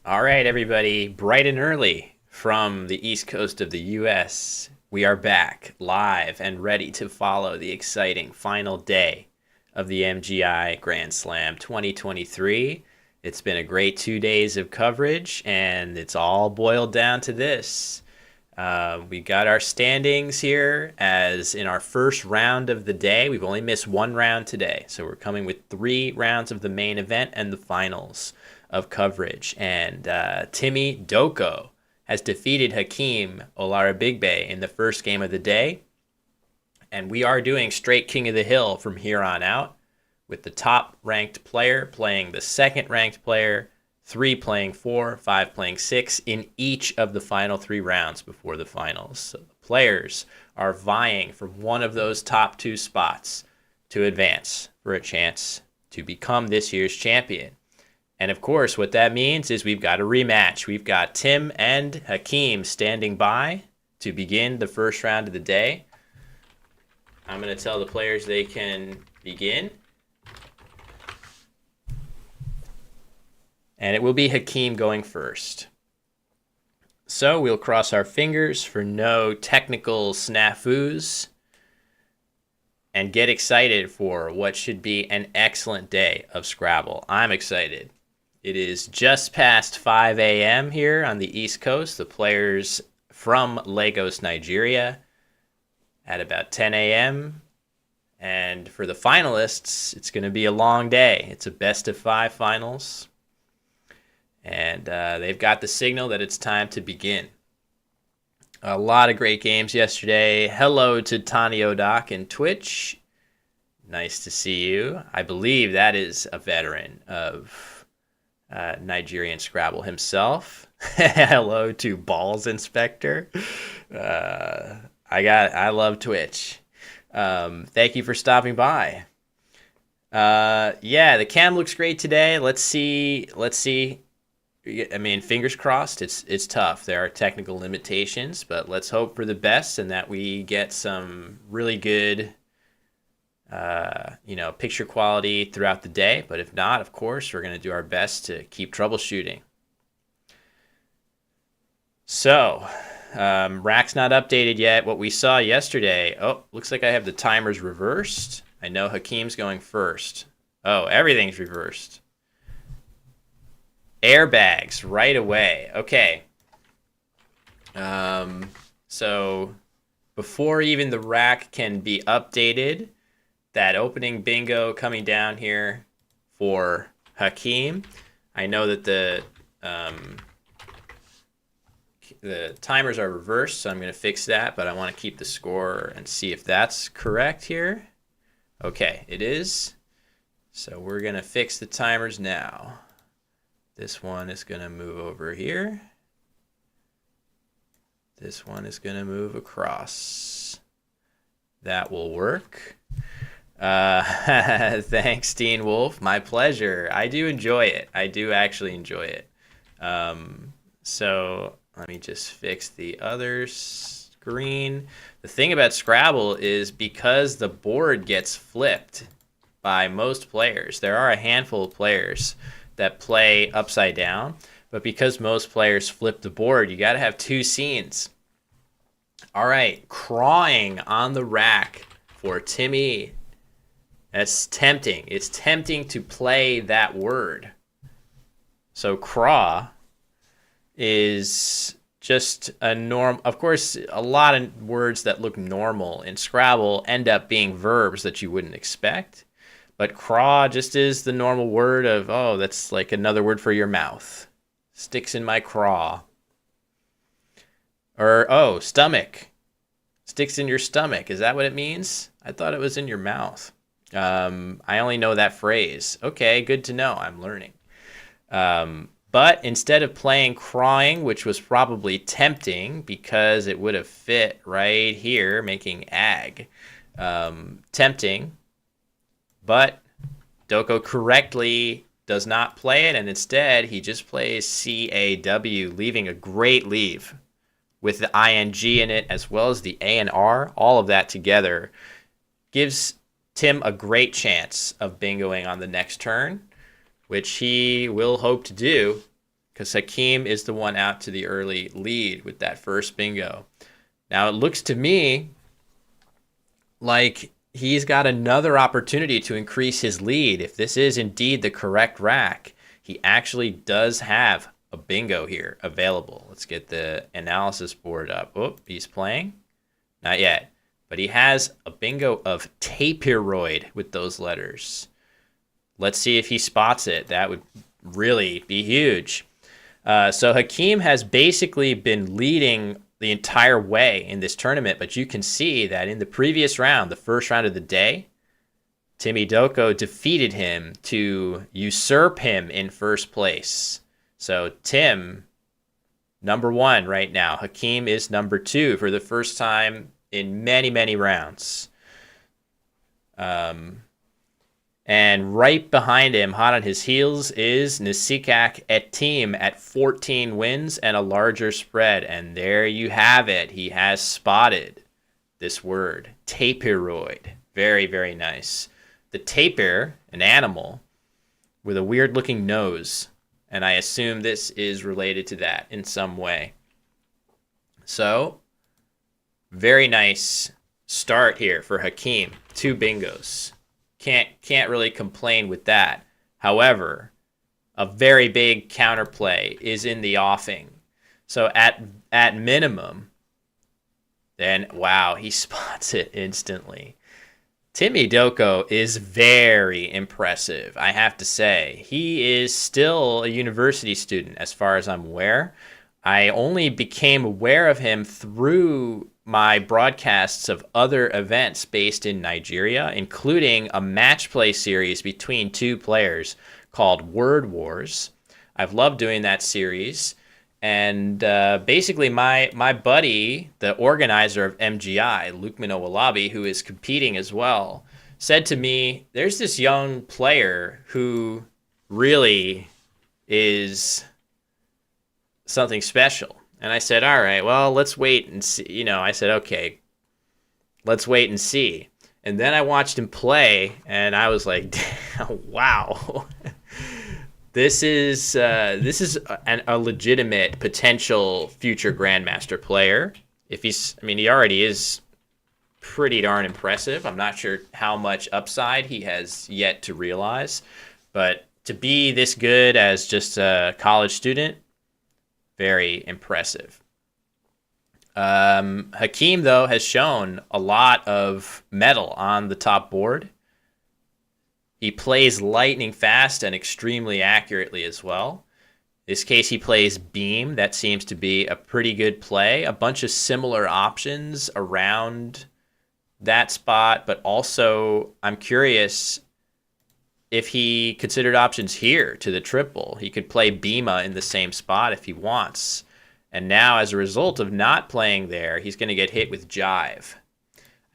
All right, everybody, bright and early from the east coast of the U.S., we are back live and ready to follow the exciting final day of the MGI Grand Slam 2023. It's been a great 2 days of coverage, and it's all boiled down to this. We got our standings here as in our first round of the day. We've only missed one round today, so we're coming with 3 rounds of the main event and the finals of coverage. And Timmy Doko has defeated Hakeem Olaribigbe in the first game of the day. And we are doing straight King of the Hill from here on out, with the top ranked player playing the second ranked player, 3 playing 4, 5 playing 6 in each of the final 3 rounds before the finals. So the players are vying for one of those top 2 spots to advance for a chance to become this year's champion. And of course, what that means is we've got a rematch. We've got Tim and Hakeem standing by to begin the first round of the day. I'm going to tell the players they can begin. And it will be Hakeem going first. So we'll cross our fingers for no technical snafus and get excited for what should be an excellent day of Scrabble. I'm excited. It is just past 5 a.m. here on the East Coast. The players from Lagos, Nigeria, at about 10 a.m. And for the finalists, it's going to be a long day. It's a best-of-5 finals. And they've got the signal that it's time to begin. A lot of great games yesterday. Hello to Tani Odak and Twitch. Nice to see you. I believe that is a veteran of Nigerian Scrabble himself. Hello to Balls Inspector. I love Twitch. Thank you for stopping by. Yeah, the cam looks great today. Let's see. I mean, fingers crossed. It's tough. There are technical limitations, but let's hope for the best and that we get some really good picture quality throughout the day. But if not, of course, we're going to do our best to keep troubleshooting. So, rack's not updated yet. What we saw yesterday, looks like I have the timers reversed. I know Hakeem's going first. Oh, everything's reversed. Airbags right away. Okay. So before even the rack can be updated, that opening bingo coming down here for Hakeem. I know that the timers are reversed, so I'm going to fix that, but I want to keep the score and see if that's correct here. Okay, it is. So we're going to fix the timers now. This one is going to move over here. This one is going to move across. That will work. Thanks, Teen Wolf. My pleasure. I do enjoy it. I do actually enjoy it. So let me just fix the other screen. The thing about Scrabble is because the board gets flipped by most players, there are a handful of players that play upside down, but because most players flip the board, you got to have 2 scenes. All right, crawling on the rack for Timmy. That's tempting. It's tempting to play that word. So craw is just a norm. Of course, a lot of words that look normal in Scrabble end up being verbs that you wouldn't expect. But craw just is the normal word of, that's like another word for your mouth. Sticks in my craw. Or, stomach. Sticks in your stomach. Is that what it means? I thought it was in your mouth. I only know that phrase. Okay, good to know. I'm learning. But instead of playing crawing, which was probably tempting because it would have fit right here, making ag. Tempting. But Doko correctly does not play it, and instead he just plays C-A-W, leaving a great leave with the ing in it as well as the A and R. All of that together gives Tim a great chance of bingoing on the next turn, which he will hope to do. because Hakeem is the one out to the early lead with that first bingo. Now, it looks to me like he's got another opportunity to increase his lead. If this is indeed the correct rack, he actually does have a bingo here available. Let's get the analysis board up. Oh, he's playing? Not yet. But he has a bingo of tapirioid with those letters. Let's see if he spots it. That would really be huge. So Hakeem has basically been leading the entire way in this tournament, but you can see that in the previous round, the first round of the day, Timmy Doko defeated him to usurp him in first place. So Tim, number 1 right now. Hakeem is number 2 for the first time in many, many rounds. And right behind him, hot on his heels, is Nasikak Etim at 14 wins and a larger spread. And there you have it. He has spotted this word, tapirioid. Very, very nice. The tapir, an animal with a weird-looking nose. And I assume this is related to that in some way. So, very nice start here for Hakeem. 2 bingos. Can't really complain with that. However, a very big counterplay is in the offing. So at minimum, then wow, he spots it instantly. Timmy Doko is very impressive, I have to say. He is still a university student as far as I'm aware. I only became aware of him through my broadcasts of other events based in Nigeria, including a match play series between 2 players called Word Wars. I've loved doing that series. And basically my buddy, the organizer of MGI, Lukman Owolabi, who is competing as well, said to me, there's this young player who really is something special. And I said, all right, well, let's wait and see. I said, okay, let's wait and see. And then I watched him play, and I was like, wow. This is a legitimate potential future Grandmaster player. He already is pretty darn impressive. I'm not sure how much upside he has yet to realize, but to be this good as just a college student, very impressive. Hakeem, though, has shown a lot of metal on the top board. He plays lightning fast and extremely accurately as well. In this case, he plays beam. That seems to be a pretty good play. A bunch of similar options around that spot, but also I'm curious if he considered options here to the triple. He could play Bima in the same spot if he wants. And now, as a result of not playing there, he's going to get hit with Jive.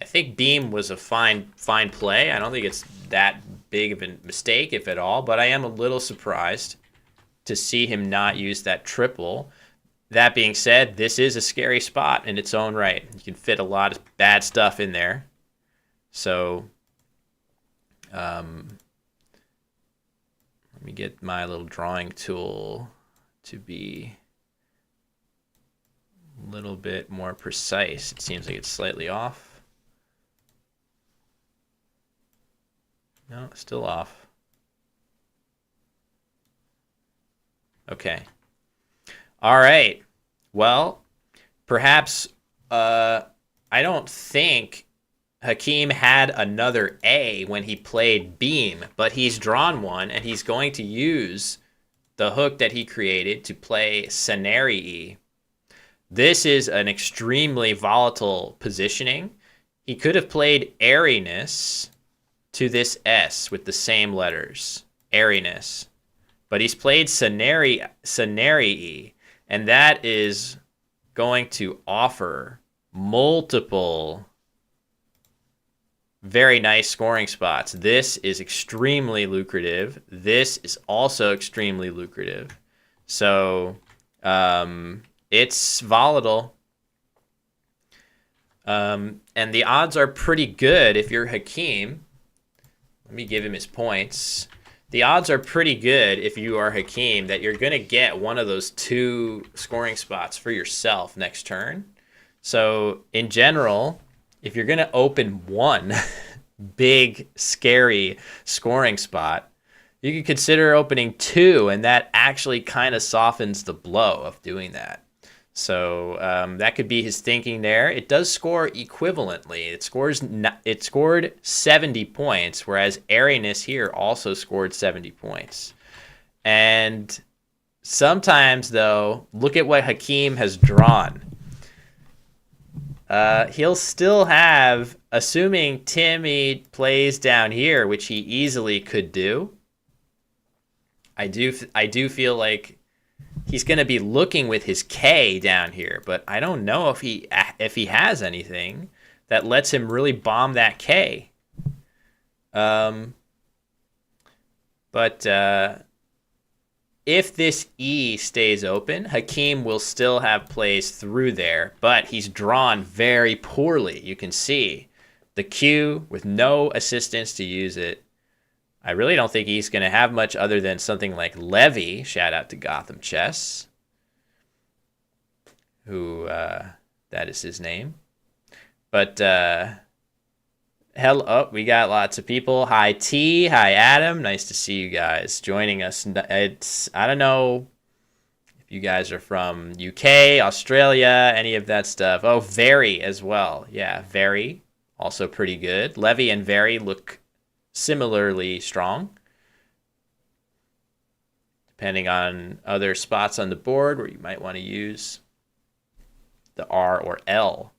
I think Beam was a fine play. I don't think it's that big of a mistake, if at all, but I am a little surprised to see him not use that triple. That being said, this is a scary spot in its own right. You can fit a lot of bad stuff in there. So, let me get my little drawing tool to be a little bit more precise. It seems like it's slightly off. No, still off. Okay. All right. Well, perhaps I don't think Hakeem had another A when he played Beam, but he's drawn one, and he's going to use the hook that he created to play Scenarii. This is an extremely volatile positioning. He could have played Airiness to this S with the same letters, Airiness. But he's played Scenarii, and that is going to offer multiple very nice scoring spots. This is extremely lucrative. This is also extremely lucrative. So it's volatile. And the odds are pretty good if you're Hakeem. Let me give him his points. The odds are pretty good if you are Hakeem that you're going to get one of those two scoring spots for yourself next turn. So, in general, if you're going to open one big, scary scoring spot, you could consider opening two, and that actually kind of softens the blow of doing that. So that could be his thinking there. It does score equivalently. It scored 70 points, whereas Airiness here also scored 70 points. And sometimes, though, look at what Hakeem has drawn. He'll still have, assuming Timmy plays down here, which he easily could do. I do feel like he's going to be looking with his K down here, but I don't know if he has anything that lets him really bomb that K. But if this E stays open, Hakeem will still have plays through there, but he's drawn very poorly. You can see the Q with no assistance to use it. I really don't think he's going to have much other than something like Levy. Shout out to Gotham Chess, who that is his name. But we got lots of people. Hi T, hi Adam. Nice to see you guys joining us. I don't know if you guys are from UK, Australia, any of that stuff. Oh, Very as well. Yeah, Very, also pretty good. Levy and Very look similarly strong, depending on other spots on the board where you might want to use the R or L.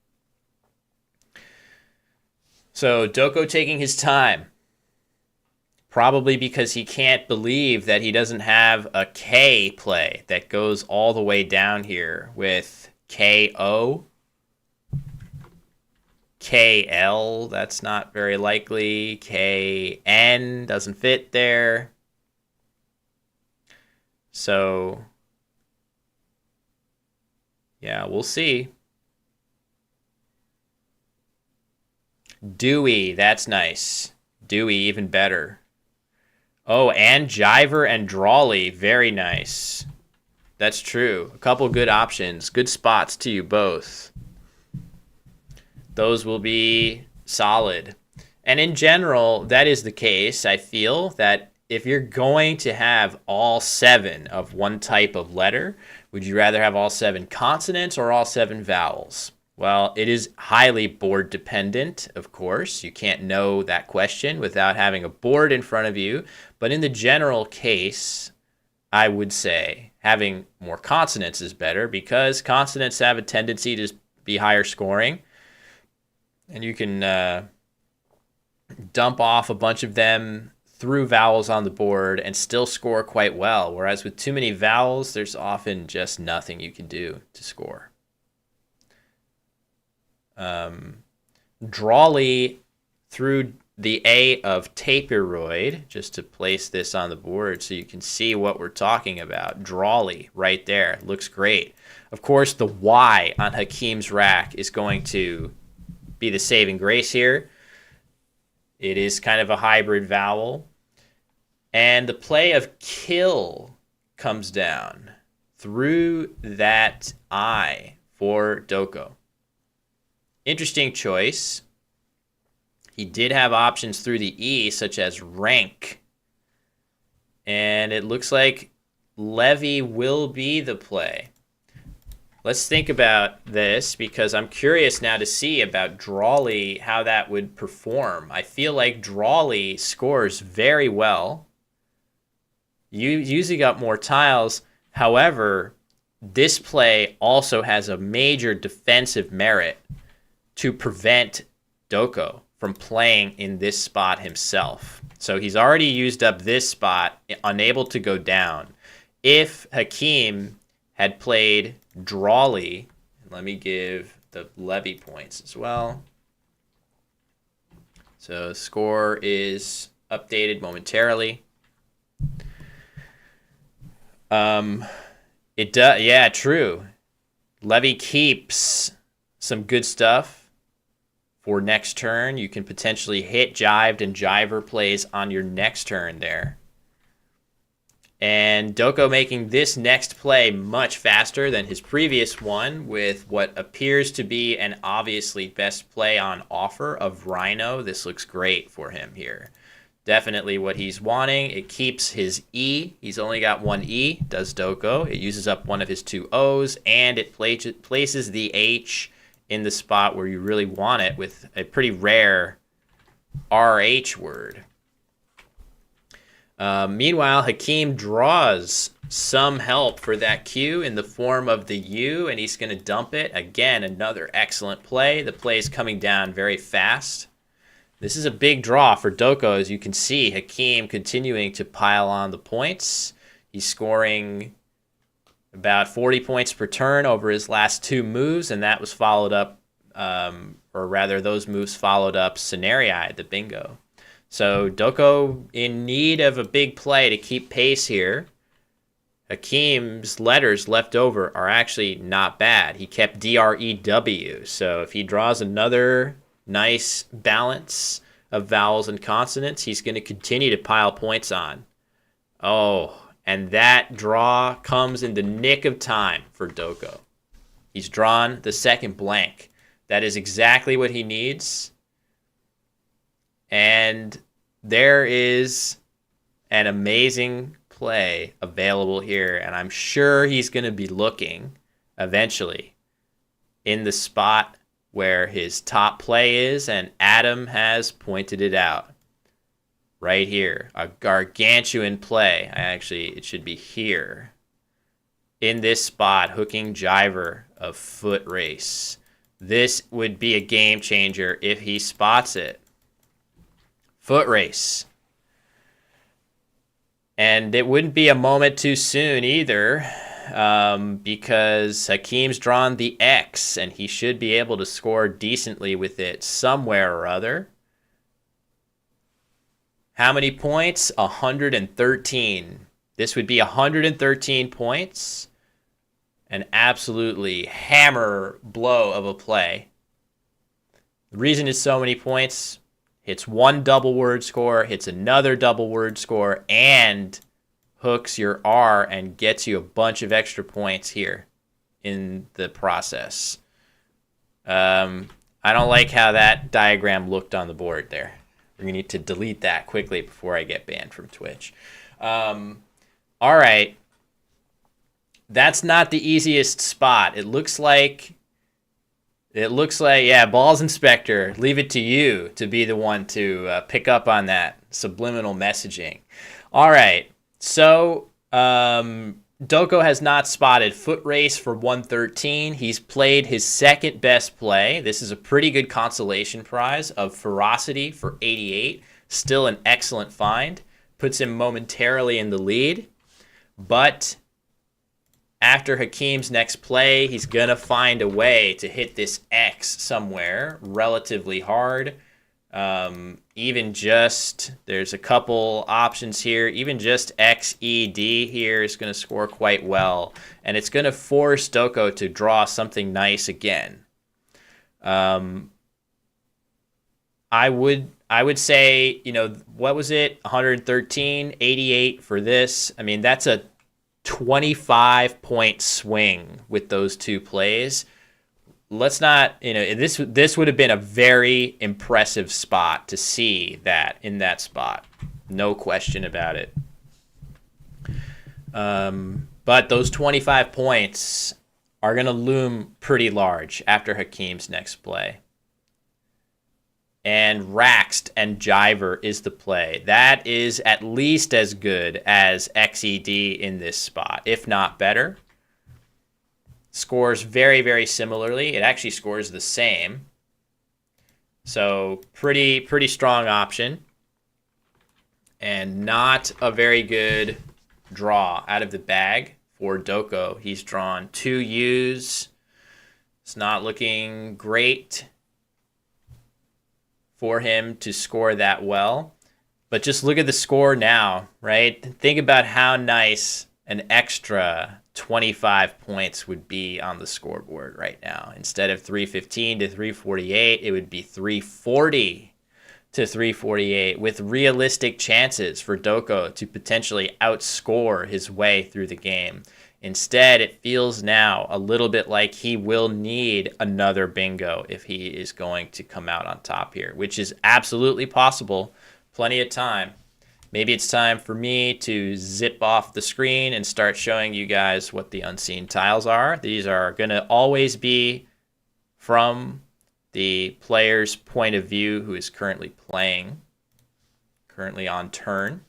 So Doko taking his time, probably because he can't believe that he doesn't have a K play that goes all the way down here with KO. KL, that's not very likely. KN doesn't fit there. So, yeah, we'll see. Dewey, that's nice. Dewey, even better. Oh, and Jiver and Drawley, very nice. That's true. A couple good options. Good spots to you both. Those will be solid. And in general, that is the case. I feel that if you're going to have all 7 of one type of letter, would you rather have all 7 consonants or all 7 vowels? Well, it is highly board dependent, of course. You can't know that question without having a board in front of you. But in the general case, I would say having more consonants is better because consonants have a tendency to be higher scoring. And you can dump off a bunch of them through vowels on the board and still score quite well. Whereas with too many vowels, there's often just nothing you can do to score. Drawley through the A of Taperoid, just to place this on the board so you can see what we're talking about. Drawley right there. Looks great. Of course, the Y on Hakeem's rack is going to be the saving grace here. It is kind of a hybrid vowel. And the play of kill comes down through that I for Doko. Interesting choice. He did have options through the E, such as rank. And it looks like Levy will be the play. Let's think about this because I'm curious now to see about Drawley, how that would perform. I feel like Drawley scores very well. You usually got more tiles. However, this play also has a major defensive merit to prevent Doko from playing in this spot himself. So he's already used up this spot, unable to go down. If Hakeem had played Drawley, let me give the Levy points as well. So score is updated momentarily. It does, yeah, true. Levy keeps some good stuff for next turn. You can potentially hit Jived and Jiver plays on your next turn there. And Doko making this next play much faster than his previous one with what appears to be an obviously best play on offer of Rhino. This looks great for him here. Definitely what he's wanting. It keeps his E. He's only got one E, does Doko. It uses up one of his two O's, and it places the H in the spot where you really want it with a pretty rare RH word. Meanwhile, Hakeem draws some help for that Q in the form of the U, and he's going to dump it. Again, another excellent play. The play is coming down very fast. This is a big draw for Doko, as you can see. Hakeem continuing to pile on the points. He's scoring about 40 points per turn over his last two moves, and that was followed up, or rather those moves followed up Scenarii, the bingo. So Doko in need of a big play to keep pace here. Hakeem's letters left over are actually not bad. He kept DREW, so if he draws another nice balance of vowels and consonants, he's going to continue to pile points on. Oh, and that draw comes in the nick of time for Doko. He's drawn the second blank. That is exactly what he needs. And there is an amazing play available here, and I'm sure he's going to be looking eventually in the spot where his top play is, and Adam has pointed it out. Right here, a gargantuan play. It should be here. In this spot, hooking jiver of foot race. This would be a game changer if he spots it. Foot race. And it wouldn't be a moment too soon either, because Hakeem's drawn the X, and he should be able to score decently with it somewhere or other. How many points? 113. This would be 113 points. An absolutely hammer blow of a play. The reason it's so many points: hits one double word score, hits another double word score, and hooks your R and gets you a bunch of extra points here in the process. I don't like how that diagram looked on the board there. We're going to need to delete that quickly before I get banned from Twitch. All right. That's not the easiest spot. It looks like, yeah, Balls Inspector, leave it to you to be the one to pick up on that subliminal messaging. All right, so Doko has not spotted foot race for 113. He's played his second best play. This is a pretty good consolation prize of ferocity for 88. Still an excellent find. Puts him momentarily in the lead, but after Hakeem's next play, he's going to find a way to hit this X somewhere relatively hard. Even just, there's a couple options here. Even just XED here is going to score quite well. And it's going to force Doko to draw something nice again. I would say, what was it? 113, 88 for this. I mean, that's a 25-point swing with those two plays. Let's not, this would have been a very impressive spot to see that in that spot. No question about it. But those 25 points are going to loom pretty large after Hakeem's next play. And Raxed and Jiver is the play. That is at least as good as XED in this spot, if not better. Scores very, very similarly. It actually scores the same. So pretty strong option. And not a very good draw out of the bag for Doko. He's drawn 2 U's. It's not looking great for him to score that well. But just look at the score now, right? Think about how nice an extra 25 points would be on the scoreboard right now. Instead of 315 to 348, it would be 340 to 348 with realistic chances for Doko to potentially outscore his way through the game. Instead, it feels now a little bit like he will need another bingo if he is going to come out on top here, which is absolutely possible. Plenty of time. Maybe it's time for me to zip off the screen and start showing you guys what the unseen tiles are. These are going to always be from the player's point of view who is currently playing, currently on turn.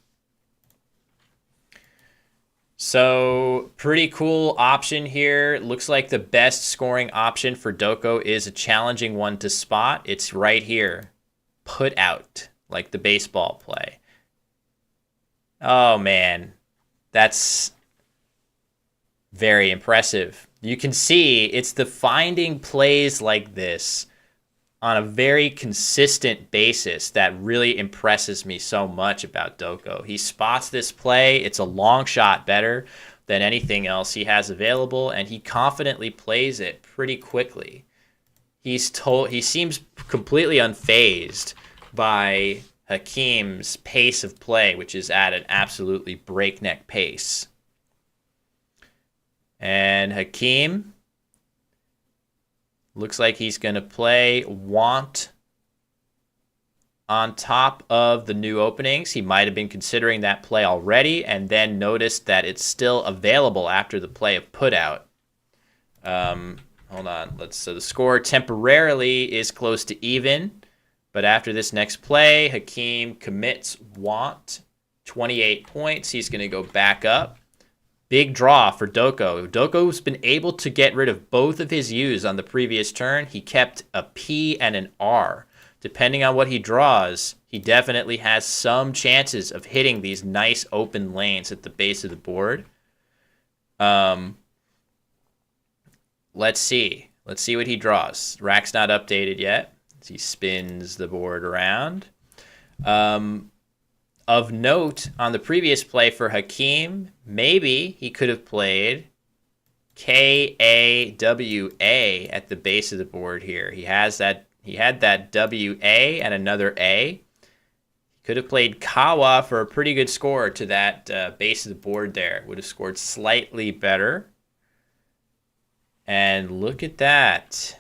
So pretty cool option here. Looks like the best scoring option for Doko is a challenging one to spot. It's right here. Put out, like the baseball play. Oh man, that's very impressive. You can see it's the finding plays like this on a very consistent basis that really impresses me so much about Doko. He spots this play. It's a long shot better than anything else he has available, and he confidently plays it pretty quickly. He seems completely unfazed by Hakeem's pace of play, which is at an absolutely breakneck pace. And Hakeem looks like he's going to play Want on top of the new openings. He might have been considering that play already and then noticed that it's still available after the play of Put Out. Hold on. So the score temporarily is close to even. But after this next play, Hakeem commits Want, 28 points. He's going to go back up. Big draw for Doko. Doko's been able to get rid of both of his U's on the previous turn. He kept a P and an R. Depending on what he draws, he definitely has some chances of hitting these nice open lanes at the base of the board. Let's see. Let's see what he draws. Rack's not updated yet. He spins the board around. Of note, on the previous play for Hakeem, maybe he could have played K-A-W-A at the base of the board here. He had that W-A and another A. He could have played Kawa for a pretty good score to that base of the board there. Would have scored slightly better. And look at that.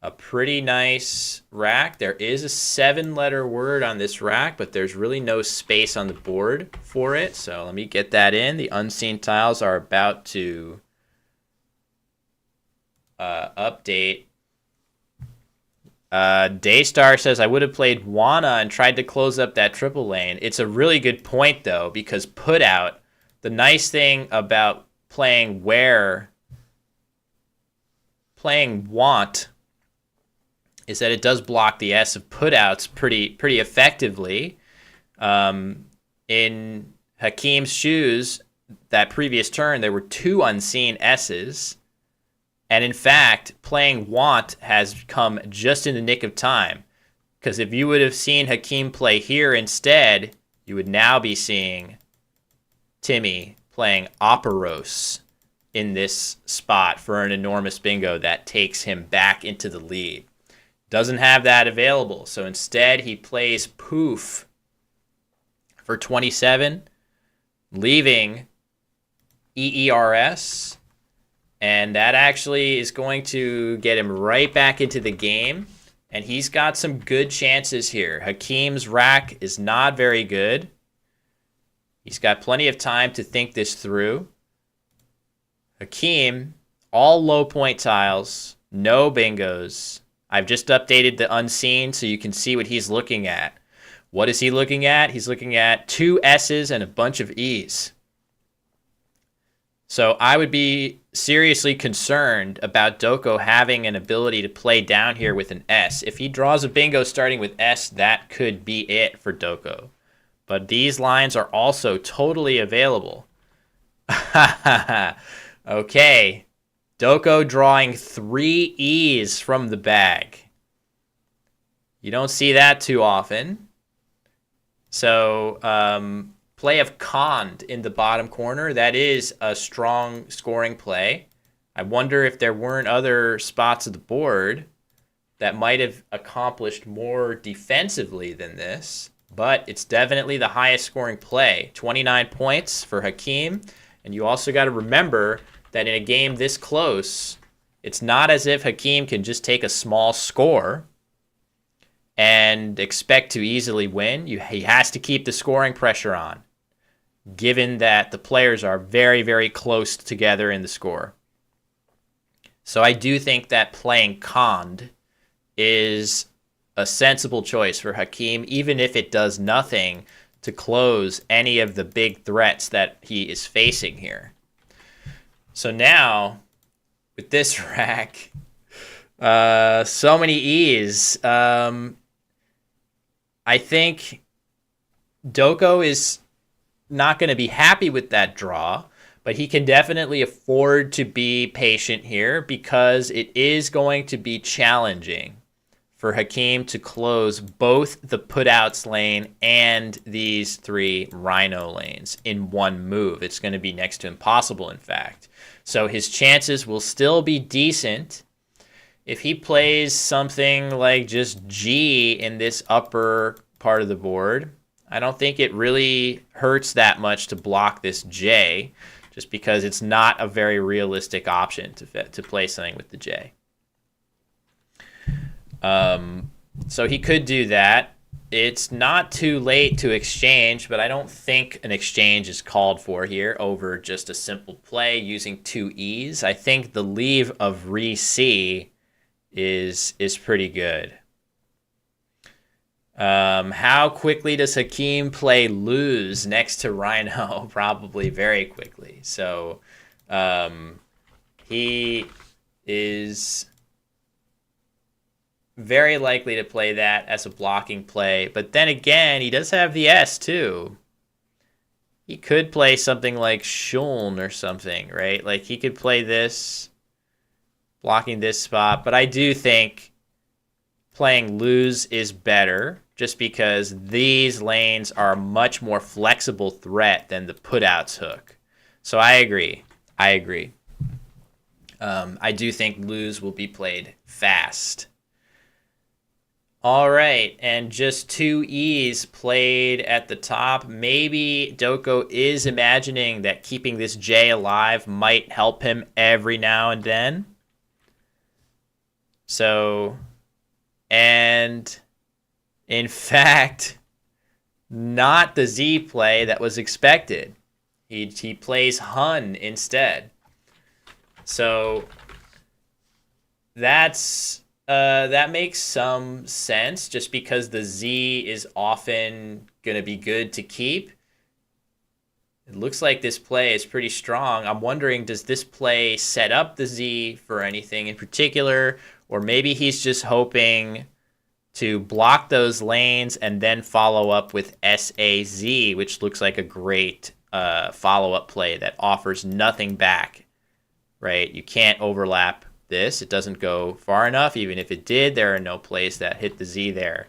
A pretty nice rack. There is a 7-letter word on this rack, but there's really no space on the board for it. So let me get that in. The unseen tiles are about to update. Daystar says, I would have played Wana and tried to close up that triple lane. It's a really good point, though, because Put Out, the nice thing about playing Want is that it does block the S of putouts pretty effectively. In Hakeem's shoes, that previous turn, there were 2 unseen S's. And in fact, playing Want has come just in the nick of time. Because if you would have seen Hakeem play here instead, you would now be seeing Timmy playing Operos in this spot for an enormous bingo that takes him back into the lead. Doesn't have that available, so instead he plays Poof for 27, leaving EERS, and that actually is going to get him right back into the game, and he's got some good chances here. Hakeem's rack is not very good. He's got plenty of time to think this through. Hakeem, all low point tiles, no bingos. I've just updated the unseen so you can see what he's looking at. What is he looking at? He's looking at 2 S's and a bunch of E's. So I would be seriously concerned about Doko having an ability to play down here with an S. If he draws a bingo starting with S, that could be it for Doko. But these lines are also totally available. Okay. Doko drawing 3 E's from the bag. You don't see that too often. So, play of Cond in the bottom corner. That is a strong scoring play. I wonder if there weren't other spots of the board that might have accomplished more defensively than this, but it's definitely the highest scoring play. 29 points for Hakeem. And you also got to remember that in a game this close, it's not as if Hakeem can just take a small score and expect to easily win. He has to keep the scoring pressure on, given that the players are very, very close together in the score. So I do think that playing Kond is a sensible choice for Hakeem, even if it does nothing to close any of the big threats that he is facing here. So now, with this rack, so many E's. I think Doko is not going to be happy with that draw, but he can definitely afford to be patient here because it is going to be challenging for Hakeem to close both the putouts lane and these 3 Rhino lanes in one move. It's going to be next to impossible, in fact. So his chances will still be decent. If he plays something like just G in this upper part of the board, I don't think it really hurts that much to block this J, just because it's not a very realistic option to play something with the J. So he could do that. It's not too late to exchange, but I don't think an exchange is called for here over just a simple play using 2 E's. I think the leave of re-C is pretty good. How quickly does Hakeem play lose next to Rhino? Probably very quickly. So he is very likely to play that as a blocking play. But then again, he does have the S too. He could play something like Shuln or something, right? Like he could play this, blocking this spot. But I do think playing lose is better just because these lanes are a much more flexible threat than the putouts hook. So I agree. I do think lose will be played fast. All right, and just 2 E's played at the top. Maybe Doko is imagining that keeping this J alive might help him every now and then. So, and in fact, not the Z play that was expected. He plays Hun instead. So that makes some sense just because the Z is often going to be good to keep. It looks like this play is pretty strong. I'm wondering, does this play set up the Z for anything in particular? Or maybe he's just hoping to block those lanes and then follow up with SAZ, which looks like a great follow-up play that offers nothing back, right? You can't overlap this. It doesn't go far enough. Even if it did, there are no plays that hit the Z there.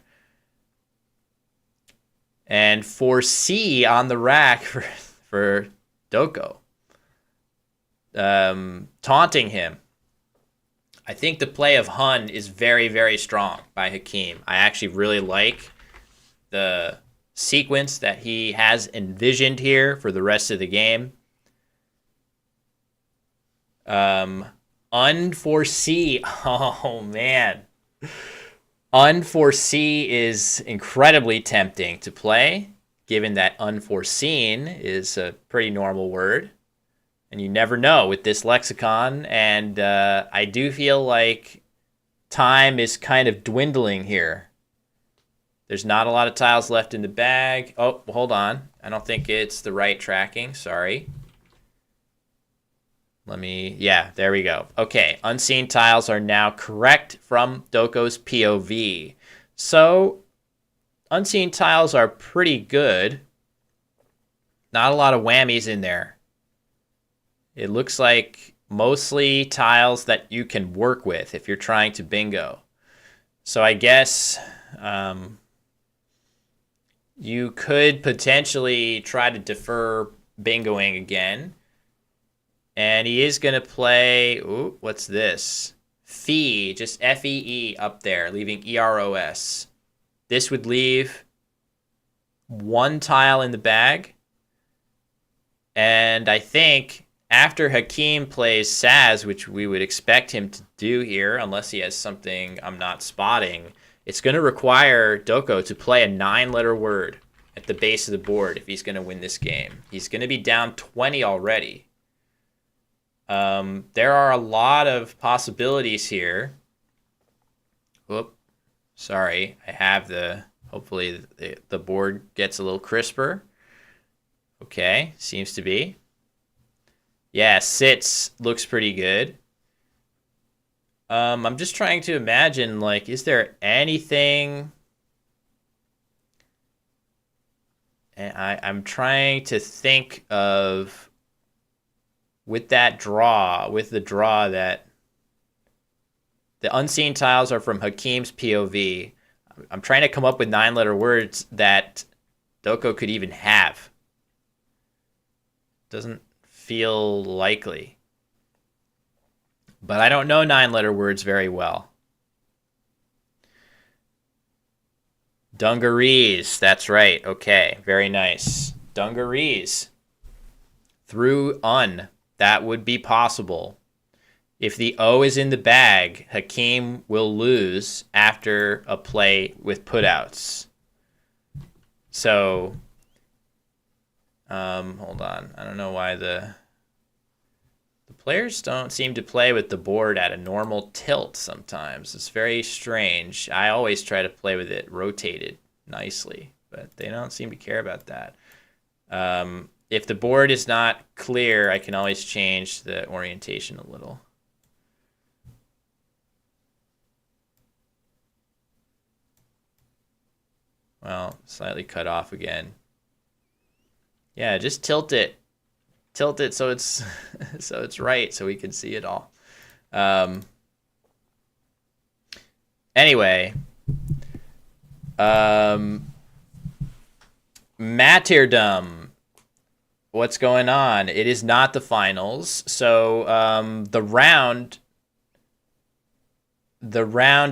And for C on the rack for Doko, taunting him. I think the play of Hun is very, very strong by Hakeem. I actually really like the sequence that he has envisioned here for the rest of the game. Unforesee. Oh, man. Unforesee is incredibly tempting to play, given that unforeseen is a pretty normal word. And you never know with this lexicon. And I do feel like time is kind of dwindling here. There's not a lot of tiles left in the bag. Oh, hold on. I don't think it's the right tracking. Sorry. Yeah, there we go. Okay, unseen tiles are now correct from Doko's POV. So, unseen tiles are pretty good. Not a lot of whammies in there. It looks like mostly tiles that you can work with if you're trying to bingo. So I guess you could potentially try to defer bingoing again. And he is going to play, ooh, what's this? Fee, just Fee up there, leaving EROS. This would leave one tile in the bag. And I think after Hakeem plays Saz, which we would expect him to do here, unless he has something I'm not spotting, it's going to require Doko to play a 9-letter word at the base of the board if he's going to win this game. He's going to be down 20 already. There are a lot of possibilities here. Whoop. Sorry. I have hopefully the board gets a little crisper. Okay. Seems to be. Yeah, sits looks pretty good. I'm just trying to imagine, like, is there anything... I'm trying to think of, with the draw that the unseen tiles are from Hakeem's POV. I'm trying to come up with 9-letter words that Doko could even have. Doesn't feel likely. But I don't know 9-letter words very well. Dungarees, that's right. Okay, very nice. Dungarees. Through that would be possible. If the O is in the bag, Hakeem will lose after a play with putouts. So, hold on. I don't know why the players don't seem to play with the board at a normal tilt sometimes. It's very strange. I always try to play with it rotated nicely, but they don't seem to care about that. If the board is not clear, I can always change the orientation a little. Well, slightly cut off again. Yeah, just tilt it. Tilt it so it's so it's right, so we can see it all. Anyway, Martyrdom. What's going on? It is not the finals, so the round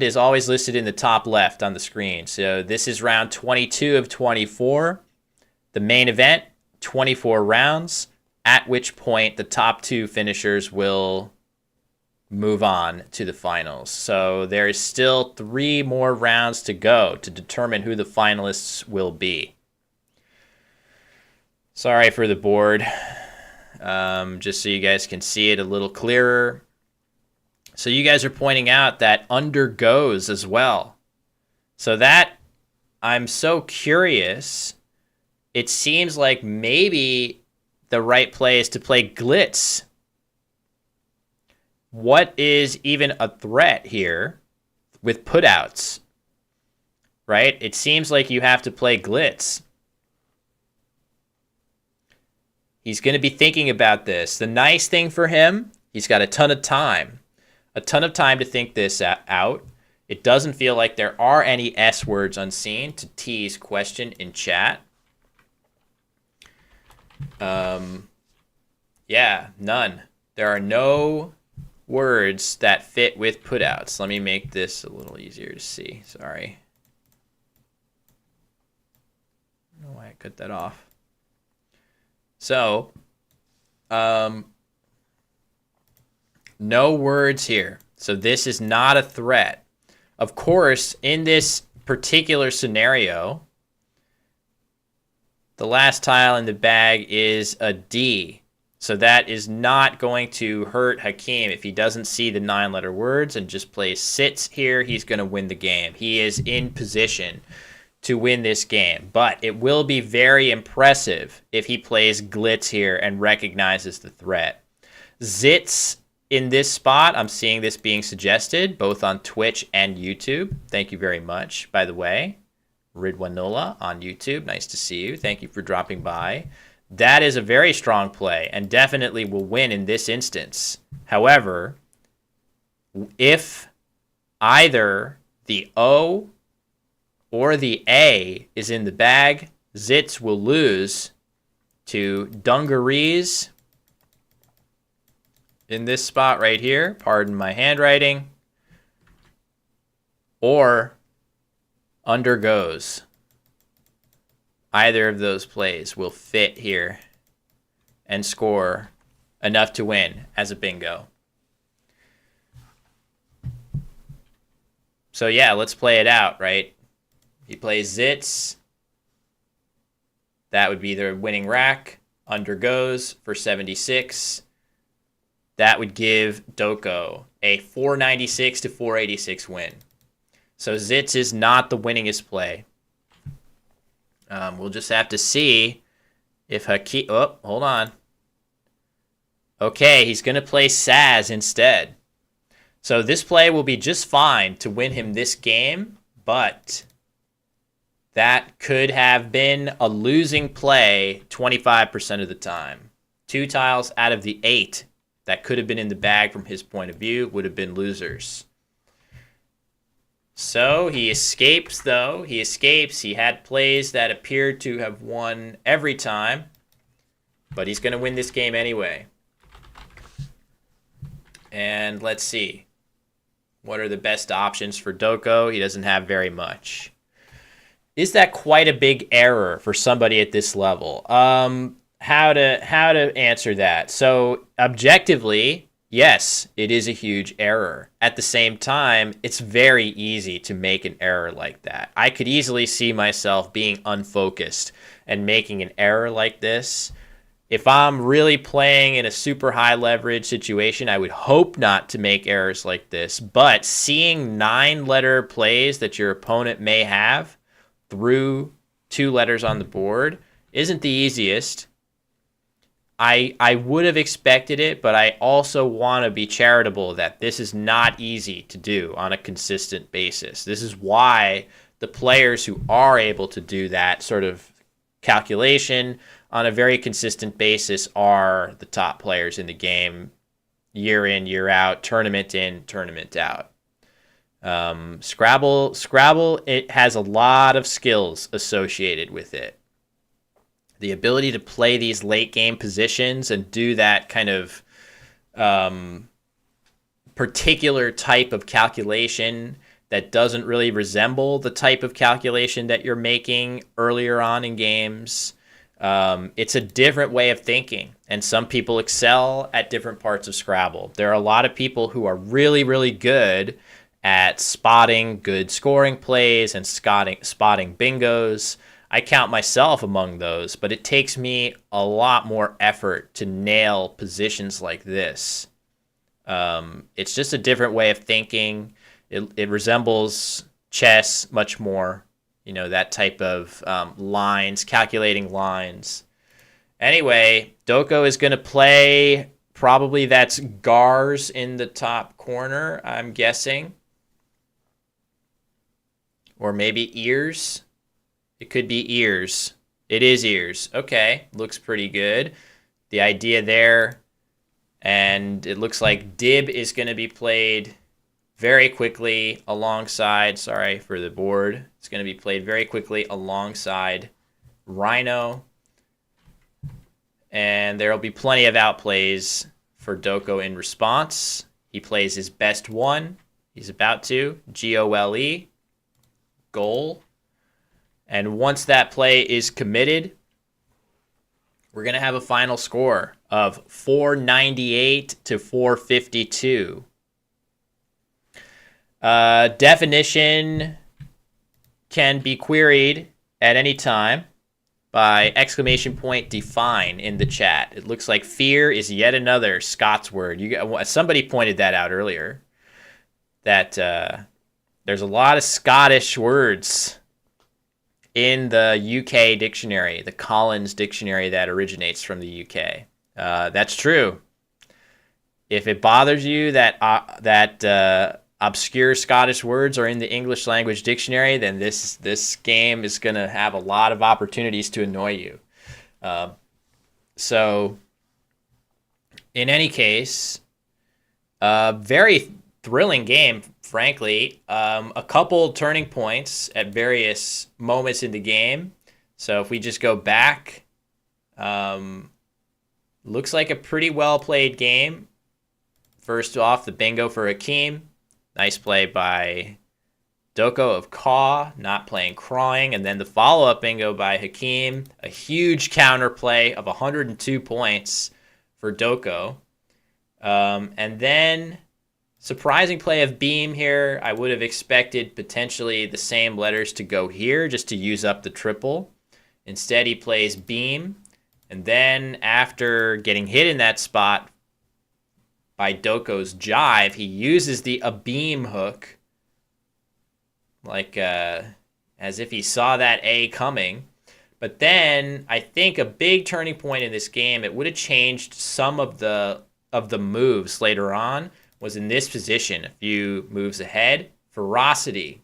is always listed in the top left on the screen. So this is round 22 of 24. The main event, 24 rounds. At which point the top 2 finishers will move on to the finals. So there is still 3 more rounds to go to determine who the finalists will be. Sorry for the board. Just so you guys can see it a little clearer. So you guys are pointing out that undergoes as well. So that, I'm so curious. It seems like maybe the right play is to play Glitz. What is even a threat here with putouts? Right? It seems like you have to play Glitz. He's going to be thinking about this. The nice thing for him, he's got a ton of time. A ton of time to think this out. It doesn't feel like there are any S words unseen to T's question in chat. Yeah, none. There are no words that fit with putouts. Let me make this a little easier to see. Sorry. I don't know why I cut that off. So, no words here. So this is not a threat. Of course, in this particular scenario, the last tile in the bag is a D. So that is not going to hurt Hakeem. If he doesn't see the 9-letter words and just plays sits here, he's going to win the game. He is in position to win this game. But it will be very impressive if he plays Glitz here and recognizes the threat. Zits in this spot, I'm seeing this being suggested both on Twitch and YouTube. Thank you very much, by the way. Ridwanula on YouTube, nice to see you. Thank you for dropping by. That is a very strong play and definitely will win in this instance. However, if either the O or the A is in the bag, Zits will lose to Dungarees in this spot right here. Pardon my handwriting. or undergoes. Either of those plays will fit here and score enough to win as a bingo. So yeah, let's play it out, right? He plays Zitz. That would be the winning rack. Undergoes for 76. That would give Doko a 496 to 486 win. So Zitz is not the winningest play. We'll just have to see if Hakeem... Oh, hold on. Okay, he's going to play Saz instead. So this play will be just fine to win him this game, but that could have been a losing play 25% of the time. 2 tiles out of the 8 that could have been in the bag from his point of view would have been losers. So he escapes, though. He escapes. He had plays that appeared to have won every time, but he's going to win this game anyway. And let's see. What are the best options for Doko? He doesn't have very much. Is that quite a big error for somebody at this level? How to answer that? So objectively, yes, it is a huge error. At the same time, it's very easy to make an error like that. I could easily see myself being unfocused and making an error like this. If I'm really playing in a super high leverage situation, I would hope not to make errors like this. But seeing 9-letter plays that your opponent may have through 2 letters on the board isn't the easiest. I would have expected it, but I also want to be charitable that this is not easy to do on a consistent basis. This is why the players who are able to do that sort of calculation on a very consistent basis are the top players in the game, year in, year out, tournament in, tournament out. Scrabble, it has a lot of skills associated with it. The ability to play these late game positions and do that kind of particular type of calculation that doesn't really resemble the type of calculation that you're making earlier on in games. It's a different way of thinking, and some people excel at different parts of Scrabble. There are a lot of people who are really, really good at spotting good scoring plays and spotting bingos. I count myself among those, but it takes me a lot more effort to nail positions like this. It's just a different way of thinking. It resembles chess much more, that type of lines, calculating lines. Anyway, Doko is going to play, probably that's Gars in the top corner, I'm guessing. Or maybe ears. It could be ears. It is ears. Okay, looks pretty good. The idea there, and it looks like Dib is going to be played very quickly alongside, sorry for the board, it's going to be played very quickly alongside Rhino. And there will be plenty of outplays for Doko in response. He plays his best one. He's about to. Gole. Goal. And once that play is committed, we're going to have a final score of 498 to 452. Definition can be queried at any time by _define in the chat. It looks like fear is yet another Scots word. Somebody pointed that out earlier, that there's a lot of Scottish words in the UK dictionary, the Collins dictionary that originates from the UK. That's true. If it bothers you that obscure Scottish words are in the English language dictionary, then this game is going to have a lot of opportunities to annoy you. So, in any case, very thrilling game, frankly. A couple turning points at various moments in the game. So if we just go back, looks like a pretty well played game. First off, the bingo for Hakeem. Nice play by Doko of Kaw, not playing Crawling, and then the follow-up bingo by Hakeem, a huge counterplay of 102 points for Doko. And then surprising play of Beam here. I would have expected potentially the same letters to go here just to use up the triple. Instead, he plays Beam. And then after getting hit in that spot by Doko's Jive, he uses the Abeam hook, like as if he saw that A coming. But then I think a big turning point in this game, it would have changed some of the moves later on, was in this position, a few moves ahead. Ferocity.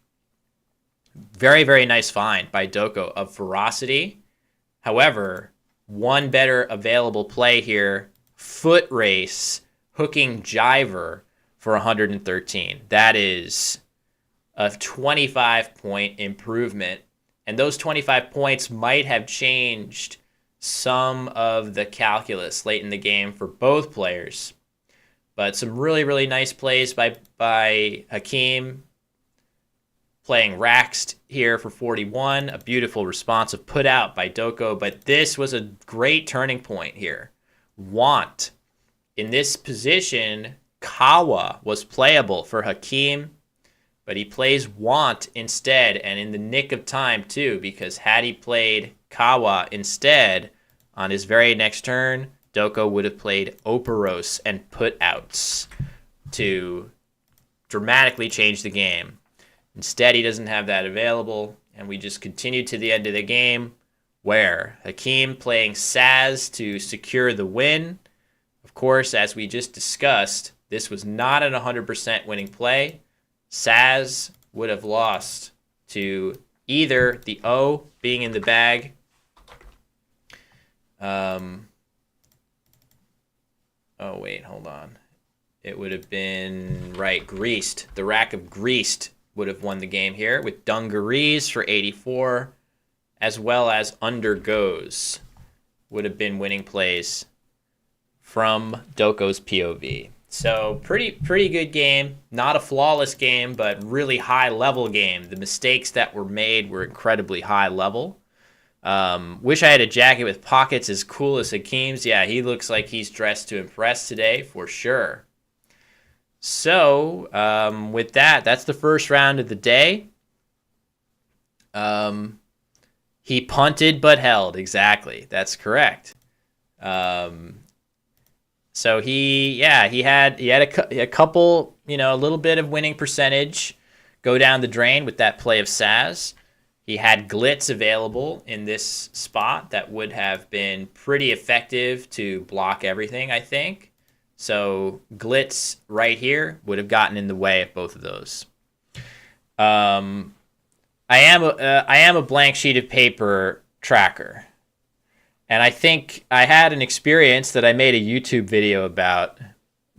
Very, very nice find by Doko of Ferocity. However, one better available play here, Foot Race, hooking Jiver for 113. That is a 25-point improvement. And those 25 points might have changed some of the calculus late in the game for both players. But some really, really nice plays by Hakeem, playing Raxed here for 41. A beautiful responsive put out by Doko. But this was a great turning point here. Want. In this position, Kawa was playable for Hakeem, but he plays Want instead, and in the nick of time too, because had he played Kawa instead on his very next turn, Doko would have played Oparos and put-outs to dramatically change the game. Instead, he doesn't have that available, and we just continue to the end of the game, where Hakeem playing Saz to secure the win. Of course, as we just discussed, this was not an 100% winning play. Saz would have lost to either the O being in the bag. Oh, wait, hold on. It would have been, right, Greased. The Rack of Greased would have won the game here with Dungarees for 84, as well as Undergoes would have been winning plays from Doko's POV. So pretty good game. Not a flawless game, but really high-level game. The mistakes that were made were incredibly high level. Wish I had a jacket with pockets as cool as Hakeem's. Yeah, he looks like he's dressed to impress today for sure. So with that, that's the first round of the day. He punted but held. Exactly. That's correct. So he had a couple, a little bit of winning percentage go down the drain with that play of Saz. He had Glitz available in this spot that would have been pretty effective to block everything, I think. So Glitz right here would have gotten in the way of both of those. I am a blank sheet of paper tracker. And I think I had an experience that I made a YouTube video about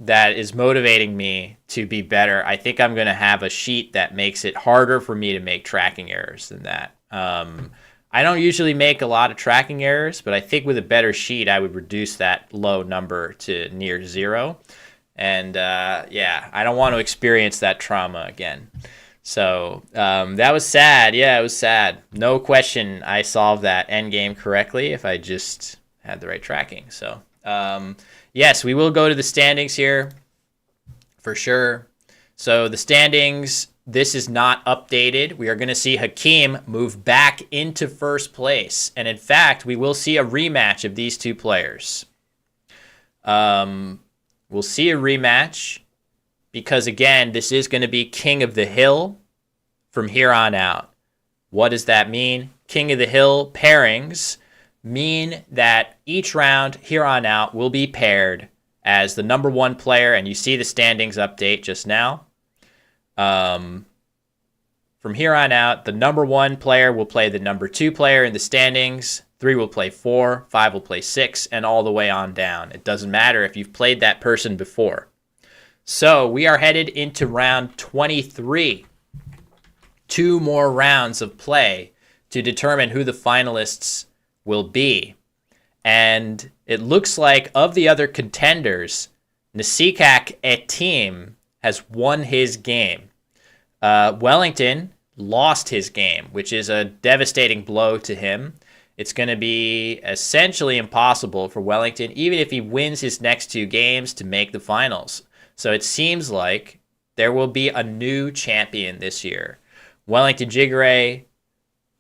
that is motivating me to be better. I think I'm going to have a sheet that makes it harder for me to make tracking errors than that. I don't usually make a lot of tracking errors, but I think with a better sheet, I would reduce that low number to near zero. And I don't want to experience that trauma again. So that was sad. Yeah, it was sad. No question I solved that endgame correctly if I just had the right tracking. So yes, we will go to the standings here for sure. So the standings, this is not updated. We are going to see Hakeem move back into first place. And in fact, we will see a rematch of these two players. We'll see a rematch because, again, this is going to be King of the Hill from here on out. What does that mean? King of the Hill pairings mean that each round here on out will be paired as the number one player, and you see the standings update just now. From here on out, the number one player will play the number two player in the standings. 3 will play 4, 5 will play 6, and all the way on down. It doesn't matter if you've played that person before. So we are headed into round 23. 2 more rounds of play to determine who the finalists will be. And it looks like of the other contenders, Nasikak Etim has won his game. Wellington lost his game, which is a devastating blow to him. It's going to be essentially impossible for Wellington, even if he wins his next two games, to make the finals. So it seems like there will be a new champion this year. Wellington Jigare,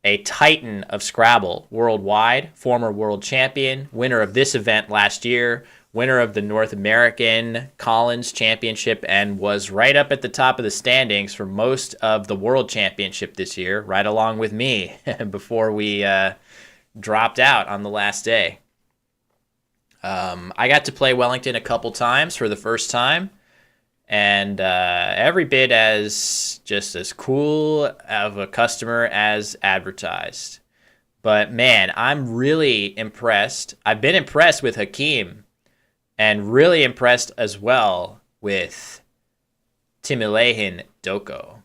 a titan of Scrabble worldwide, former world champion, winner of this event last year, winner of the North American Collins Championship, and was right up at the top of the standings for most of the World Championship this year, right along with me before we dropped out on the last day. I got to play Wellington a couple times for the first time, and every bit as just as cool of a customer as advertised. But man, I'm really impressed. I've been impressed with Hakeem and really impressed as well with Timilehin Doko.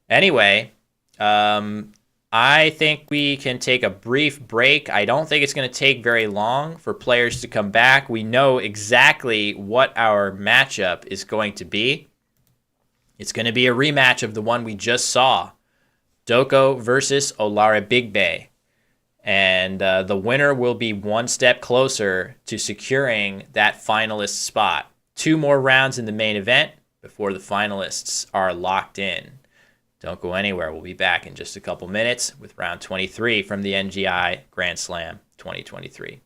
Anyway, I think we can take a brief break. I don't think it's going to take very long for players to come back. We know exactly what our matchup is going to be. It's going to be a rematch of the one we just saw, Doko versus Olaribigbe. And the winner will be one step closer to securing that finalist spot. 2 more rounds in the main event before the finalists are locked in. Don't go anywhere. We'll be back in just a couple minutes with round 23 from the MGI Grand Slam 2023.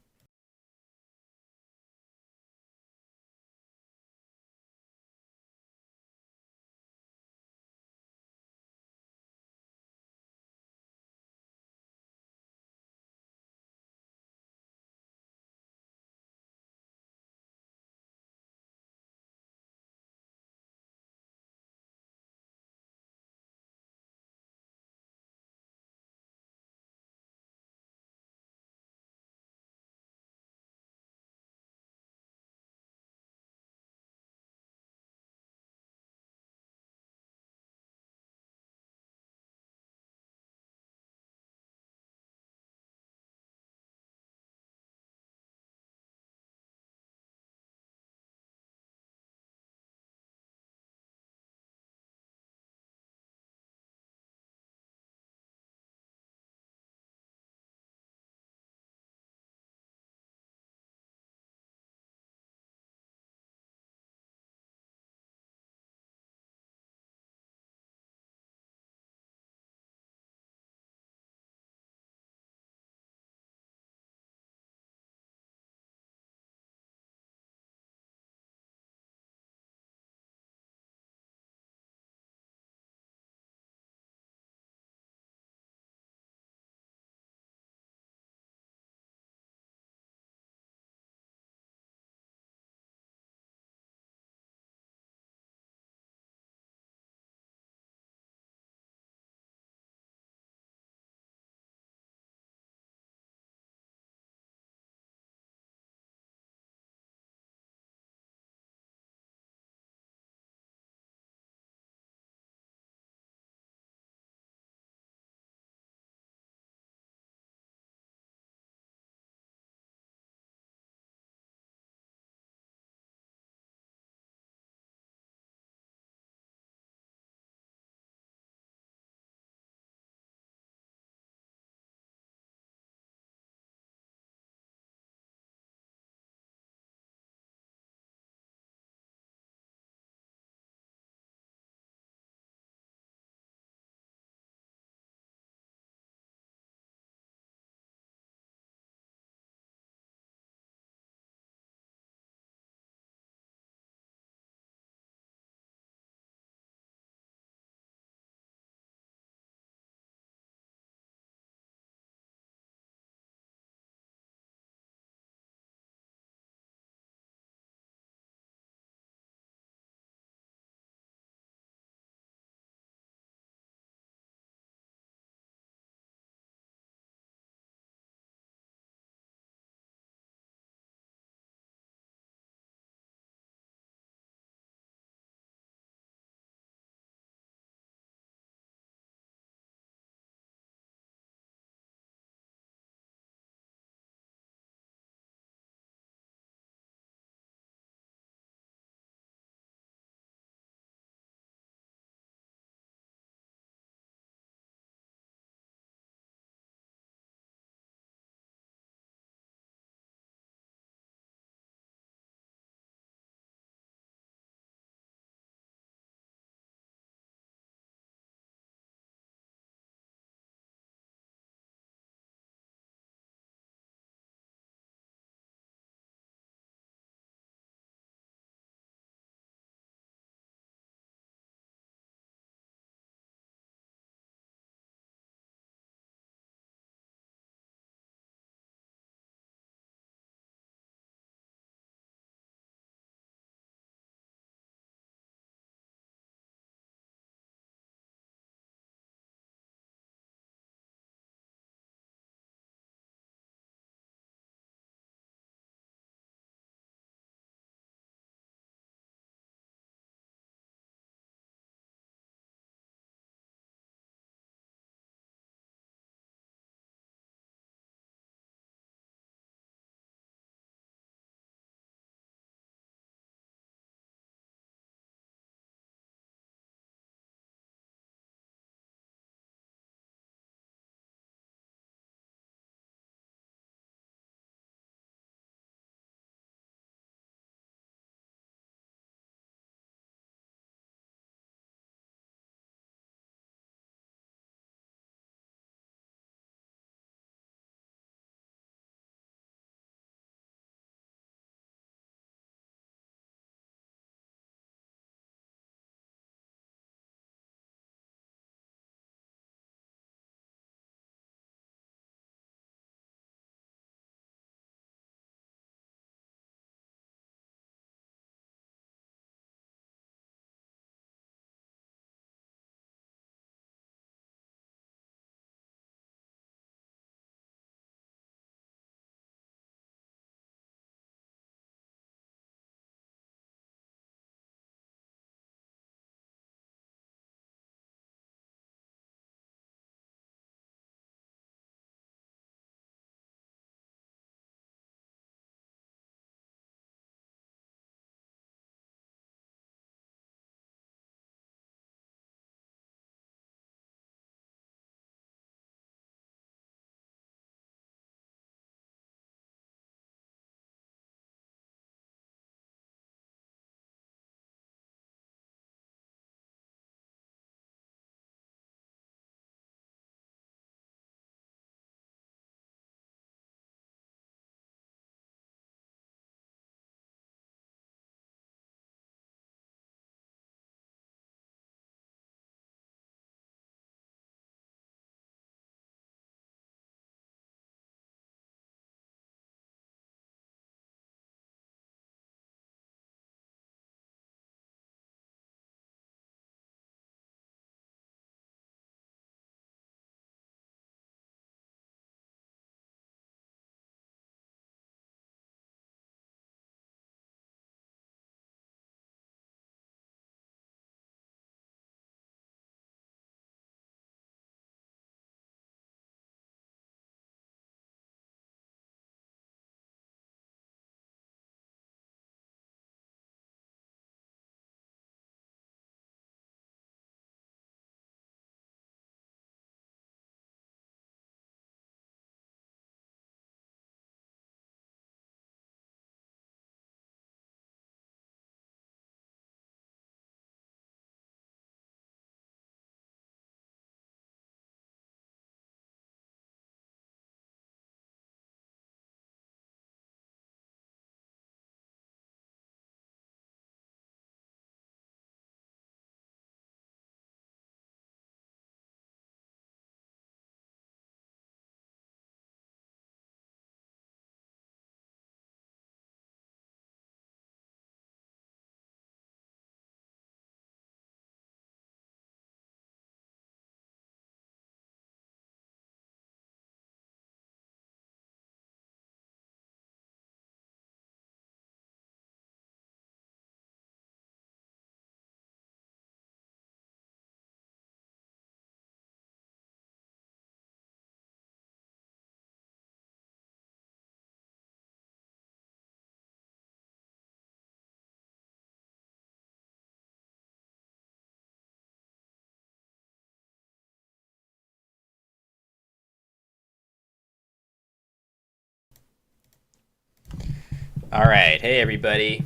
All right. Hey, everybody.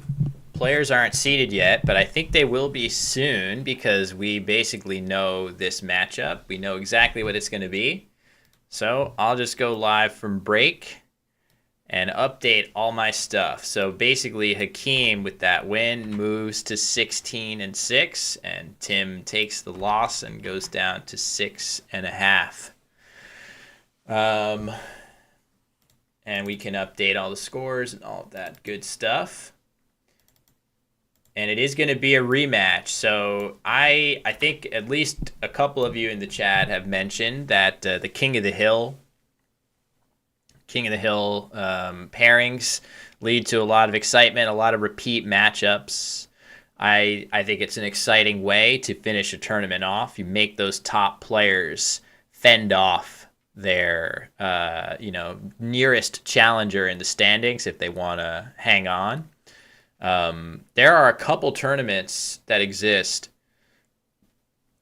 Players aren't seated yet, but I think they will be soon because we basically know this matchup. We know exactly what it's going to be. So I'll just go live from break and update all my stuff. So basically, Hakeem with that win moves to 16-6, and Tim takes the loss and goes down to 6.5. And we can update all the scores and all of that good stuff. And it is going to be a rematch. So I think at least a couple of you in the chat have mentioned that the King of the Hill pairings lead to a lot of excitement, a lot of repeat matchups. I think it's an exciting way to finish a tournament off. You make those top players fend off their nearest challenger in the standings if they want to hang on. There are a couple tournaments that exist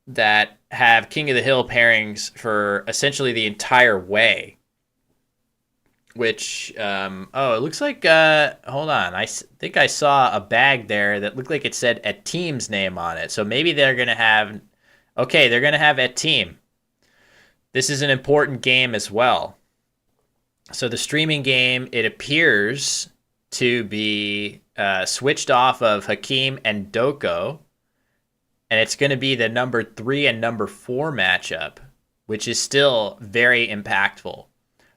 that have King of the Hill pairings for essentially the entire way. Which, it looks like, hold on, I think I saw a bag there that looked like it said a team's name on it. So maybe they're going to have, they're going to have a team. This is an important game as well. So the streaming game, it appears to be switched off of Hakeem and Doko, and it's going to be the number 3 and number 4 matchup, which is still very impactful.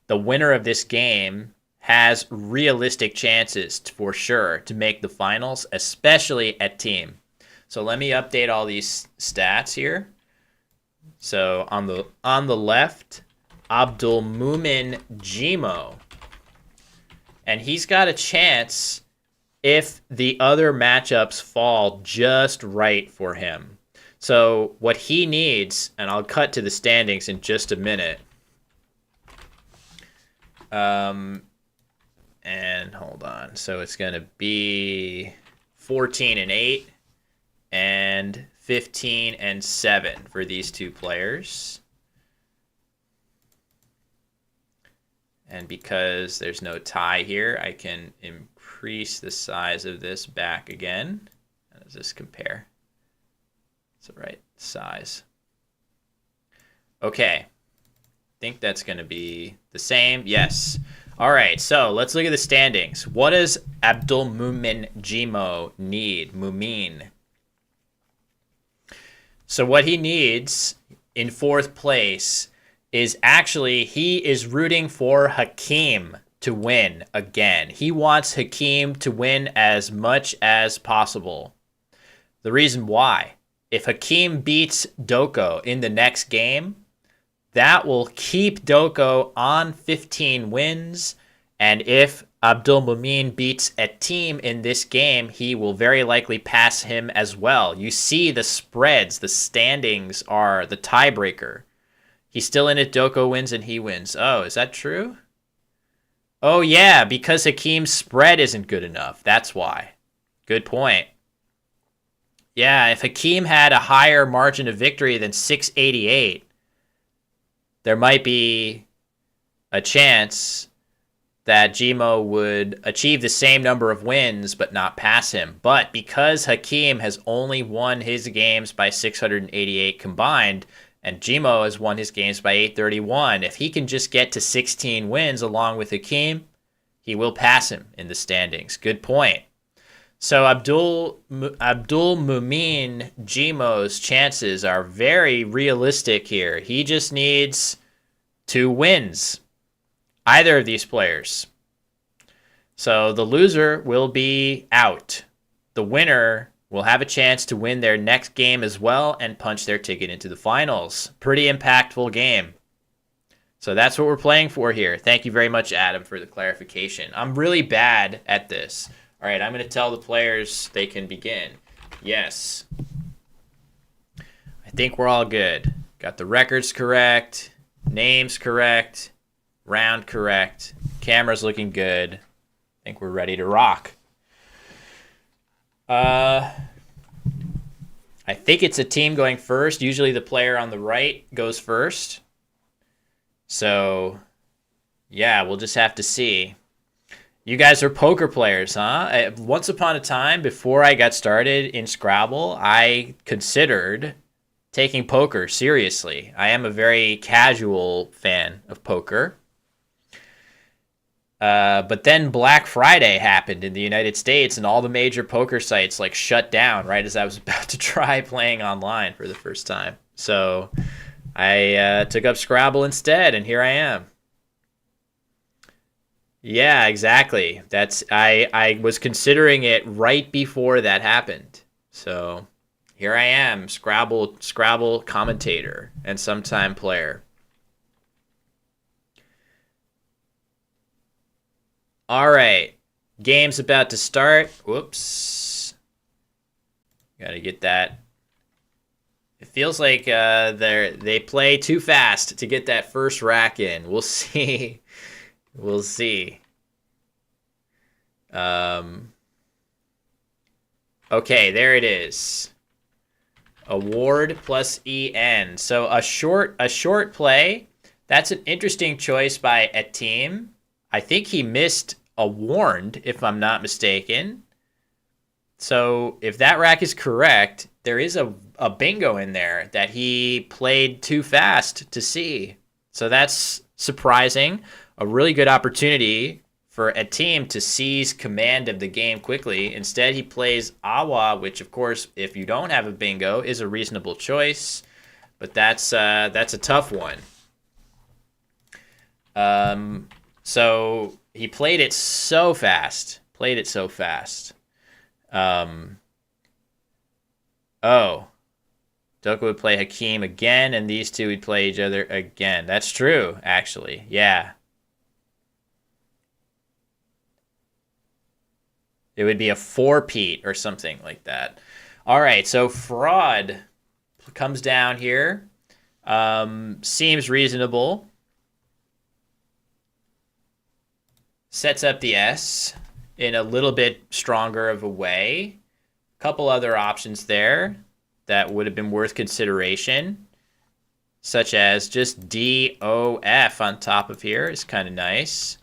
The winner of this game has realistic chances for sure to make the finals, especially at team. So let me update all these stats here. So on the left, Abdulmumin Jimo. And he's got a chance if the other matchups fall just right for him. So what he needs, and I'll cut to the standings in just a minute. And hold on. So it's going to be 14-8 and 15-7 for these two players. And because there's no tie here, I can increase the size of this back again. How does this compare? It's the right size. Okay. I think that's going to be the same. Yes. All right. So let's look at the standings. What does Abdulmumin Jimo need? Mumin. So what he needs in 4th place is actually he is rooting for Hakeem to win again. He wants Hakeem to win as much as possible. The reason why, if Hakeem beats Doko in the next game, that will keep Doko on 15 wins. And if Abdulmumin beats a team in this game, he will very likely pass him as well. You see the spreads, the standings are the tiebreaker. He's still in it, Doko wins and he wins. Oh, is that true? Oh yeah, because Hakeem's spread isn't good enough. That's why. Good point. Yeah, if Hakeem had a higher margin of victory than 688, there might be a chance that Jimo would achieve the same number of wins but not pass him. But because Hakeem has only won his games by 688 combined, and Jimo has won his games by 831, if he can just get to 16 wins along with Hakeem, he will pass him in the standings. Good point. So Abdulmumin Jimo's chances are very realistic here. He just needs 2 wins. Either of these players. So the loser will be out. The winner will have a chance to win their next game as well and punch their ticket into the finals. Pretty impactful game. So that's what we're playing for here. Thank you very much, Adam, for the clarification. I'm really bad at this. All right, I'm going to tell the players they can begin. Yes. I think we're all good. Got the records correct, names correct, round correct, camera's looking good. I think we're ready to rock. I think it's a team going first. Usually the player on the right goes first. So, yeah, we'll just have to see. You guys are poker players, huh? Once upon a time, before I got started in Scrabble, I considered taking poker seriously. I am a very casual fan of poker. But then Black Friday happened in the United States, and all the major poker sites like shut down right as I was about to try playing online for the first time. So I took up Scrabble instead, and here I am. Yeah, exactly. I was considering it right before that happened. So here I am, Scrabble commentator and sometime player. All right, game's about to start. Whoops, gotta get that. It feels like they play too fast to get that first rack in. We'll see. We'll see. Okay, there it is. Award plus EN. So a short play. That's an interesting choice by a team. I think he missed a warned, if I'm not mistaken. So if that rack is correct, there is a bingo in there that he played too fast to see. So that's surprising. A really good opportunity for a team to seize command of the game quickly. Instead, he plays Awa, which, of course, if you don't have a bingo, is a reasonable choice. But that's a tough one. So he played it so fast. Oh. Doka would play Hakeem again, and these two would play each other again. That's true, actually. Yeah. It would be a four-peat or something like that. All right, so fraud comes down here. Seems reasonable. Sets up the S in a little bit stronger of a way. Couple other options there that would have been worth consideration, such as just DOF on top of here is kind of nice.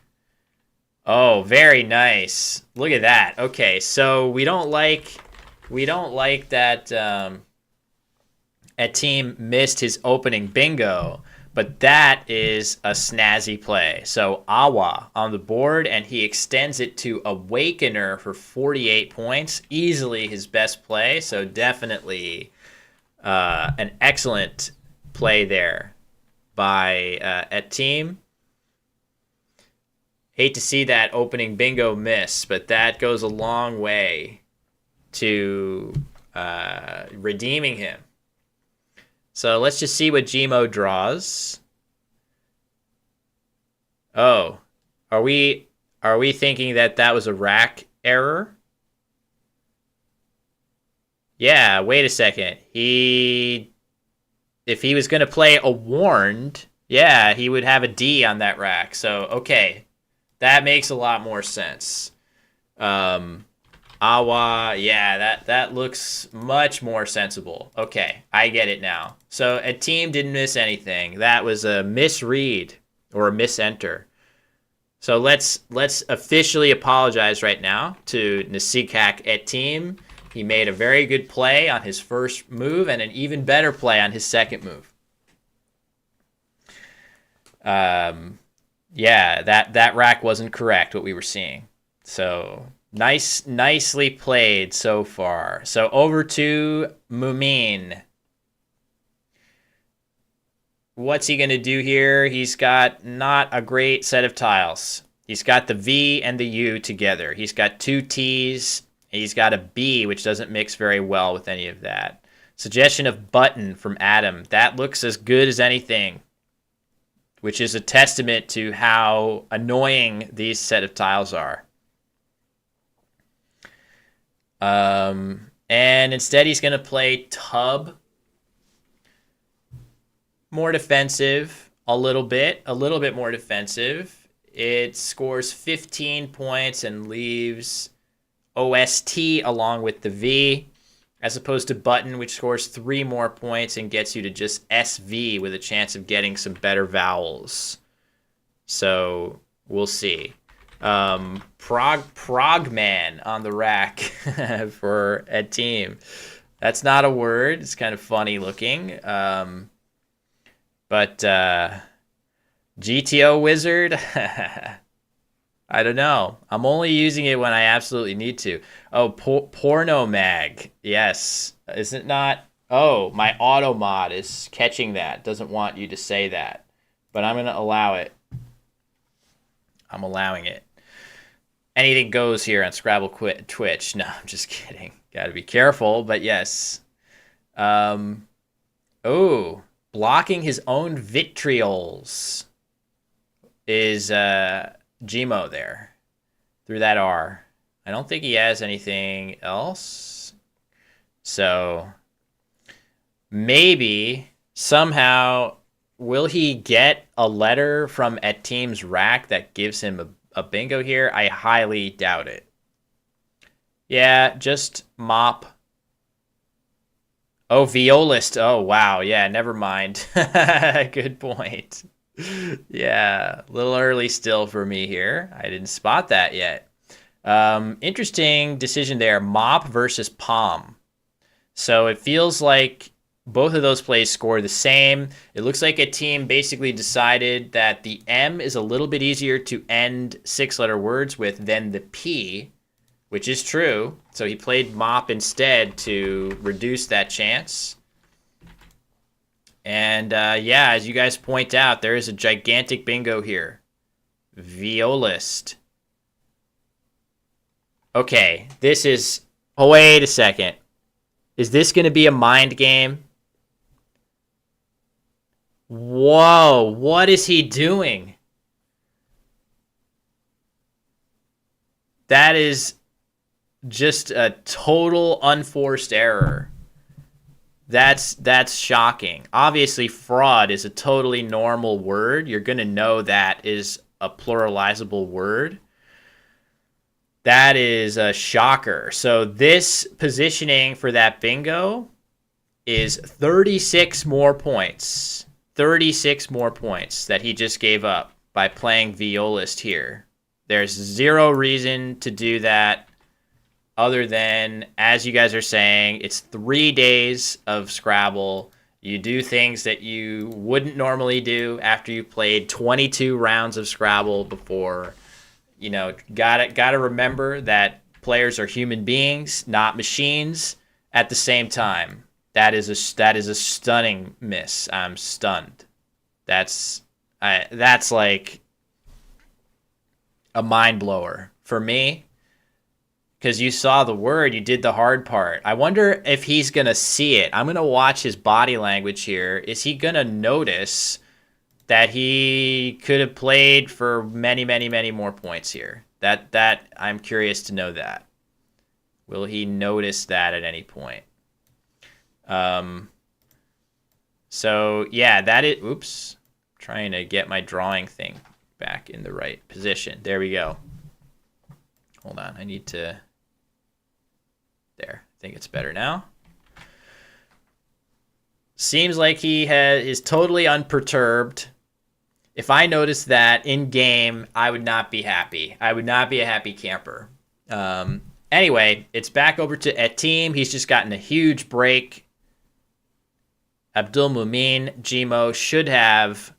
Oh, very nice. Look at that. Okay, so we don't like that a team missed his opening bingo, but that is a snazzy play. So Awa on the board, and he extends it to Awakener for 48 points. Easily his best play, so definitely an excellent play there by a team. Hate to see that opening bingo miss, but that goes a long way to redeeming him. So let's just see what Gmo draws. Oh, are we thinking that was a rack error? Yeah, wait a second. If he was going to play a warned, yeah, he would have a D on that rack. So, okay. That makes a lot more sense. Awa, yeah, that looks much more sensible. Okay, I get it now. So a team didn't miss anything. That was a misread or a misenter. So let's officially apologize right now to Nasikak et team. He made a very good play on his first move and an even better play on his second move. Yeah, that rack wasn't correct, what we were seeing. So nicely played so far. So over to Mumin. What's he going to do here? He's got not a great set of tiles. He's got the V and the U together. He's got two T's. He's got a B, which doesn't mix very well with any of that. Suggestion of button from Adam. That looks as good as anything, which is a testament to how annoying these set of tiles are. And instead he's going to play Tub. More defensive, a little bit more defensive. It scores 15 points and leaves OST along with the V, as opposed to Button, which scores 3 more points and gets you to just SV with a chance of getting some better vowels. So we'll see. Progman on the rack for a team. That's not a word. It's kind of funny looking. But GTO Wizard, I don't know. I'm only using it when I absolutely need to. Oh, Porno Mag. Yes. Is it not? Oh, my auto mod is catching that. Doesn't want you to say that. But I'm going to allow it. I'm allowing it. Anything goes here on Scrabble Twitch. No, I'm just kidding. Got to be careful, but yes. Oh, blocking his own vitriols is Gmo there through that R. I don't think he has anything else. So maybe somehow will he get a letter from at team's rack that gives him a bingo here? I highly doubt it. Yeah, just mop. Oh, violist. Oh, wow. Yeah, never mind. Good point. Yeah, a little early still for me here. I didn't spot that yet. Interesting decision there. Mop versus palm. So it feels like both of those plays score the same. It looks like a team basically decided that the M is a little bit easier to end 6-letter words with than the P, which is true. So he played mop instead to reduce that chance. And yeah, as you guys point out, there is a gigantic bingo here. Violist. Okay, this is... Oh, wait a second. Is this going to be a mind game? Whoa, what is he doing? That is just a total unforced error. That's shocking. Obviously, fraud is a totally normal word. You're going to know that is a pluralizable word. That is a shocker. So this positioning for that bingo is 36 more points. 36 more points that he just gave up by playing violist here. There's zero reason to do that other than, as you guys are saying, it's 3 days of Scrabble. You do things that you wouldn't normally do after you played 22 rounds of Scrabble before. You know, gotta remember that players are human beings, not machines. At the same time, that is a stunning miss. I'm stunned. That's like a mind blower for me. Because you saw the word, you did the hard part. I wonder if he's going to see it. I'm going to watch his body language here. Is he going to notice that he could have played for many, many, many more points here? That I'm curious to know that. Will he notice that at any point? So, yeah, that is... Oops. Trying to get my drawing thing back in the right position. There we go. Hold on. I need to... There. I think it's better now. Seems like he is totally unperturbed. If I noticed that in game, I would not be happy. I would not be a happy camper. Anyway, it's back over to Etim. He's just gotten a huge break. Abdul Mumin Gmo should have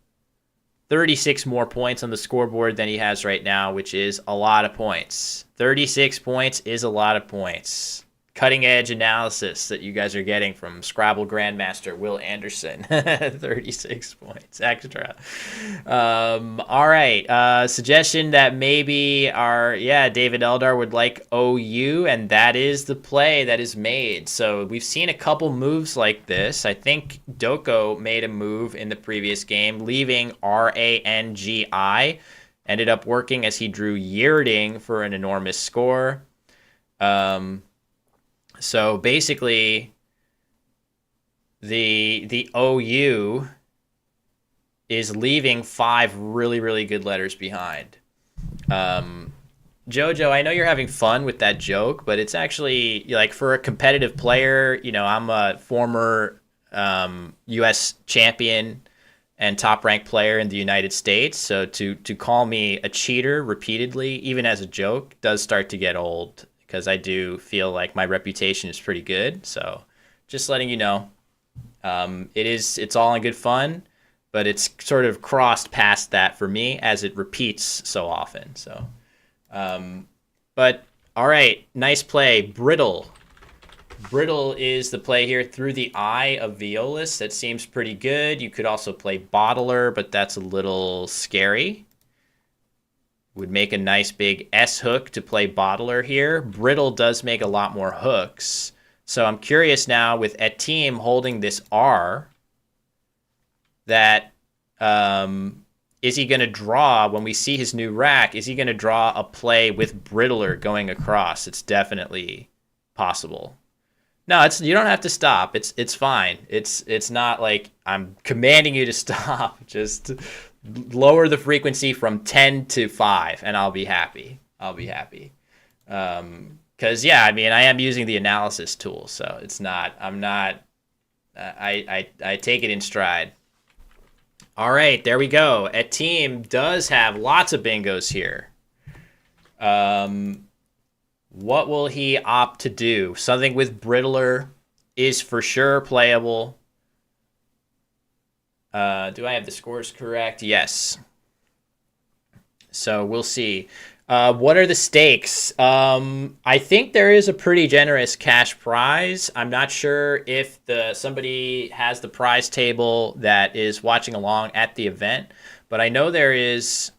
36 more points on the scoreboard than he has right now, which is a lot of points. 36 points is a lot of points. Cutting edge analysis that you guys are getting from Scrabble Grandmaster Will Anderson. 36 points extra. All right. Suggestion that maybe David Eldar would like OU, and that is the play that is made. So we've seen a couple moves like this. I think Doko made a move in the previous game, leaving RANGI. Ended up working as he drew Yerding for an enormous score. So basically, the OU is leaving 5 really, really good letters behind. Jojo, I know you're having fun with that joke, but it's actually, like, for a competitive player, you know, I'm a former U.S. champion, and top ranked player in the United States. So to call me a cheater repeatedly, even as a joke, does start to get old because I do feel like my reputation is pretty good. So just letting you know, it's all in good fun, but it's sort of crossed past that for me as it repeats so often. So, but all right, nice play, Brittle. Brittle is the play here through the eye of Violus. That seems pretty good. You could also play Bottler, but that's a little scary. Would make a nice big S hook to play Bottler here. Brittle does make a lot more hooks. So I'm curious now with Etim holding this R that is he going to draw when we see his new rack? Is he going to draw a play with Brittler going across? It's definitely possible. No, you don't have to stop. It's fine. It's not like I'm commanding you to stop. Just lower the frequency from 10 to 5 and I'll be happy. Cuz yeah, I mean, I am using the analysis tool, so it's not I take it in stride. All right, there we go. Etim does have lots of bingos here. What will he opt to do? Something with Brittler is for sure playable. Do I have the scores correct? Yes. So we'll see. What are the stakes? I think there is a pretty generous cash prize. I'm not sure if somebody has the prize table that is watching along at the event, but I know there is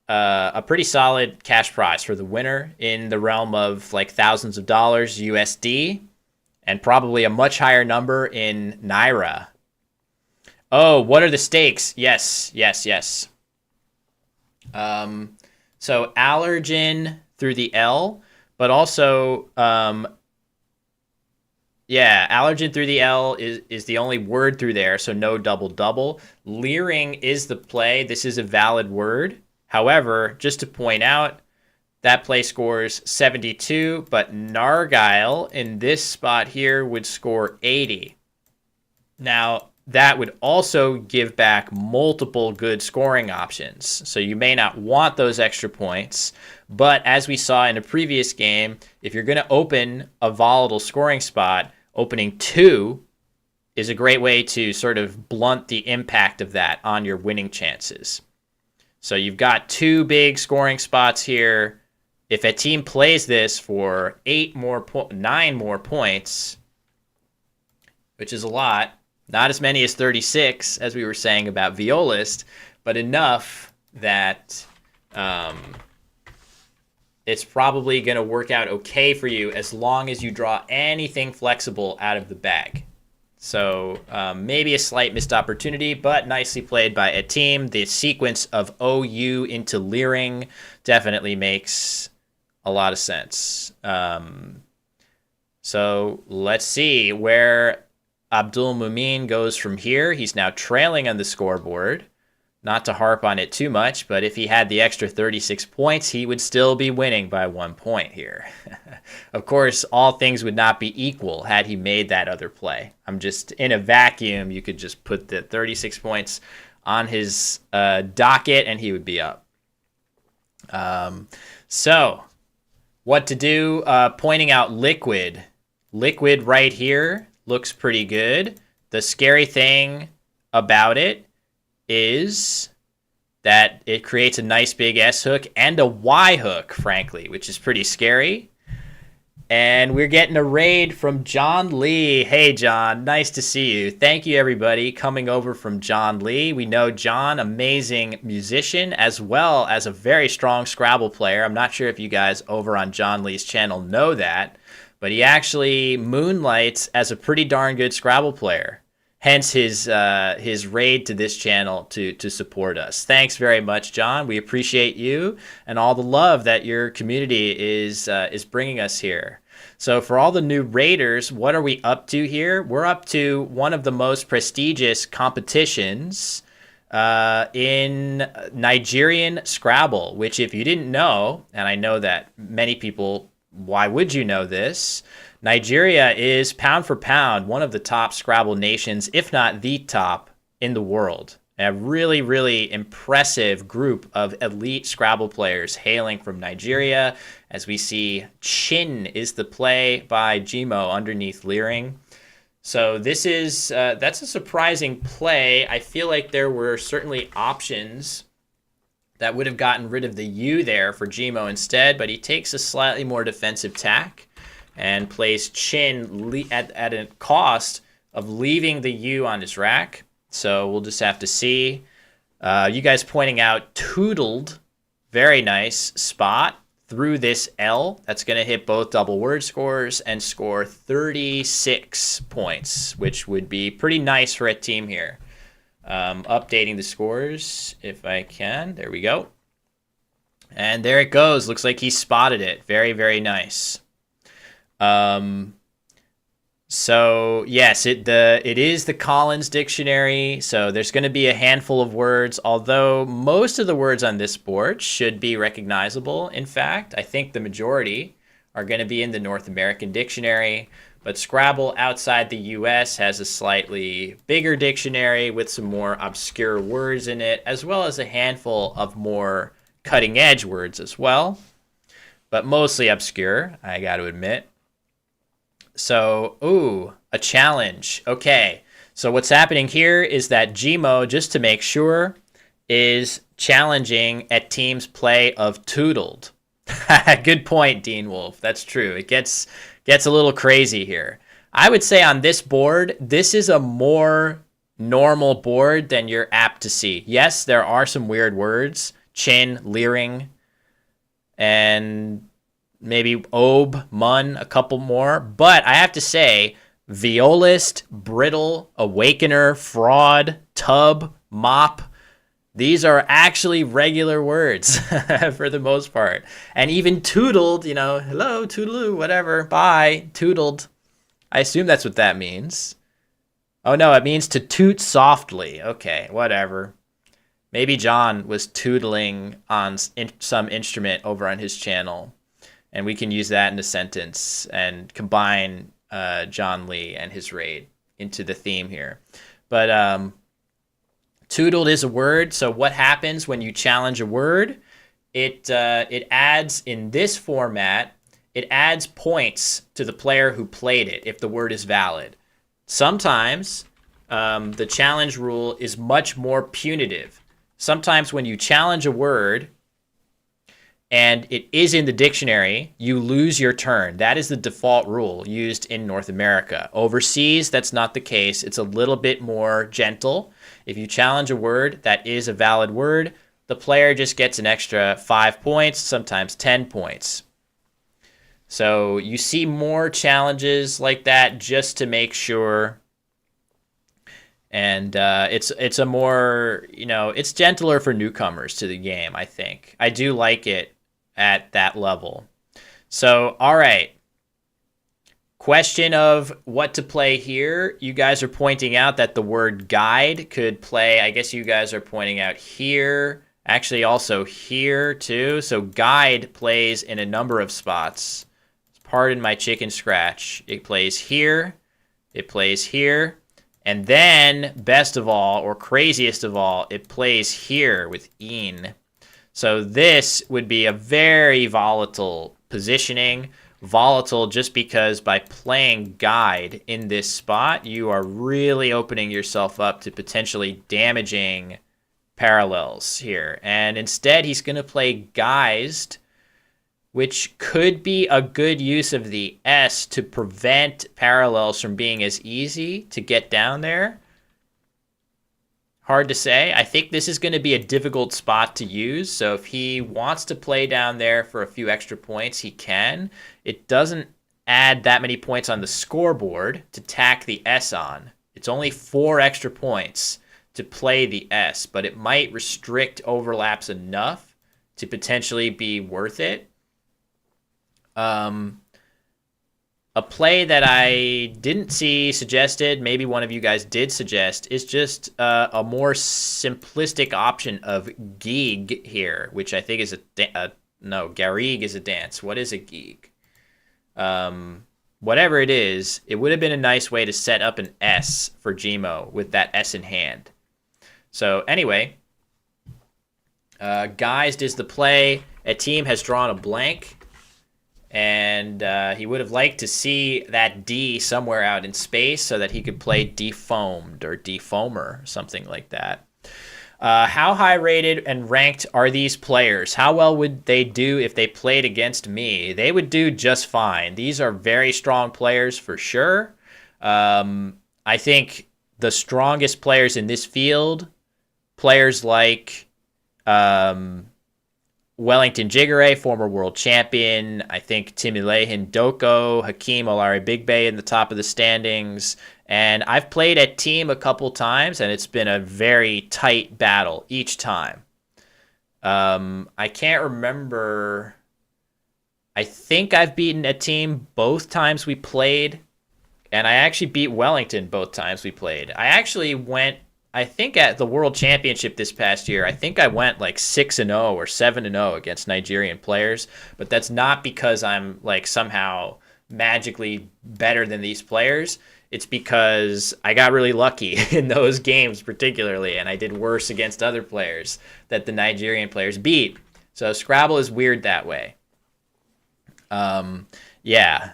a pretty solid cash prize for the winner in the realm of like thousands of dollars USD and probably a much higher number in Naira. Oh, what are the stakes? Yes. So allergen through the L, but also, allergen through the L is the only word through there, so no double. Leering is the play. This is a valid word. However, just to point out, that play scores 72, but Nargile in this spot here would score 80. Now, that would also give back multiple good scoring options. So you may not want those extra points, but as we saw in a previous game, if you're going to open a volatile scoring spot, opening 2 is a great way to sort of blunt the impact of that on your winning chances. So you've got 2 big scoring spots here. If a team plays this for 9 more points, which is a lot, not as many as 36, as we were saying about Violist, but enough that it's probably going to work out okay for you as long as you draw anything flexible out of the bag. So maybe a slight missed opportunity, but nicely played by Etim. The sequence of OU into Leering definitely makes a lot of sense. So let's see where Abdul Mumin goes from here. He's now trailing on the scoreboard. Not to harp on it too much, but if he had the extra 36 points, he would still be winning by 1 point here. Of course, all things would not be equal had he made that other play. I'm just in a vacuum. You could just put the 36 points on his docket and he would be up. So what to do? Pointing out Liquid. Liquid right here looks pretty good. The scary thing about it is that it creates a nice big S hook and a Y hook, frankly, which is pretty scary. And we're getting a raid from John Lee. Hey, John, nice to see you. Thank you, everybody, coming over from John Lee. We know John, amazing musician, as well as a very strong Scrabble player. I'm not sure if you guys over on John Lee's channel know that, but he actually moonlights as a pretty darn good Scrabble player. Hence his raid to this channel to support us. Thanks very much, John. We appreciate you and all the love that your community is bringing us here. So for all the new raiders, what are we up to here? We're up to one of the most prestigious competitions in Nigerian Scrabble, which if you didn't know, and I know that many people, why would you know this? Nigeria is, pound for pound, one of the top Scrabble nations, if not the top in the world. A really, really impressive group of elite Scrabble players hailing from Nigeria. As we see, Chin is the play by Gmo underneath Leering. So this is that's a surprising play. I feel like there were certainly options that would have gotten rid of the U there for Gmo instead, but he takes a slightly more defensive tack and plays Chin at a cost of leaving the U on his rack. So we'll just have to see. You guys pointing out Toodled, very nice spot through this L. That's going to hit both double word scores and score 36 points, which would be pretty nice for a team here. Updating the scores if I can. There we go. And there it goes. Looks like he spotted it. Very, very nice. So yes, it is the Collins dictionary. So there's going to be a handful of words, although most of the words on this board should be recognizable. In fact, I think the majority are going to be in the North American dictionary. But Scrabble outside the US has a slightly bigger dictionary with some more obscure words in it, as well as a handful of more cutting edge words as well. But mostly obscure, I got to admit. So, ooh, a challenge. Okay, so what's happening here is that Gmo, just to make sure, is challenging at team's play of Toodled. Good point, Dean Wolf. That's true. It gets a little crazy here. I would say on this board, this is a more normal board than you're apt to see. Yes, there are some weird words. Chin, Leering, and maybe Obe, Mun, a couple more. But I have to say, Violist, Brittle, Awakener, Fraud, Tub, Mop, these are actually regular words for the most part. And even Toodled, hello, toodaloo, whatever, bye, Toodled. I assume that's what that means. Oh no, it means to toot softly. Okay, whatever. Maybe John was tootling on some instrument over on his channel. And we can use that in a sentence and combine John Lee and his raid into the theme here. But Toodled is a word. So what happens when you challenge a word? It adds, in this format, it adds points to the player who played it if the word is valid. Sometimes the challenge rule is much more punitive. Sometimes when you challenge a word and it is in the dictionary, you lose your turn. That is the default rule used in North America. Overseas, that's not the case. It's a little bit more gentle. If you challenge a word that is a valid word, the player just gets an extra 5 points, sometimes 10 points. So you see more challenges like that just to make sure. And it's a more, it's gentler for newcomers to the game, I think. I do like it at that level. So, all right. Question of what to play here. You guys are pointing out that the word guide could play. I guess you guys are pointing out here. Actually, also here, too. So guide plays in a number of spots. Pardon my chicken scratch. It plays here. It plays here. And then, best of all, or craziest of all, it plays here with een. So this would be a very volatile positioning. Volatile just because by playing guide in this spot, you are really opening yourself up to potentially damaging parallels here. And instead, he's going to play guised, which could be a good use of the S to prevent parallels from being as easy to get down there. Hard to say. I think this is going to be a difficult spot to use. So if he wants to play down there for a few extra points, he can. It doesn't add that many points on the scoreboard to tack the S on. It's only 4 extra points to play the S, but it might restrict overlaps enough to potentially be worth it. A play that I didn't see suggested, maybe one of you guys did suggest, is just a more simplistic option of geeg here, which I think is no, garig is a dance. What is a geeg? Whatever it is, it would have been a nice way to set up an S for Gmo with that S in hand. So anyway, Geist is the play. A team has drawn a blank, and he would have liked to see that D somewhere out in space so that he could play defoamed or defoamer, something like that. How high rated and ranked are these players? How well would they do if they played against me? They would do just fine. These are very strong players for sure. I think the strongest players in this field, players like Wellington Jigare, former world champion. I think Timilehin Doko, Hakeem Olari-Bigbe in the top of the standings. And I've played at team a couple times, and it's been a very tight battle each time. I can't remember. I think I've beaten a team both times we played, and I actually beat Wellington both times we played. I actually went, I think at the World Championship this past year, I think I went like 6-0 or 7-0 against Nigerian players, but that's not because I'm like somehow magically better than these players. It's because I got really lucky in those games particularly, and I did worse against other players that the Nigerian players beat. So Scrabble is weird that way. Yeah.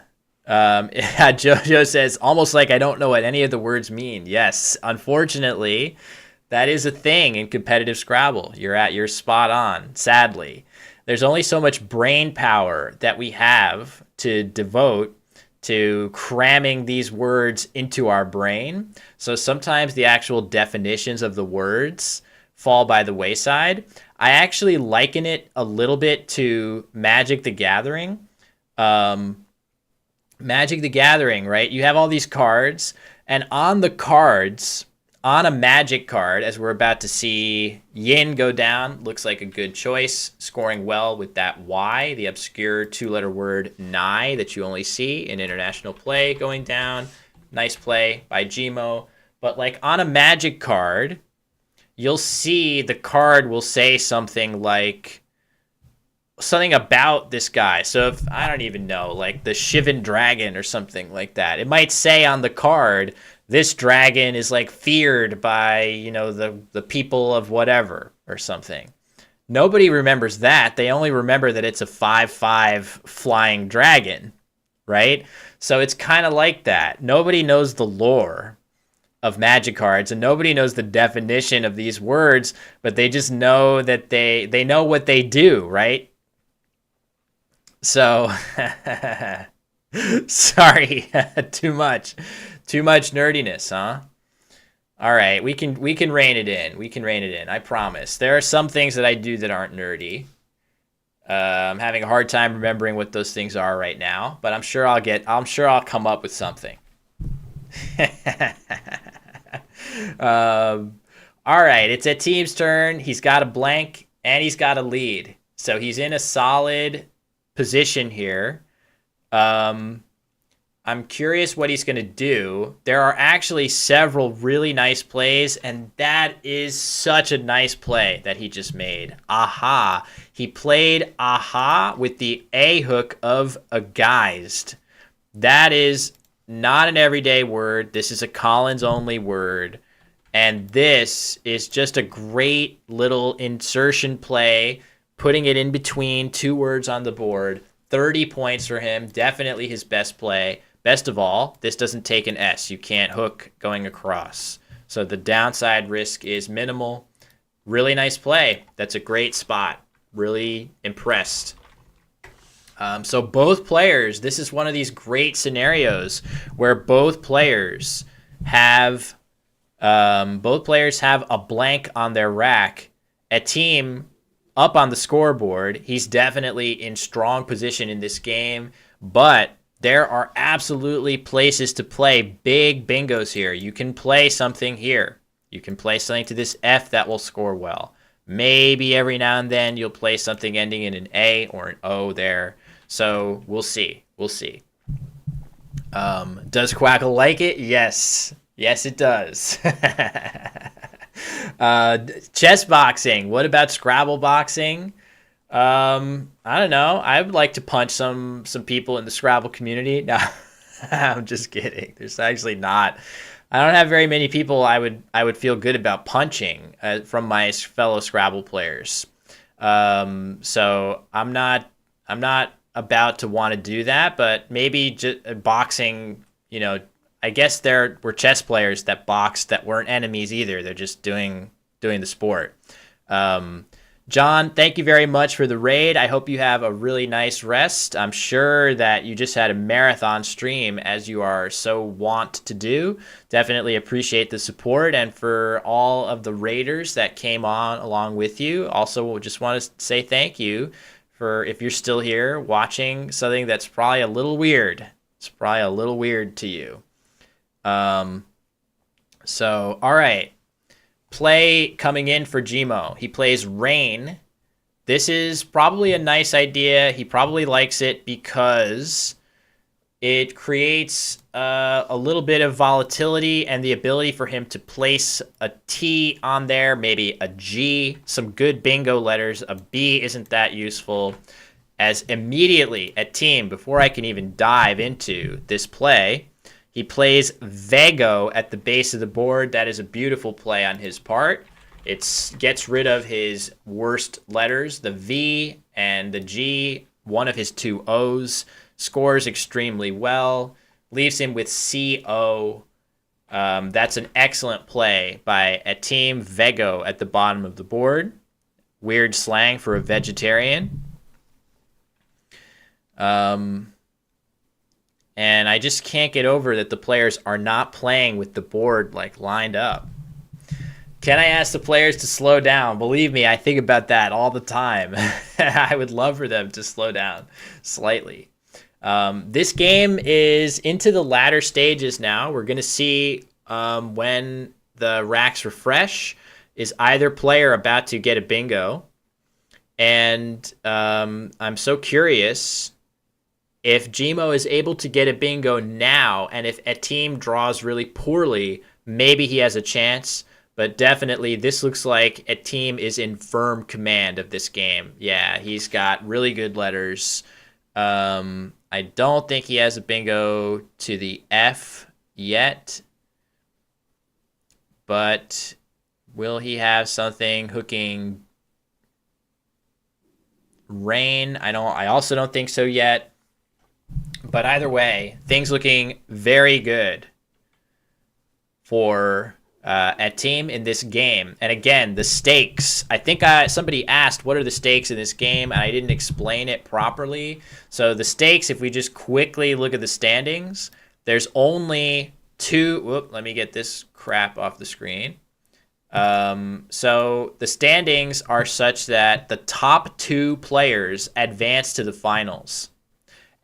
Jojo says, almost like I don't know what any of the words mean. Yes, unfortunately, that is a thing in competitive Scrabble. You're spot on, sadly. There's only so much brain power that we have to devote to cramming these words into our brain. So sometimes the actual definitions of the words fall by the wayside. I actually liken it a little bit to Magic the Gathering. Magic the Gathering, right? You have all these cards, and on the cards, on a Magic card, as we're about to see Yin go down, looks like a good choice, scoring well with that Y, the obscure two-letter word Nai that you only see in international play going down. Nice play by Gmo. But like on a Magic card, you'll see the card will say something like, something about this guy. So if I don't even know, like the Shivan dragon or something like that, it might say on the card, this dragon is like feared by, you know, the people of whatever or something. Nobody remembers that. They only remember that it's a 5/5 flying dragon, right? So it's kind of like that. Nobody knows the lore of Magic cards, and nobody knows the definition of these words, but they just know that they know what they do, right? So, sorry, too much nerdiness, huh? All right, we can rein it in. We can rein it in. I promise. There are some things that I do that aren't nerdy. I'm having a hard time remembering what those things are right now, but I'm sure I'll come up with something. All right, it's a team's turn. He's got a blank and he's got a lead, so he's in a solid position here. I'm curious what he's going to do. There are actually several really nice plays, and that is such a nice play that he just made. Aha. He played aha with the A hook of a Geist. That is not an everyday word. This is a Collins only word. And this is just a great little insertion play, putting it in between two words on the board. 30 points for him. Definitely his best play. Best of all, this doesn't take an S. You can't hook going across. So the downside risk is minimal. Really nice play. That's a great spot. Really impressed. So both players, this is one of these great scenarios where both players have a blank on their rack. A team up on the scoreboard, he's definitely in strong position in this game, but there are absolutely places to play big bingos here. You can play something here. You can play something to this F that will score well. Maybe every now and then you'll play something ending in an A or an O there. So we'll see. We'll see. Does Quackle like it? Yes. Yes, it does. Chess boxing. What about Scrabble boxing? I don't know. I would like to punch some people in the Scrabble community. No, I'm just kidding. There's actually not I don't have very many people I would feel good about punching from my fellow Scrabble players. So I'm not about to want to do that, but maybe just boxing. I guess there were chess players that boxed that weren't enemies either. They're just doing the sport. Um, John, thank you very much for the raid. I hope you have a really nice rest. I'm sure that you just had a marathon stream as you are so wont to do. Definitely appreciate the support and for all of the raiders that came on along with you. Also, just want to say thank you for if you're still here watching something that's probably a little weird. It's probably a little weird to you. Um, all right. Play coming in for Gmo. He plays Rain. This is probably a nice idea. He probably likes it because it creates a little bit of volatility and the ability for him to place a T on there, maybe a G, some good bingo letters. A B isn't that useful. As immediately at team, before I can even dive into this play, he plays Vago at the base of the board. That is a beautiful play on his part. It gets rid of his worst letters, the V and the G, one of his two O's, scores extremely well, leaves him with CO. That's an excellent play by a team Vago at the bottom of the board. Weird slang for a vegetarian. And I just can't get over that the players are not playing with the board like lined up. Can I ask the players to slow down? Believe me, I think about that all the time. I would love for them to slow down slightly. This game is into the latter stages now. We're going to see when the racks refresh. Is either player about to get a bingo? And I'm so curious if Gmo is able to get a bingo now, and if a team draws really poorly, maybe he has a chance. But definitely, this looks like a team is in firm command of this game. Yeah, he's got really good letters. I don't think he has a bingo to the F yet. But will he have something hooking Rain? I also don't think so yet. But either way, things looking very good for a team in this game. And again, the stakes. I think somebody asked, what are the stakes in this game? And I didn't explain it properly. So the stakes, if we just quickly look at the standings, there's only two. Whoop, let me get this crap off the screen. So the standings are such that the top two players advance to the finals.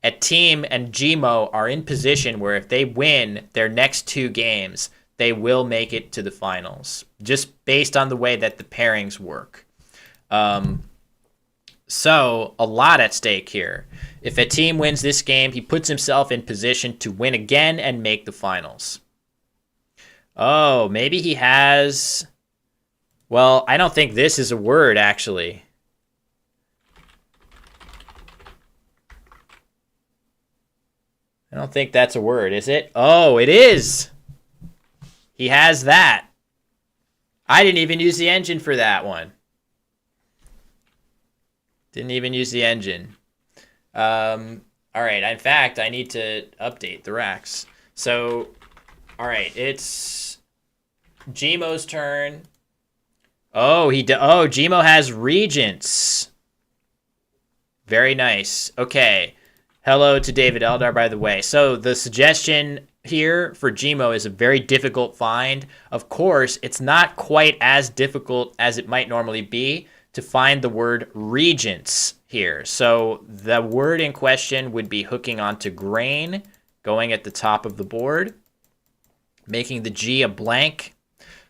A team and Gmo are in position where if they win their next two games, they will make it to the finals, just based on the way that the pairings work. So a lot at stake here. If a team wins this game, he puts himself in position to win again and make the finals. Oh, maybe he has... Well, I don't think this is a word, actually. I don't think that's a word, is it? Oh, it is! He has that. I didn't even use the engine for that one. Didn't even use the engine. All right, in fact, I need to update the racks. So, all right, it's Gmo's turn. Oh, Gmo has regents. Very nice. Okay. Hello to David Eldar, by the way. So the suggestion here for Gmo is a very difficult find. Of course, it's not quite as difficult as it might normally be to find the word regents here. So the word in question would be hooking onto grain, going at the top of the board, making the G a blank.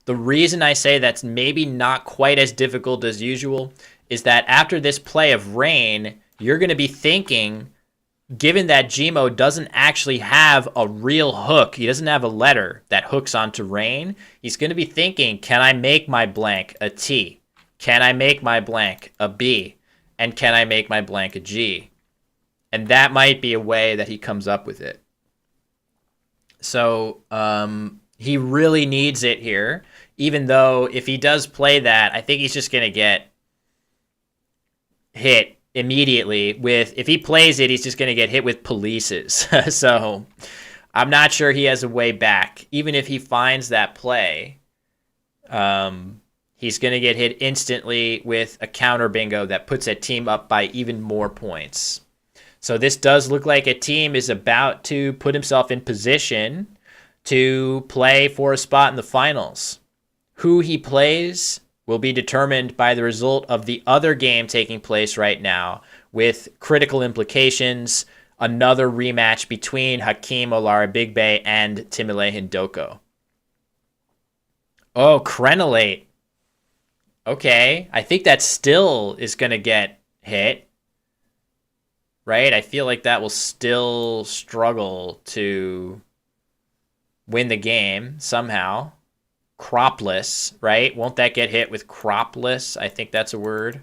The reason I say that's maybe not quite as difficult as usual is that after this play of rain, you're going to be thinking, given that Gmo doesn't actually have a real hook, he doesn't have a letter that hooks onto rain, he's going to be thinking, can I make my blank a T? Can I make my blank a B? And can I make my blank a G? And that might be a way that he comes up with it. So He really needs it here. Even though if he does play that, I think he's just going to get hit immediately with, if he plays it, he's just going to get hit with polices. So I'm not sure he has a way back. Even if he finds that play, he's going to get hit instantly with a counter bingo that puts that team up by even more points. So this does look like a team is about to put himself in position to play for a spot in the finals. Who he plays will be determined by the result of the other game taking place right now, with critical implications, another rematch between Hakeem Olajuwon and Timilehin Doko. Oh, Crenolate. Okay, I think that still is going to get hit, right? I feel like that will still struggle to win the game somehow. Cropless, right? Won't that get hit with cropless? I think that's a word.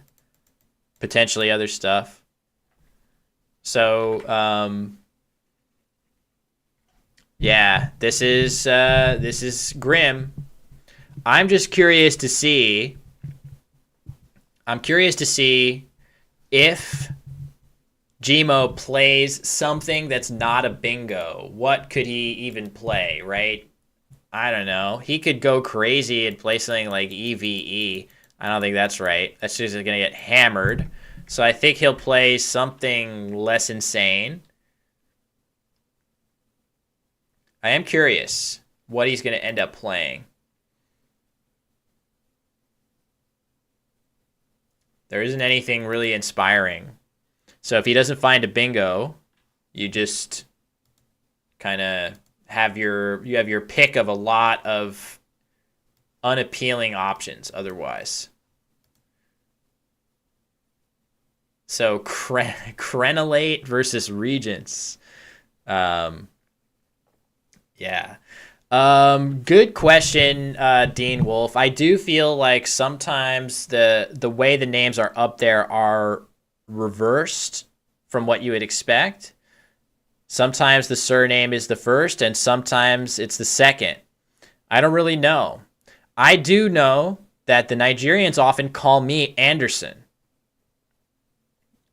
Potentially other stuff. So, yeah, this is grim. I'm just curious to see. I'm curious to see if Gmo plays something that's not a bingo. What could he even play, right? I don't know. He could go crazy and play something like EVE. I don't think that's right. That's just going to get hammered. So I think he'll play something less insane. I am curious what he's going to end up playing. There isn't anything really inspiring. So if he doesn't find a bingo, you just kind of have your pick of a lot of unappealing options otherwise. So Crenolate versus Regents. Yeah. Good question, Dean Wolf. I do feel like sometimes the way the names are up there are reversed from what you would expect. Sometimes the surname is the first, and sometimes it's the second. I don't really know. I do know that the Nigerians often call me Anderson.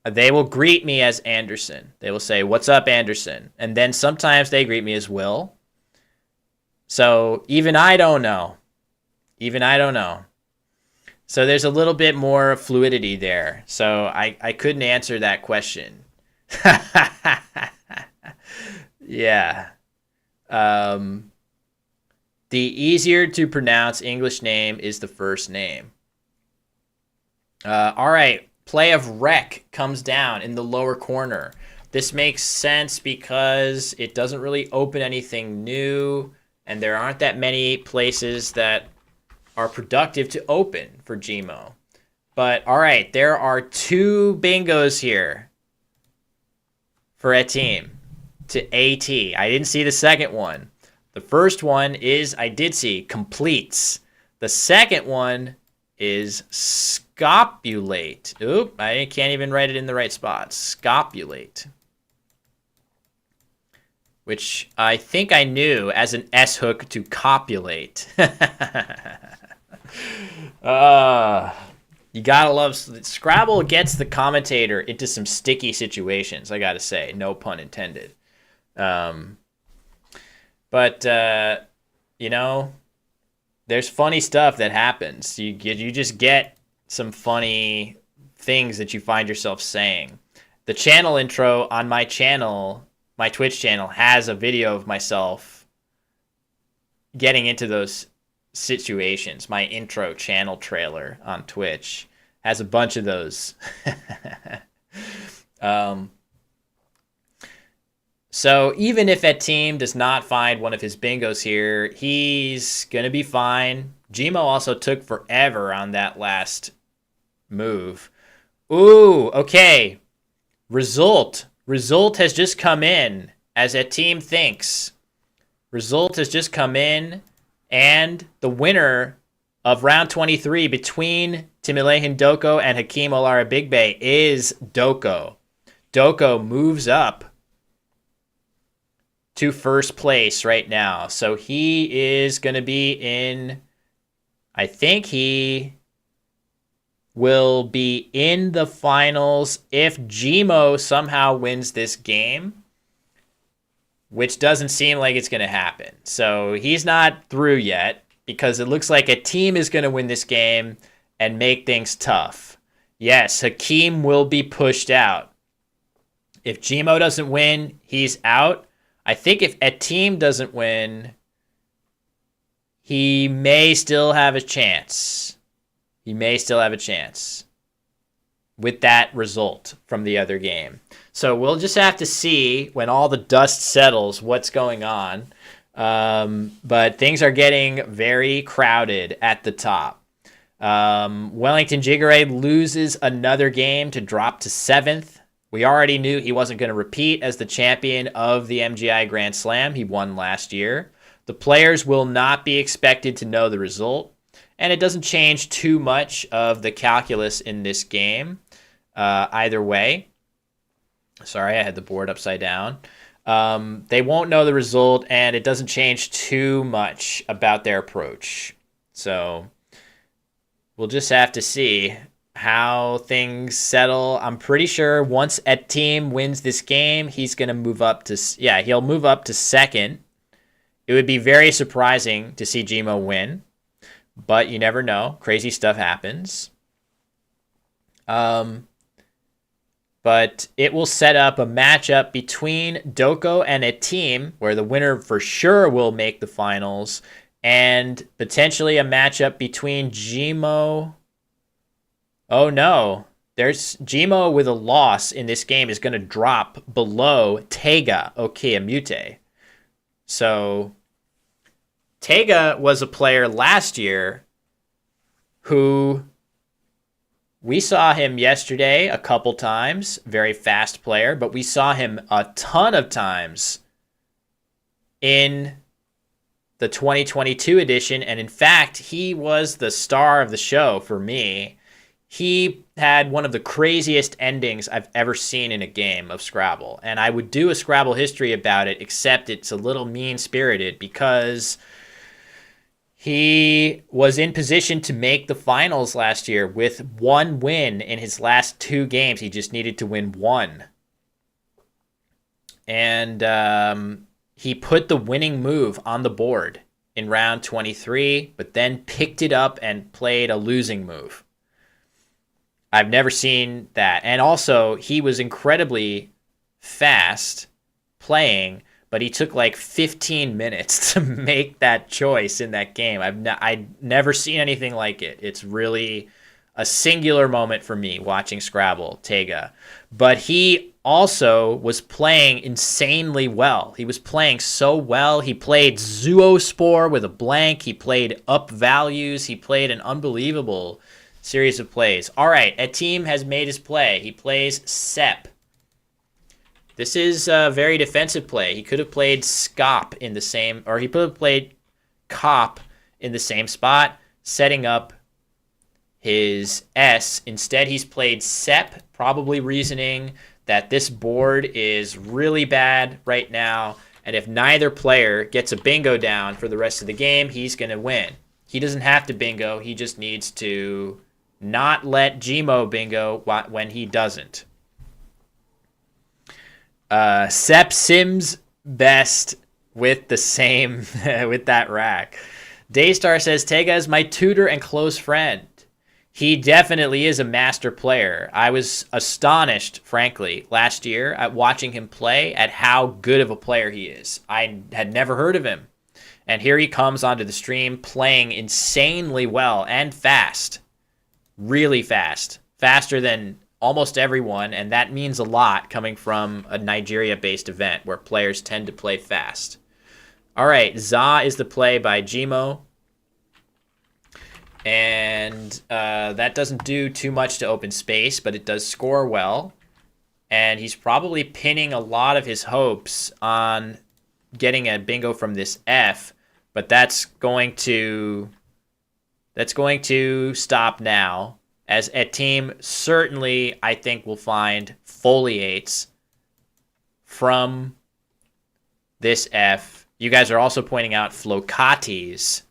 They will greet me as Anderson. They will say, "What's up, Anderson?" And then sometimes they greet me as Will. So even I don't know. Even I don't know. So there's a little bit more fluidity there. So I couldn't answer that question. Yeah. The easier to pronounce English name is the first name. All right. Play of Rec comes down in the lower corner. This makes sense because it doesn't really open anything new, and there aren't that many places that are productive to open for Gmo. But all right, there are 2 bingos here for a team to AT. I didn't see the second one. The first one is, I did see, completes. The second one is scopulate. Oop, I can't even write it in the right spot. Scopulate. Which I think I knew as an S hook to copulate. You gotta love Scrabble. Gets the commentator into some sticky situations, I gotta say, no pun intended. But you know, there's funny stuff that happens. You just get some funny things that you find yourself saying. The channel intro on my channel, my Twitch channel, has a video of myself getting into those situations. My intro channel trailer on Twitch has a bunch of those. So even if a team does not find one of his bingos here, he's going to be fine. Gmo also took forever on that last move. Ooh, okay. Result has just come in as a team thinks. Result has just come in, and the winner of round 23 between Timilehin Doko and Hakeem Olajuwon is Doko. Doko moves up to first place right now. So he is going to be in, I think he will be in the finals if Gmo somehow wins this game, which doesn't seem like it's going to happen. So he's not through yet because it looks like a team is going to win this game and make things tough. Yes, Hakeem will be pushed out. If Gmo doesn't win, he's out. I think if a team doesn't win, he may still have a chance. He may still have a chance with that result from the other game. So we'll just have to see when all the dust settles what's going on. But things are getting very crowded at the top. Wellington Jigare loses another game to drop to 7th. We already knew he wasn't going to repeat as the champion of the MGI Grand Slam. He won last year. The players will not be expected to know the result, and it doesn't change too much of the calculus in this game either way. Sorry, I had the board upside down. They won't know the result, and it doesn't change too much about their approach. So we'll just have to see how things settle. I'm pretty sure once a team wins this game, he's going to move up to, he'll move up to 2nd. It would be very surprising to see Gmo win, but you never know. Crazy stuff happens. But it will set up a matchup between Doko and a team where the winner for sure will make the finals, and potentially a matchup between Gmo. Oh no, there's Gmo with a loss in this game is going to drop below Tega Okiamute. So Tega was a player last year who we saw him yesterday a couple times, very fast player, but we saw him a ton of times in the 2022 edition. And in fact, he was the star of the show for me. He had one of the craziest endings I've ever seen in a game of Scrabble. And I would do a Scrabble history about it, except it's a little mean-spirited because he was in position to make the finals last year with one win in his last 2 games. He just needed to win 1. And he put the winning move on the board in round 23, but then picked it up and played a losing move. I've never seen that. And also, he was incredibly fast playing, but he took like 15 minutes to make that choice in that game. I've never seen anything like it. It's really a singular moment for me watching Scrabble, Tega. But he also was playing insanely well. He was playing so well. He played Zoospore with a blank. He played up values. He played an unbelievable series of plays. All right, a team has made his play. He plays Sep. This is a very defensive play. He could have played Scop in the same, or he could have played Cop in the same spot, setting up his S. Instead, he's played Sep, probably reasoning that this board is really bad right now, and if neither player gets a bingo down for the rest of the game, he's going to win. He doesn't have to bingo. He just needs to not let Gmo bingo when he doesn't. Sep Sims best with the same with that rack. Daystar says Tega is my tutor and close friend. He definitely is a master player. I was astonished, frankly, last year at watching him play at how good of a player he is. I had never heard of him. And here he comes onto the stream playing insanely well and fast. Really fast. Faster than almost everyone, and that means a lot coming from a Nigeria-based event where players tend to play fast. All right, Za is the play by Gmo. And that doesn't do too much to open space, but it does score well. And he's probably pinning a lot of his hopes on getting a bingo from this F, but that's going to stop now, as a team certainly, I think, will find foliates from this F. You guys are also pointing out Flocatis.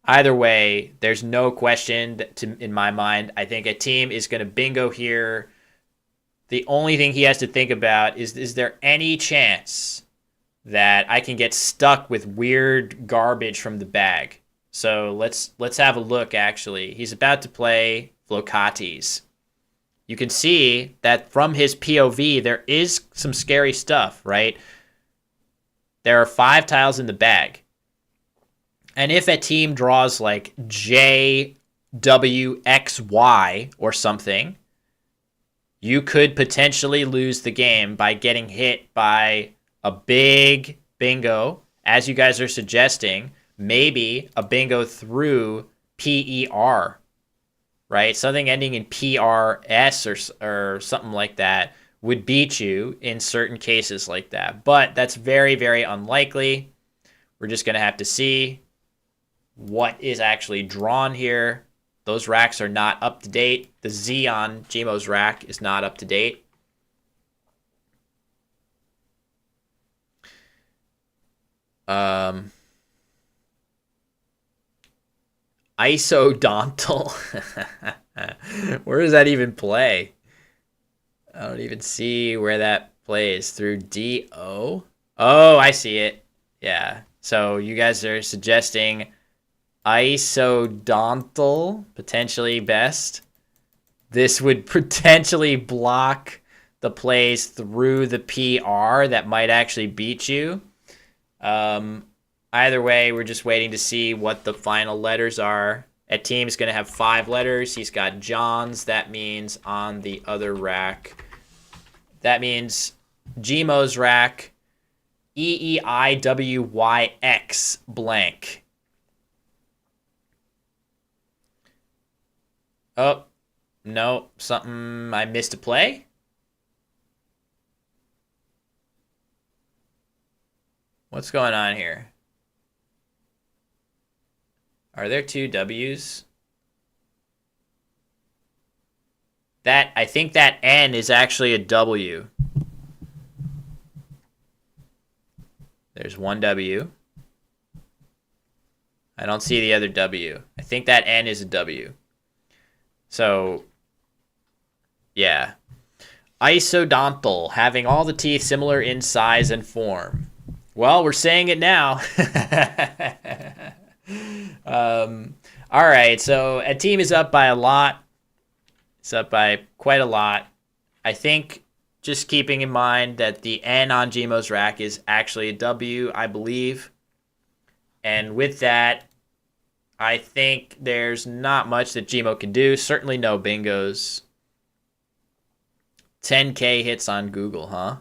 Either way, there's no question in my mind. I think a team is going to bingo here. The only thing he has to think about is there any chance that I can get stuck with weird garbage from the bag? So let's have a look, actually. He's about to play Flocatis. You can see that from his POV, there is some scary stuff, right? There are 5 tiles in the bag. And if a team draws like JWXY or something, you could potentially lose the game by getting hit by a big bingo, as you guys are suggesting, maybe a bingo through PER, right? Something ending in PRS or something like that would beat you in certain cases like that. But that's very, very unlikely. We're just going to have to see what is actually drawn here. Those racks are not up to date. The Z on Gmo's rack is not up to date. Isodontal. Where does that even play? I don't even see where that plays. Through DO? Oh, I see it. Yeah. So you guys are suggesting isodontal, potentially best. This would potentially block the plays through the PR that might actually beat you. Either way, we're just waiting to see what the final letters are. A team is going to have 5 letters. He's got John's. That means on the other rack. That means Gmo's rack, EEIWYX blank. Oh, no, something I missed a play. What's going on here? Are there 2 W's? I think that N is actually a W. There's 1 W. I don't see the other W. I think that N is a W. So, yeah. Isodontal, having all the teeth similar in size and form. Well, we're saying it now. All right, so a team is up by a lot. It's up by quite a lot. I think just keeping in mind that the N on Gmo's rack is actually a W, I believe. And with that, I think there's not much that Gmo can do. Certainly no bingos. 10K hits on Google, huh?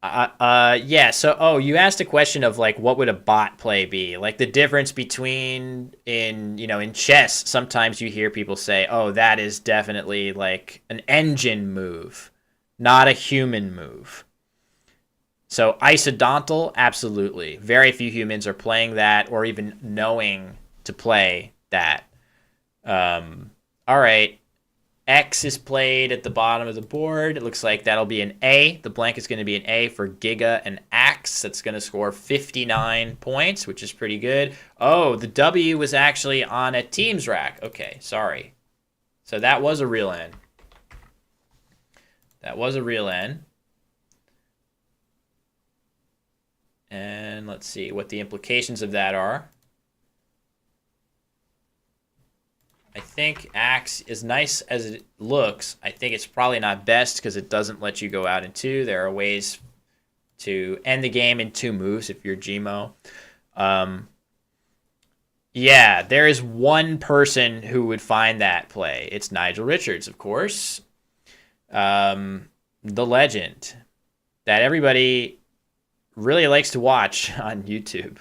Yeah, so you asked a question of like what would a bot play be? Like the difference between in chess, sometimes you hear people say, "Oh, that is definitely like an engine move, not a human move." So isodontal, absolutely. Very few humans are playing that or even knowing to play that. All right. X is played at the bottom of the board. It looks like that'll be an A. The blank is going to be an A for Giga and Axe. That's going to score 59 points, which is pretty good. Oh, the W was actually on a team's rack. Okay, sorry. So that was a real N. That was a real N. And let's see what the implications of that are. I think Axe, as nice as it looks, I think it's probably not best because it doesn't let you go out in 2. There are ways to end the game in 2 moves if you're Gmo. Yeah, there is one person who would find that play. It's Nigel Richards, of course. The legend that everybody really likes to watch on YouTube.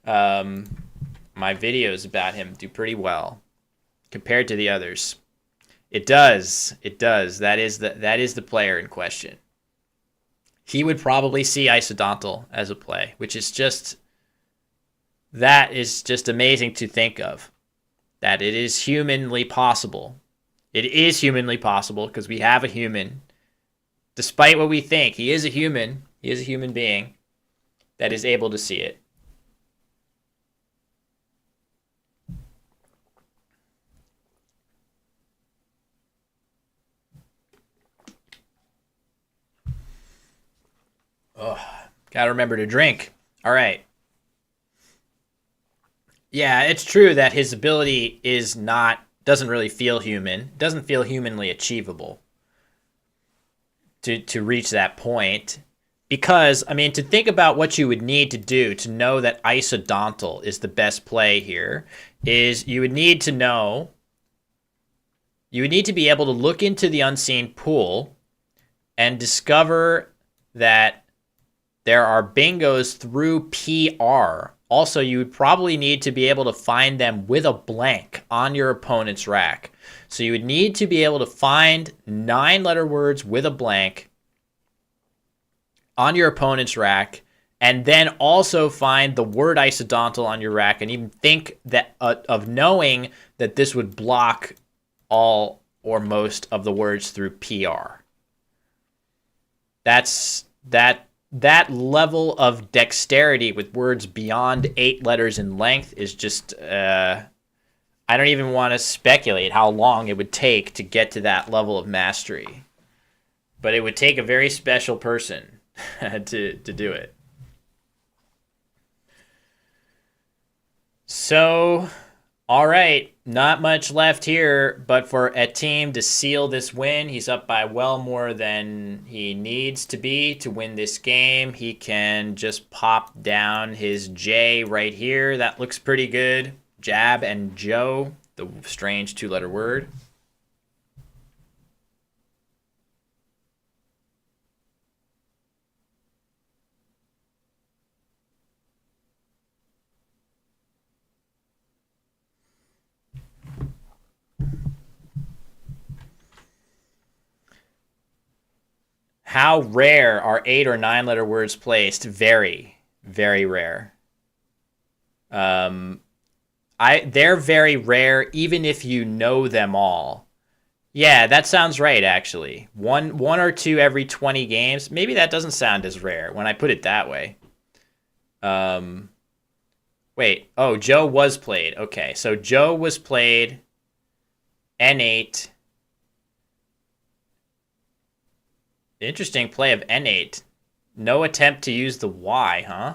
My videos about him do pretty well compared to the others. It does. That is the player in question. He would probably see isodontal as a play, which is just amazing to think of. That it is humanly possible. It is humanly possible because we have a human Despite what we think, he is a human. He is a human being that is able to see it. Oh, gotta remember to drink. All right. Yeah, it's true that his ability doesn't really feel human. Doesn't feel humanly achievable to reach that point. Because, I mean, to think about what you would need to do to know that Isodontal is the best play here is you would need to be able to look into the unseen pool and discover that there are bingos through PR. Also, you would probably need to be able to find them with a blank on your opponent's rack. So you would need to be able to find 9-letter words with a blank on your opponent's rack, and then also find the word isodontal on your rack, and even think that of knowing that this would block all or most of the words through PR. That level of dexterity with words beyond 8 letters in length is just, I don't even want to speculate how long it would take to get to that level of mastery. But it would take a very special person to do it. So, all right, not much left here, but for a team to seal this win, he's up by well more than he needs to be to win this game. He can just pop down his J right here. That looks pretty good. Jab and Joe, the strange 2-letter word. How rare are 8 or 9-letter words placed? Very, very rare. They're very rare, even if you know them all. Yeah, that sounds right. Actually, one or two every 20 games. Maybe that doesn't sound as rare when I put it that way. Wait. Oh, Joe was played. Okay, so Joe was played. N8. Interesting play of N8. No attempt to use the Y, huh?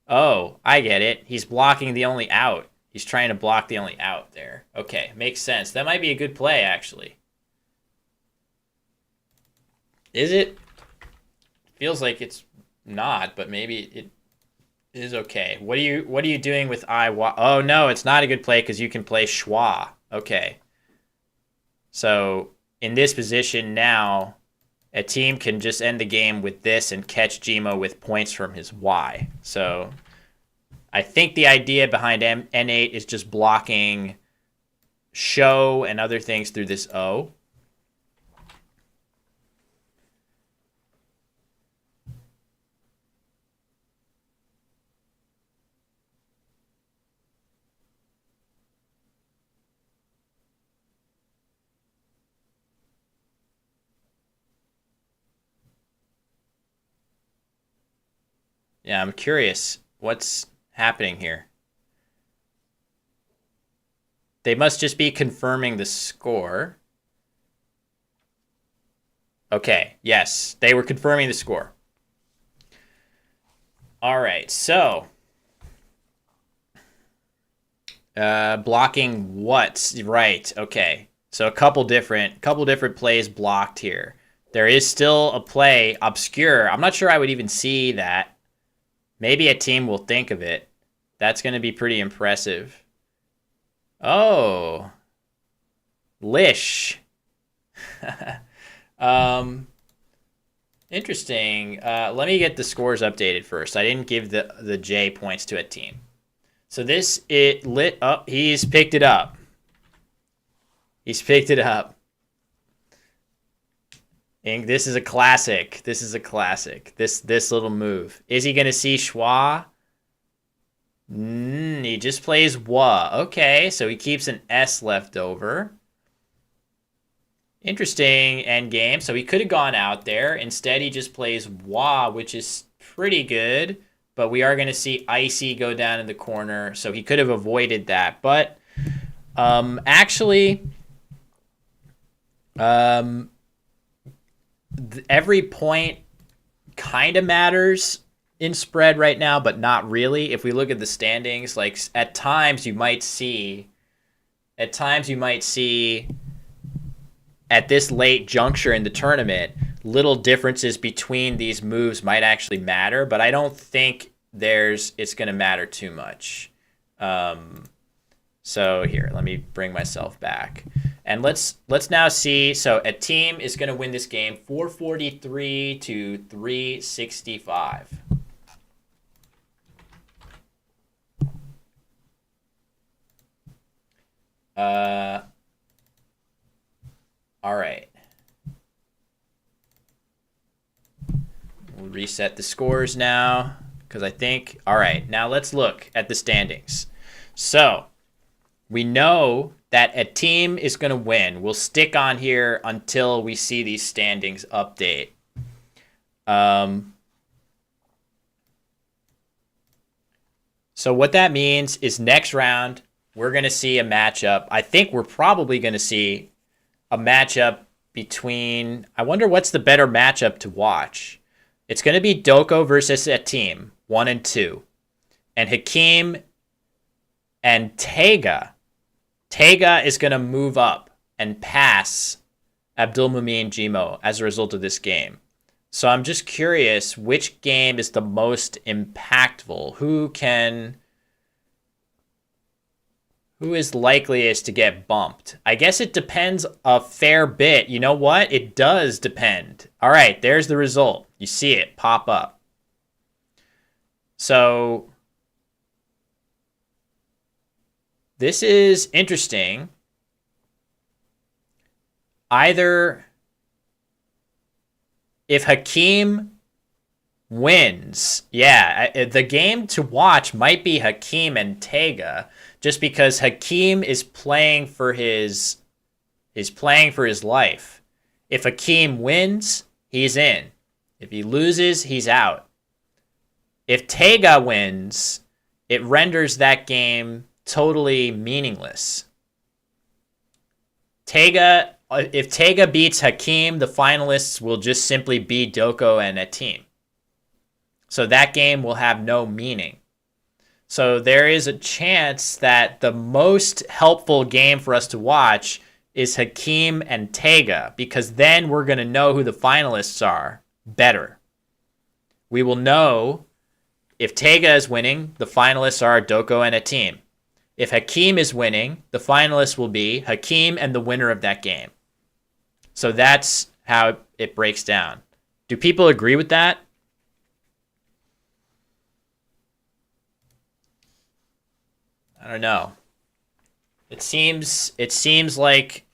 Oh, I get it. He's blocking the only out. He's trying to block the only out there. Okay, makes sense. That might be a good play, actually. Is it? Feels like it's not, but maybe it is okay. What are you doing with I? Oh no, it's not a good play because you can play schwa. Okay. So in this position now, a team can just end the game with this and catch Gmo with points from his Y. So I think the idea behind N8 is just blocking show and other things through this O. Yeah, I'm curious what's happening here. They must just be confirming the score. Okay, yes, they were confirming the score. All right, so blocking what? Right, okay. So a couple different plays blocked here. There is still a play obscure. I'm not sure I would even see that. Maybe a team will think of it. That's going to be pretty impressive. Oh. Lish. Interesting. Let me get the scores updated first. I didn't give the J points to a team. So this, it lit up. He's picked it up. He's picked it up. This is a classic. This is a classic. This little move. Is he going to see schwa? He just plays wa. Okay, so he keeps an S left over. Interesting end game. So he could have gone out there. Instead, he just plays Wah, which is pretty good. But we are going to see Icy go down in the corner. So he could have avoided that. But actually, every point kind of matters in spread right now, but not really. If we look at the standings, like at times you might see at this late juncture in the tournament, little differences between these moves might actually matter, but I don't think it's going to matter too much. So here, let me bring myself back. And let's now see. So a team is going to win this game 443 to 365. All right. We'll reset the scores now because I think, all right, now let's look at the standings. So we know that a team is going to win. We'll stick on here until we see these standings update. So what that means is next round, we're going to see a matchup. I think we're probably going to see a matchup between, I wonder what's the better matchup to watch. It's going to be Doko versus a team, 1 and 2. And Hakeem and Tega. Tega is going to move up and pass Abdulmumin Jimo as a result of this game. So I'm just curious which game is the most impactful. Who is likeliest to get bumped? I guess it depends a fair bit. You know what? It does depend. All right, there's the result. You see it pop up. So this is interesting. Either if Hakeem wins, the game to watch might be Hakeem and Tega, just because Hakeem is playing for his life. If Hakeem wins, he's in. If he loses, he's out. If Tega wins, it renders that game totally meaningless. If Tega beats Hakeem, the finalists will just simply be Doko and a team. So that game will have no meaning. So there is a chance that the most helpful game for us to watch is Hakeem and Tega, because then we're going to know who the finalists are better. We will know if Tega is winning, the finalists are Doko and a team. If Hakeem is winning, the finalists will be Hakeem and the winner of that game. So that's how it breaks down. Do people agree with that? I don't know. It seems like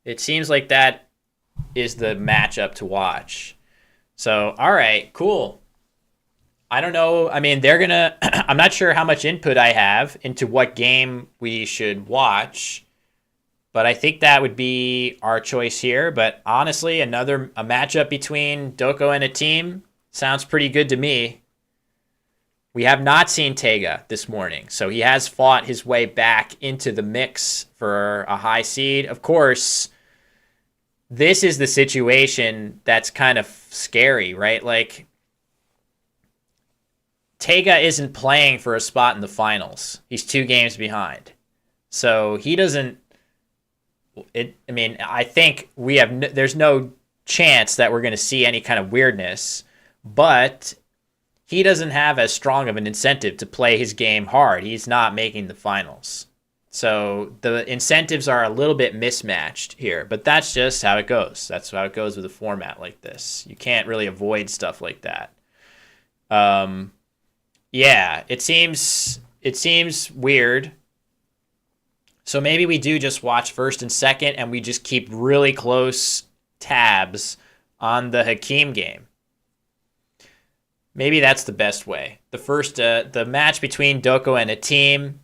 that is the matchup to watch. So, all right, cool. I don't know. I mean, I'm not sure how much input I have into what game we should watch, but I think that would be our choice here. But honestly, a matchup between Doko and a team sounds pretty good to me. We have not seen Tega this morning, so he has fought his way back into the mix for a high seed. Of course, this is the situation that's kind of scary, right? Like, Tega isn't playing for a spot in the finals. He's 2 games behind. So he doesn't... I think there's no chance that we're going to see any kind of weirdness, but he doesn't have as strong of an incentive to play his game hard. He's not making the finals. So the incentives are a little bit mismatched here, but that's just how it goes. That's how it goes with a format like this. You can't really avoid stuff like that. It seems weird. So maybe we do just watch first and second, and we just keep really close tabs on the Hakeem game. Maybe that's the best way. The match between Doko and a team,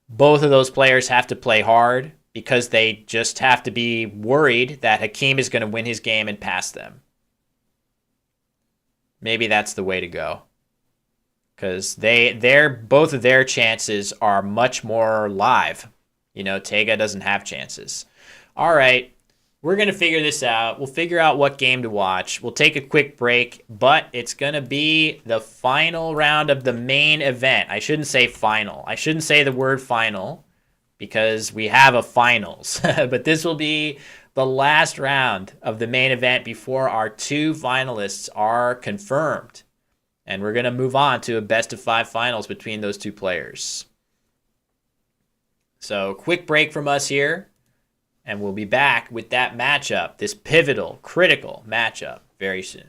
both of those players have to play hard. because they just have to be worried that Hakeem is going to win his game and pass them. Maybe that's the way to go, because both of their chances are much more live. Tega doesn't have chances. All right, we're going to figure this out. We'll figure out what game to watch. We'll take a quick break, but it's going to be the final round of the main event. I shouldn't say final. I shouldn't say the word final because we have a finals. But this will be the last round of the main event before our two finalists are confirmed. And we're going to move on to a best-of-5 finals between those two players. So, quick break from us here. And we'll be back with that matchup, this pivotal, critical matchup, very soon.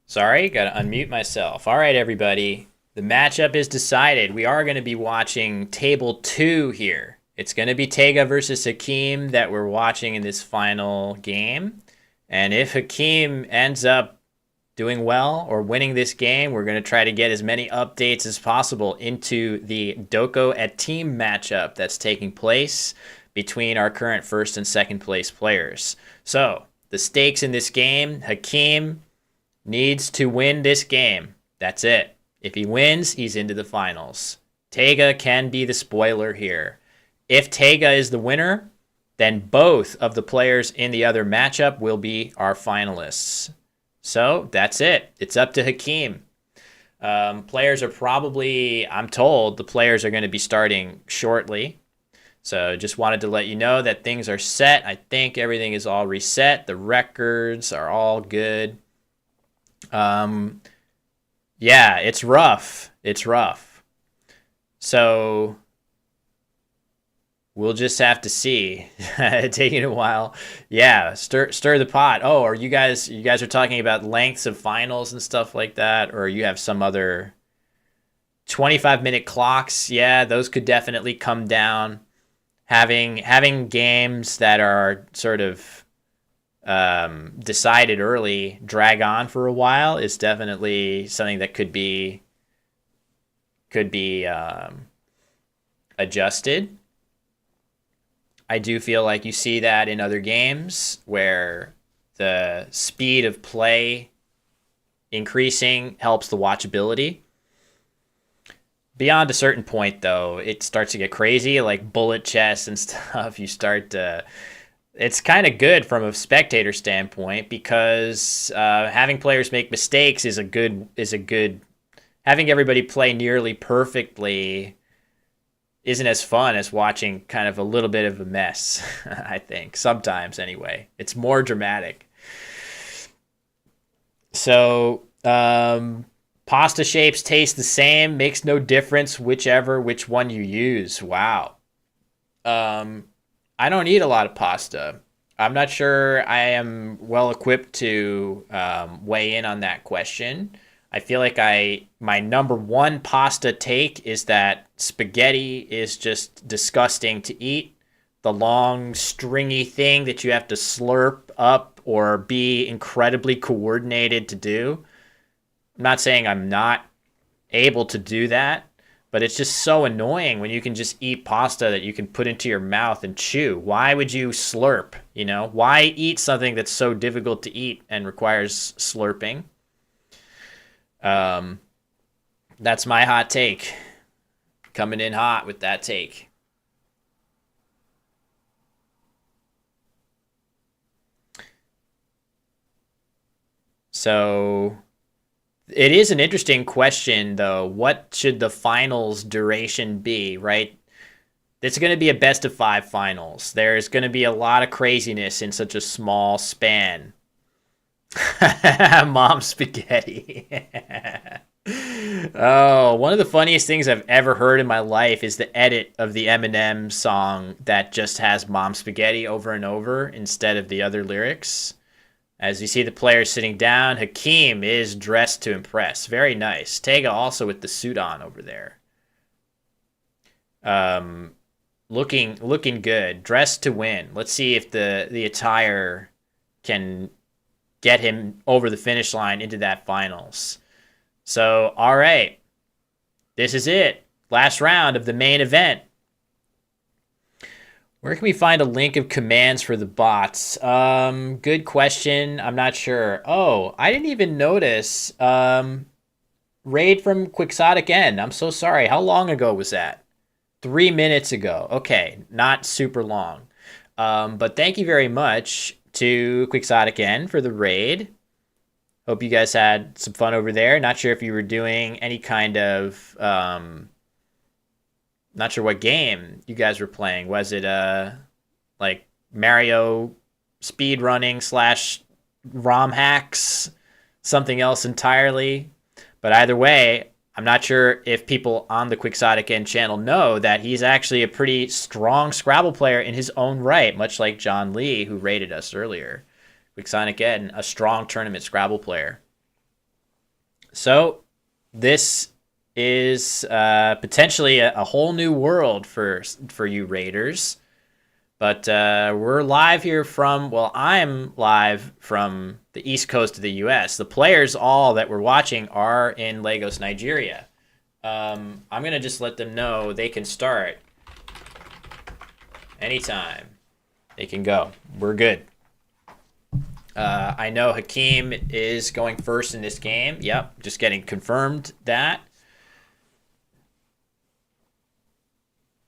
Sorry, gotta unmute myself. All right, everybody. The matchup is decided. We are going to be watching table 2 here. It's going to be Tega versus Hakeem that we're watching in this final game. And if Hakeem ends up doing well or winning this game, we're going to try to get as many updates as possible into the Doko at team matchup that's taking place between our current first and second place players. So, the stakes in this game, Hakeem needs to win this game. That's it. If he wins, he's into the finals. Tega can be the spoiler here. If Tega is the winner, then both of the players in the other matchup will be our finalists. So that's it. It's up to Hakeem. Players are probably, I'm told, the players are going to be starting shortly. So just wanted to let you know that things are set. I think everything is all reset. The records are all good. Yeah, it's rough. It's rough. So we'll just have to see. Taking a while. Yeah, stir the pot. Oh, are you guys are talking about lengths of finals and stuff like that, or you have some other 25-minute clocks? Yeah, those could definitely come down. Having games that are sort of decided early drag on for a while is definitely something that could be adjusted. I do feel like you see that in other games where the speed of play increasing helps the watchability. Beyond a certain point, though, it starts to get crazy, like bullet chess and stuff. You start to... It's kind of good from a spectator standpoint because having players make mistakes is a good. Having everybody play nearly perfectly isn't as fun as watching kind of a little bit of a mess. I think sometimes, anyway, it's more dramatic. So pasta shapes taste the same, makes no difference which one you use. Wow. I don't eat a lot of pasta. I'm not sure I am well equipped to weigh in on that question. I feel like my number one pasta take is that spaghetti is just disgusting to eat. The long, stringy thing that you have to slurp up or be incredibly coordinated to do. I'm not saying I'm not able to do that, but it's just so annoying when you can just eat pasta that you can put into your mouth and chew. Why would you slurp? Why eat something that's so difficult to eat and requires slurping? That's my hot take. Coming in hot with that take. So... It is an interesting question, though. What should the finals duration be, right? It's going to be a best-of-5 finals. There's going to be a lot of craziness in such a small span. Mom spaghetti. Oh, one of the funniest things I've ever heard in my life is the edit of the Eminem song that just has Mom spaghetti over and over instead of the other lyrics. As you see the players sitting down, Hakeem is dressed to impress. Very nice. Tega also with the suit on over there. Looking good. Dressed to win. Let's see if the attire can get him over the finish line into that finals. So, all right. This is it. Last round of the main event. Where can we find a link of commands for the bots? Good question. I'm not sure. Oh, I didn't even notice. Raid from Quixotic N. I'm so sorry. How long ago was that? 3 minutes ago. Okay, not super long. But thank you very much to Quixotic N for the raid. Hope you guys had some fun over there. Not sure if you were doing any kind of... not sure what game you guys were playing. Was it like Mario speed running / ROM hacks? Something else entirely? But either way, I'm not sure if people on the Quixotic N channel know that he's actually a pretty strong Scrabble player in his own right, much like John Lee, who rated us earlier. Quixotic N, a strong tournament Scrabble player. So this is potentially a whole new world for you Raiders. But we're live here from, well, I'm live from the east coast of the U.S. The players all that we're watching are in Lagos, Nigeria. I'm going to just let them know they can start anytime. They can go. We're good. I know Hakeem is going first in this game. Yep, just getting confirmed that.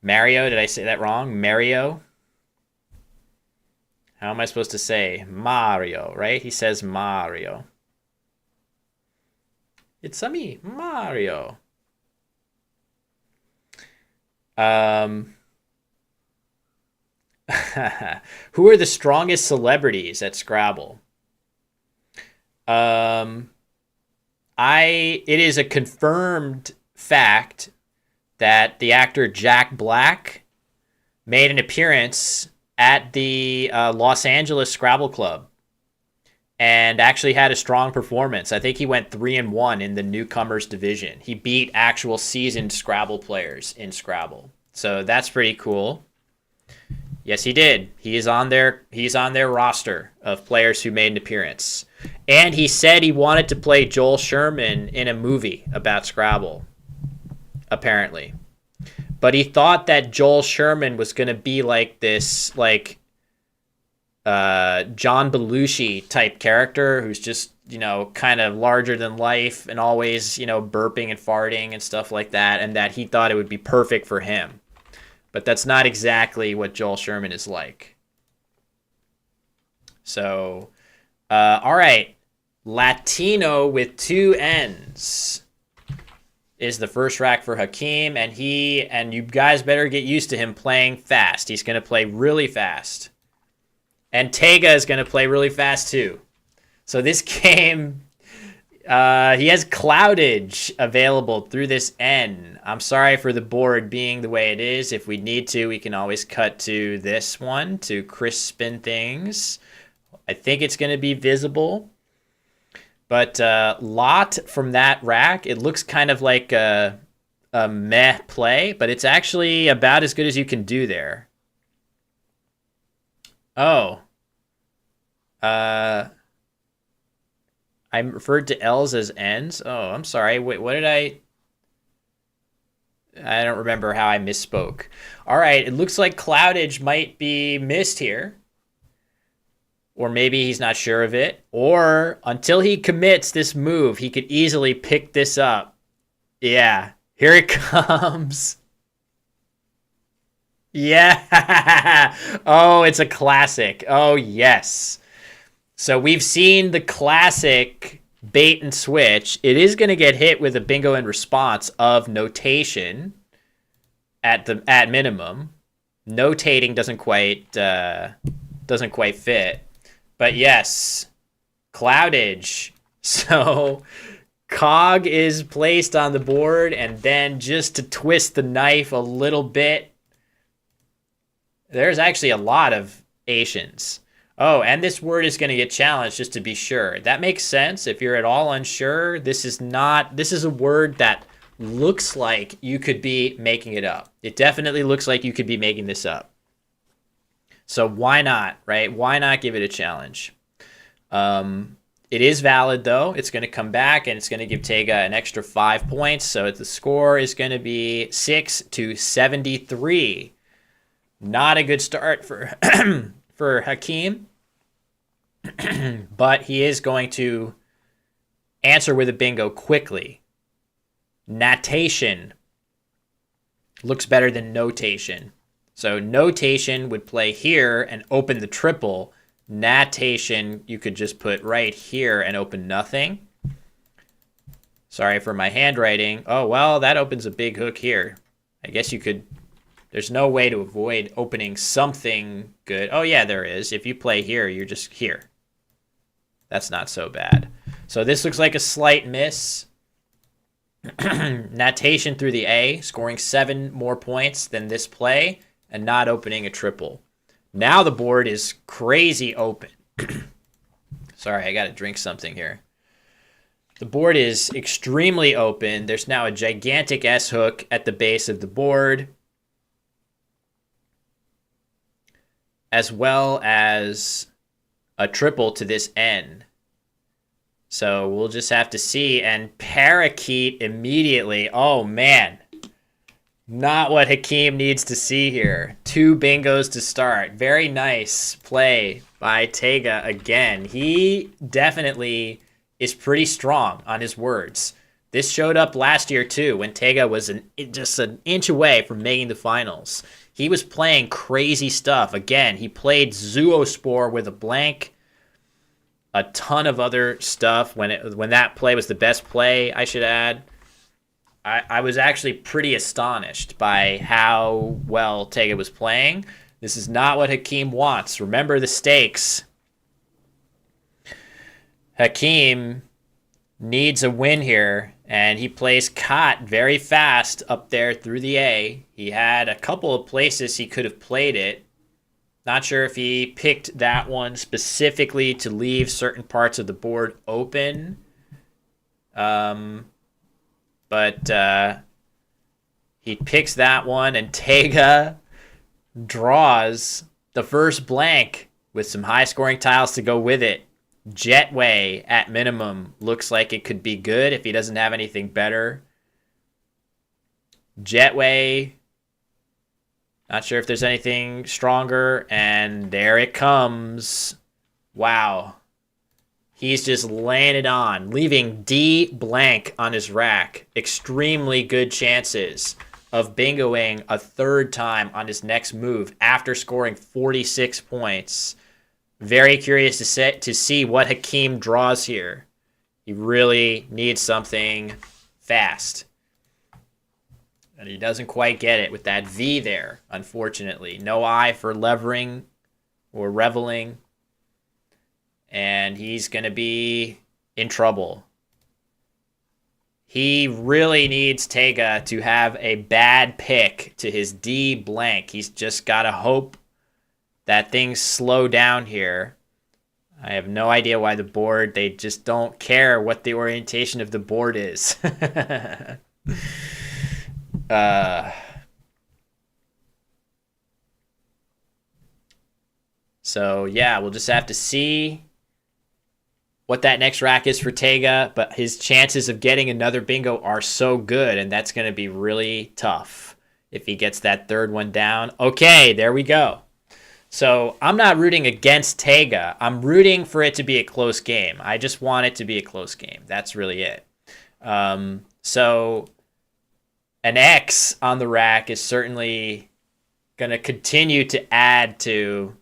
Mario, did I say that wrong? Mario? How am I supposed to say Mario, right? He says Mario. It's a me, Mario. Who are the strongest celebrities at Scrabble? It is a confirmed fact that the actor Jack Black made an appearance at the Los Angeles Scrabble Club and actually had a strong performance. I think he went 3-1 in the newcomers division. He beat actual seasoned Scrabble players in Scrabble. So that's pretty cool. Yes, he did. He's on their roster of players who made an appearance. And he said he wanted to play Joel Sherman in a movie about Scrabble, apparently. But he thought that Joel Sherman was going to be like this, like, John Belushi type character who's just, kind of larger than life and always, burping and farting and stuff like that, and that he thought it would be perfect for him. But that's not exactly what Joel Sherman is like. So, all right. Latino with 2 N's is the first rack for Hakeem, and you guys better get used to him playing fast. He's going to play really fast. And Tega is going to play really fast too. So this game, he has cloudage available through this N. I'm sorry for the board being the way it is. If we need to, we can always cut to this one to crispen things. I think it's going to be visible. But lot from that rack, it looks kind of like a meh play, but it's actually about as good as you can do there. Oh. I referred to L's as N's. Oh, I'm sorry. Wait, what did I don't remember how I misspoke. All right, it looks like cloudage might be missed here. Or maybe he's not sure of it. Or until he commits this move, he could easily pick this up. Yeah, here it comes. Yeah. Oh, it's a classic. Oh, yes. So we've seen the classic bait and switch. It is going to get hit with a bingo in response of notation at minimum. Notating doesn't quite fit. But yes, cloudage. So cog is placed on the board, and then just to twist the knife a little bit, there's actually a lot of Asians. Oh, and this word is going to get challenged just to be sure. That makes sense. If you're at all unsure, this is a word that looks like you could be making it up. It definitely looks like you could be making this up. So why not, right? Why not give it a challenge? It is valid, though. It's going to come back, and it's going to give Tega an extra 5 points. So the score is going to be 6-73. Not a good start for for Hakeem. But he is going to answer with a bingo quickly. Natation looks better than notation. So notation would play here and open the triple. Natation, you could just put right here and open nothing. Sorry for my handwriting. Oh, well, that opens a big hook here. I guess you could... There's no way to avoid opening something good. Oh, yeah, there is. If you play here, you're just here. That's not so bad. So this looks like a slight miss. Natation through the A, scoring 7 more points than this play, and not opening a triple. Now the board is crazy open. Sorry, I got to drink something here. The board is extremely open. There's now a gigantic S hook at the base of the board, as well as a triple to this N. So we'll just have to see. And parakeet immediately. Oh, man. Not what Hakeem needs to see here. 2 bingos to start. Very nice play by Tega again. He definitely is pretty strong on his words. This showed up last year too, when Tega was just an inch away from making the finals. He was playing crazy stuff. Again, he played Zoospore with a blank. A ton of other stuff when that play was the best play, I should add. I was actually pretty astonished by how well Tega was playing. This is not what Hakeem wants. Remember the stakes. Hakeem needs a win here, and he plays Cot very fast up there through the A. He had a couple of places he could have played it. Not sure if he picked that one specifically to leave certain parts of the board open. But he picks that one, and Tega draws the first blank with some high-scoring tiles to go with it. Jetway, at minimum, looks like it could be good if he doesn't have anything better. Jetway, not sure if there's anything stronger, and there it comes. Wow. He's just laying it on, leaving D blank on his rack. Extremely good chances of bingoing a third time on his next move after scoring 46 points. Very curious to see what Hakeem draws here. He really needs something fast. And he doesn't quite get it with that V there, unfortunately. No I for levering or reveling. And he's going to be in trouble. He really needs Tega to have a bad pick to his D blank. He's just got to hope that things slow down here. I have no idea why the board, they just don't care what the orientation of the board is. So, yeah, we'll just have to see what that next rack is for Tega, but his chances of getting another bingo are so good, and that's going to be really tough if he gets that third one down. Okay, there we go. So I'm not rooting against Tega. I'm rooting for it to be a close game. I just want it to be a close game. That's really it. So an X on the rack is certainly going to continue to add to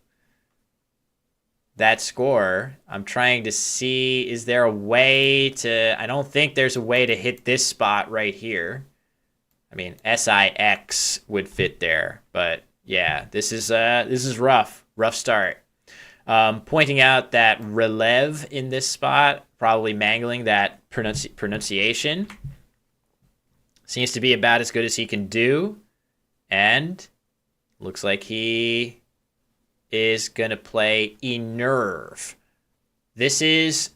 that score. I'm trying to see, is there a way to, I don't think there's a way to hit this spot right here. I mean, SIX would fit there, but yeah, this is rough start. Pointing out that Relev in this spot, probably mangling that pronunciation. Seems to be about as good as he can do, and looks like he is going to play Enerve. This is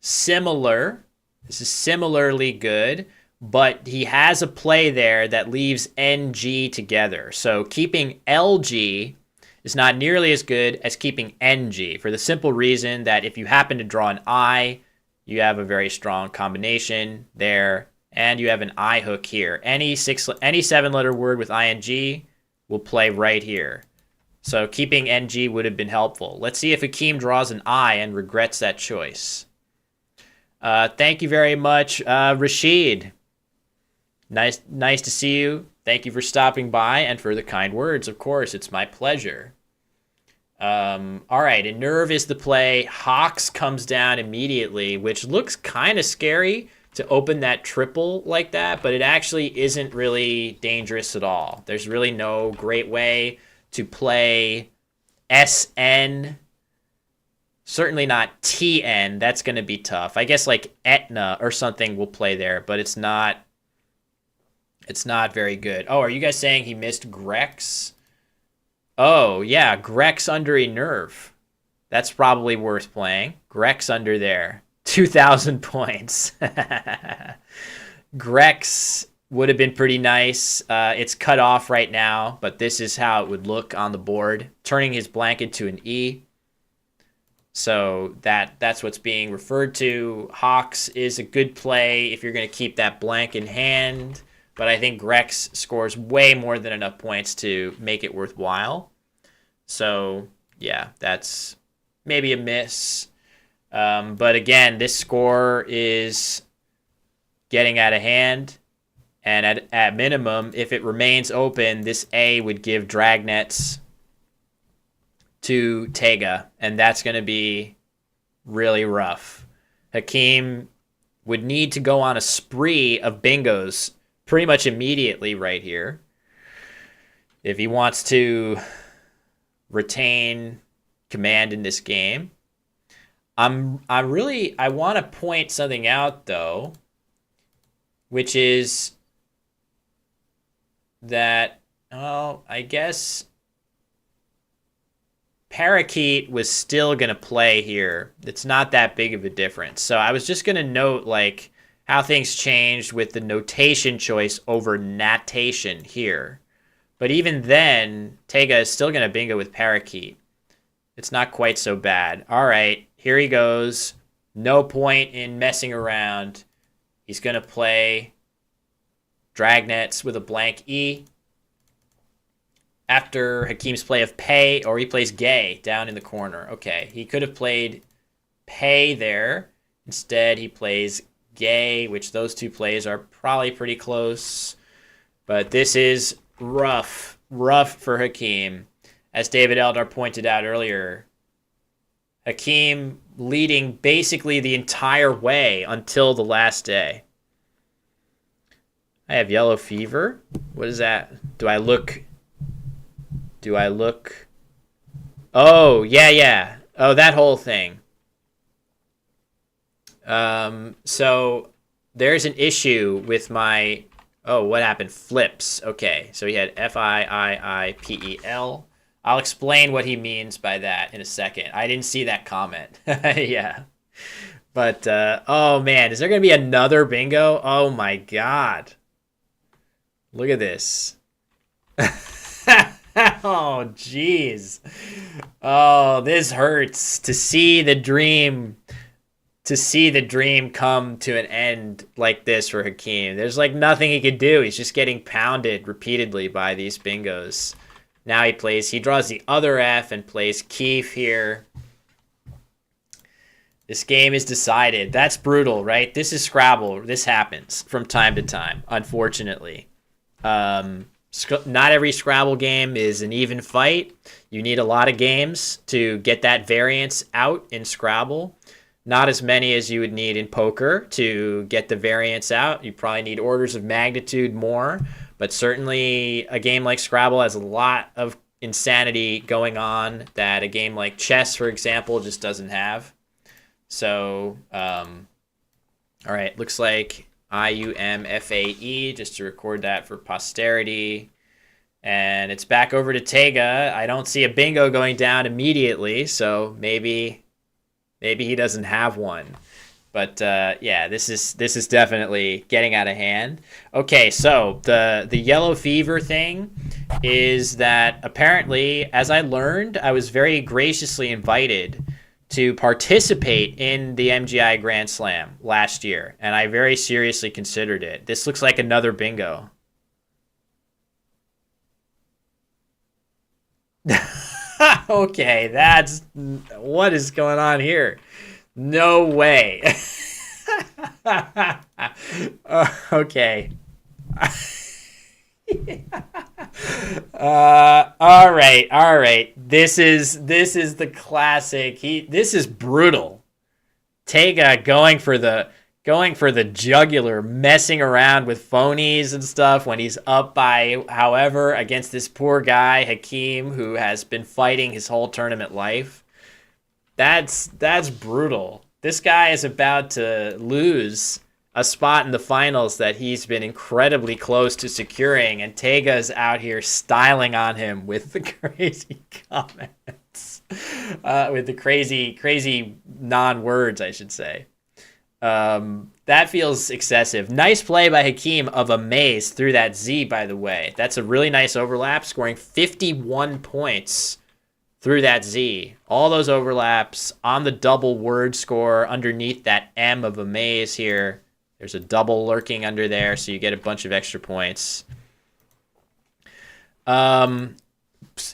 similar. This is similarly good, but he has a play there that leaves NG together. So keeping LG is not nearly as good as keeping NG, for the simple reason that if you happen to draw an I, you have a very strong combination there, and you have an I hook here. Any 7-letter word with ING will play right here. So keeping NG would have been helpful. Let's see if Hakeem draws an I and regrets that choice. Thank you very much, Rashid. Nice to see you. Thank you for stopping by and for the kind words. Of course, it's my pleasure. All right, Enerve is the play. Hawks comes down immediately, which looks kind of scary to open that triple like that, but it actually isn't really dangerous at all. There's really no great way to play SN. Certainly not TN. That's going to be tough. I guess like Etna or something will play there, but it's not very good. Oh, are you guys saying he missed Grex? Oh, yeah, Grex under Enerve. That's probably worth playing. Grex under there. 2,000 points. Grex would have been pretty nice. It's cut off right now, but this is how it would look on the board, turning his blanket to an E. So that's what's being referred to. Hawks is a good play if you're going to keep that blank in hand, but I think Grex scores way more than enough points to make it worthwhile. So, yeah, that's maybe a miss. But again, this score is getting out of hand. And at minimum, if it remains open, this A would give Dragnets to Tega, and that's going to be really rough. Hakeem would need to go on a spree of bingos pretty much immediately right here if he wants to retain command in this game. I want to point something out, though, which is that, I guess Parakeet was still going to play here. It's not that big of a difference. So I was just going to note like how things changed with the notation choice over natation here. But even then, Tega is still going to bingo with Parakeet. It's not quite so bad. All right, here he goes. No point in messing around. He's going to play Dragnets with a blank E. After Hakeem's play of Pay, or he plays Gay down in the corner. Okay, he could have played Pay there. Instead, he plays Gay, which those two plays are probably pretty close. But this is rough for Hakeem. As David Eldar pointed out earlier, Hakeem leading basically the entire way until the last day. I have yellow fever. What is that? Do I look... Oh, yeah. Oh, that whole thing. So there's an issue with my... Oh, what happened? Flips. Okay, so he had Fiiiipel. I'll explain what he means by that in a second. I didn't see that comment. Yeah. But, oh, man, is there going to be another bingo? Oh, my God. Look at this. Oh, jeez. Oh, this hurts to see the dream come to an end like this for Hakeem. There's like nothing he could do. He's just getting pounded repeatedly by these bingos. Now he draws the other F and plays Keef here. This game is decided. That's brutal, right? This is Scrabble. This happens from time to time, unfortunately. Not every Scrabble game is an even fight. You need a lot of games to get that variance out in Scrabble. Not as many as you would need in poker to get the variance out. You probably need orders of magnitude more, but certainly a game like Scrabble has a lot of insanity going on that a game like chess, for example, just doesn't have. So, all right, looks like IUMFAE, just to record that for posterity. And it's back over to Tega. I don't see a bingo going down immediately, so maybe he doesn't have one. But yeah, this is definitely getting out of hand. Okay, so the yellow fever thing is that apparently, as I learned, I was very graciously invited to participate in the MGI Grand Slam last year, and I very seriously considered it. This looks like another bingo. Okay, what is going on here? No way. Okay. All right. This is the classic. This is brutal. Tega going for the jugular, messing around with phonies and stuff when he's up by however against this poor guy Hakeem, who has been fighting his whole tournament life. That's brutal. This guy is about to lose a spot in the finals that he's been incredibly close to securing, and Tega's out here styling on him with the crazy comments, with the crazy non-words, I should say. That feels excessive. Nice play by Hakeem of a maze through that Z, by the way. That's a really nice overlap, scoring 51 points through that Z. All those overlaps on the double word score underneath that M of a maze here. There's a double lurking under there, so you get a bunch of extra points.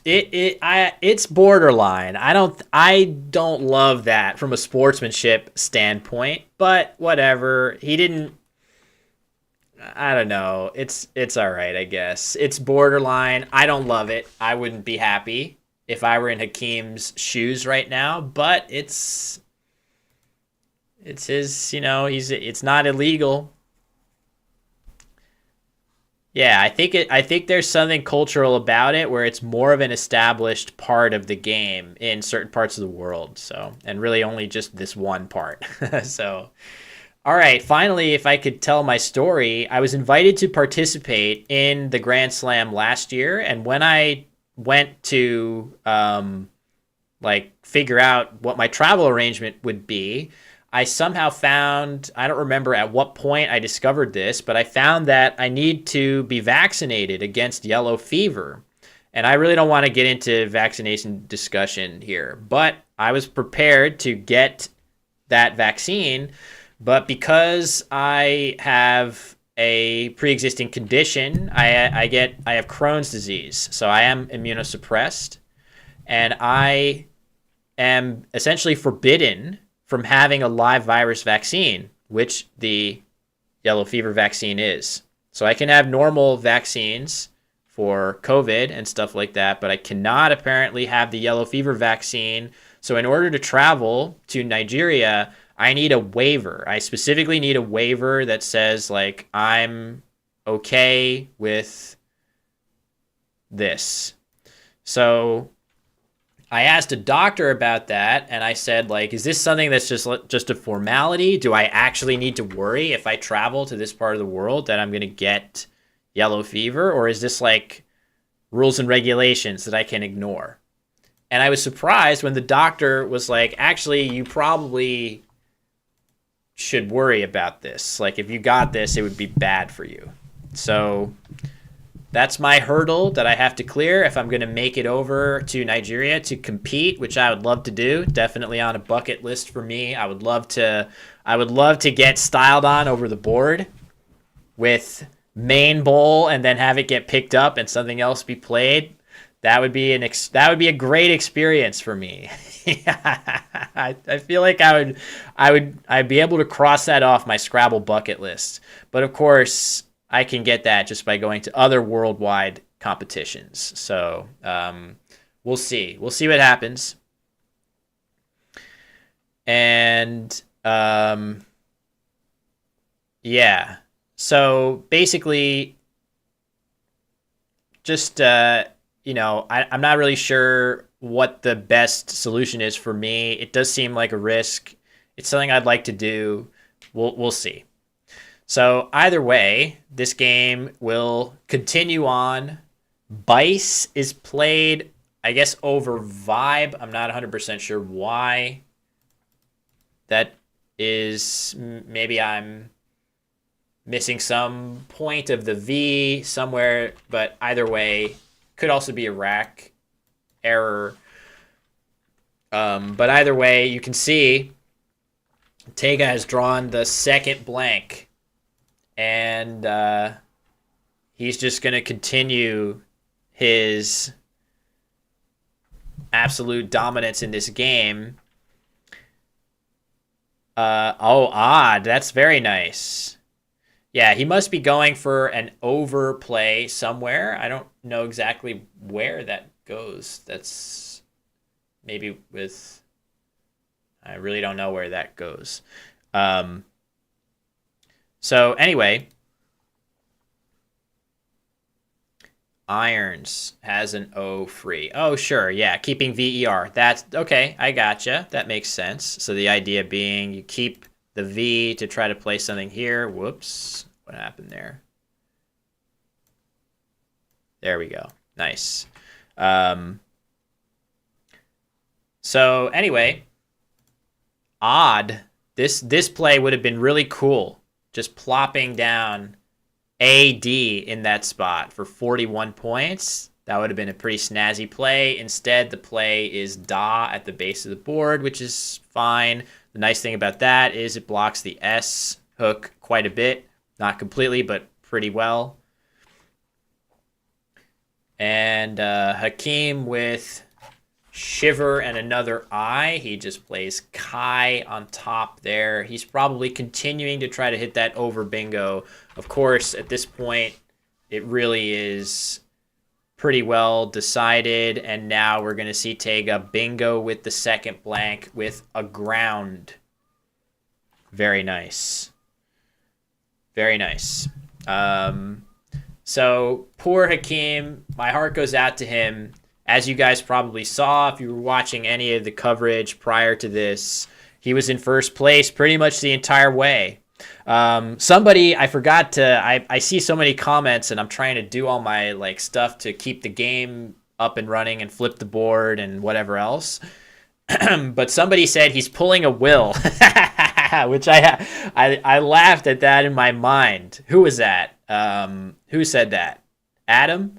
It's borderline. I don't love that from a sportsmanship standpoint, but whatever. He didn't. I don't know. It's all right, I guess. It's borderline. I don't love it. I wouldn't be happy if I were in Hakeem's shoes right now, but it's his, it's not illegal. Yeah, I think there's something cultural about it where it's more of an established part of the game in certain parts of the world. So, and really only just this one part. So, all right, finally, if I could tell my story, I was invited to participate in the Grand Slam last year, and when I went to like figure out what my travel arrangement would be, I somehow found, I don't remember at what point I discovered this, but I found that I need to be vaccinated against yellow fever. And I really don't want to get into vaccination discussion here, but I was prepared to get that vaccine. But because I have a pre-existing condition, I have Crohn's disease, so I am immunosuppressed, and I am essentially forbidden from having a live virus vaccine, which the yellow fever vaccine is. So I can have normal vaccines for COVID and stuff like that, but I cannot apparently have the yellow fever vaccine. So in order to travel to Nigeria, I need a waiver. I specifically need a waiver that says, like, I'm okay with this. So I asked a doctor about that, and I said, like, is this something that's just a formality? Do I actually need to worry if I travel to this part of the world that I'm going to get yellow fever? Or is this, like, rules and regulations that I can ignore? And I was surprised when the doctor was like, actually, you probably should worry about this. Like, if you got this, it would be bad for you. So that's my hurdle that I have to clear if I'm going to make it over to Nigeria to compete, which I would love to do. Definitely on a bucket list for me. I would love to get styled on over the board with main bowl and then have it get picked up and something else be played. That would be a great experience for me. I feel like I'd be able to cross that off my Scrabble bucket list. But of course, I can get that just by going to other worldwide competitions. So we'll see. We'll see what happens. And yeah. So basically, just I'm not really sure what the best solution is for me. It does seem like a risk. It's something I'd like to do. We'll see. So either way, this game will continue on. Bice is played, I guess, over Vibe. I'm not 100% sure why. That is, maybe I'm missing some point of the V somewhere, but either way, could also be a rack error. But either way, you can see Tega has drawn the second blank, and he's just going to continue his absolute dominance in this game. Odd. That's very nice. Yeah, he must be going for an overplay somewhere. I don't know exactly where that goes. That's maybe with... I really don't know where that goes. So anyway, Irons has an O free. Oh, sure. Yeah, keeping VER. That's okay. I gotcha. That makes sense. So the idea being you keep the V to try to play something here. Whoops. What happened there? There we go. Nice. So anyway, odd This play would have been really cool. Just plopping down AD in that spot for 41 points. That would have been a pretty snazzy play. Instead, the play is Da at the base of the board, which is fine. The nice thing about that is it blocks the S hook quite a bit. Not completely, but pretty well. And Hakeem with Shiver and another eye. He just plays Kai on top there. He's probably continuing to try to hit that over bingo. Of course, at this point, it really is pretty well decided. And now we're going to see Tega bingo with the second blank with a ground. Very nice. Very nice. So poor Hakeem, my heart goes out to him. As you guys probably saw, if you were watching any of the coverage prior to this, he was in first place pretty much the entire way. Somebody, I forgot to, I see so many comments and I'm trying to do all my like stuff to keep the game up and running and flip the board and whatever else. But somebody said he's pulling a Will, which I laughed at that in my mind. Who was that? Who said that? Adam?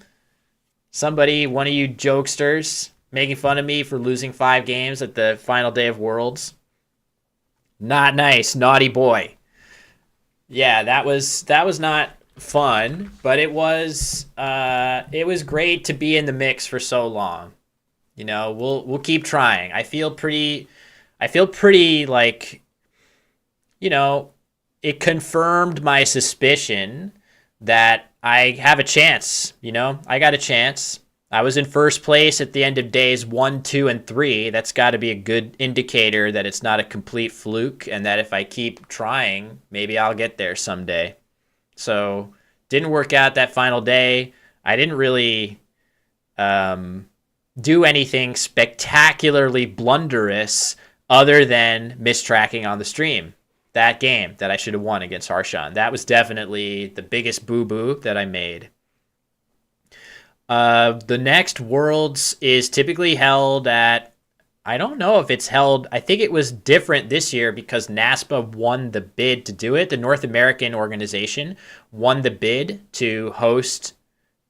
Somebody, one of you jokesters, making fun of me for losing 5 games at the final day of Worlds. Not nice, naughty boy. Yeah, that was not fun, but it was great to be in the mix for so long. You know, we'll keep trying. I feel pretty like, you know, it confirmed my suspicion that I have a chance. You know, I got a chance. I was in first place at the end of days 1, 2, and 3. That's got to be a good indicator that it's not a complete fluke, and that if I keep trying, maybe I'll get there someday. So, didn't work out that final day. I didn't really do anything spectacularly blunderous other than mistracking on the stream. That game that I should have won against Harshan. That was definitely the biggest boo-boo that I made. The next Worlds is typically held at, I don't know if it's held, I think it was different this year because NASPA won the bid to do it. The North American organization won the bid to host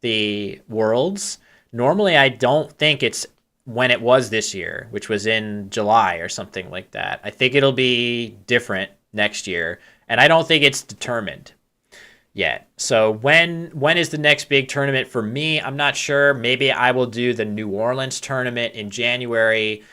the Worlds. Normally, I don't think it's when it was this year, which was in July or something like that. I think it'll be different next year, and I don't think it's determined yet. So when is the next big tournament for me? I'm not sure. Maybe I will do the New Orleans tournament in January.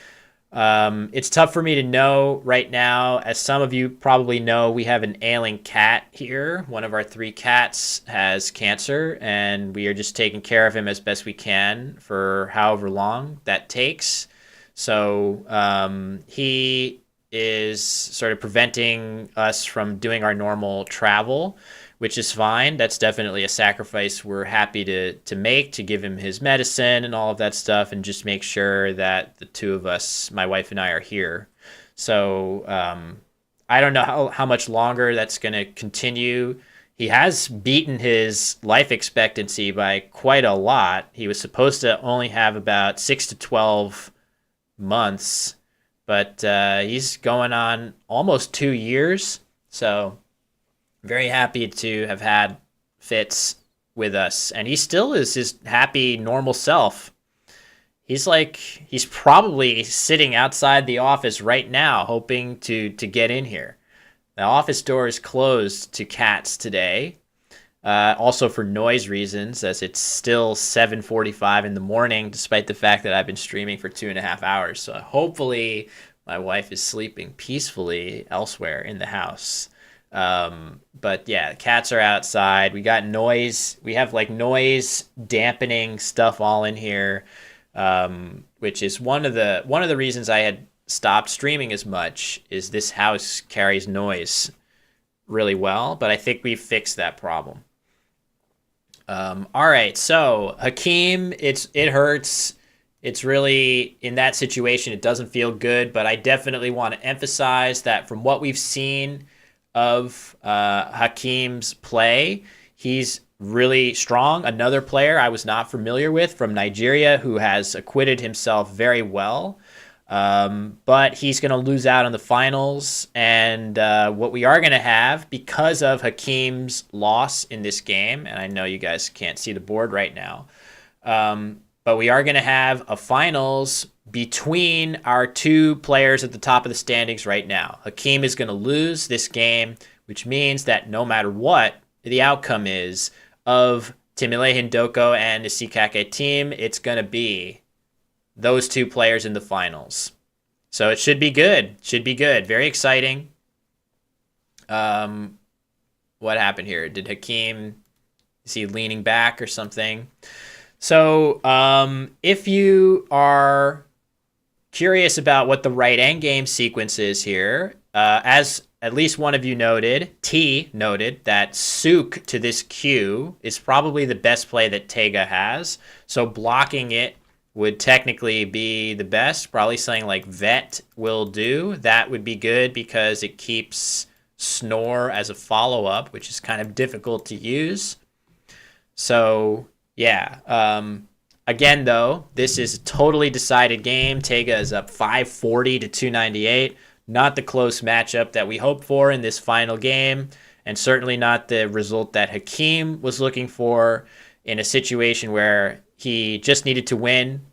It's tough for me to know right now. As some of you probably know, we have an ailing cat here. One of our 3 cats has cancer, and we are just taking care of him as best we can for however long that takes. So he is sort of preventing us from doing our normal travel, which is fine. That's definitely a sacrifice we're happy to make, to give him his medicine and all of that stuff, and just make sure that the 2 of us, my wife and I, are here. So I don't know how much longer that's going to continue. He has beaten his life expectancy by quite a lot. He was supposed to only have about 6 to 12 months, but he's going on almost 2 years. So very happy to have had Fitz with us. And he still is his happy, normal self. He's probably sitting outside the office right now hoping to get in here. The office door is closed to cats today. Also for noise reasons, as it's still 7:45 in the morning, despite the fact that I've been streaming for 2.5 hours. So hopefully my wife is sleeping peacefully elsewhere in the house. But yeah, cats are outside. We got noise. We have like noise dampening stuff all in here, which is one of the reasons I had stopped streaming as much. Is this house carries noise really well, but I think we've fixed that problem. All right, so Hakeem, it hurts. It's really, in that situation, it doesn't feel good, but I definitely want to emphasize that from what we've seen of Hakeem's play, he's really strong. Another player I was not familiar with from Nigeria who has acquitted himself very well. But he's going to lose out on the finals. And what we are going to have, because of Hakeem's loss in this game, and I know you guys can't see the board right now, but we are going to have a finals between our two players at the top of the standings right now. Hakeem is going to lose this game, which means that no matter what the outcome is of Timile Hindoko and the Sikake team, it's going to be those two players in the finals. So it should be good. Should be good. Very exciting. What happened here? Did Hakeem, is he leaning back or something? So if you are curious about what the right endgame sequence is here, as at least one of you noted, T noted that Sook to this Q is probably the best play that Tega has. So blocking it would technically be the best. Probably something like Vet will do. That would be good because it keeps Snore as a follow-up, which is kind of difficult to use. So yeah. Again, though, this is a totally decided game. Tega is up 540 to 298. Not the close matchup that we hoped for in this final game, and certainly not the result that Hakeem was looking for in a situation where he just needed to win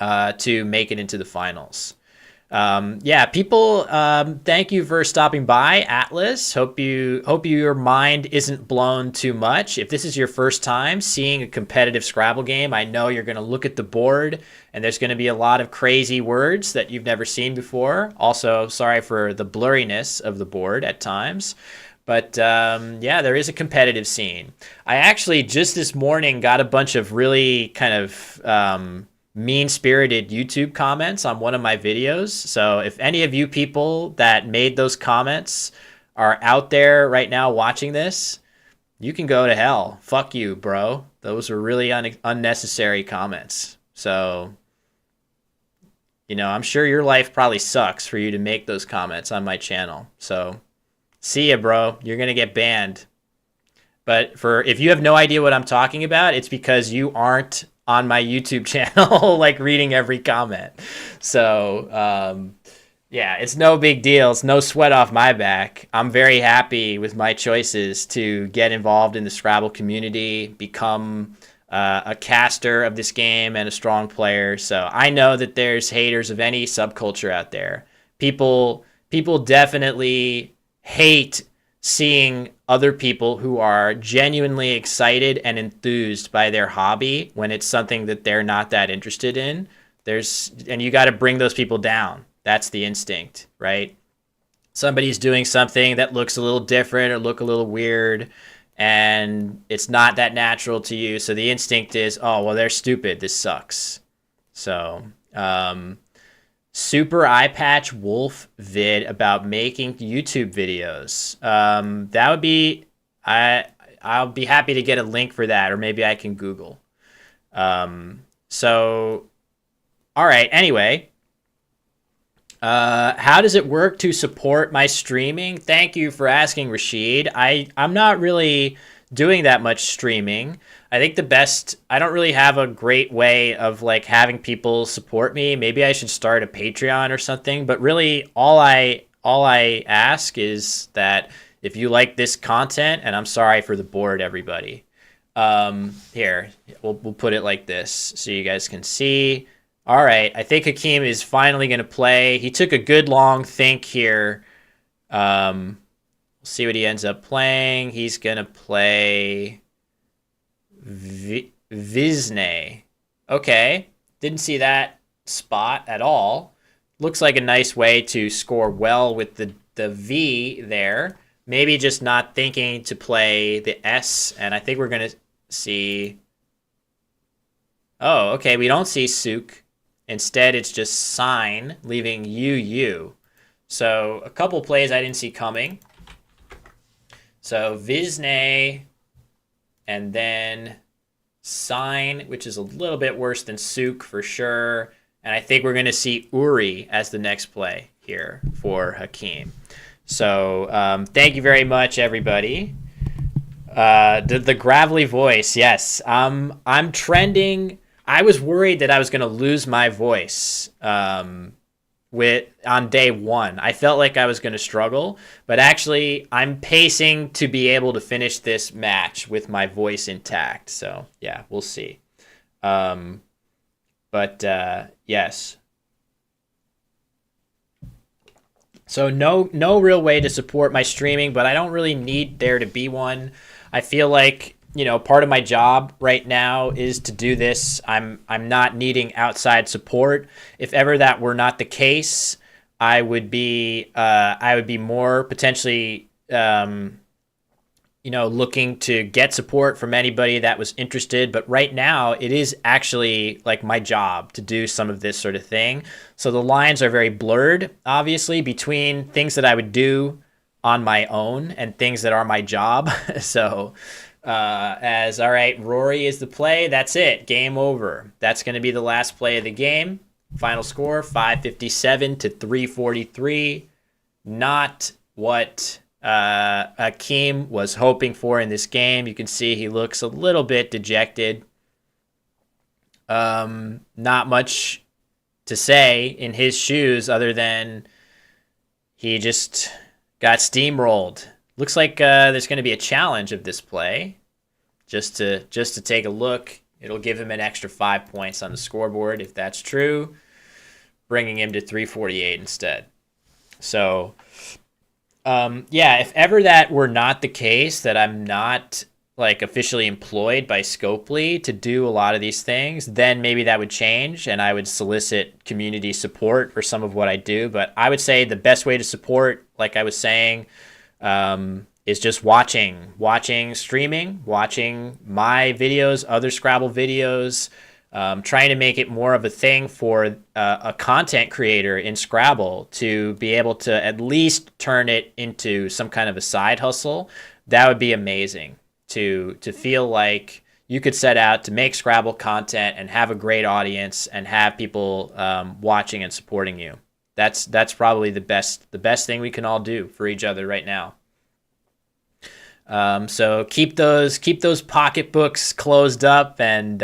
to make it into the finals. Yeah, people, thank you for stopping by, Atlas. Hope your mind isn't blown too much. If this is your first time seeing a competitive Scrabble game, I know you're going to look at the board and there's going to be a lot of crazy words that you've never seen before. Also, sorry for the blurriness of the board at times. But yeah, there is a competitive scene. I actually just this morning got a bunch of really kind of mean-spirited YouTube comments on one of my videos. So if any of you people that made those comments are out there right now watching this, you can go to hell. Fuck you, bro. Those were really unnecessary comments. So, you know, I'm sure your life probably sucks for you to make those comments on my channel. So, see ya, bro. You're going to get banned. But if you have no idea what I'm talking about, it's because you aren't on my YouTube channel, like reading every comment. So, yeah, it's no big deal. It's no sweat off my back. I'm very happy with my choices to get involved in the Scrabble community, become a caster of this game and a strong player. So I know that there's haters of any subculture out there. People definitely hate seeing other people who are genuinely excited and enthused by their hobby when it's something that they're not that interested in. And you got to bring those people down. That's the instinct, right? Somebody's doing something that looks a little different or look a little weird, and it's not that natural to you. So the instinct is, oh, well, they're stupid. This sucks. So, Super Eye Patch Wolf vid about making YouTube videos. That would be, I'll be happy to get a link for that, or maybe I can Google. So, all right. Anyway, how does it work to support my streaming? Thank you for asking, Rashid. I'm not really doing that much streaming. I think I don't really have a great way of like having people support me. Maybe I should start a Patreon or something, but really all I ask is that if you like this content, and I'm sorry for the board, everybody. Here, we'll put it like this so you guys can see. All right, I think Hakeem is finally going to play. He took a good long think here. We'll see what he ends up playing. He's going to play Visne. Okay, didn't see that spot at all. Looks like a nice way to score well with the V there. Maybe just not thinking to play the S, and I think we're going to see... Oh, okay, we don't see Sook. Instead, it's just Sign, leaving UU. So a couple plays I didn't see coming. So Visne, and then Sign, which is a little bit worse than Sook for sure. And I think we're going to see Uri as the next play here for Hakeem. So thank you very much, everybody. The gravelly voice, yes. I'm trending. I was worried that I was going to lose my voice with on day one. I felt like I was going to struggle, but actually I'm pacing to be able to finish this match with my voice intact. So yeah, we'll see. Um, but yes. So no real way to support my streaming, but I don't really need there to be one. I feel like, part of my job right now is to do this. I'm not needing outside support. If ever that were not the case, I would be more potentially looking to get support from anybody that was interested. But right now, it is actually like my job to do some of this sort of thing. So the lines are very blurred, obviously, between things that I would do on my own and things that are my job. So, all right, Rory is the play. That's it. Game over. That's going to be the last play of the game. Final score 557 to 343. Not what Akeem was hoping for in this game. You can see he looks a little bit dejected. Not much to say in his shoes other than he just got steamrolled. Looks like there's going to be a challenge of this play. Just to take a look, it'll give him an extra 5 points on the scoreboard if that's true, bringing him to 348 instead. So if ever that were not the case, that I'm not like officially employed by Scopely to do a lot of these things, then maybe that would change and I would solicit community support for some of what I do. But I would say the best way to support, like I was saying, is just watching, streaming, watching my videos, other Scrabble videos, trying to make it more of a thing for a content creator in Scrabble to be able to at least turn it into some kind of a side hustle. That would be amazing to feel like you could set out to make Scrabble content and have a great audience and have people watching and supporting you. That's probably the best thing we can all do for each other right now. So keep those pocketbooks closed up and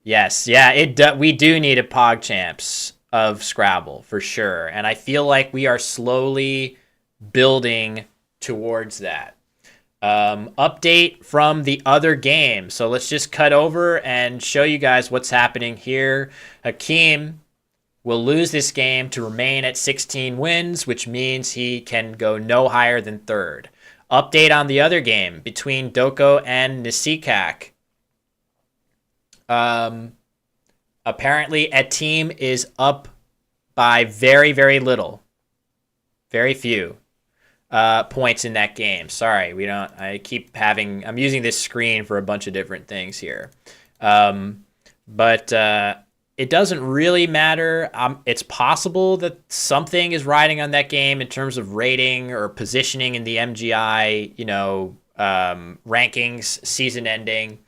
yes, yeah, we do need a PogChamps of Scrabble for sure. And I feel like we are slowly building towards that. Update from the other game. So let's just cut over and show you guys what's happening here. Hakeem will lose this game to remain at 16 wins, which means he can go no higher than third. Update on the other game between Doko and Nisikak. Apparently a team is up by very, very little. Very few points in that game. Sorry, I'm using this screen for a bunch of different things here. But it doesn't really matter. It's possible that something is riding on that game in terms of rating or positioning in the MGI, rankings, season ending.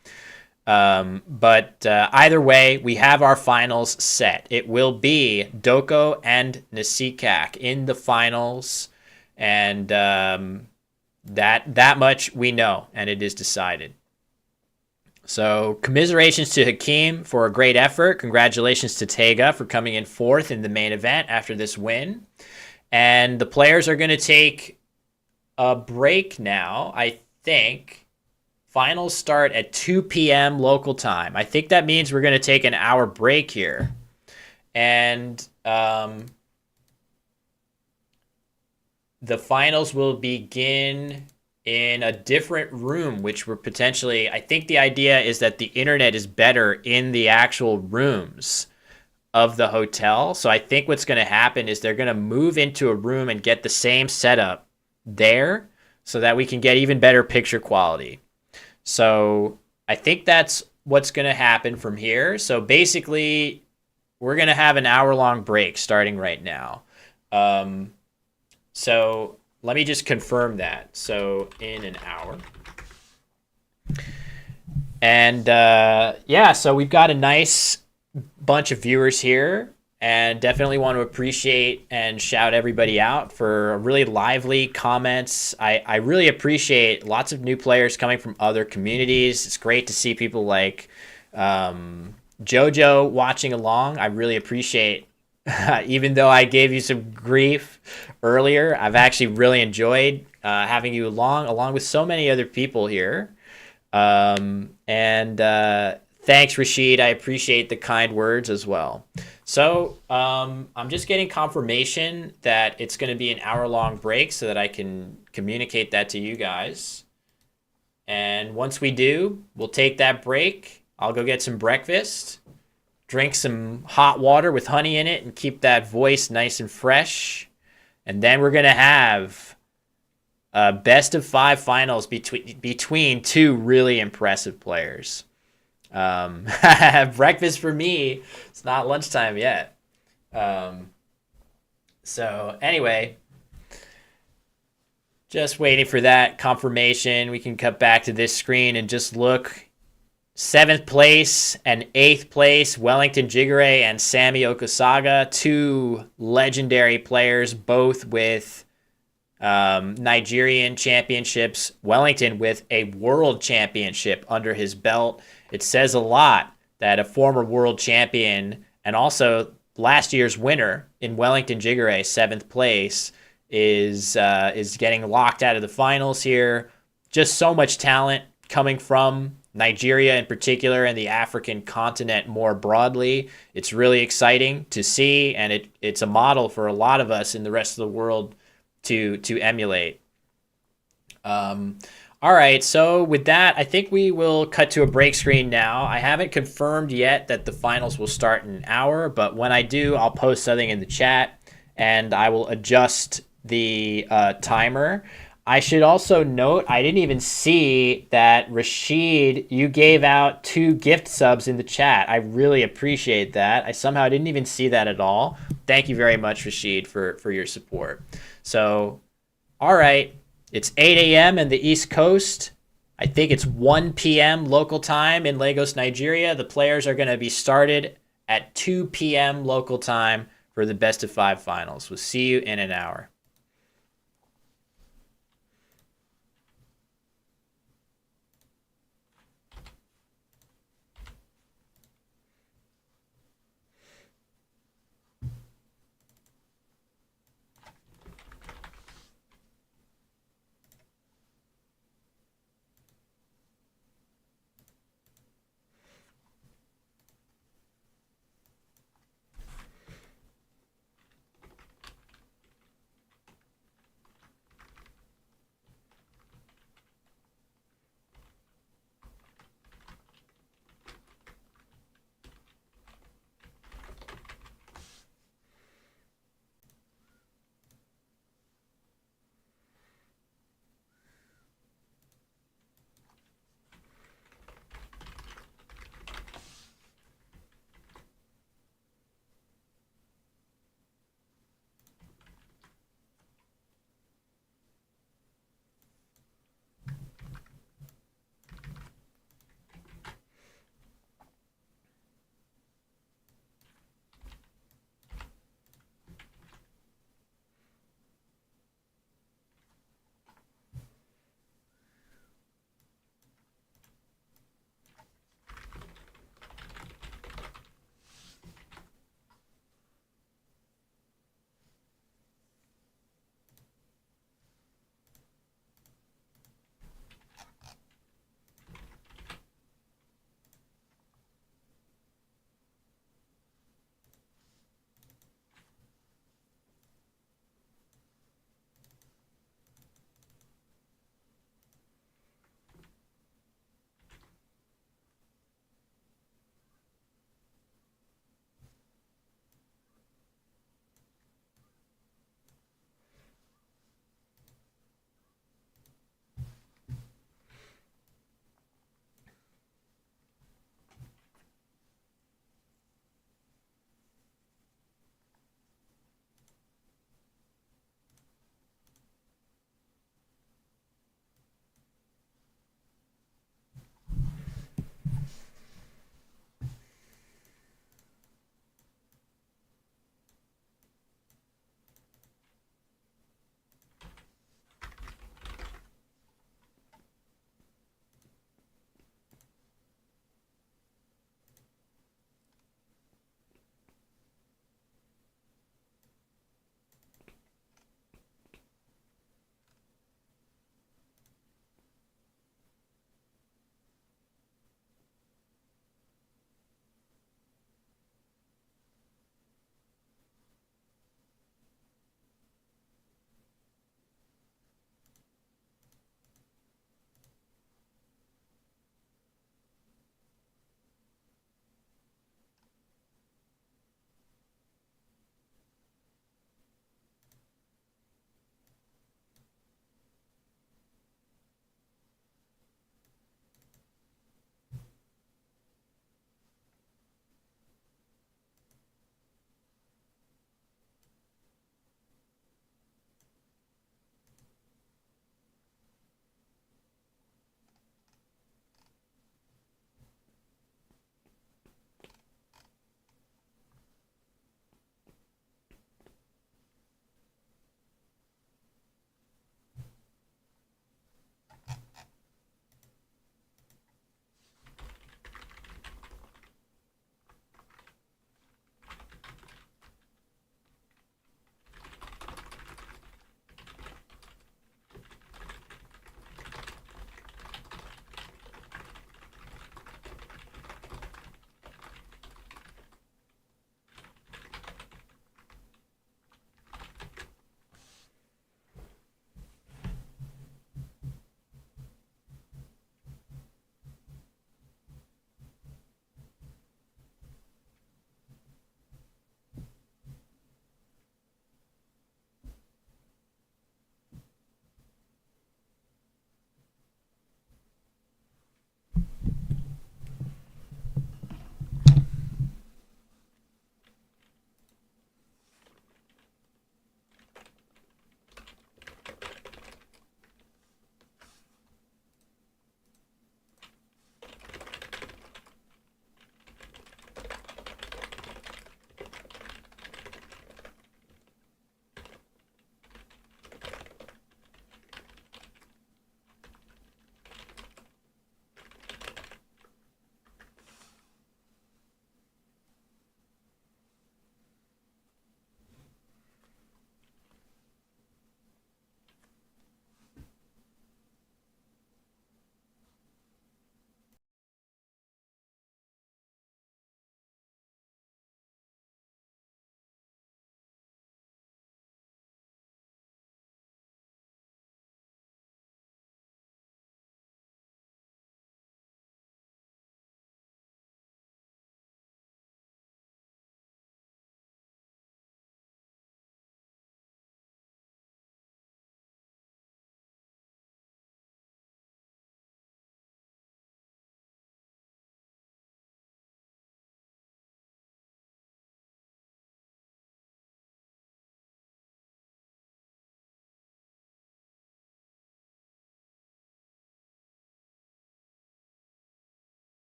But either way, we have our finals set. It will be Doko and Nisikak in the finals, and that much we know, and it is decided. So commiserations to Hakeem for a great effort. Congratulations to Tega for coming in fourth in the main event after this win. And the players are going to take a break now, I think. Finals start at 2 p.m. local time. I think that means we're going to take an hour break here. And the finals will begin in a different room, which we're potentially, I think the idea is that the internet is better in the actual rooms of the hotel. So I think what's going to happen is they're going to move into a room and get the same setup there so that we can get even better picture quality. So I think that's what's going to happen from here. So basically, we're going to have an hour-long break starting right now. So let me just confirm that. So in an hour. And so we've got a nice bunch of viewers here, and definitely want to appreciate and shout everybody out for really lively comments. I really appreciate lots of new players coming from other communities. It's great to see people like Jojo watching along. I really appreciate, even though I gave you some grief earlier, I've actually really enjoyed having you along with so many other people here. And thanks, Rashid. I appreciate the kind words as well. So I'm just getting confirmation that it's going to be an hour-long break so that I can communicate that to you guys. And once we do, we'll take that break. I'll go get some breakfast, drink some hot water with honey in it, and keep that voice nice and fresh. And then we're going to have best of 5 finals between two really impressive players. Breakfast for me, it's not lunchtime yet. So anyway, just waiting for that confirmation. We can cut back to this screen and just look. 7th place and 8th place, Wellington Jigure and Sammy Okasaga, two legendary players, both with Nigerian championships. Wellington with a world championship under his belt. It says a lot that a former world champion and also last year's winner in Wellington Jigure, 7th place, is getting locked out of the finals here. Just so much talent coming from Nigeria in particular and the African continent more broadly. It's really exciting to see, and it's a model for a lot of us in the rest of the world to emulate. All right, so with that, I think we will cut to a break screen now. I haven't confirmed yet that the finals will start in an hour, but when I do, I'll post something in the chat, and I will adjust the timer. I should also note, I didn't even see that, Rashid, you gave out 2 gift subs in the chat. I really appreciate that. I somehow didn't even see that at all. Thank you very much, Rashid, for your support. So, all right, it's 8 a.m. in the East Coast. I think it's 1 p.m. local time in Lagos, Nigeria. The players are going to be started at 2 p.m. local time for the best of 5 finals. We'll see you in an hour.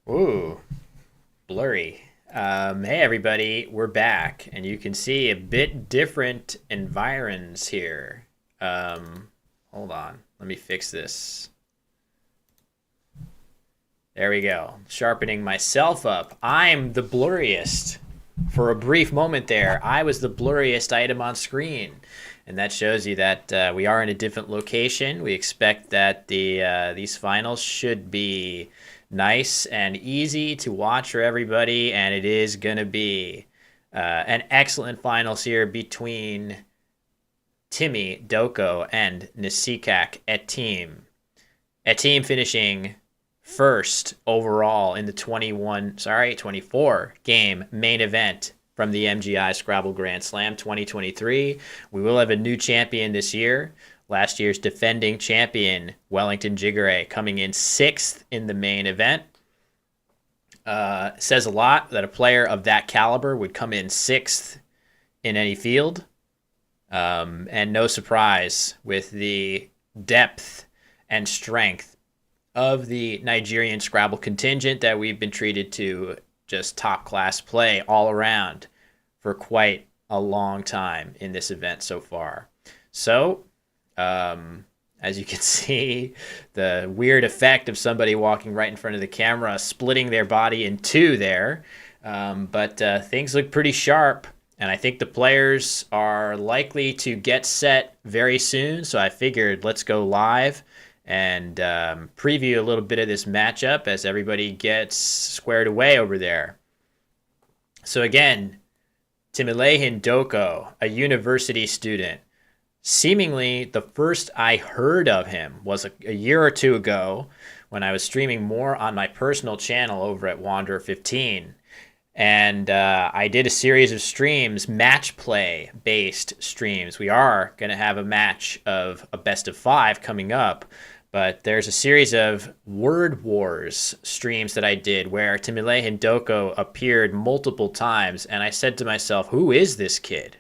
Ooh, blurry. Hey everybody, we're back, and you can see a bit different environs here. Hold on, let me fix this. There we go. Sharpening myself up. I'm the blurriest. For a brief moment there, I was the blurriest item on screen. And that shows you that we are in a different location. We expect that these finals should be nice and easy to watch for everybody, and it is going to be an excellent finals here between Timmy Doko and Nisikak Etim. Etim finishing first overall in the 24 game main event from the MGI Scrabble Grand Slam 2023. We will have a new champion this year. Last year's defending champion, Wellington Jigare, coming in 6th in the main event. Says a lot that a player of that caliber would come in 6th in any field. And no surprise with the depth and strength of the Nigerian Scrabble contingent that we've been treated to just top-class play all around for quite a long time in this event so far. So, as you can see, the weird effect of somebody walking right in front of the camera, splitting their body in two there. But things look pretty sharp, and I think the players are likely to get set very soon. So I figured let's go live and preview a little bit of this matchup as everybody gets squared away over there. So again, Timilehin Doko, a university student. Seemingly, the first I heard of him was a year or two ago when I was streaming more on my personal channel over at Wanderer15. And I did a series of streams, match play based streams. We are going to have a match of a best of 5 coming up. But there's a series of Word Wars streams that I did where Timilehin Doko appeared multiple times. And I said to myself, who is this kid?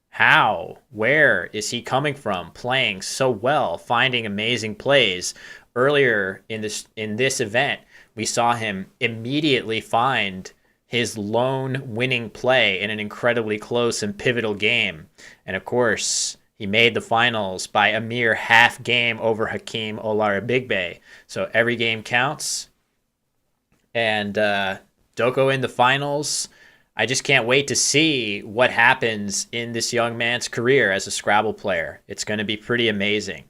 How? Where is he coming from? Playing so well, finding amazing plays. Earlier in this event, we saw him immediately find his lone winning play in an incredibly close and pivotal game. And of course, he made the finals by a mere half game over Hakeem Olaribigbe. So every game counts. And Doko in the finals. I just can't wait to see what happens in this young man's career as a Scrabble player. It's going to be pretty amazing.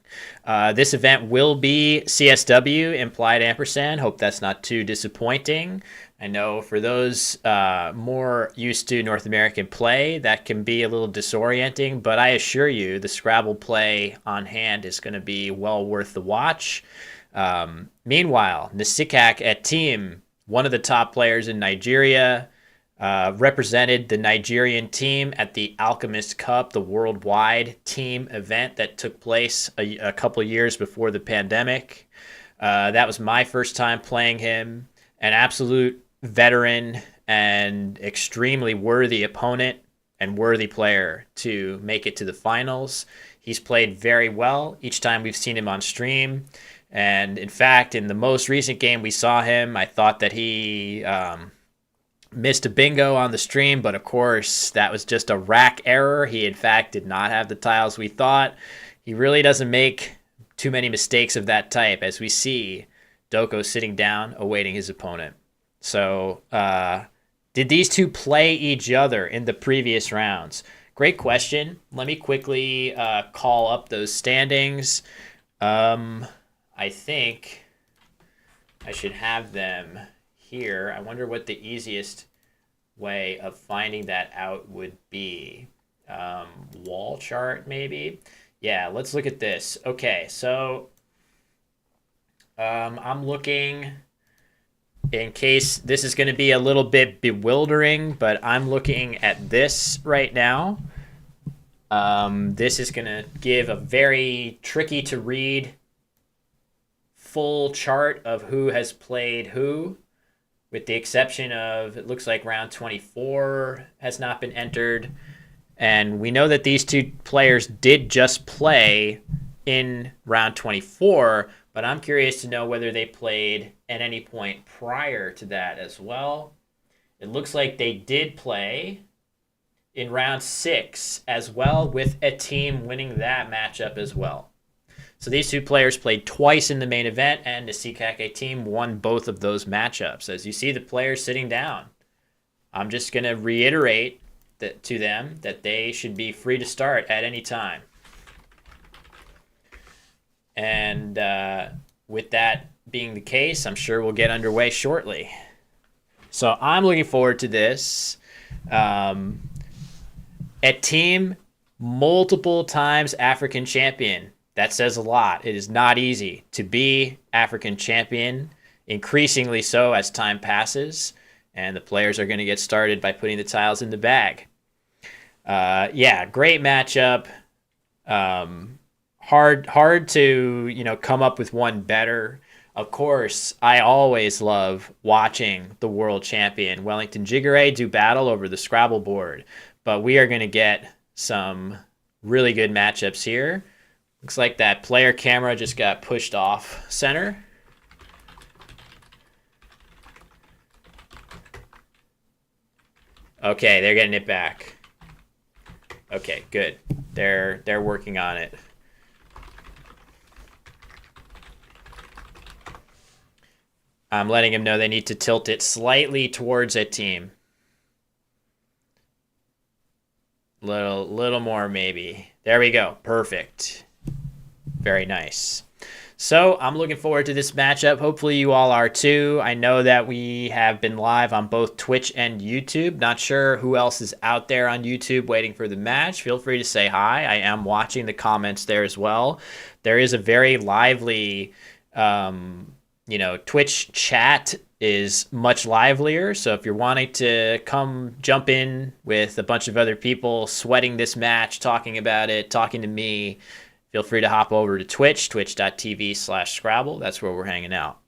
This event will be CSW, implied ampersand. Hope that's not too disappointing. I know for those more used to North American play, that can be a little disorienting, but I assure you the Scrabble play on hand is going to be well worth the watch. Meanwhile, Nisikak Etim, one of the top players in Nigeria, represented the Nigerian team at the Alchemist Cup, the worldwide team event that took place a couple of years before the pandemic. That was my first time playing him. An absolute veteran and extremely worthy opponent and worthy player to make it to the finals. He's played very well each time we've seen him on stream. And in fact, in the most recent game we saw him, I thought that he missed a bingo on the stream, but of course that was just a rack error. He in fact did not have the tiles we thought. He really doesn't make too many mistakes of that type, as we see Doko sitting down awaiting his opponent. So did these two play each other in the previous rounds? Great question. Let me quickly call up those standings. I think I should have them here. I wonder what the easiest way of finding that out would be. Wall chart, maybe? Yeah, let's look at this. Okay, so I'm looking, in case this is going to be a little bit bewildering, but I'm looking at this right now. This is going to give a very tricky to read full chart of who has played who, with the exception of, it looks like round 24 has not been entered. And we know that these two players did just play in round 24, but I'm curious to know whether they played at any point prior to that as well. It looks like they did play in round 6 as well, with a team winning that matchup as well. So these two players played twice in the main event, and the Sikake team won both of those matchups. As you see the players sitting down, I'm just going to reiterate to them that they should be free to start at any time. And with that being the case, I'm sure we'll get underway shortly. So I'm looking forward to this. A team multiple times African champion. That says a lot. It is not easy to be African champion, increasingly so as time passes, and the players are going to get started by putting the tiles in the bag. Yeah, great matchup. Hard to come up with one better. Of course, I always love watching the world champion Wellington Jigare do battle over the Scrabble board, but we are going to get some really good matchups here. Looks like that player camera just got pushed off center. Okay, they're getting it back. Okay, good. They're working on it. I'm letting them know they need to tilt it slightly towards a team. Little more maybe. There we go. Perfect. Very nice. So I'm looking forward to this matchup. Hopefully you all are too. I know that we have been live on both Twitch and YouTube. Not sure who else is out there on YouTube waiting for the match. Feel free to say hi. I am watching the comments there as well. There is a very lively, Twitch chat is much livelier. So if you're wanting to come jump in with a bunch of other people sweating this match, talking about it, talking to me, feel free to hop over to Twitch, twitch.tv/Scrabble. That's where we're hanging out.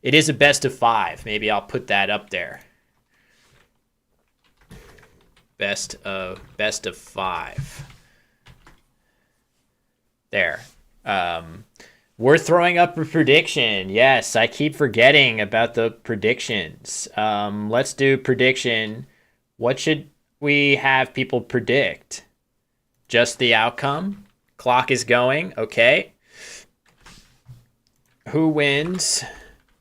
It is a best of 5. Maybe I'll put that up there. Best of 5. There. We're throwing up a prediction. Yes, I keep forgetting about the predictions. Let's do prediction. What should we have people predict? Just the outcome? Clock is going. Okay. Who wins?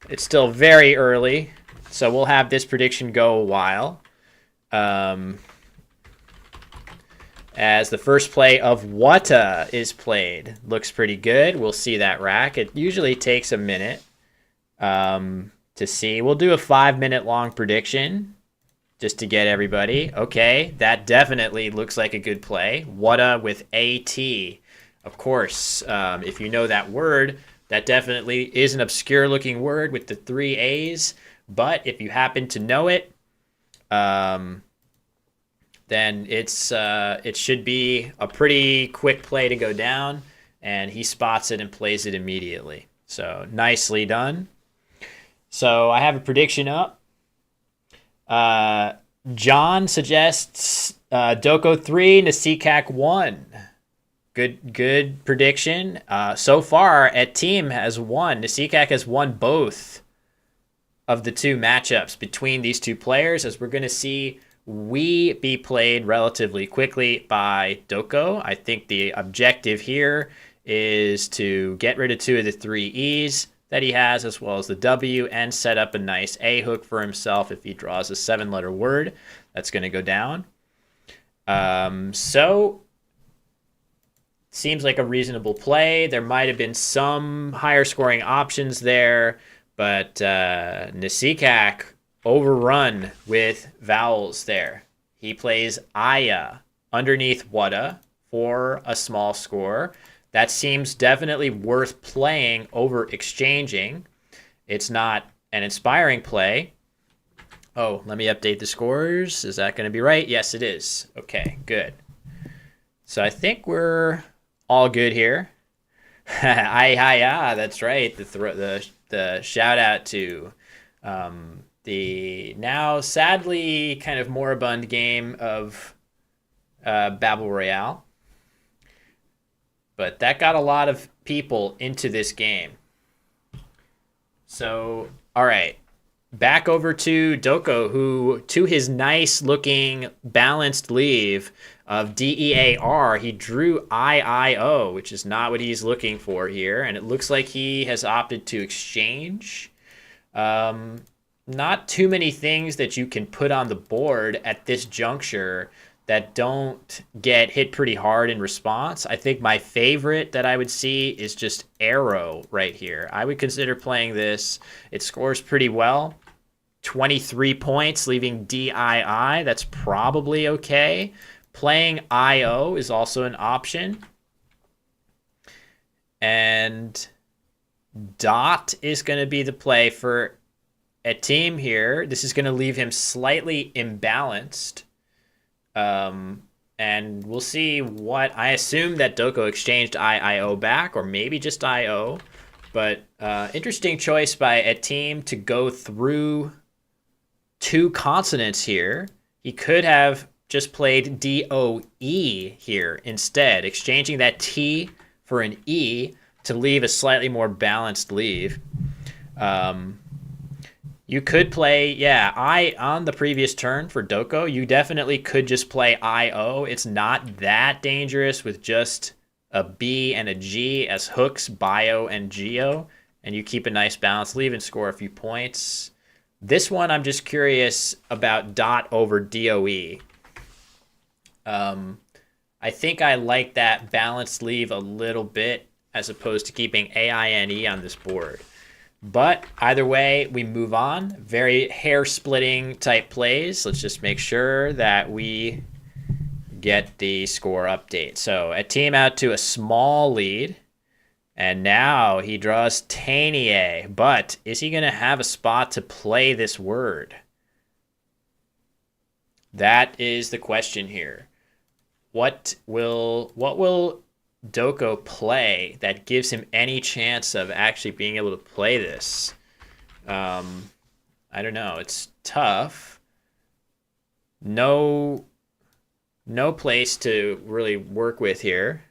It's still very early, so we'll have this prediction go a while. As the first play of Wata is played. Looks pretty good. We'll see that rack. It usually takes a minute to see. We'll do a 5-minute long prediction just to get everybody. Okay, that definitely looks like a good play. Wata with AT. Of course, if you know that word, that definitely is an obscure looking word with the 3 A's. But if you happen to know it, then it should be a pretty quick play to go down, and he spots it and plays it immediately. So nicely done. So I have a prediction up. John suggests Doko 3, Nasikak 1. Good prediction. So far, a team has won. Nasikak has won both of the 2 matchups between these 2 players, as we're going to see we be played relatively quickly by Doko. I think the objective here is to get rid of 2 of the 3 E's that he has, as well as the W, and set up a nice A hook for himself if he draws a 7-letter word. That's going to go down. So seems like a reasonable play. There might have been some higher scoring options there, but Nasikak overrun with vowels there. He plays Aya underneath Wata for a small score. That seems definitely worth playing over exchanging. It's not an inspiring play. Oh, let me update the scores. Is that going to be right? Yes, it is. Okay, good. So I think we're all good here. That's right. The shout out to the now sadly kind of moribund game of Babel Royale. But that got a lot of people into this game. So, all right. Back over to Doko, who, to his nice looking balanced leave of DEAR, he drew IIO, which is not what he's looking for here. And it looks like he has opted to exchange. Not too many things that you can put on the board at this juncture that don't get hit pretty hard in response. I think my favorite that I would see is just Arrow right here. I would consider playing this. It scores pretty well. 23 points, leaving DII. That's probably okay. Playing IO is also an option. And Dot is going to be the play for a team here. This is going to leave him slightly imbalanced. And we'll see what I assume that Doko exchanged IIO back, or maybe just IO. But interesting choice by a team to go through two consonants here. He could have just played DOE here instead, exchanging that T for an E to leave a slightly more balanced leave. You could play, I on the previous turn for Doko, you definitely could just play IO. It's not that dangerous with just a B and a G as hooks, bio and geo, and you keep a nice balance leave and score a few points. This one, I'm just curious about Dot over DOE. I think I like that balanced leave a little bit as opposed to keeping AINE on this board. But either way, we move on. Very hair-splitting type plays. Let's just make sure that we get the score update. So a team out to a small lead. And now he draws Tanier. But is he going to have a spot to play this word? That is the question here. What will Doko play that gives him any chance of actually being able to play this? I don't know. It's tough. No place to really work with here.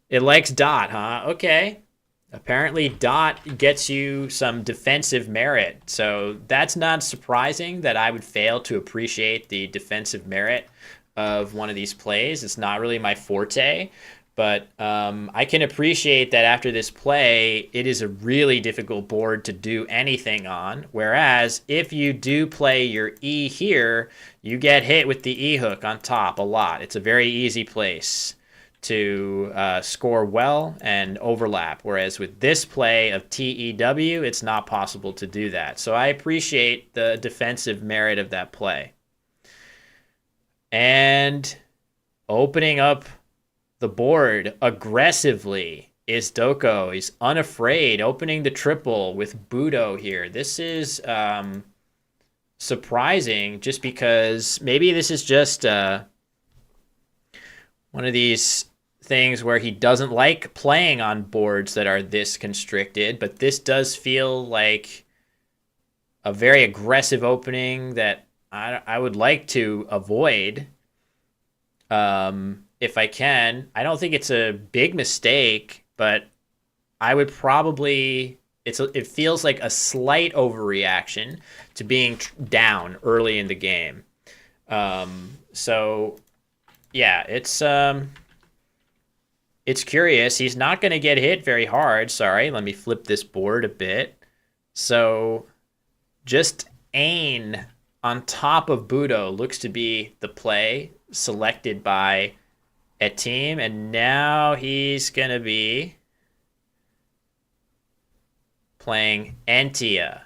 It likes Dot, huh? Okay. Apparently Dot gets you some defensive merit. So that's not surprising that I would fail to appreciate the defensive merit of one of these plays. It's not really my forte, but I can appreciate that after this play, it is a really difficult board to do anything on. Whereas if you do play your E here, you get hit with the E hook on top a lot. It's a very easy place to score well and overlap. Whereas with this play of TEW, it's not possible to do that. So I appreciate the defensive merit of that play. And opening up the board aggressively is Doko. He's unafraid, opening the triple with Budo here. This is surprising just because maybe this is just one of these things where he doesn't like playing on boards that are this constricted, but this does feel like a very aggressive opening that I would like to avoid if I can. I don't think it's a big mistake, but I would probably, it feels like a slight overreaction to being down early in the game. So yeah, it's curious. He's not going to get hit very hard. Sorry, let me flip this board a bit. So just Ain on top of Budo looks to be the play selected by a team. And now he's going to be playing Entia.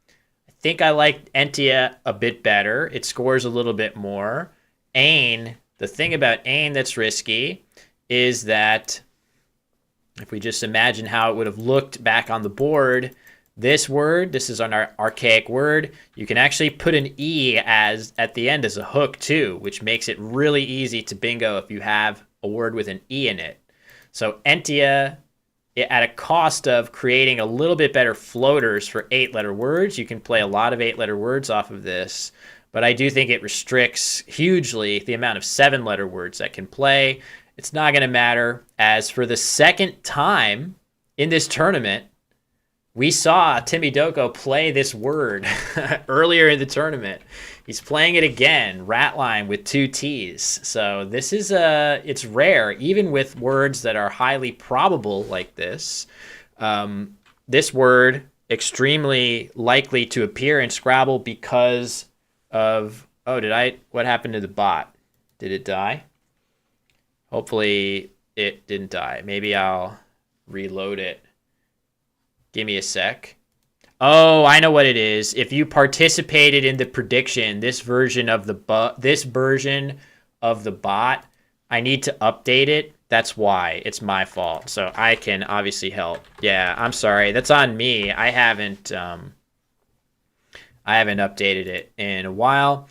I think I like Entia a bit better. It scores a little bit more. Ain, the thing about Ain that's risky is that if we just imagine how it would have looked back on the board, this word, this is an archaic word, you can actually put an E as at the end as a hook too, which makes it really easy to bingo if you have a word with an E in it. So Entia, at a cost of creating a little bit better floaters for 8-letter words, you can play a lot of 8-letter words off of this, but I do think it restricts hugely the amount of 7-letter words that can play. It's not going to matter, as for the second time in this tournament, We saw Timmy Doko play this word earlier in the tournament. He's playing it again, ratline with two T's. So this is it's rare, even with words that are highly probable like this. This word extremely likely to appear in Scrabble because of what happened to the bot? Did it die? Hopefully it didn't die. Maybe I'll reload it. Give me a sec. Oh, I know what it is. If you participated in the prediction, this version of the bot, I need to update it. That's why. It's my fault. So I can obviously help. Yeah, I'm sorry. That's on me. I haven't updated it in a while.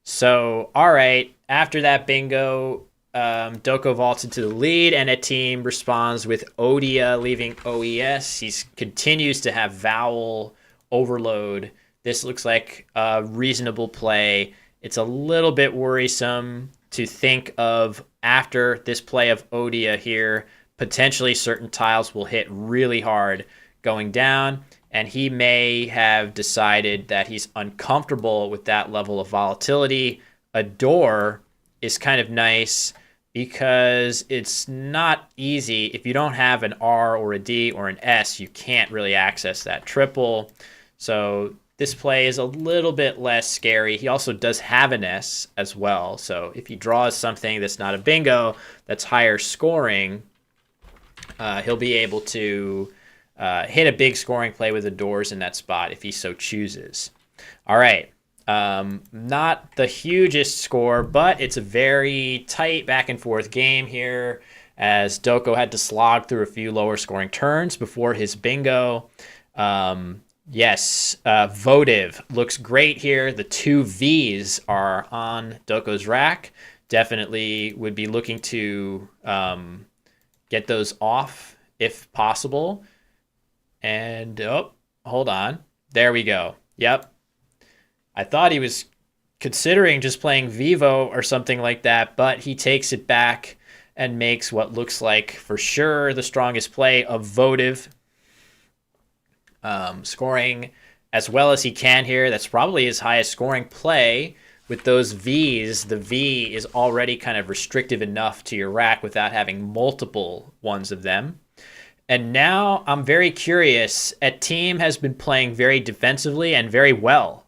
So, all right. After that bingo, Doko vaults into the lead, and a team responds with Odia leaving OES. He continues to have vowel overload. This looks like a reasonable play. It's a little bit worrisome to think of after this play of Odia here. Potentially certain tiles will hit really hard going down, and he may have decided that he's uncomfortable with that level of volatility. A door is kind of nice because it's not easy. If you don't have an R or a D or an S, you can't really access that triple. So this play is a little bit less scary. He also does have an S as well. So if he draws something that's not a bingo, that's higher scoring, he'll be able to hit a big scoring play with the doors in that spot if he so chooses. All right. Not the hugest score, but it's a very tight back and forth game here as Doko had to slog through a few lower scoring turns before his bingo. Yes, votive looks great here. The two V's are on Doko's rack. Definitely would be looking to get those off if possible. And, hold on. There we go. Yep. I thought he was considering just playing Vivo or something like that, but he takes it back and makes what looks like for sure the strongest play of votive. Scoring as well as he can here. That's probably his highest scoring play. With those V's, the V is already kind of restrictive enough to your rack without having multiple ones of them. And now I'm very curious. Team has been playing very defensively and very well.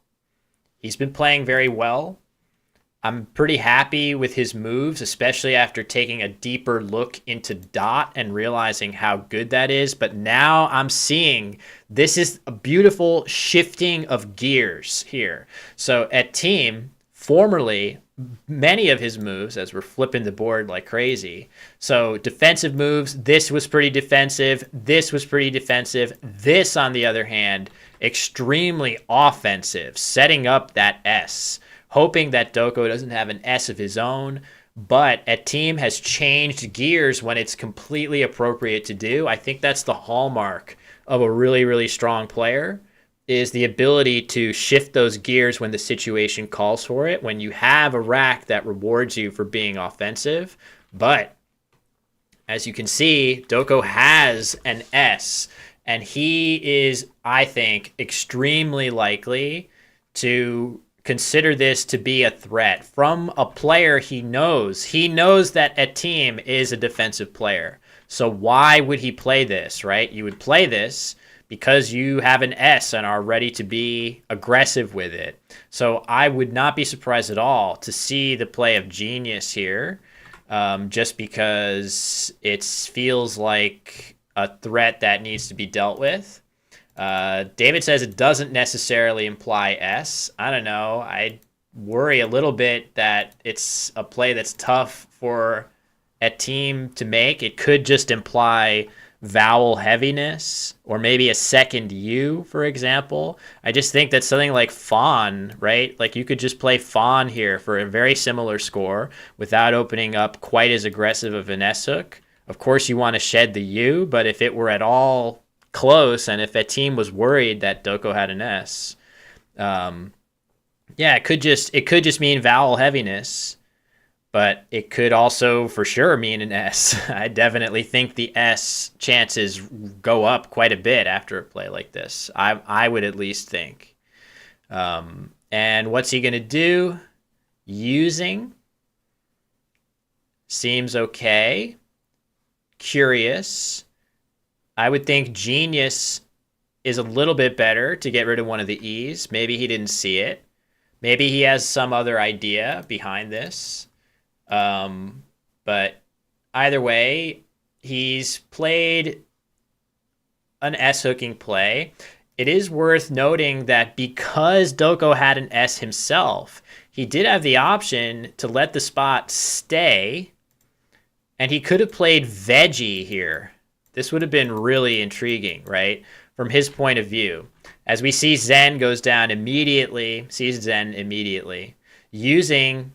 He's been playing very well. I'm pretty happy with his moves, especially after taking a deeper look into Dot and realizing how good that is. But now I'm seeing this is a beautiful shifting of gears here. So at Team, formerly, many of his moves, as we're flipping the board like crazy. So defensive moves, this was pretty defensive. This was pretty defensive. This, on the other hand, extremely offensive, setting up that S, hoping that Doko doesn't have an S of his own. But Team has changed gears when it's completely appropriate to do. I think that's the hallmark of a really, really strong player, is the ability to shift those gears when the situation calls for it, when you have a rack that rewards you for being offensive. But as you can see, Doko has an S, and he is, I think, extremely likely to consider this to be a threat from a player he knows. He knows that Team is a defensive player. So why would he play this, right? You would play this because you have an S and are ready to be aggressive with it. So I would not be surprised at all to see the play of genius here, just because it feels like a threat that needs to be dealt with. David says it doesn't necessarily imply S. I don't know. I worry a little bit that it's a play that's tough for Team to make. It could just imply vowel heaviness, or maybe a second U, for example. I just think that something like Fawn, right? Like you could just play Fawn here for a very similar score without opening up quite as aggressive of an S hook. Of course, you want to shed the U, but if it were at all close, and if Team was worried that Doko had an S, it could just mean vowel heaviness. but it could also for sure mean an S. I definitely think the S chances go up quite a bit after a play like this. I would at least think. And what's he going to do? Using seems okay. Curious. I would think genius is a little bit better to get rid of one of the E's. Maybe he didn't see it. Maybe he has some other idea behind this. But either way, he's played an S hooking play. It is worth noting that because Doko had an S himself, he did have the option to let the spot stay, and he could have played veggie here. This would have been really intriguing, right? From his point of view. As we see Zen goes down immediately, sees Zen immediately. Using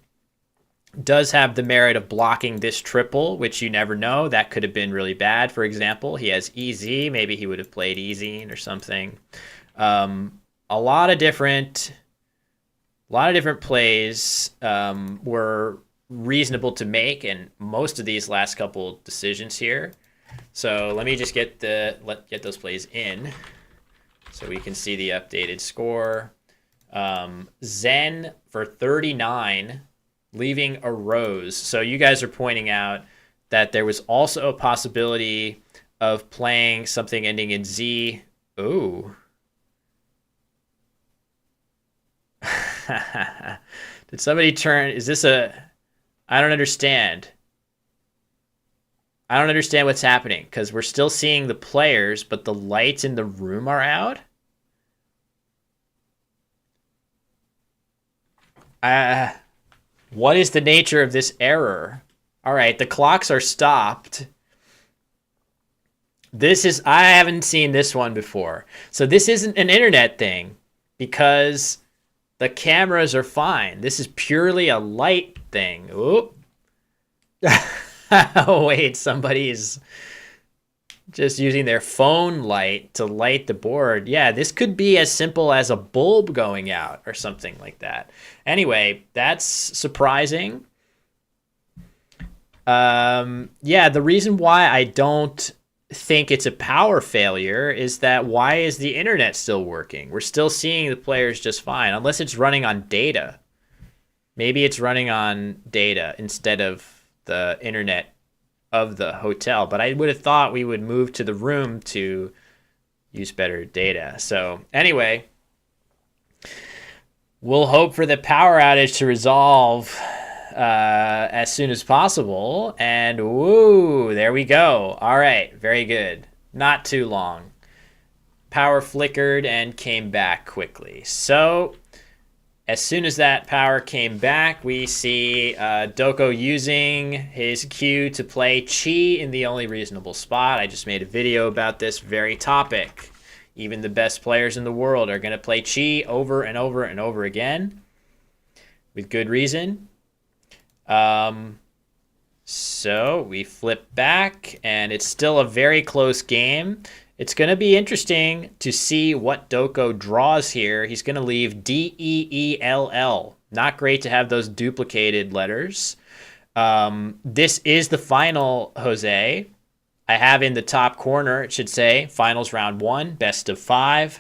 does have the merit of blocking this triple, which you never know. That could have been really bad. For example, he has EZ. Maybe he would have played EZ or something. A lot of different plays were reasonable to make, and most of these last couple decisions here. So let me just get those plays in so we can see the updated score. Zen for 39, leaving a rose. So you guys are pointing out that there was also a possibility of playing something ending in Z. Ooh. Did somebody turn? Is this a? I don't understand. I don't understand what's happening because we're still seeing the players, but the lights in the room are out. What is the nature of this error? All right, the clocks are stopped. I haven't seen this one before. So this isn't an internet thing because the cameras are fine. This is purely a light thing. Oop. Oh, wait, somebody's just using their phone light to light the board. Yeah, this could be as simple as a bulb going out or something like that. Anyway, that's surprising. Yeah, the reason why I don't think it's a power failure is that why is the internet still working? We're still seeing the players just fine, unless it's running on data. Maybe it's running on data instead of the internet of the hotel, but I would have thought we would move to the room to use better data. So anyway, we'll hope for the power outage to resolve as soon as possible. And woo, there we go. All right, very good. Not too long. Power flickered and came back quickly. So as soon as that power came back, we see Doko using his cue to play Chi in the only reasonable spot. I just made a video about this very topic. Even the best players in the world are going to play Chi over and over and over again with good reason. So we flip back, and it's still a very close game. It's going to be interesting to see what Doko draws here. He's going to leave D-E-E-L-L. Not great to have those duplicated letters. This is the final, Jose. I have in the top corner, it should say, finals round 1, best of 5.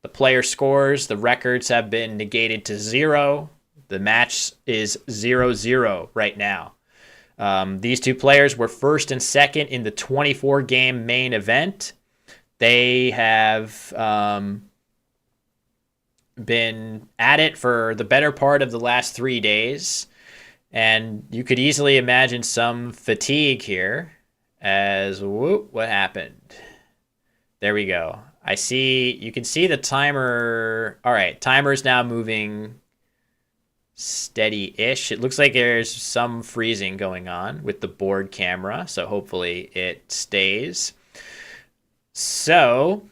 The player scores. The records have been negated to 0. The match is 0-0 right now. These two players were first and second in the 24-game main event. They have been at it for the better part of the last 3 days, and you could easily imagine some fatigue here as, whoop, what happened? There we go. You can see the timer. All right, timer's now moving steady-ish. It looks like there's some freezing going on with the board camera, so hopefully it stays. So,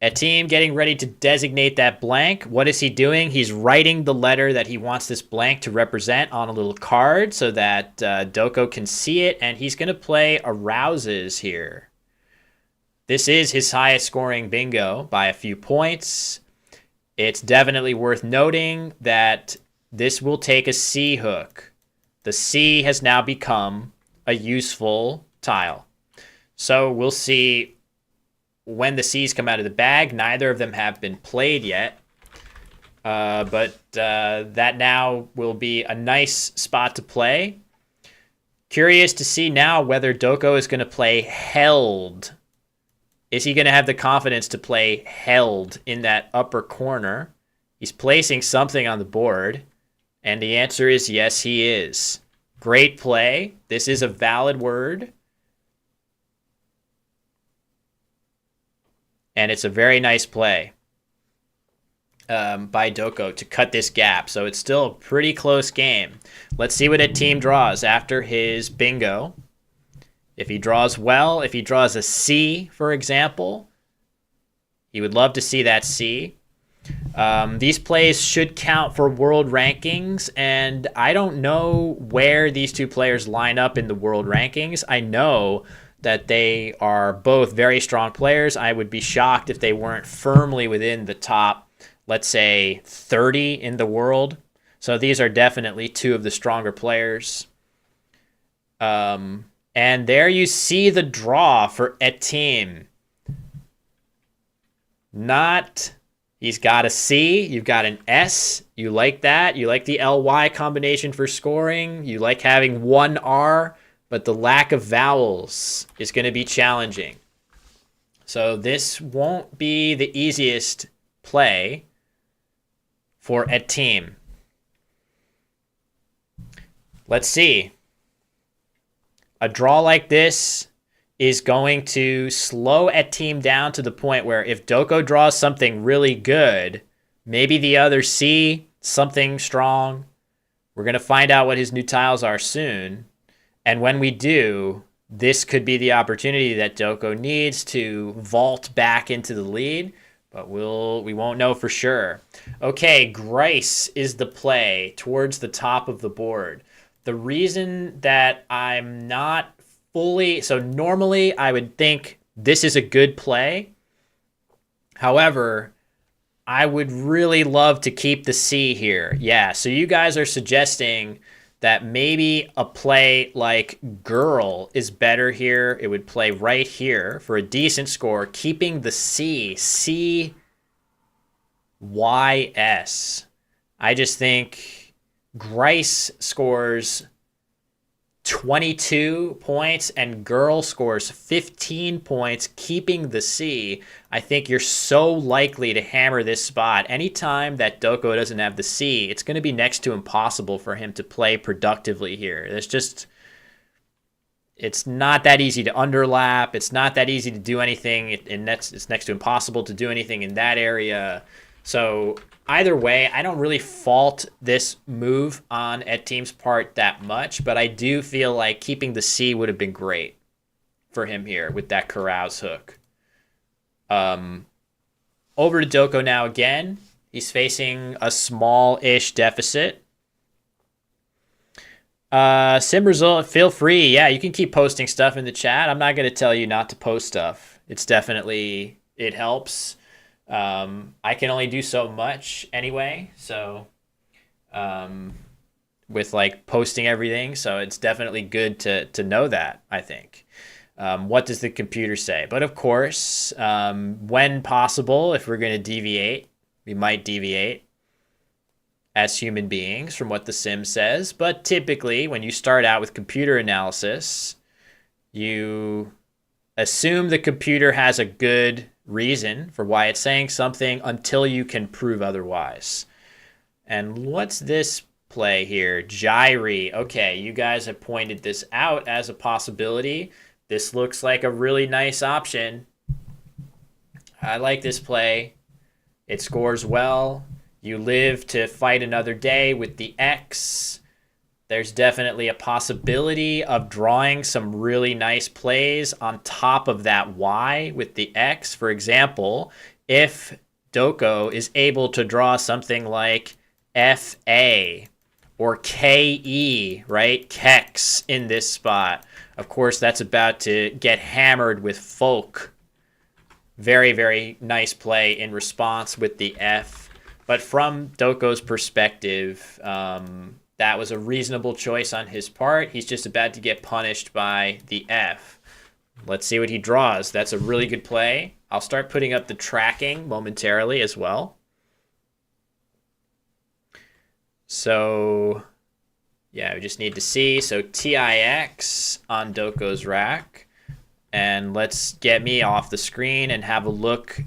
a team getting ready to designate that blank. What is he doing? He's writing the letter that he wants this blank to represent on a little card so that Doko can see it, and he's going to play arouses here. This is his highest scoring bingo by a few points. It's definitely worth noting that this will take a C hook. The C has now become a useful tile. So we'll see when the C's come out of the bag. Neither of them have been played yet. But that now will be a nice spot to play. Curious to see now whether Doko is going to play held. Is he going to have the confidence to play held in that upper corner? He's placing something on the board. And the answer is yes, he is. Great play. This is a valid word. And it's a very nice play by Doko to cut this gap. So it's still a pretty close game. Let's see what a team draws after his bingo. If he draws well, if he draws a C, for example, he would love to see that C. These plays should count for world rankings, and I don't know where these two players line up in the world rankings. I know that they are both very strong players. I would be shocked if they weren't firmly within the top, let's say, 30 in the world. So these are definitely two of the stronger players. And there you see the draw for a team. He's got a C, you've got an S. You like that. You like the LY combination for scoring. You like having one R, but the lack of vowels is going to be challenging. So this won't be the easiest play for a team. Let's see. A draw like this is going to slow a team down to the point where if Doko draws something really good, maybe the other see something strong. We're going to find out what his new tiles are soon. And when we do, this could be the opportunity that Doko needs to vault back into the lead, but we won't know for sure. Okay, Grice is the play towards the top of the board. The reason that I'm not so normally I would think this is a good play. However, I would really love to keep the C here. Yeah, so you guys are suggesting that maybe a play like Girl is better here. It would play right here for a decent score, keeping the C. C-Y-S. I just think Grice scores 22 points and Girl scores 15 points, keeping the C. I think you're so likely to hammer this spot. Anytime that Doko doesn't have the C, it's going to be next to impossible for him to play productively here. It's not that easy to underlap. It's not that easy to do anything. It's next to impossible to do anything in that area. So either way, I don't really fault this move on Ed Team's part that much, but I do feel like keeping the C would have been great for him here with that carouse hook. Over to Doko now again. He's facing a small-ish deficit. Sim result, feel free. Yeah, you can keep posting stuff in the chat. I'm not going to tell you not to post stuff. It helps. I can only do so much anyway, so with like posting everything, so it's definitely good to know that, I think. What does the computer say? But of course, when possible, if we're going to deviate, we might deviate as human beings from what the sim says. But typically, when you start out with computer analysis, you assume the computer has a good reason for why it's saying something until you can prove otherwise. And what's this play here? Gyri. Okay, you guys have pointed this out as a possibility. This looks like a really nice option. I like this play. It scores well. You live to fight another day with the X. There's definitely a possibility of drawing some really nice plays on top of that Y with the X. For example, if Doko is able to draw something like FA or KE, right? Kex in this spot. Of course, that's about to get hammered with Folk. Very, very nice play in response with the F. But from Doko's perspective, that was a reasonable choice on his part. He's just about to get punished by the F. Let's see what he draws. That's a really good play. I'll start putting up the tracking momentarily as well. So, yeah, we just need to see. So TIX on Doko's rack. And let's get me off the screen and have a look.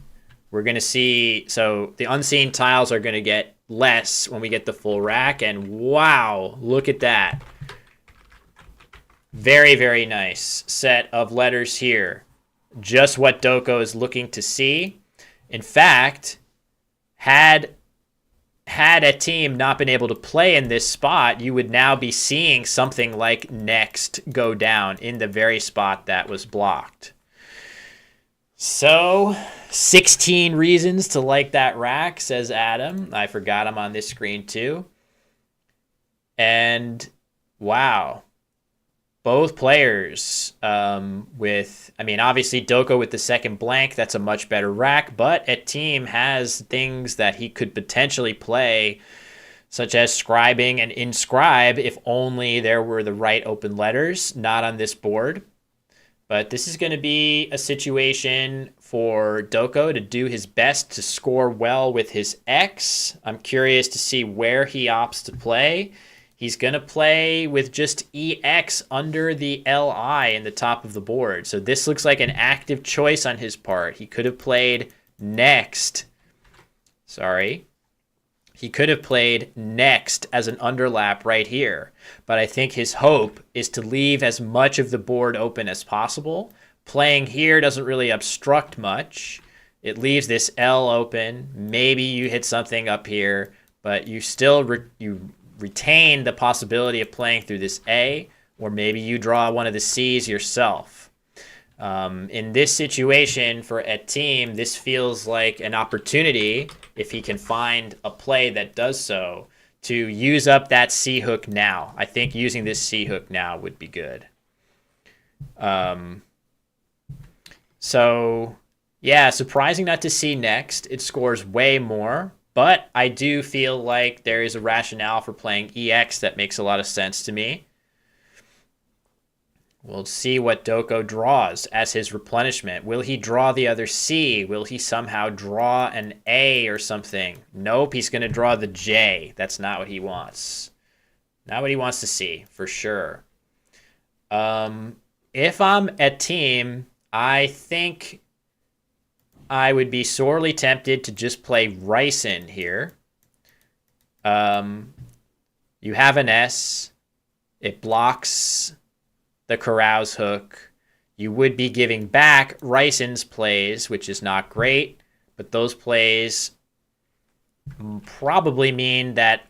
We're going to see, so the unseen tiles are going to get less when we get the full rack. And wow, look at that. Very, very nice set of letters here. Just what Doko is looking to see. In fact, had a team not been able to play in this spot, you would now be seeing something like next go down in the very spot that was blocked. So, 16 reasons to like that rack, says Adam. I forgot I'm on this screen too. And wow. Both players obviously Doko with the second blank, that's a much better rack, but a team has things that he could potentially play, such as scribing and inscribe if only there were the right open letters, not on this board. But this is going to be a situation for Doko to do his best to score well with his X. I'm curious to see where he opts to play. He's going to play with just EX under the LI in the top of the board. So this looks like an active choice on his part. He could have played next. He could have played next as an underlap right here. But I think his hope is to leave as much of the board open as possible. Playing here doesn't really obstruct much. It leaves this L open. Maybe you hit something up here, but you still retain the possibility of playing through this A, or maybe you draw one of the C's yourself. In this situation for a team, this feels like an opportunity, if he can find a play that does so, to use up that C hook now. I think using this C hook now would be good. So, yeah, surprising not to see next. It scores way more. But I do feel like there is a rationale for playing EX that makes a lot of sense to me. We'll see what Doko draws as his replenishment. Will he draw the other C? Will he somehow draw an A or something? Nope, he's going to draw the J. That's not what he wants. Not what he wants to see, for sure. If I'm a team, I think I would be sorely tempted to just play Ryson here. You have an S. It blocks the carouse hook. You would be giving back Ryson's plays, which is not great, but those plays probably mean that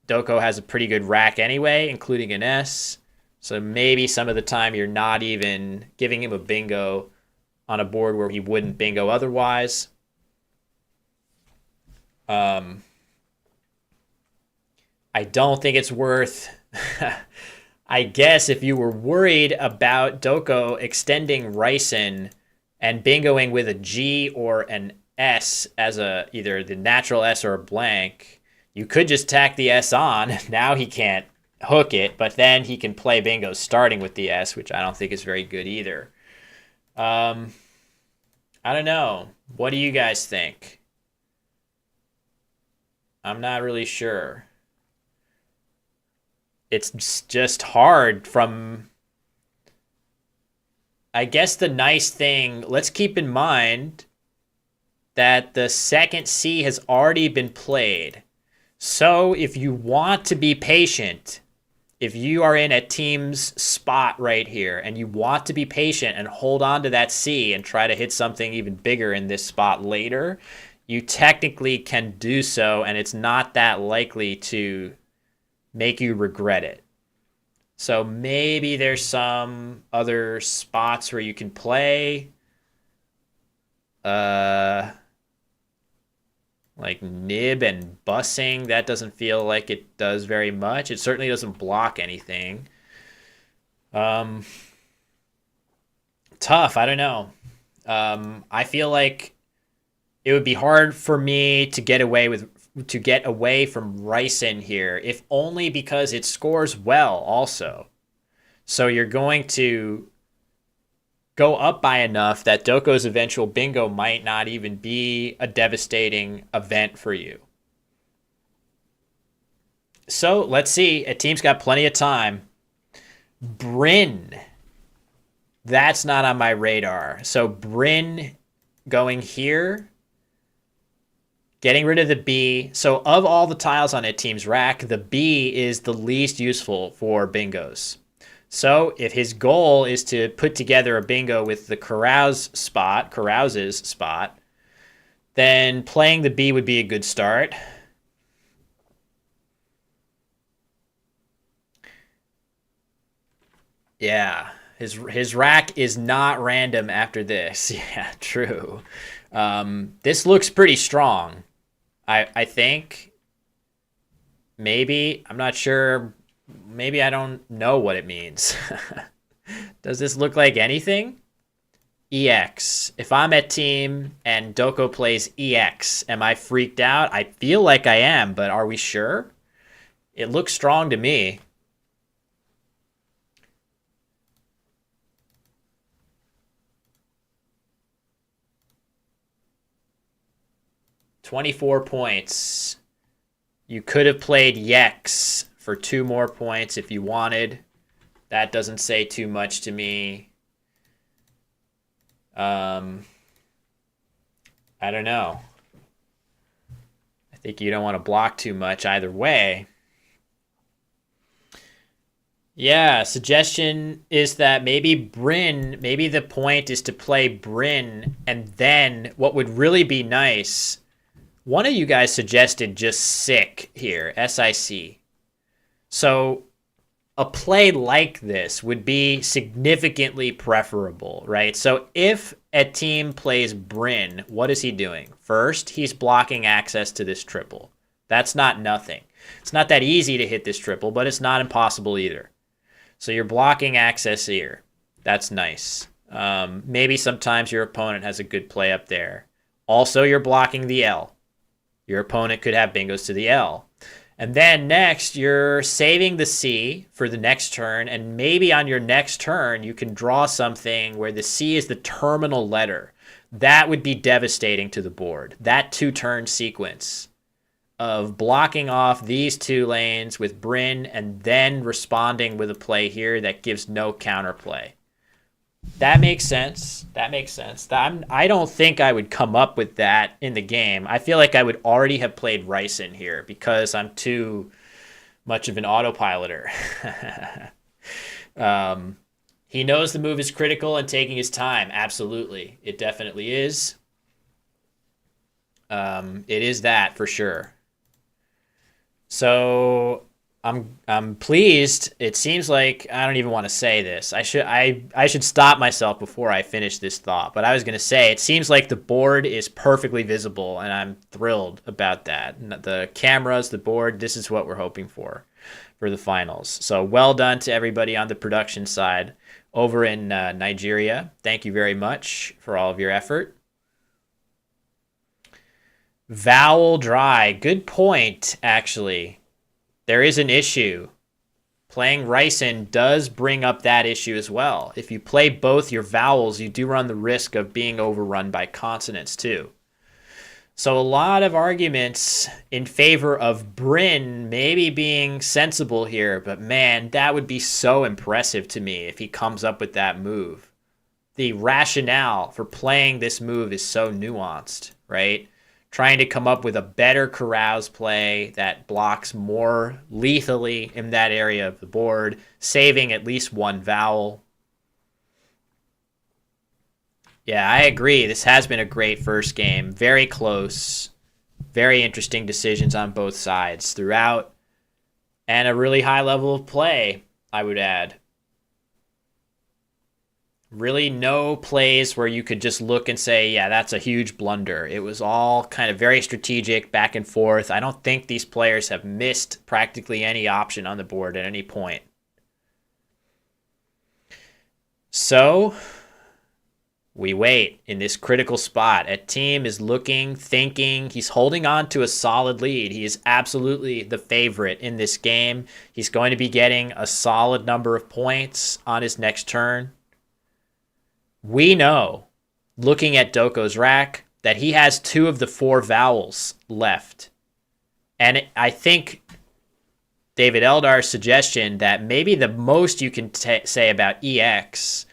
Doko has a pretty good rack anyway, including an S. So maybe some of the time you're not even giving him a bingo on a board where he wouldn't bingo otherwise. I don't think it's worth... I guess if you were worried about Doko extending Ryson and bingoing with a G or an S as either the natural S or a blank, you could just tack the S on. Now he can't hook it, but then he can play bingo starting with the S, which I don't think is very good either. I don't know. What do you guys think? I'm not really sure. It's just hard from... I guess the nice thing, let's keep in mind that the second C has already been played. So if you want to be patient, if you are in a team's spot right here and you want to be patient and hold on to that C and try to hit something even bigger in this spot later, you technically can do so, and it's not that likely to make you regret it. So maybe there's some other spots where you can play. Like nib and bussing, that doesn't feel like it does very much. It certainly doesn't block anything. Tough, I don't know. I feel like it would be hard for me to get away with to get away from Ryson here, if only because it scores well also. So you're going to go up by enough that Doko's eventual bingo might not even be a devastating event for you. So let's see. A team's got plenty of time. Bryn. That's not on my radar. So Bryn going here, getting rid of the B. So of all the tiles on a team's rack, the B is the least useful for bingos. So if his goal is to put together a bingo with the Carouse's spot, then playing the B would be a good start. Yeah, his rack is not random after this. Yeah, true. This looks pretty strong. I think maybe, I'm not sure. Maybe I don't know what it means. Does this look like anything? EX. If I'm at team and Doko plays EX, am I freaked out? I feel like I am, but are we sure? It looks strong to me. $24. You could have played Yex for 2 more points if you wanted. That doesn't say too much to me. I don't know. I think you don't want to block too much either way. Yeah, suggestion is that maybe the point is to play Bryn, and then what would really be nice, one of you guys suggested just sick here, SIC. So a play like this would be significantly preferable, right? So if a team plays Bryn, what is he doing? First, he's blocking access to this triple. That's not nothing. It's not that easy to hit this triple, but it's not impossible either. So you're blocking access here. That's nice. Maybe sometimes your opponent has a good play up there. Also, you're blocking the L. Your opponent could have bingos to the L. And then next, you're saving the C for the next turn, and maybe on your next turn, you can draw something where the C is the terminal letter. That would be devastating to the board. That 2-turn sequence of blocking off these 2 lanes with Bryn and then responding with a play here that gives no counterplay. That makes sense. I don't think I would come up with that in the game. I feel like I would already have played Ryson here because I'm too much of an autopiloter. He knows the move is critical and taking his time. Absolutely. It definitely is. It is that for sure. So I'm pleased. It seems like I don't even want to say this. I should stop myself before I finish this thought. But I was going to say it seems like the board is perfectly visible, and I'm thrilled about that. The cameras, the board, this is what we're hoping for the finals. So well done to everybody on the production side over in Nigeria. Thank you very much for all of your effort. Vowel dry. Good point, actually. There is an issue. Playing Ryson does bring up that issue as well. If you play both your vowels, you do run the risk of being overrun by consonants too. So a lot of arguments in favor of Bryn maybe being sensible here, but man, that would be so impressive to me if he comes up with that move. The rationale for playing this move is so nuanced, right? Trying to come up with a better carouse play that blocks more lethally in that area of the board, saving at least 1 vowel. Yeah, I agree. This has been a great first game. Very close. Very interesting decisions on both sides throughout. And a really high level of play, I would add. Really no plays where you could just look and say, yeah, that's a huge blunder. It was all kind of very strategic, back and forth. I don't think these players have missed practically any option on the board at any point. So, We wait in this critical spot. A team is looking, thinking. He's holding on to a solid lead. He is absolutely the favorite in this game. He's going to be getting a solid number of points on his next turn. We know, looking at Doko's rack, that he has 2 of the 4 vowels left. And I think David Eldar's suggestion that maybe the most you can say about EX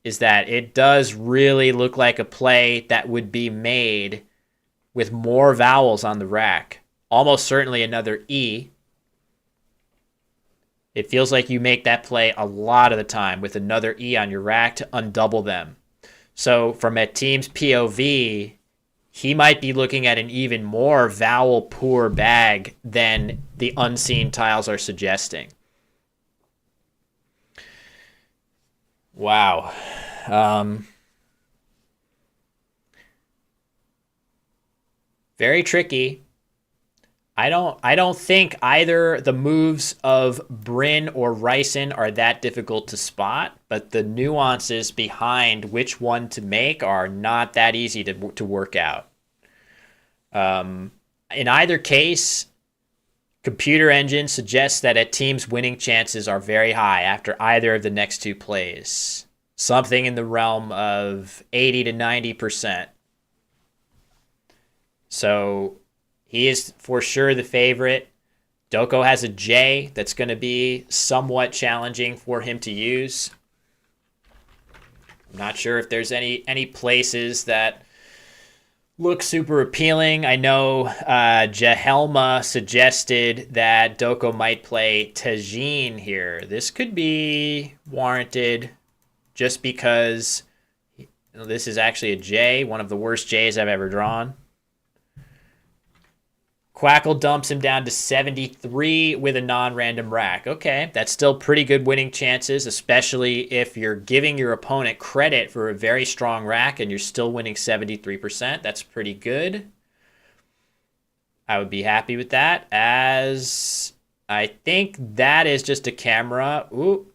is that it does really look like a play that would be made with more vowels on the rack. Almost certainly another E. It feels like you make that play a lot of the time with another E on your rack to undouble them. So from a team's POV, he might be looking at an even more vowel poor bag than the unseen tiles are suggesting. Wow. Very tricky. I don't think either the moves of Bryn or Ryson are that difficult to spot, but the nuances behind which one to make are not that easy to work out. In either case, Computer Engine suggests that a team's winning chances are very high after either of the next 2 plays. Something in the realm of 80 to 90%. So he is for sure the favorite. Doko has a J that's going to be somewhat challenging for him to use. I'm not sure if there's any places that look super appealing. I know Jahelma suggested that Doko might play Tajin here. This could be warranted just because this is actually a J, one of the worst Js I've ever drawn. Quackle dumps him down to 73 with a non-random rack. Okay, that's still pretty good winning chances, especially if you're giving your opponent credit for a very strong rack and you're still winning 73%. That's pretty good. I would be happy with that, as I think that is just a camera. Ooh.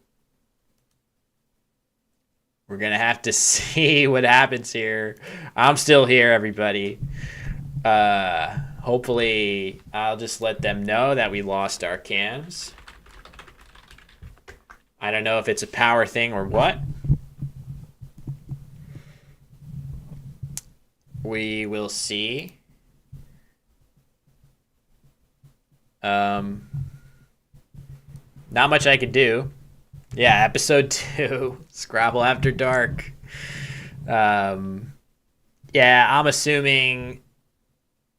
We're going to have to see what happens here. I'm still here, everybody. Hopefully, I'll just let them know that we lost our cams. I don't know if it's a power thing or what. We will see. Not much I could do. Yeah, episode 2, Scrabble After Dark. Yeah, I'm assuming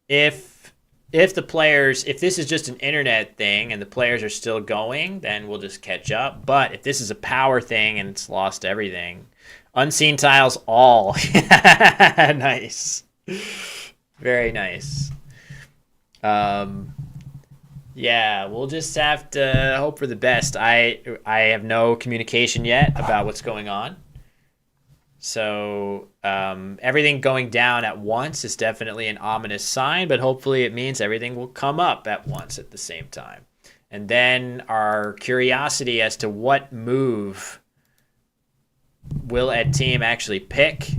if the players, if this is just an internet thing and the players are still going, then we'll just catch up. But if this is a power thing and it's lost everything, unseen tiles all. Nice. Very nice. Yeah, we'll just have to hope for the best. I have no communication yet about what's going on. So everything going down at once is definitely an ominous sign, but hopefully it means everything will come up at once at the same time. And then our curiosity as to what move will a team actually pick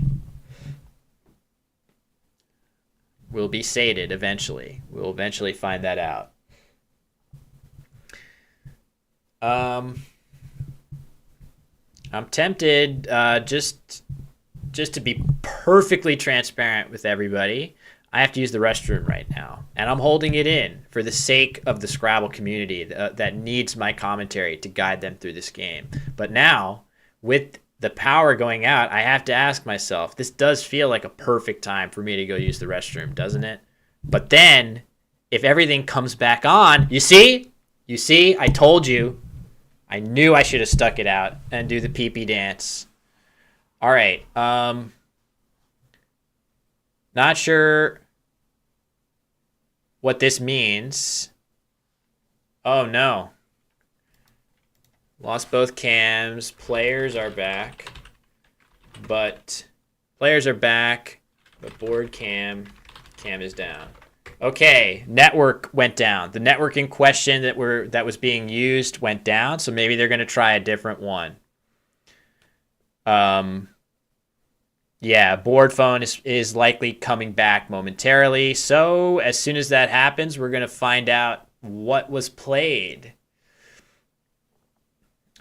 will be sated eventually. We'll eventually find that out. I'm tempted, just to be perfectly transparent with everybody, I have to use the restroom right now. And I'm holding it in for the sake of the Scrabble community that needs my commentary to guide them through this game. But now, with the power going out, I have to ask myself, this does feel like a perfect time for me to go use the restroom, doesn't it? But then, if everything comes back on, you see, I told you. I knew I should have stuck it out and do the pee-pee dance. All right. Not sure what this means. Oh, no. Lost both cams. Players are back. But board cam is down. Okay, network went down. The network in question that was being used went down, so maybe they're going to try a different one. Yeah, board phone is likely coming back momentarily. So as soon as that happens, we're going to find out what was played.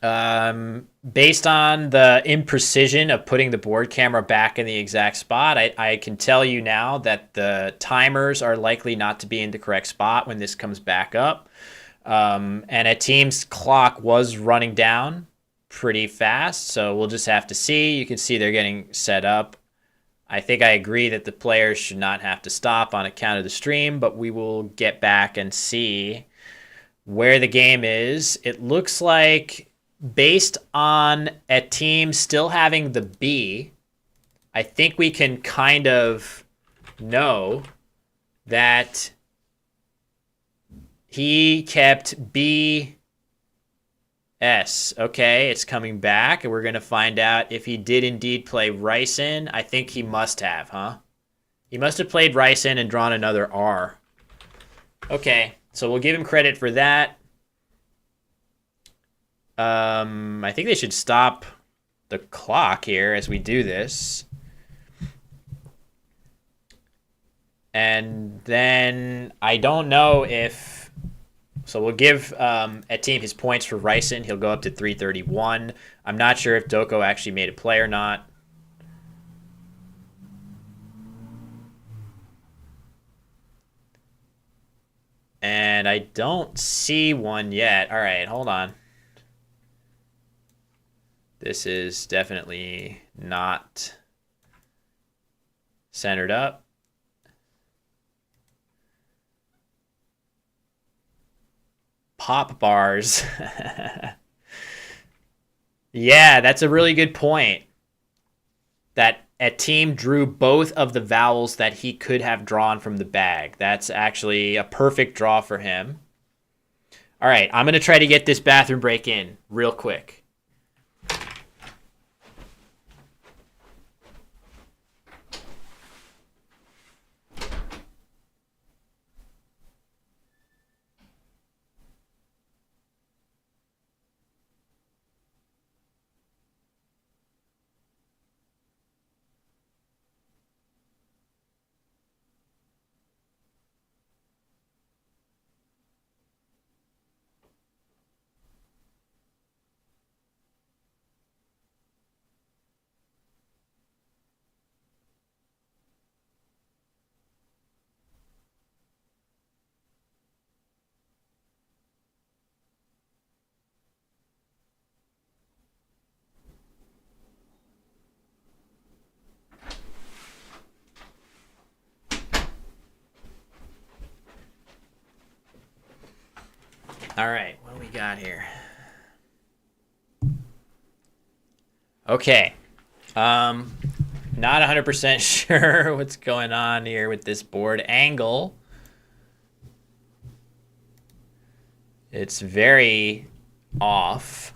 Based on the imprecision of putting the board camera back in the exact spot, I can tell you now that the timers are likely not to be in the correct spot when this comes back up. And a team's clock was running down pretty fast, so we'll just have to see. You can see they're getting set up. I think I agree that the players should not have to stop on account of the stream, but we will get back and see where the game is. It looks like, based on a team still having the B, I think we can kind of know that he kept B S. Okay, it's coming back, and we're going to find out if he did indeed play rice in. I think he must have, huh? He must have played rice in and drawn another R. Okay, so we'll give him credit for that. I think they should stop the clock here as we do this. And then I don't know if... So we'll give a team his points for Ryson. He'll go up to 331. I'm not sure if Doko actually made a play or not. And I don't see one yet. All right, hold on. This is definitely not centered up. Pop bars. Yeah, that's a really good point. That a team drew both of the vowels that he could have drawn from the bag. That's actually a perfect draw for him. All right, I'm going to try to get this bathroom break in real quick. All right, what do we got here? Okay. Not 100% sure what's going on here with this board angle. It's very off.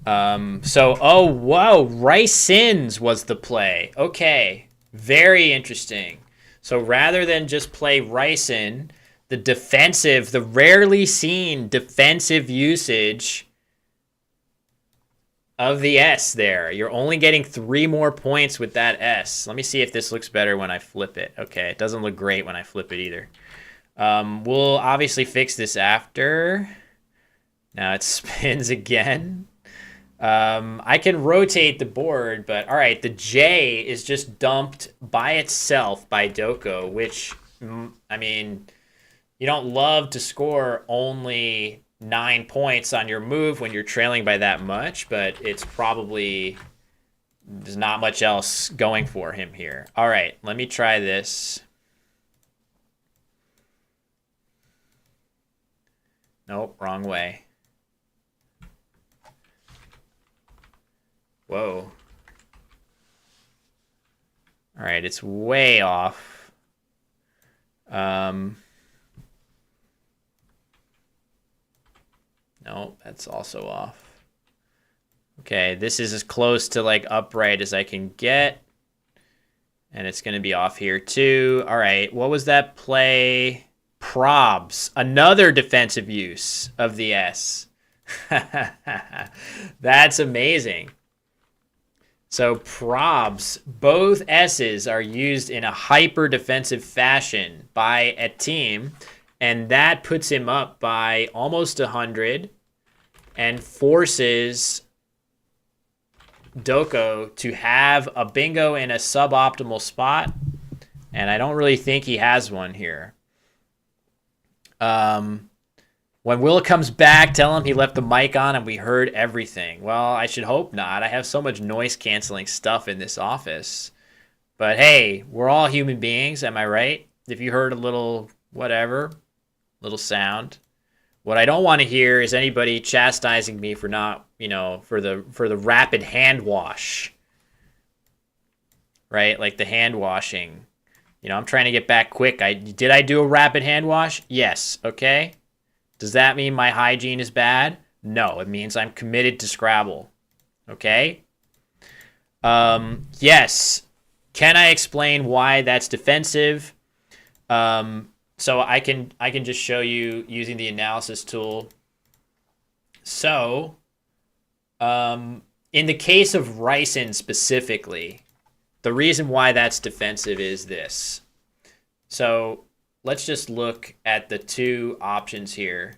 Oh, whoa, Rice Sins was the play. Okay, very interesting. So rather than just play Rice in, the rarely seen defensive usage of the S there. You're only getting 3 more points with that S. Let me see if this looks better when I flip it. Okay, it doesn't look great when I flip it either. We'll obviously fix this after. Now it spins again. I can rotate the board, but all right, the J is just dumped by itself by Doko, which, I mean, you don't love to score only 9 points on your move when you're trailing by that much, but it's probably, there's not much else going for him here. All right, let me try this. Nope, wrong way. Whoa. All right, it's way off. No, that's also off. Okay, this is as close to like upright as I can get. And it's going to be off here too. All right, what was that play? Probs, another defensive use of the S. That's amazing. So probs, both S's are used in a hyper defensive fashion by a team, and that puts him up by almost 100 and forces Doko to have a bingo in a suboptimal spot, and I don't really think he has one here. When Will comes back, tell him he left the mic on and we heard everything. Well, I should hope not. I have so much noise-canceling stuff in this office. But hey, we're all human beings, am I right? If you heard a little whatever, little sound. What I don't want to hear is anybody chastising me for not, for the rapid hand wash. Right? Like the hand washing. I'm trying to get back quick. Did I do a rapid hand wash? Yes. Okay. Does that mean my hygiene is bad? No, it means I'm committed to Scrabble. Okay? Yes. Can I explain why that's defensive? So I can just show you using the analysis tool. So, in the case of Ryson specifically, the reason why that's defensive is this. So let's just look at the two options here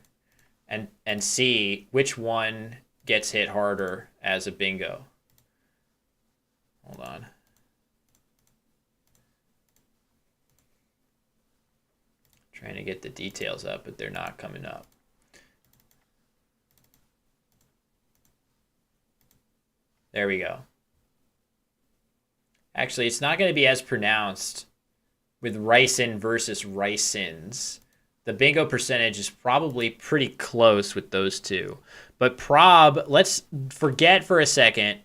and see which one gets hit harder as a bingo. Hold on. Trying to get the details up, but they're not coming up. There we go. Actually, it's not going to be as pronounced with Ryson versus Rysons. The bingo percentage is probably pretty close with those two. But prob, let's forget for a second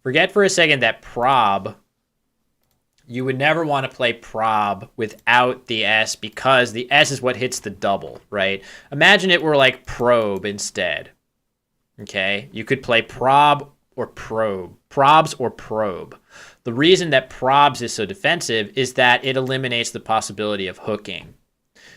that prob, you would never want to play prob without the S because the S is what hits the double, right? Imagine it were like probe instead. Okay? You could play prob or probe. Probs or probe. The reason that probs is so defensive is that it eliminates the possibility of hooking.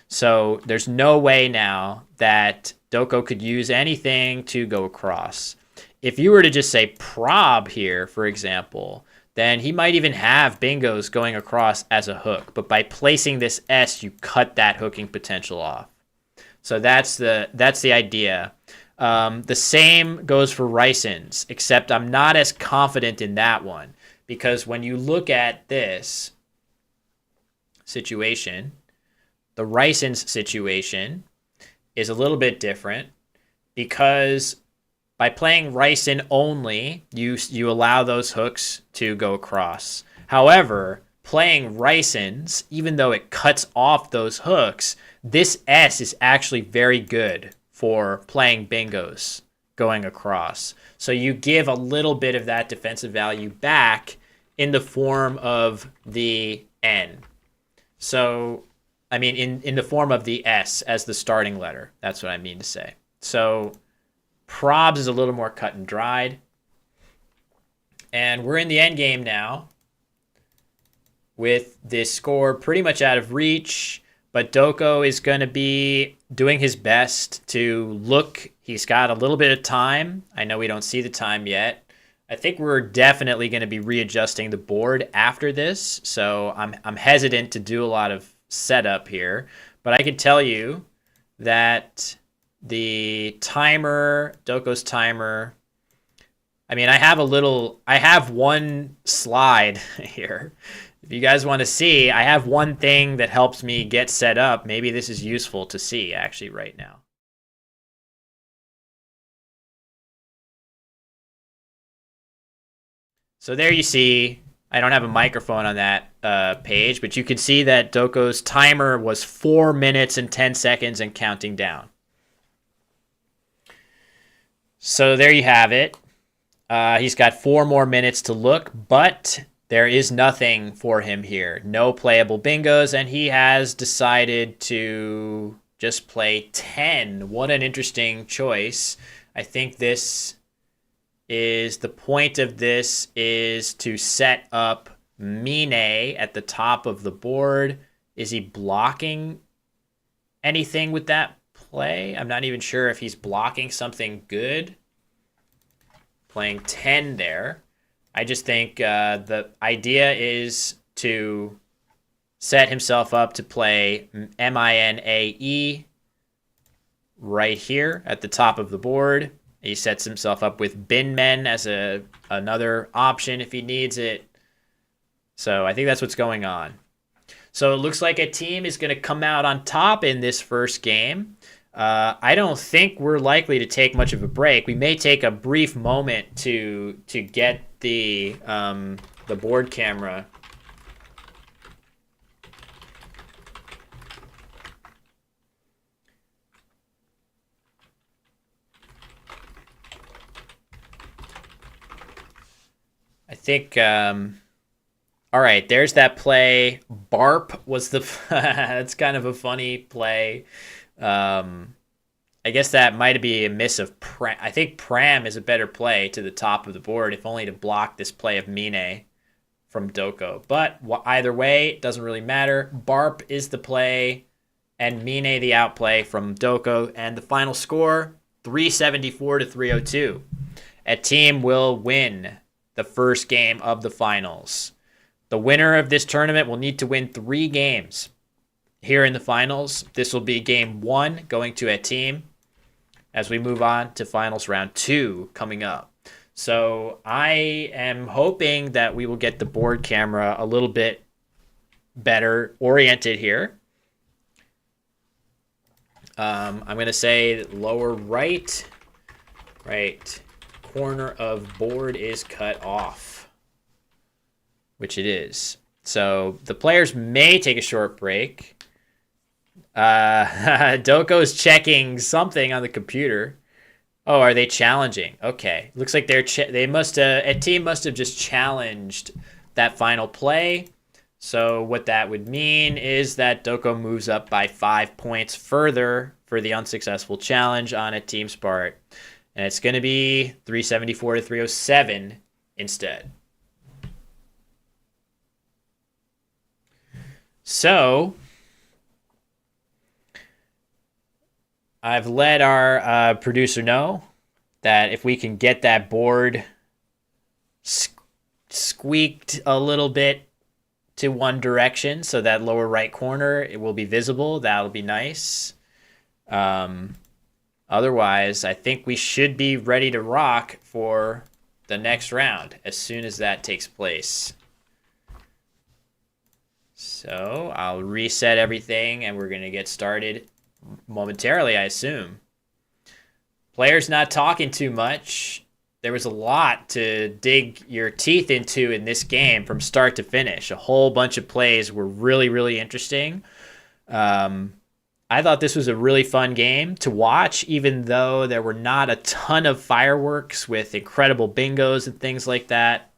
So there's no way now that Doko could use anything to go across. If you were to just say prob here, for example, then he might even have bingos going across as a hook. But by placing this S, you cut that hooking potential off. So that's the idea. The same goes for Rysons, except I'm not as confident in that one. Because when you look at this situation, the Rysons situation is a little bit different because by playing Ryson only, you allow those hooks to go across. However, playing Rysons, even though it cuts off those hooks, this S is actually very good for playing bingos going across. So you give a little bit of that defensive value back in the form of the N. So, I mean, in the form of the S as the starting letter. That's what I mean to say. So probs is a little more cut and dried. And we're in the end game now with this score pretty much out of reach. But Doko is going to be doing his best to look. He's got a little bit of time. I know we don't see the time yet. I think we're definitely going to be readjusting the board after this. So I'm hesitant to do a lot of setup here. But I can tell you that the timer, Doko's timer, I mean, I have one slide here. If you guys want to see, I have one thing that helps me get set up. Maybe this is useful to see actually right now. So there you see, I don't have a microphone on that page, but you can see that Doko's timer was 4 minutes and 10 seconds and counting down. So there you have it. He's got 4 more minutes to look, but there is nothing for him here. No playable bingos, and he has decided to just play 10. What an interesting choice. I think this is the point of this is to set up Mine at the top of the board. Is he blocking anything with that play? I'm not even sure if he's blocking something good. Playing 10 there. I just think the idea is to set himself up to play Minae right here at the top of the board. He sets himself up with bin men as another option if he needs it. So I think that's what's going on. So it looks like a team is going to come out on top in this first game. I don't think we're likely to take much of a break. We may take a brief moment to get the board camera. I think, all right, there's that play. Barp was the, that's kind of a funny play. I guess that might be a miss of Pram. I think Pram is a better play to the top of the board, if only to block this play of Mine from Doko. But either way, it doesn't really matter. Barp is the play and Mine the outplay from Doko. And the final score, 374 to 302. A team will win the first game of the finals. The winner of this tournament will need to win 3 games here in the finals. This will be game 1 going to a team as we move on to finals round 2 coming up. So I am hoping that we will get the board camera a little bit better oriented here. I'm going to say lower right corner of board is cut off, which it is. So the players may take a short break. Doko's checking something on the computer. Oh, are they challenging? Okay, looks like a team must have just challenged that final play. So what that would mean is that Doko moves up by 5 points further for the unsuccessful challenge on a team's part. And it's going to be 374 to 307 instead. So I've let our producer know that if we can get that board squeaked a little bit to one direction so that lower right corner, it will be visible, that'll be nice. Otherwise, I think we should be ready to rock for the next round as soon as that takes place. So I'll reset everything and we're going to get started momentarily, I assume. Players not talking too much. There was a lot to dig your teeth into in this game from start to finish. A whole bunch of plays were really, really interesting. I thought this was a really fun game to watch, even though there were not a ton of fireworks with incredible bingos and things like that.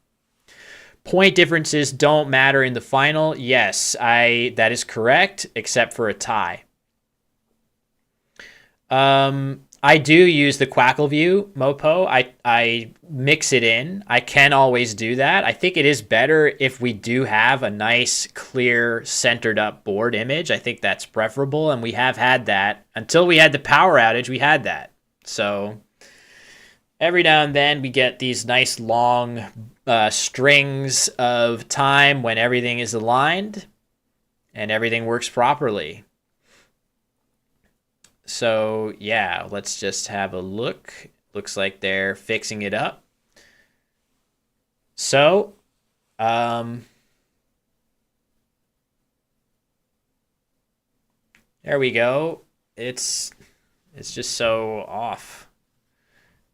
Point differences don't matter in the final. Yes, that is correct, except for a tie. I do use the Quackle View Mopo. I mix it in. I can always do that. I think it is better if we do have a nice, clear, centered up board image. I think that's preferable, and we have had that. Until we had the power outage, we had that. So every now and then we get these nice long strings of time when everything is aligned and everything works properly. So yeah, let's just have a look. Looks like they're fixing it up. So, there we go. It's just so off.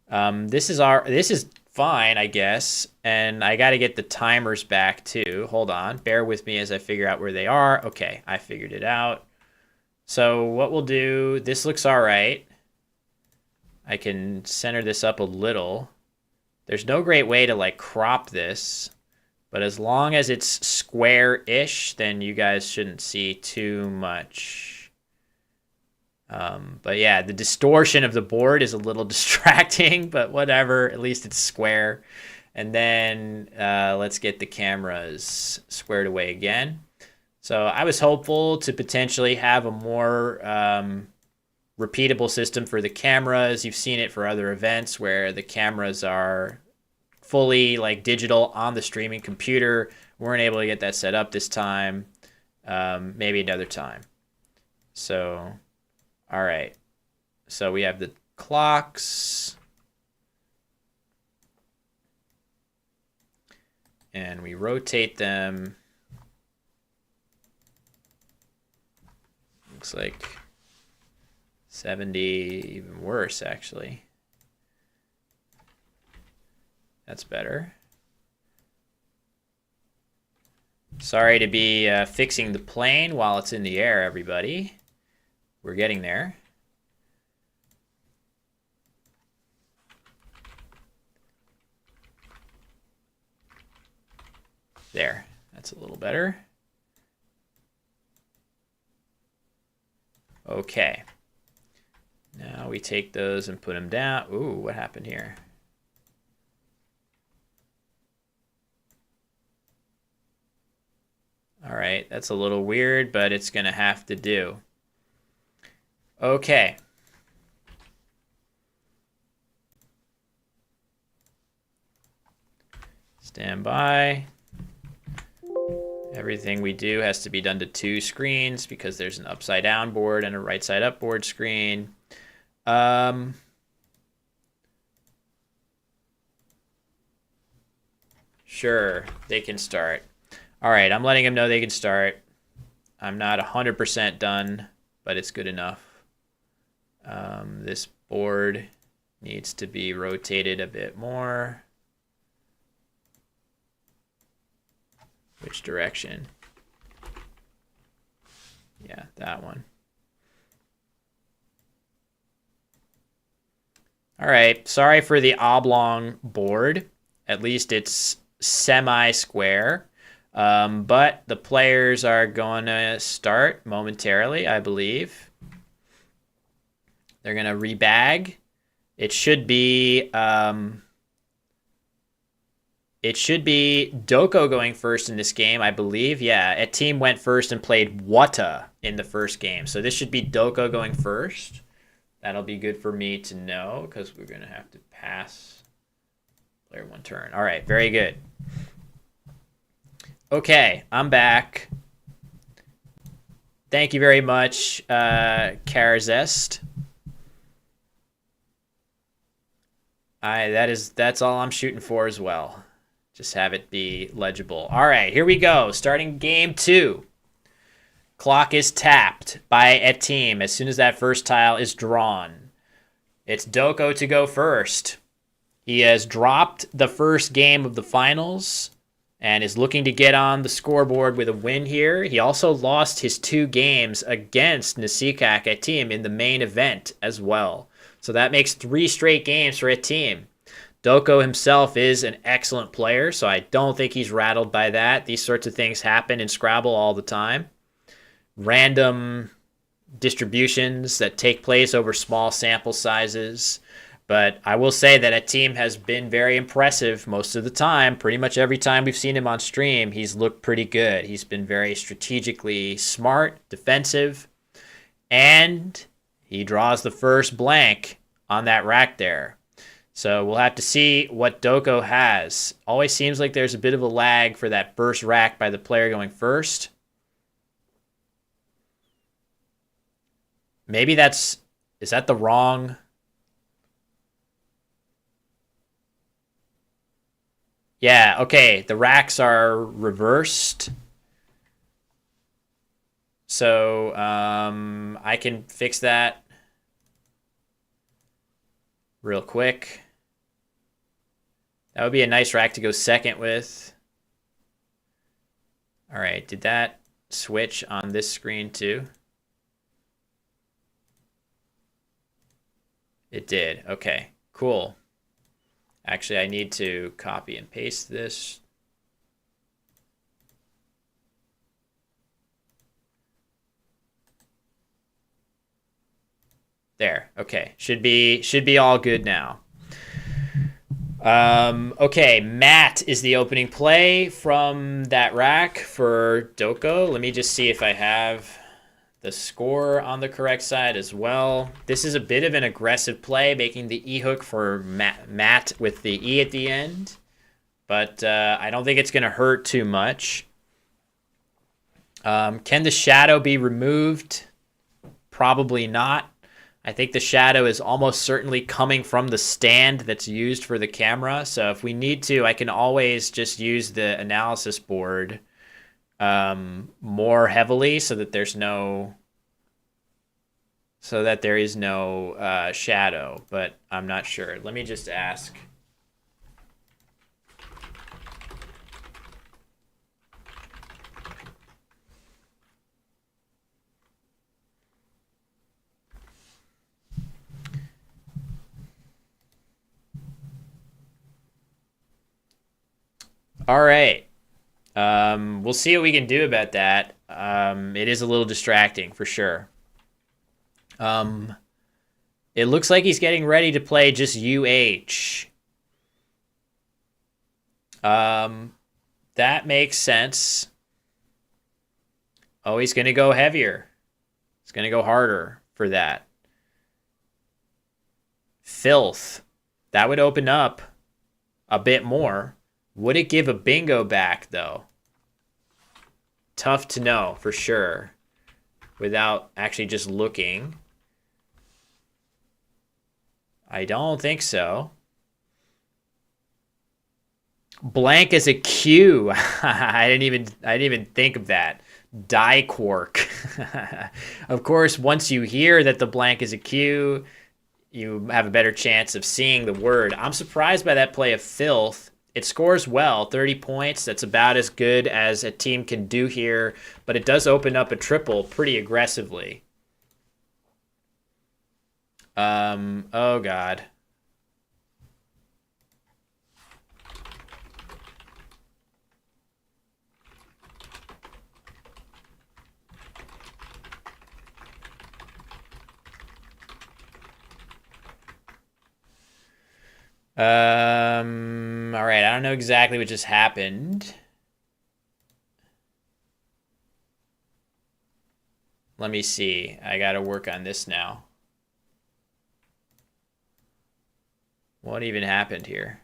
This is fine, I guess. And I got to get the timers back too. Hold on. Bear with me as I figure out where they are. Okay, I figured it out. So what we'll do, this looks all right. I can center this up a little. There's no great way to like crop this, but as long as it's square-ish, then you guys shouldn't see too much. But yeah, the distortion of the board is a little distracting, but whatever, at least it's square. And then let's get the cameras squared away again. So I was hopeful to potentially have a more repeatable system for the cameras. You've seen it for other events where the cameras are fully like digital on the streaming computer. Weren't able to get that set up this time. Maybe another time. So, all right. So we have the clocks. And we rotate them. Looks like 70, even worse, actually. That's better. Sorry to be fixing the plane while it's in the air, everybody. We're getting there. There, that's a little better. Okay. Now we take those and put them down. Ooh, what happened here? All right, that's a little weird, but it's gonna have to do. Okay. Stand by. Everything we do has to be done to 2 screens because there's an upside down board and a right side up board screen. Sure, they can start. All right, I'm letting them know they can start. I'm not 100% done, but it's good enough. This board needs to be rotated a bit more. Which direction? Yeah, that one. All right, sorry for the oblong board. At least it's semi-square. But the players are going to start momentarily, I believe. They're going to rebag. It should be Doko going first in this game, I believe. Yeah, a team went first and played Wata in the first game. So this should be Doko going first. That'll be good for me to know because we're going to have to pass player 1 turn. All right, very good. Okay, I'm back. Thank you very much, Karazest. That's all I'm shooting for as well. Just have it be legible. All right, here we go. Starting game 2. Clock is tapped by a team as soon as that first tile is drawn. It's Doko to go first. He has dropped the first game of the finals and is looking to get on the scoreboard with a win here. He also lost his 2 games against Nasikak at team in the main event as well. So that makes 3 straight games for a team. Doko himself is an excellent player, so I don't think he's rattled by that. These sorts of things happen in Scrabble all the time. Random distributions that take place over small sample sizes. But I will say that a team has been very impressive most of the time. Pretty much every time we've seen him on stream, he's looked pretty good. He's been very strategically smart, defensive, and he draws the first blank on that rack there. So we'll have to see what Doko has. Always seems like there's a bit of a lag for that first rack by the player going first. Maybe is that the wrong... Yeah, okay, the racks are reversed. So I can fix that real quick. That would be a nice rack to go second with. All right, did that switch on this screen too? It did, okay, cool. Actually, I need to copy and paste this. There, okay, should be all good now. Okay, Matt is the opening play from that rack for Doko. Let me just see if I have the score on the correct side as well. This is a bit of an aggressive play, making the E hook for Matt with the E at the end. but I don't think it's going to hurt too much. Can the shadow be removed? Probably not. I think the shadow is almost certainly coming from the stand that's used for the camera. So if we need to, I can always just use the analysis board more heavily so that there is no shadow, but I'm not sure. Let me just ask. All right. We'll see what we can do about that. It is a little distracting for sure. It looks like he's getting ready to play just UH. That makes sense. Oh, he's going to go heavier. He's going to go harder for that. Filth. That would open up a bit more. Would it give a bingo back, though? Tough to know for sure without actually just looking. I don't think so. Blank as a Q. I didn't even think of that. Die quark. Of course, once you hear that the blank is a Q, you have a better chance of seeing the word. I'm surprised by that play of filth. It scores well, 30 points. That's about as good as a team can do here, but it does open up a triple pretty aggressively. Oh God. All right, I don't know exactly what just happened. Let me see. I gotta work on this now. What even happened here?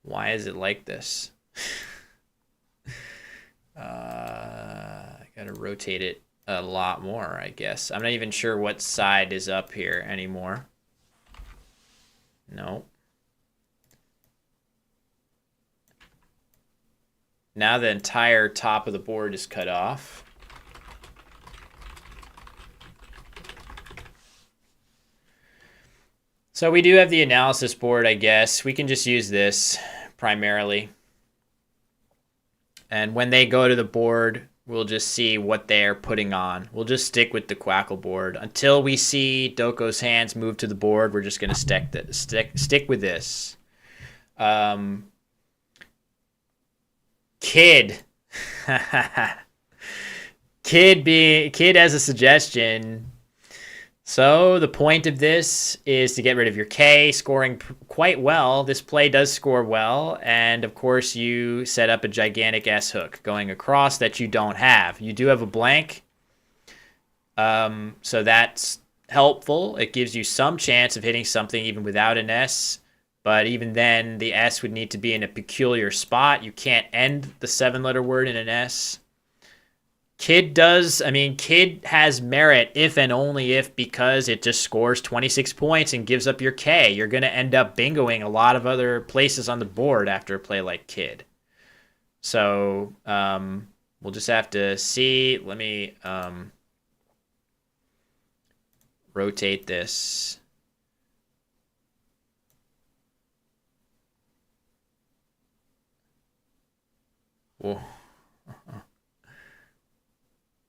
Why is it like this? I gotta rotate it a lot more, I guess. I'm not even sure what side is up here anymore. No. Now the entire top of the board is cut off. So we do have the analysis board, I guess. We can just use this primarily. And when they go to the board, we'll just see what they're putting on. We'll just stick with the Quackle board. Until we see Doko's hands move to the board, we're just going to stick with this. Kid. Kid has a suggestion. So the point of this is to get rid of your K, scoring quite well. This play does score well, and of course you set up a gigantic S hook going across that you don't have. You do have a blank, so that's helpful. It gives you some chance of hitting something even without an S, but even then the S would need to be in a peculiar spot. You can't end the 7-letter word in an S. Kid has merit if and only if because it just scores 26 points and gives up your K. You're going to end up bingoing a lot of other places on the board after a play like Kid. So we'll just have to see. Let me rotate this. Whoa.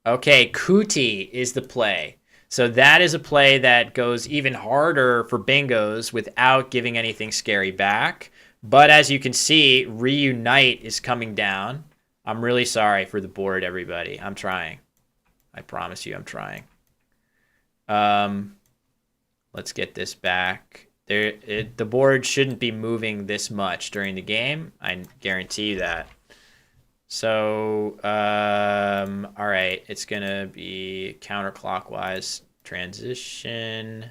Okay, Kuti is the play. So that is a play that goes even harder for bingos without giving anything scary back. But as you can see, Reunite is coming down. I'm really sorry for the board, everybody. I'm trying. I promise you I'm trying. Let's get this back. The board shouldn't be moving this much during the game. I guarantee you that. So, all right, it's going to be counterclockwise transition.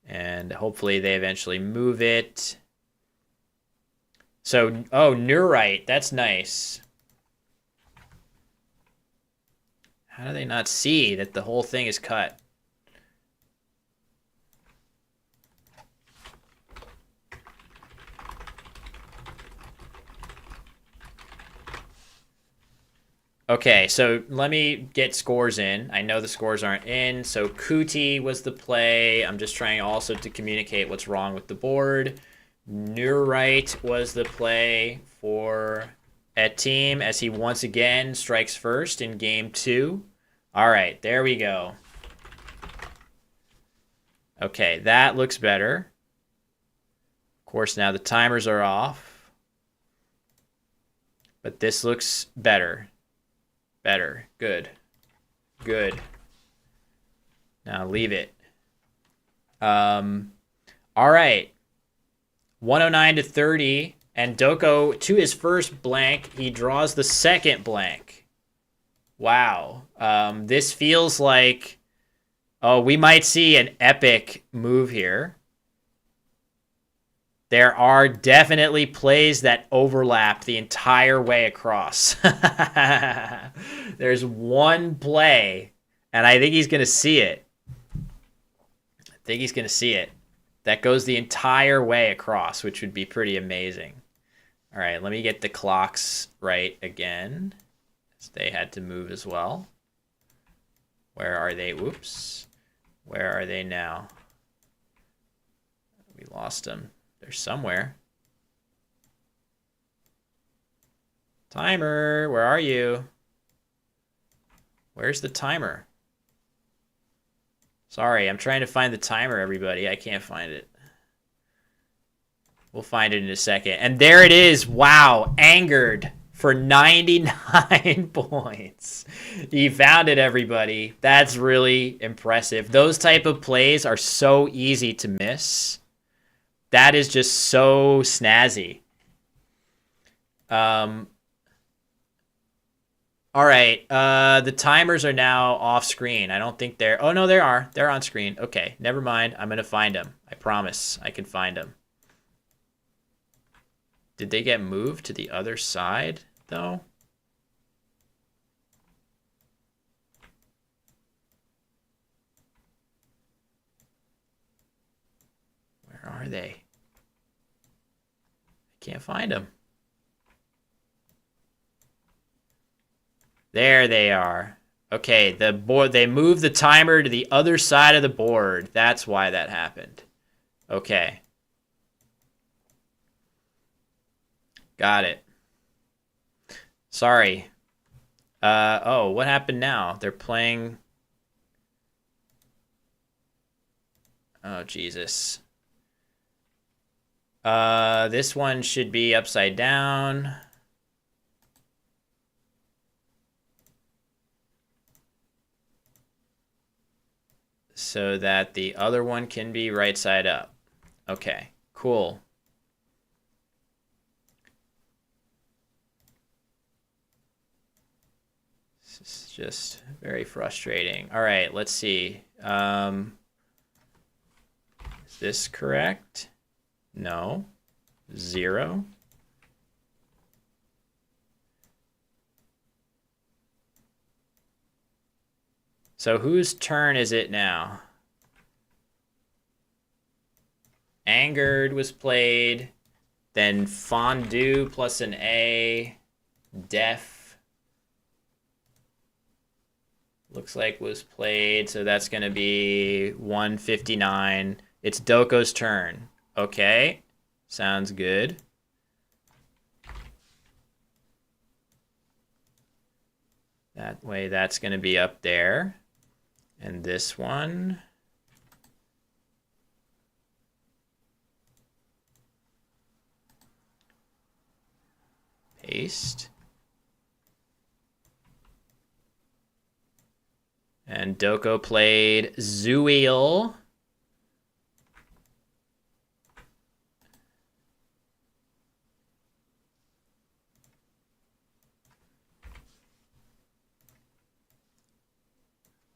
And hopefully they eventually move it. So, oh, Neurite. That's nice. How do they not see that the whole thing is cut? Okay, so let me get scores in. I know the scores aren't in. So Kuti was the play. I'm just trying also to communicate what's wrong with the board. Neurite was the play for a team as he once again strikes first in game 2. All right, there we go. Okay, that looks better. Of course, now the timers are off. But this looks better. Better. Good. Good. Now leave it. All right. 109 to 30. And Doko, to his first blank, he draws the second blank. Wow. This feels like, oh, we might see an epic move here. There are definitely plays that overlap the entire way across. There's one play, and I think he's going to see it. I think he's going to see it. That goes the entire way across, which would be pretty amazing. All right, let me get the clocks right again. They had to move as well. Where are they? Whoops. Where are they now? We lost them. They're somewhere. Timer, where are you? Where's the timer? Sorry, I'm trying to find the timer, everybody. I can't find it. We'll find it in a second. And there it is. Wow, angered for 99 points. He found it, everybody. That's really impressive. Those type of plays are so easy to miss. That is just so snazzy. All right. The timers are now off screen. I don't think they're... Oh, no, they are. They're on screen. Okay, never mind. I'm going to find them. I promise I can find them. Did they get moved to the other side, though? Where are they? Can't find them. There they are. Okay, the board, they moved the timer to the other side of the board. That's why that happened. Okay. Got it. Sorry. Oh, what happened now? They're playing... Oh, Jesus. This one should be upside down. So that the other one can be right side up. Okay, cool. This is just very frustrating. All right, let's see. Is this correct? No. 0. So whose turn is it now? Angered was played. Then Fondue plus an A. Def. Looks like was played. So that's going to be 159. It's Doko's turn. Okay. Sounds good. That way that's going to be up there. And this one. Paste. And Doko played Zuil.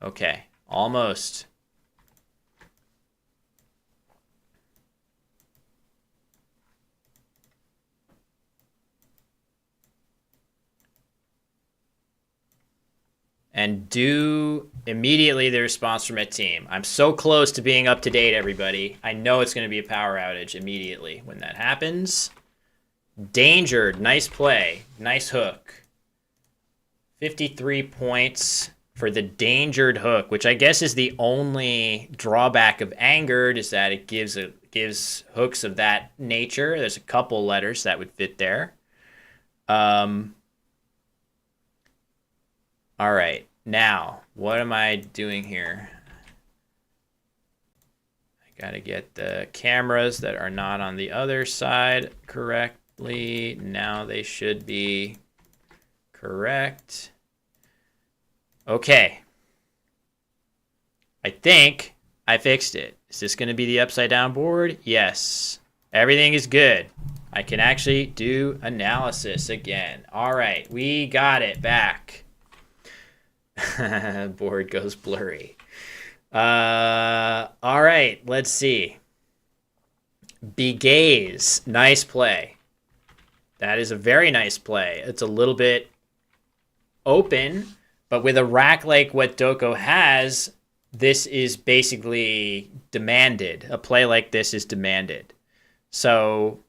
Okay, almost. and do immediately the response from a team. I'm so close to being up to date, everybody. I know it's going to be a power outage immediately when that happens. Dangered, nice play, nice hook. 53 points for the dangered hook, which I guess is the only drawback of angered, is that it gives hooks of that nature. There's a couple letters that would fit there. All right, now, what am I doing here? I gotta get the cameras that are not on the other side correctly. Now they should be correct. Okay. I think I fixed it. Is this gonna be the upside down board? Yes. Everything is good. I can actually do analysis again. All right, we got it back. Board goes blurry. All right, let's see. Begaze, nice play. That is a very nice play. It's a little bit open, but with a rack like what Doko has, this is basically demanded. A play like this is demanded. So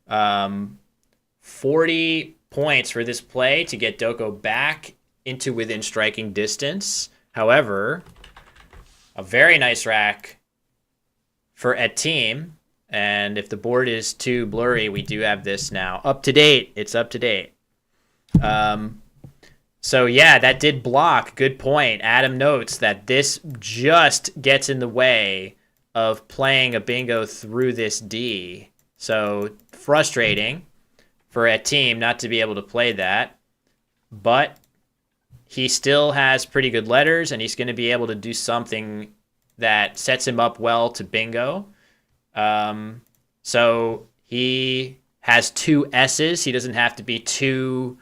40 points for this play to get Doko back into within striking distance. However, a very nice rack for a team. And if the board is too blurry, we do have this now. Up to date. It's up to date. So yeah, that did block. Good point. Adam notes that this just gets in the way of playing a bingo through this D. So frustrating for a team not to be able to play that. But he still has pretty good letters, and he's going to be able to do something that sets him up well to bingo. So he has 2 S's. He doesn't have to be too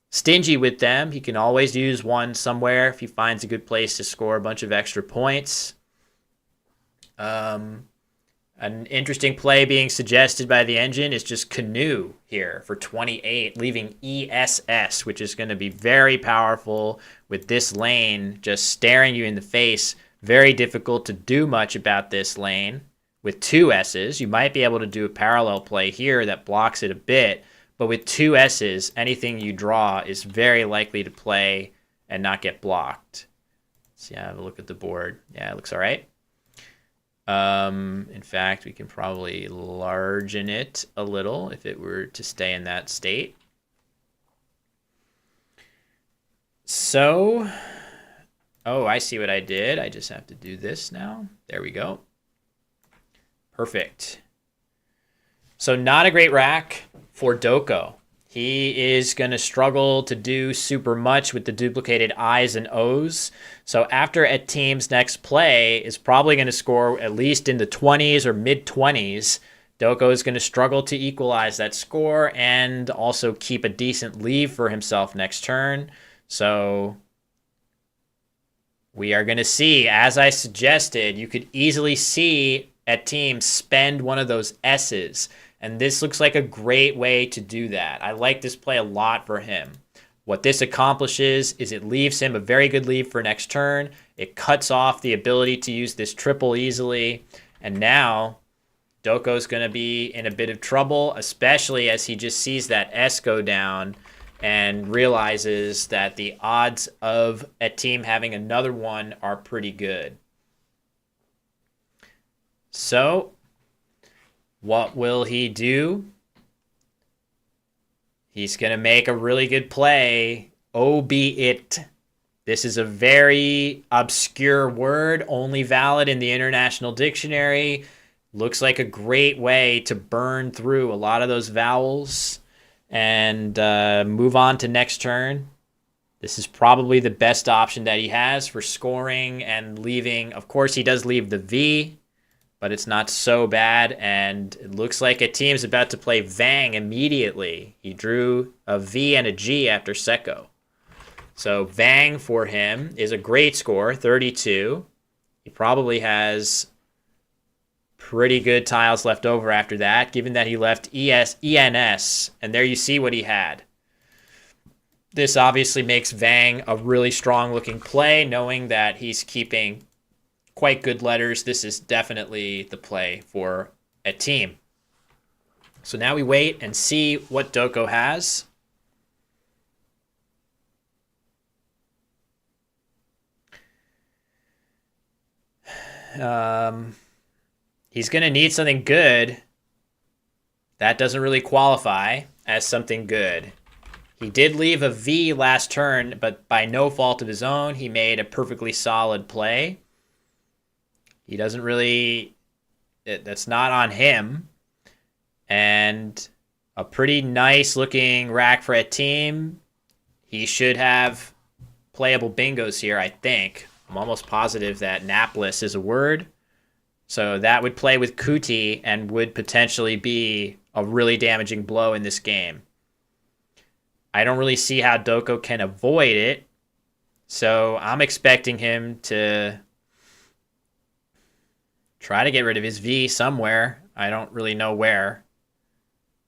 stingy with them. He can always use one somewhere if he finds a good place to score a bunch of extra points. An interesting play being suggested by the engine is just Canoe here for 28, leaving ESS, which is going to be very powerful with this lane just staring you in the face. Very difficult to do much about this lane. With 2 S's, you might be able to do a parallel play here that blocks it a bit, but with 2 S's, anything you draw is very likely to play and not get blocked. Let's see, have a look at the board. Yeah, it looks all right. In fact, we can probably largen it a little if it were to stay in that state. So, oh, I see what I did. I just have to do this now. There we go. Perfect. So not a great rack for Doko. He is going to struggle to do super much with the duplicated I's and O's. So after a team's next play is probably going to score at least in the 20s or mid-20s. Doko is going to struggle to equalize that score and also keep a decent lead for himself next turn. So we are going to see, as I suggested, you could easily see a team spend one of those S's. And this looks like a great way to do that. I like this play a lot for him. What this accomplishes is it leaves him a very good lead for next turn. It cuts off the ability to use this triple easily. And now Doko's going to be in a bit of trouble, especially as he just sees that S go down and realizes that the odds of a team having another one are pretty good. So what will he do? He's going to make a really good play, albeit this is a very obscure word, only valid in the International Dictionary. Looks like a great way to burn through a lot of those vowels and move on to next turn. This is probably the best option that he has for scoring and leaving. Of course, he does leave the V, but it's not so bad, and it looks like a team's about to play Vang immediately. He drew a V and a G after Secco. So Vang for him is a great score, 32. He probably has pretty good tiles left over after that, given that he left ENS, and there you see what he had. This obviously makes Vang a really strong looking play, knowing that he's keeping quite good letters. This is definitely the play for a team. So now we wait and see what Doko has. He's going to need something good. That doesn't really qualify as something good. He did leave a V last turn, but by no fault of his own, he made a perfectly solid play. He doesn't really... That's not on him. And a pretty nice looking rack for a team. He should have playable bingos here, I think. I'm almost positive that napless is a word. So that would play with Kuti and would potentially be a really damaging blow in this game. I don't really see how Doko can avoid it. So I'm expecting him to try to get rid of his V somewhere. I don't really know where.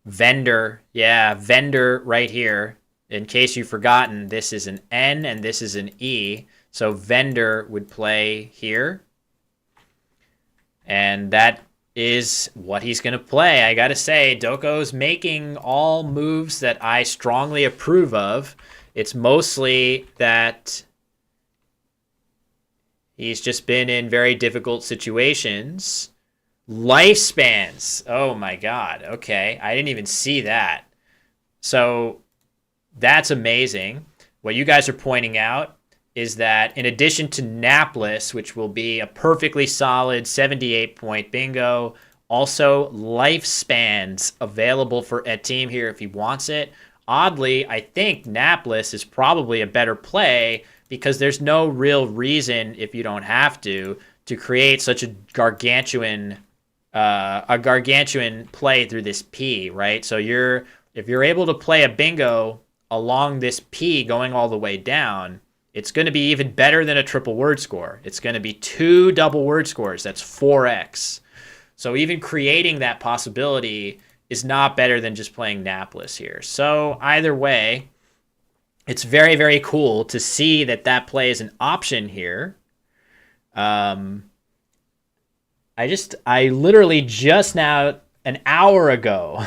Vendor. Yeah, vendor right here. In case you've forgotten, this is an N and this is an E. So vendor would play here. And that is what he's going to play. I got to say, Doko's making all moves that I strongly approve of. It's mostly that he's just been in very difficult situations. Lifespans. Oh my God. Okay. I didn't even see that. So that's amazing. What you guys are pointing out is that in addition to napless, which will be a perfectly solid 78-point bingo, also lifespans available for a team here if he wants it. Oddly, I think napless is probably a better play because there's no real reason, if you don't have to create such a gargantuan play through this P, right? So if you're able to play a bingo along this P going all the way down, it's going to be even better than a triple word score. It's going to be 2 double word scores. That's 4x. So even creating that possibility is not better than just playing napless here. So either way, it's very, very cool to see that play is an option here. I literally just now, an hour ago,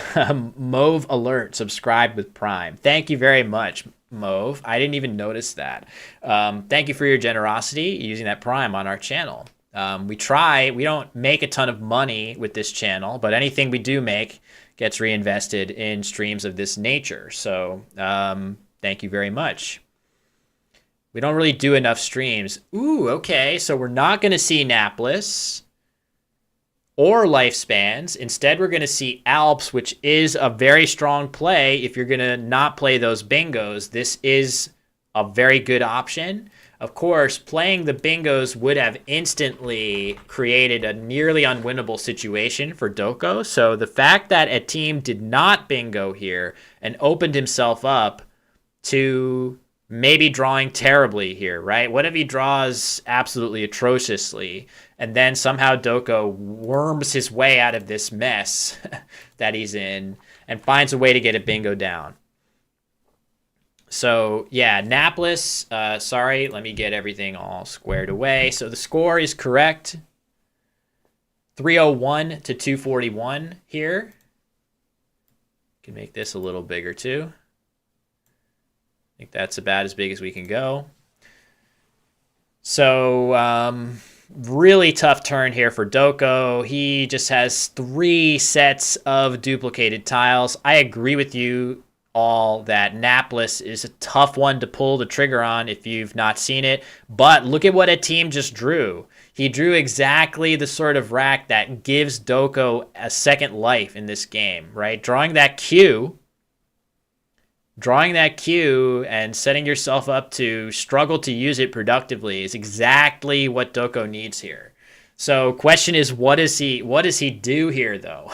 Mauve Alert subscribed with Prime. Thank you very much, Mauve. I didn't even notice that. Thank you for your generosity using that Prime on our channel. We don't make a ton of money with this channel, but anything we do make gets reinvested in streams of this nature. So thank you very much. We don't really do enough streams. Ooh, okay. So we're not going to see napless or lifespans. Instead, we're going to see Alps, which is a very strong play. If you're going to not play those bingos, this is a very good option. Of course, playing the bingos would have instantly created a nearly unwinnable situation for Doko. So the fact that a team did not bingo here and opened himself up to maybe drawing terribly here, right? What if he draws absolutely atrociously and then somehow Doko worms his way out of this mess that he's in and finds a way to get a bingo down? So yeah, napless, sorry, let me get everything all squared away. So the score is correct. 301 to 241 here. Can make this a little bigger too. I think that's about as big as we can go. So really tough turn here for Doko. He just has 3 sets of duplicated tiles. I agree with you all that napless is a tough one to pull the trigger on if you've not seen it. But look at what a team just drew. He drew exactly the sort of rack that gives Doko a second life in this game, right? Drawing that Q and setting yourself up to struggle to use it productively is exactly what Doko needs here. So question is, what does he do here though?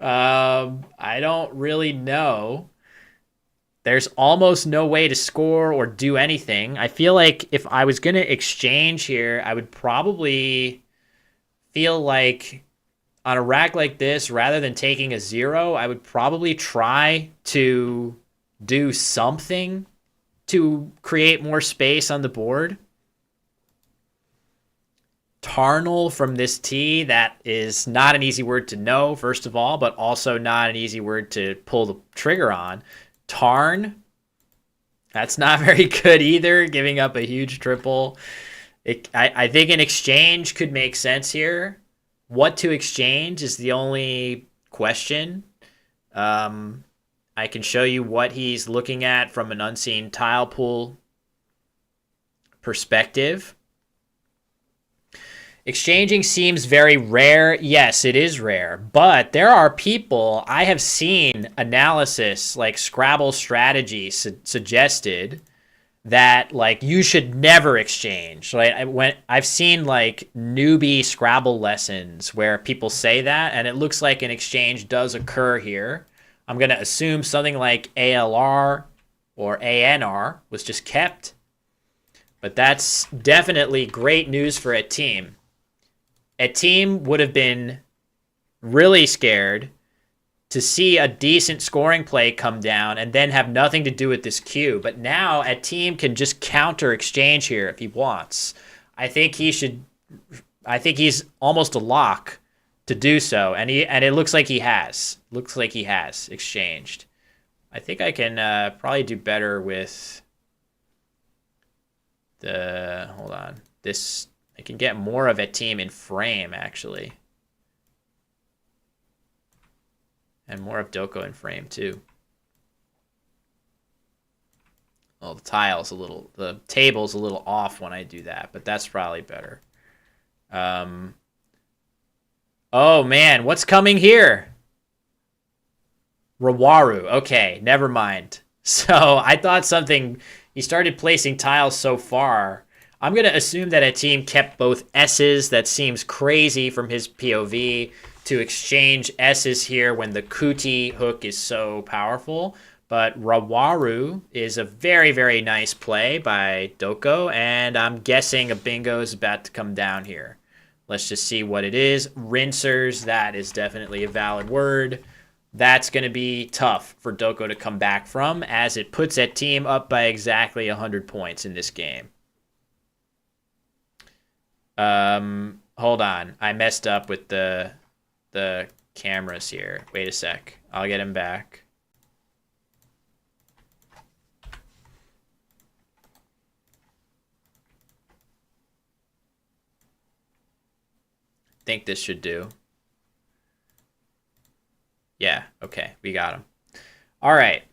I don't really know. There's almost no way to score or do anything. I feel like if I was going to exchange here, I would probably feel like on a rack like this, rather than taking a 0, I would probably try to do something to create more space on the board. Tarnal from this tee, that is not an easy word to know, first of all, but also not an easy word to pull the trigger on. Tarn, that's not very good either, giving up a huge triple. I think an exchange could make sense here. What to exchange is the only question. I can show you what he's looking at from an unseen tile pool perspective. Exchanging seems very rare. Yes, it is rare. But there are people, I have seen analysis like Scrabble strategy suggested that like you should never exchange. Right? I've seen like newbie Scrabble lessons where people say that, and it looks like an exchange does occur here. I'm going to assume something like ALR or ANR was just kept. But that's definitely great news for a team. A team would have been really scared to see a decent scoring play come down and then have nothing to do with this cue. But now a team can just counter exchange here if he wants. I think he's almost a lock to do so, and it looks like he has. Looks like he has exchanged. I think I can probably do better with the, hold on, this. I can get more of a team in frame, actually. And more of Doko in frame, too. Well, the table's a little off when I do that, but that's probably better. Oh, man, what's coming here? Rawaru. Okay, never mind. So I thought he started placing tiles so far. I'm going to assume that a team kept both S's. That seems crazy from his POV to exchange S's here when the Kuti hook is so powerful. But Rawaru is a very, very nice play by Doko, and I'm guessing a bingo is about to come down here. Let's just see what it is. Rinsers, that is definitely a valid word. That's going to be tough for Doko to come back from, as it puts that team up by exactly 100 points in this game. Hold on. I messed up with the cameras here. Wait a sec. I'll get him back. Think this should do. Yeah, okay. We got him. All right.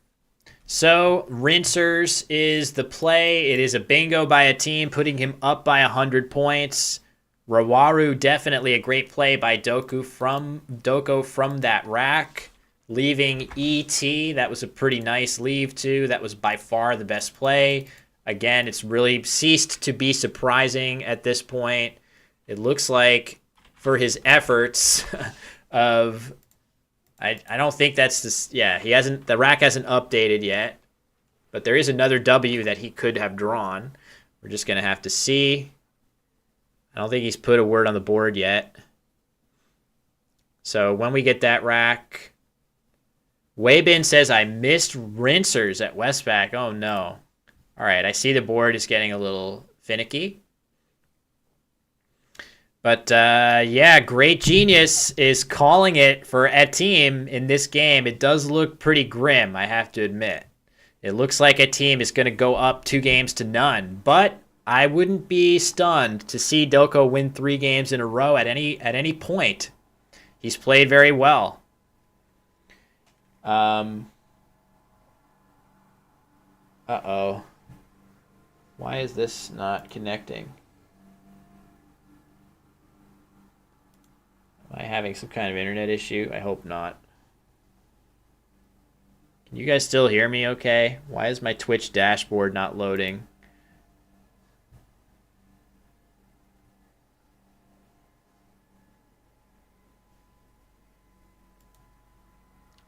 So Rinsers is the play. It is a bingo by a team, putting him up by 100 points. Rawaru, definitely a great play by Doko from that rack. Leaving ET, that was a pretty nice leave too. That was by far the best play. Again, it's really ceased to be surprising at this point. It looks like for his efforts of... I don't think that's this. Yeah, the rack hasn't updated yet, but there is another W that he could have drawn. We're just going to have to see. I don't think he's put a word on the board yet. So when we get that rack, Weibin says, I missed Rinsers at Westpac. Oh, no. All right, I see the board is getting a little finicky. But, yeah, Great Genius is calling it for a team in this game. It does look pretty grim, I have to admit. It looks like a team is going to go up 2-0, but I wouldn't be stunned to see Doko win 3 games in a row at any point. He's played very well. Uh-oh. Why is this not connecting? Am I having some kind of internet issue? I hope not. Can you guys still hear me okay? Why is my Twitch dashboard not loading?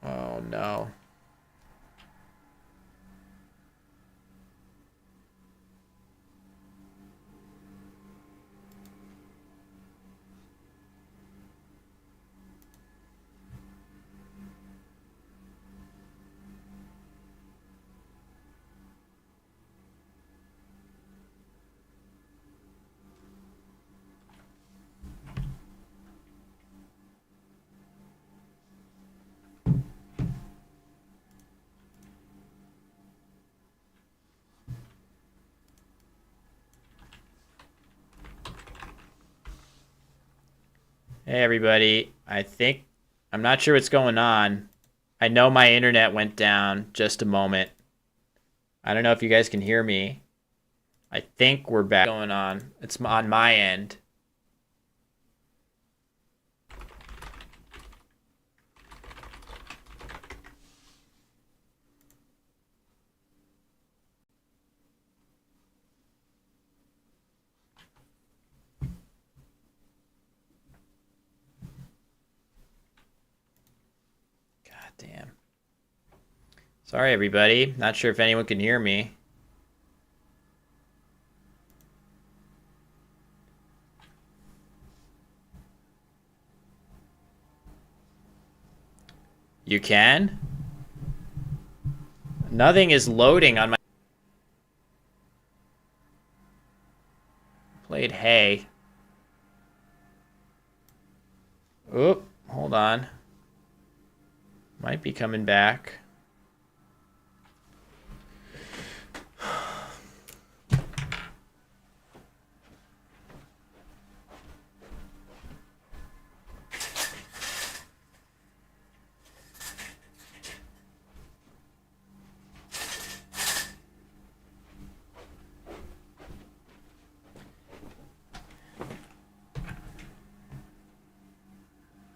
Oh no. Hey everybody, I'm not sure what's going on. I know my internet went down just a moment. I don't know if you guys can hear me. I think we're back. What's going on? It's on my end. God damn. Sorry everybody. Not sure if anyone can hear me. You can? Nothing is loading on my... Played hay. Oop, hold on. Might be coming back.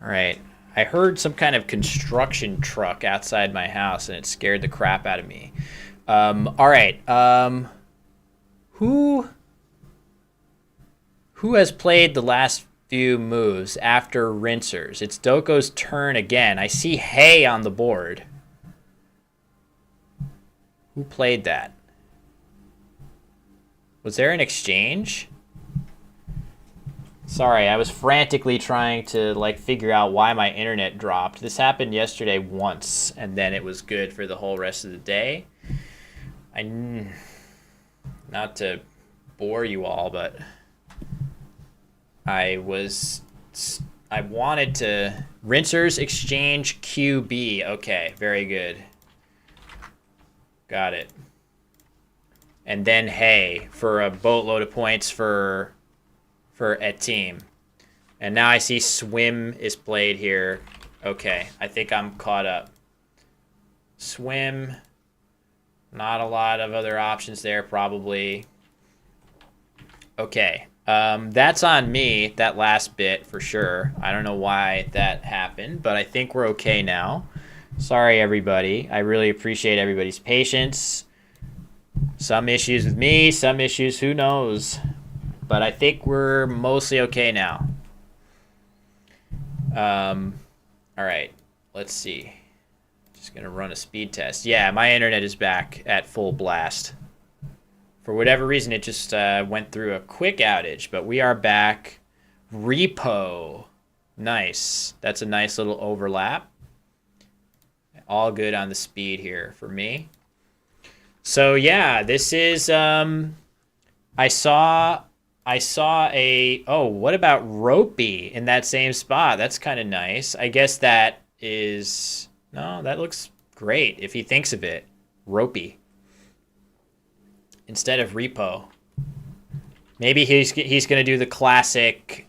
All right. I heard some kind of construction truck outside my house, and it scared the crap out of me. All right. Who has played the last few moves after rinsers? It's Doko's turn again. I see hay on the board. Who played that? Was there an exchange? Sorry, I was frantically trying to figure out why my internet dropped. This happened yesterday once, and then it was good for the whole rest of the day. Not to bore you all, but I wanted to... Rinsers, exchange, QB. Okay, very good. Got it. And then hay for a boatload of points for a team. And now I see swim is played here. Okay, I think I'm caught up. Swim. Not a lot of other options there, probably. Okay, that's on me, that last bit, for sure. I don't know why that happened, but I think we're okay now. Sorry, everybody. I really appreciate everybody's patience. Some issues with me, some issues, who knows? But I think we're mostly okay now. All right, let's see. Just gonna run a speed test. Yeah, my internet is back at full blast. For whatever reason, it just went through a quick outage, but we are back. Repo. Nice. That's a nice little overlap. All good on the speed here for me. So yeah, this is, I saw a, oh, what about Ropey in that same spot? That's kind of nice. I guess that is, no, that looks great if he thinks of it. Ropey instead of Repo. Maybe he's going to do the classic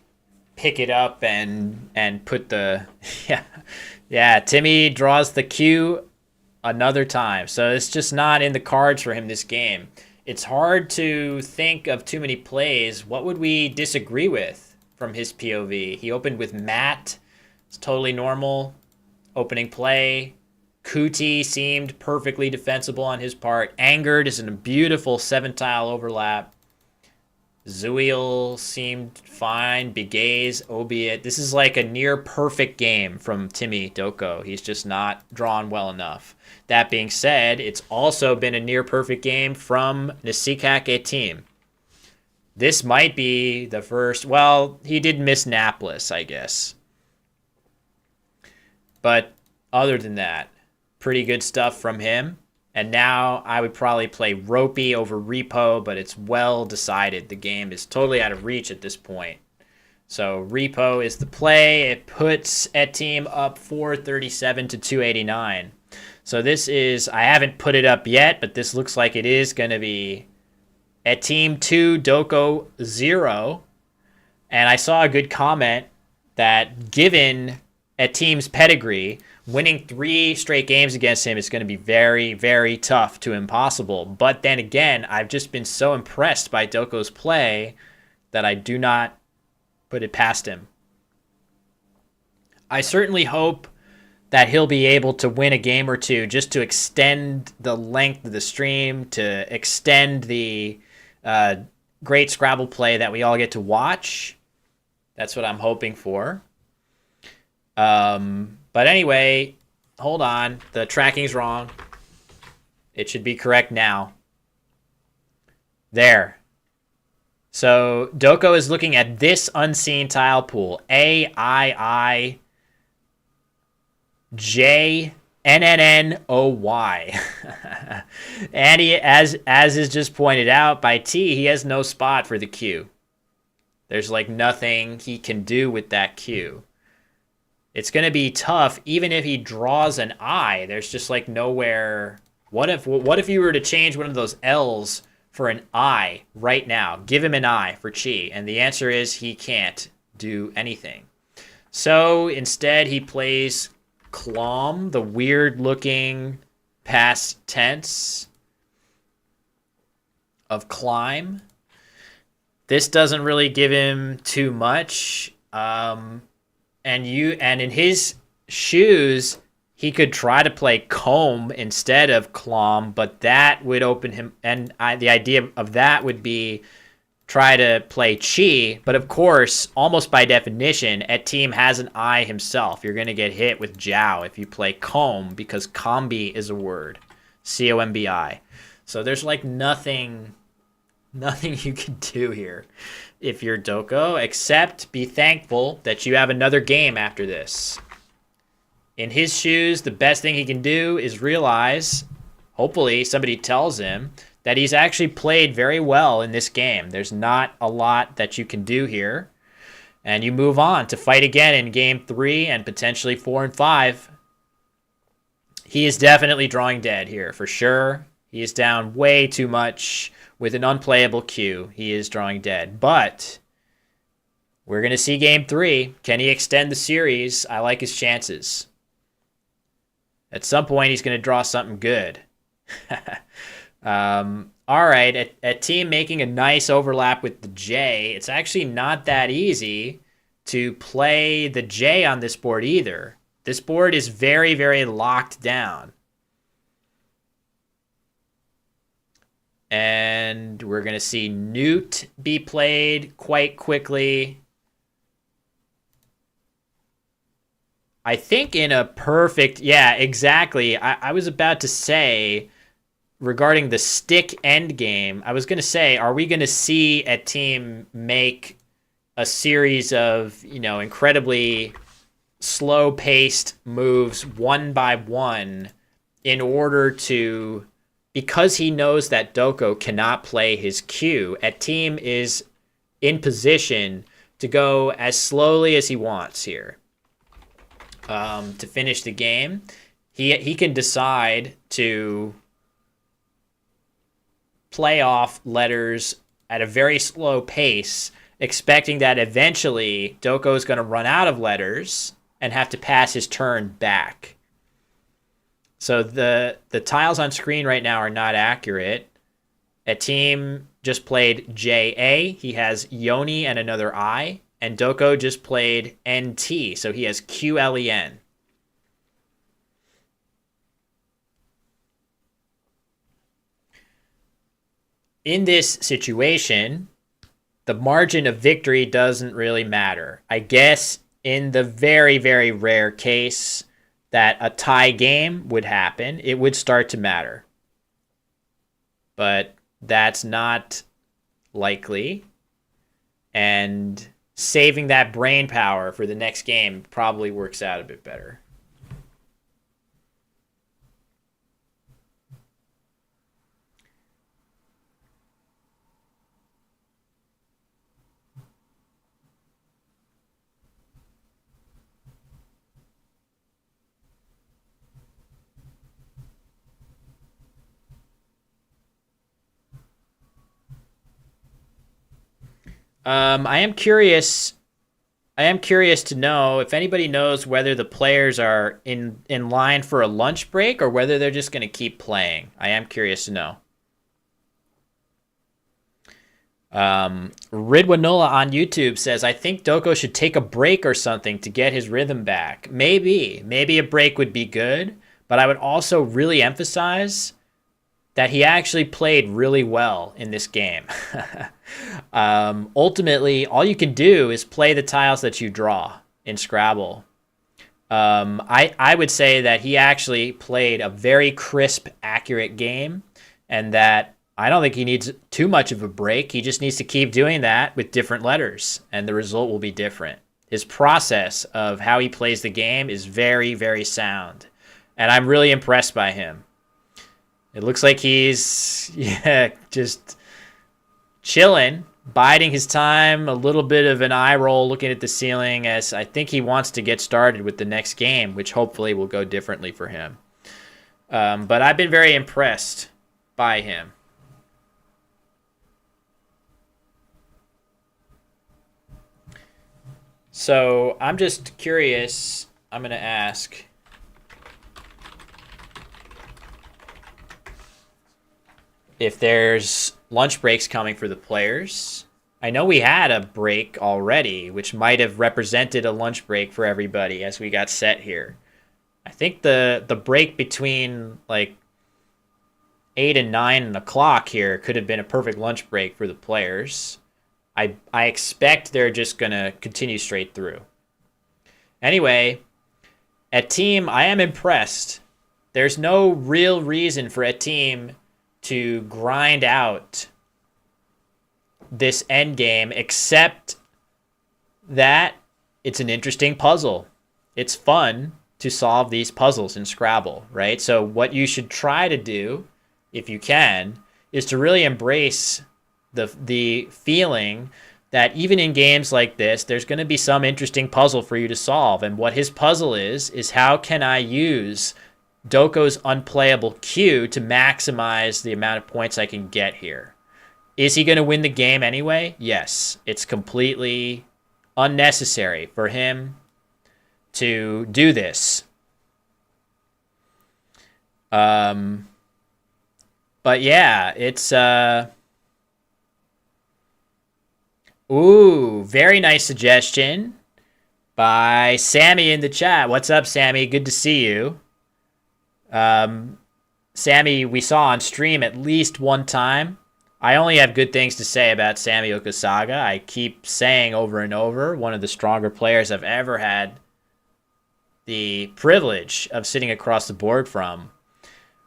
pick it up and put the, yeah, Timmy draws the Q another time. So it's just not in the cards for him this game. It's hard to think of too many plays. What would we disagree with from his POV? He opened with Matt. It's totally normal. Opening play. Kuti seemed perfectly defensible on his part. Angered is in a beautiful 7-tile overlap. Zuil seemed fine. Bigaze, albeit. This is like a near perfect game from Timmy Doko. He's just not drawn well enough. That being said, it's also been a near perfect game from Nasikake team. This might be the first... Well, he did miss Naples, I guess. But other than that, pretty good stuff from him. And now I would probably play Ropey over Repo, but it's well decided. The game is totally out of reach at this point. So Repo is the play. It puts a team up 437 to 289. So this is, I haven't put it up yet, but this looks like it is going to be at team 2, Doko 0. And I saw a good comment that given a team's pedigree, winning 3 straight games against him is going to be very, very tough to impossible. But then again, I've just been so impressed by Doko's play that I do not put it past him. I certainly hope that he'll be able to win a game or two just to extend the length of the stream, to extend the great Scrabble play that we all get to watch. That's what I'm hoping for. But anyway, hold on. The tracking's wrong. It should be correct now. There. So Doko is looking at this unseen tile pool. AII JNNNOY. And he, as is just pointed out by T, he has no spot for the Q. There's like nothing he can do with that Q. It's going to be tough even if he draws an I. There's just like nowhere. What if you were to change one of those L's for an I right now? Give him an I for Chi. And the answer is he can't do anything. So instead he plays Clom, the weird looking past tense of climb. This doesn't really give him too much. And in his shoes, he could try to play comb instead of clom, but that would open him. And the idea of that would be try to play chi. But of course, almost by definition, a team has an I himself. You're going to get hit with Jiao if you play comb, because combi is a word. COMBI. So there's like nothing you can do here if you're Doko, except be thankful that you have another game after this. In his shoes, the best thing he can do is realize, hopefully somebody tells him, that he's actually played very well in this game. There's not a lot that you can do here. And you move on to fight again in game 3 and potentially 4 and 5. He is definitely drawing dead here, for sure. He is down way too much with an unplayable Q. He is drawing dead. But we're going to see game 3. Can he extend the series? I like his chances. At some point, he's going to draw something good. All right, a team making a nice overlap with the J. It's actually not that easy to play the J on this board either. This board is very, very locked down. And we're going to see Newt be played quite quickly. I think in a perfect... Yeah, exactly. I was about to say, regarding the stick end game, I was going to say, are we going to see a team make a series of, incredibly slow-paced moves one by one in order to... Because he knows that Doko cannot play his Q, a team is in position to go as slowly as he wants here to finish the game. He can decide to play off letters at a very slow pace, expecting that eventually Doko is going to run out of letters and have to pass his turn back. So the tiles on screen right now are not accurate. A team just played JA. He has Yoni and another I. And Doko just played NT. So he has QLEN. In this situation, the margin of victory doesn't really matter. I guess in the very, very rare case that a tie game would happen, it would start to matter. But that's not likely. And saving that brain power for the next game probably works out a bit better. I am curious I am curious to know if anybody knows whether the players are in line for a lunch break or whether they're just going to keep playing. I am curious to know. Ridwanola on YouTube says, I think Doko should take a break or something to get his rhythm back. Maybe a break would be good, but I would also really emphasize that he actually played really well in this game. Ultimately, all you can do is play the tiles that you draw in Scrabble. I would say that he actually played a very crisp, accurate game, and that I don't think he needs too much of a break. He just needs to keep doing that with different letters, and the result will be different. His process of how he plays the game is very, very sound, and I'm really impressed by him. It looks like he's just chilling, biding his time, a little bit of an eye roll looking at the ceiling, as I think he wants to get started with the next game, which hopefully will go differently for him. But I've been very impressed by him. So I'm just curious. I'm going to ask, if there's lunch breaks coming for the players. I know we had a break already, which might have represented a lunch break for everybody as we got set here. I think the break between like 8 and 9 o'clock here could have been a perfect lunch break for the players. I expect they're just going to continue straight through. Anyway, at team, I am impressed. There's no real reason for a team to grind out this end game, except that it's an interesting puzzle. It's fun to solve these puzzles in Scrabble, right? So what you should try to do, if you can, is to really embrace the feeling that even in games like this, there's going to be some interesting puzzle for you to solve. And what his puzzle is how can I use Doko's unplayable Q to maximize the amount of points I can get here? Is he going to win the game anyway? Yes. It's completely unnecessary for him to do this. But yeah, it's ooh, very nice suggestion by Sammy in the chat. What's up, Sammy? Good to see you. Sammy, we saw on stream at least one time. I only have good things to say about Sammy Okasaga. I keep saying over and over, one of the stronger players I've ever had the privilege of sitting across the board from.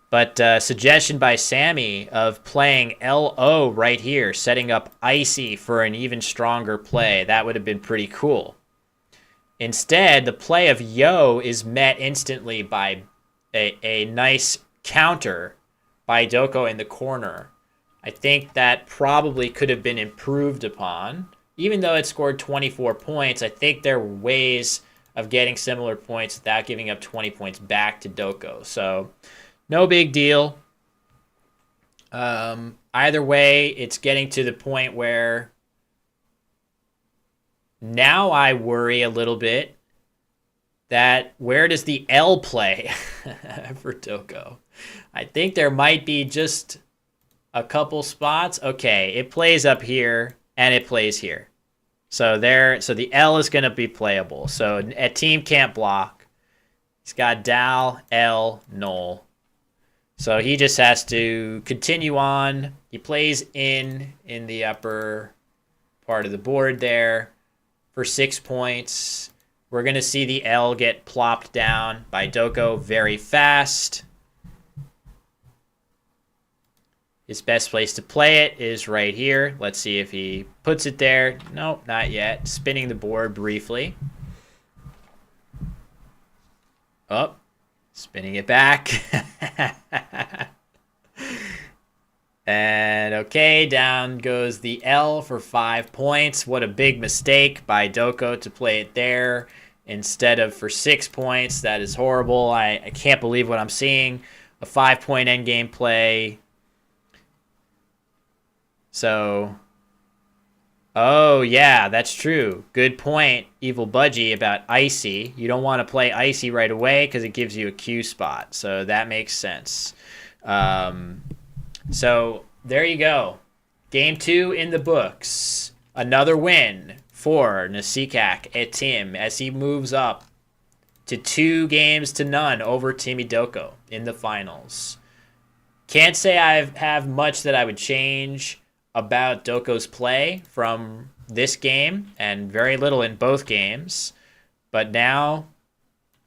But suggestion by Sammy of playing LO right here, setting up Icy for an even stronger play. That would have been pretty cool. Instead, the play of Yo is met instantly by a nice counter by Doko in the corner. I think that probably could have been improved upon. Even though it scored 24 points, I think there were ways of getting similar points without giving up 20 points back to Doko. So no big deal. Either way, it's getting to the point where now I worry a little bit that where does the L play for Doko? I think there might be just a couple spots. Okay, it plays up here and it plays here. So the L is going to be playable. So a team can't block. He's got Dal, L, Null. So he just has to continue on. He plays in the upper part of the board there for 6 points. We're going to see the L get plopped down by Doko very fast. His best place to play it is right here. Let's see if he puts it there. Nope, not yet. Spinning the board briefly. Oh, spinning it back. And okay, down goes the L for 5 points. What a big mistake by Doko to play it there instead of for 6 points. That is horrible. I can't believe what I'm seeing. A 5-point endgame play. So Oh, yeah, that's true. Good point, Evil Budgie, about Icy. You don't want to play Icy right away because it gives you a Q spot. So that makes sense. Um, so there you go. Game two in the books. Another win for Nasikak et Tim as he moves up to 2-0 over Timmy Doko in the finals. Can't say I have much that I would change about Doko's play from this game, and very little in both games. But now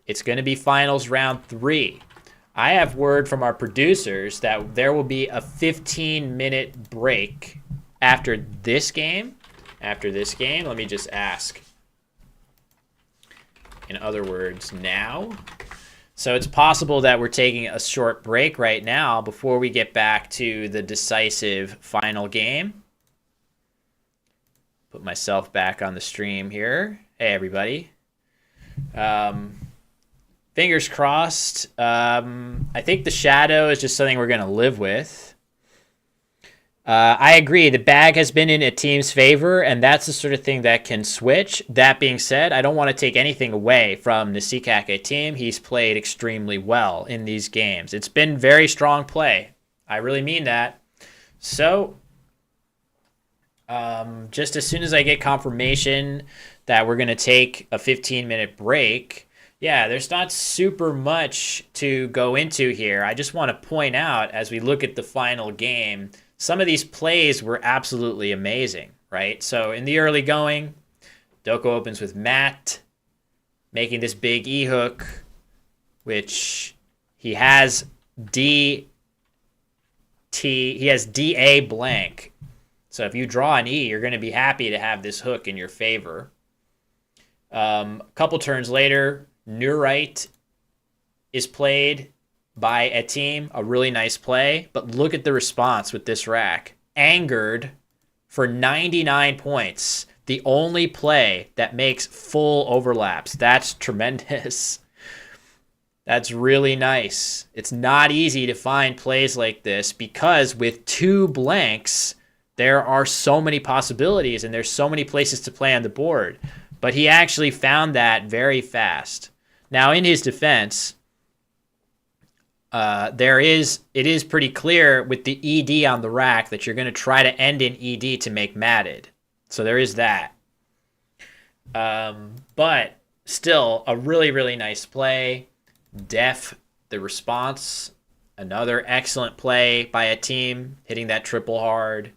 it's going to be finals round 3. I have word from our producers that there will be a 15-minute break after this game. After this game, let me just ask. In other words, now. So it's possible that we're taking a short break right now before we get back to the decisive final game. Put myself back on the stream here. Hey, everybody. Fingers crossed. I think the shadow is just something we're going to live with. I agree. The bag has been in a team's favor, and that's the sort of thing that can switch. That being said, I don't want to take anything away from Nasikak team. He's played extremely well in these games. It's been very strong play. I really mean that. So, just as soon as I get confirmation that we're going to take a 15-minute break, yeah, there's not super much to go into here. I just want to point out, as we look at the final game, some of these plays were absolutely amazing, right? So in the early going, Doko opens with Matt, making this big E hook, which he has DA blank. So if you draw an E, you're going to be happy to have this hook in your favor. A couple turns later, Neurite is played by a team, a really nice play, but look at the response with this rack. Angered for 99 points. The only play that makes full overlaps. That's tremendous. That's really nice. It's not easy to find plays like this because with 2 blanks, there are so many possibilities and there's so many places to play on the board. But he actually found that very fast. Now, in his defense, it is pretty clear with the ED on the rack that you're going to try to end in ED to make matted. So there is that. But still, a really, really nice play. Def, the response, another excellent play by a team, hitting that triple hard.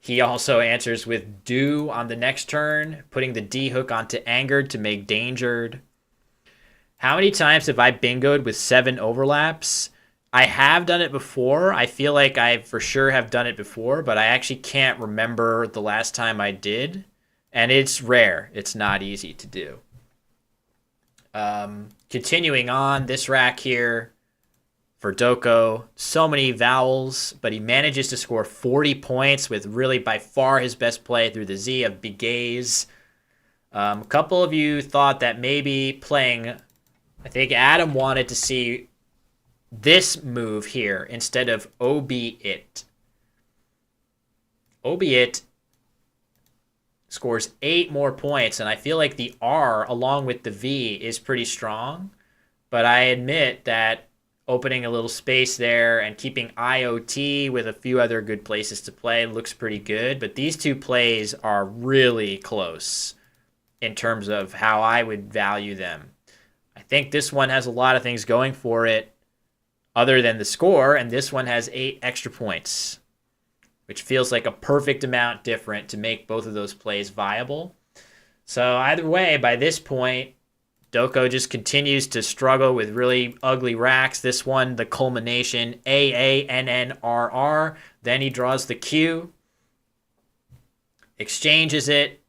He also answers with Do on the next turn, putting the D hook onto Angered to make Dangered. How many times have I bingoed with 7 overlaps? I have done it before. I feel like I for sure have done it before, but I actually can't remember the last time I did. And it's rare. It's not easy to do. Continuing on, this rack here for Doko. So many vowels, but he manages to score 40 points with really by far his best play through the Z of Begaze. A couple of you thought that maybe playing... I think Adam wanted to see this move here instead of Obi-It. Obi-It scores 8 more points, and I feel like the R along with the V is pretty strong. But I admit that opening a little space there and keeping IoT with a few other good places to play looks pretty good. But these two plays are really close in terms of how I would value them. I think this one has a lot of things going for it other than the score, and this one has 8 extra points, which feels like a perfect amount different to make both of those plays viable. So either way, by this point, Doko just continues to struggle with really ugly racks. This one, the culmination, AANNRR. Then he draws the Q, exchanges it,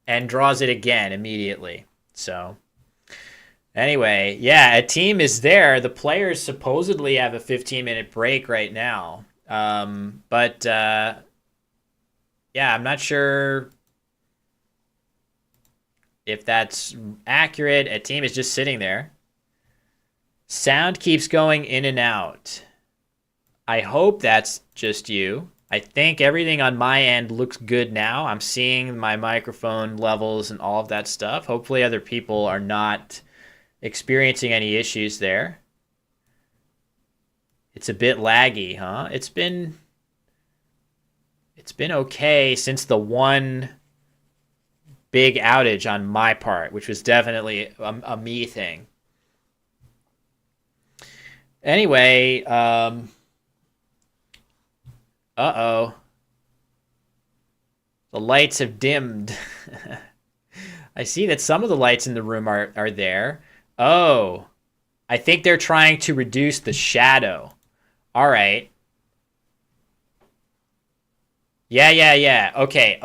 and draws it again immediately. So... anyway, yeah, a team is there. The players supposedly have a 15-minute break right now. Yeah, I'm not sure if that's accurate. A team is just sitting there. Sound keeps going in and out. I hope that's just you. I think everything on my end looks good now. I'm seeing my microphone levels and all of that stuff. Hopefully other people are not experiencing any issues there. It's a bit laggy, huh? It's been okay since the one big outage on my part, which was definitely a me thing. Anyway, uh-oh. The lights have dimmed. I see that some of the lights in the room are there. Oh, I think they're trying to reduce the shadow. All right. Yeah. Okay.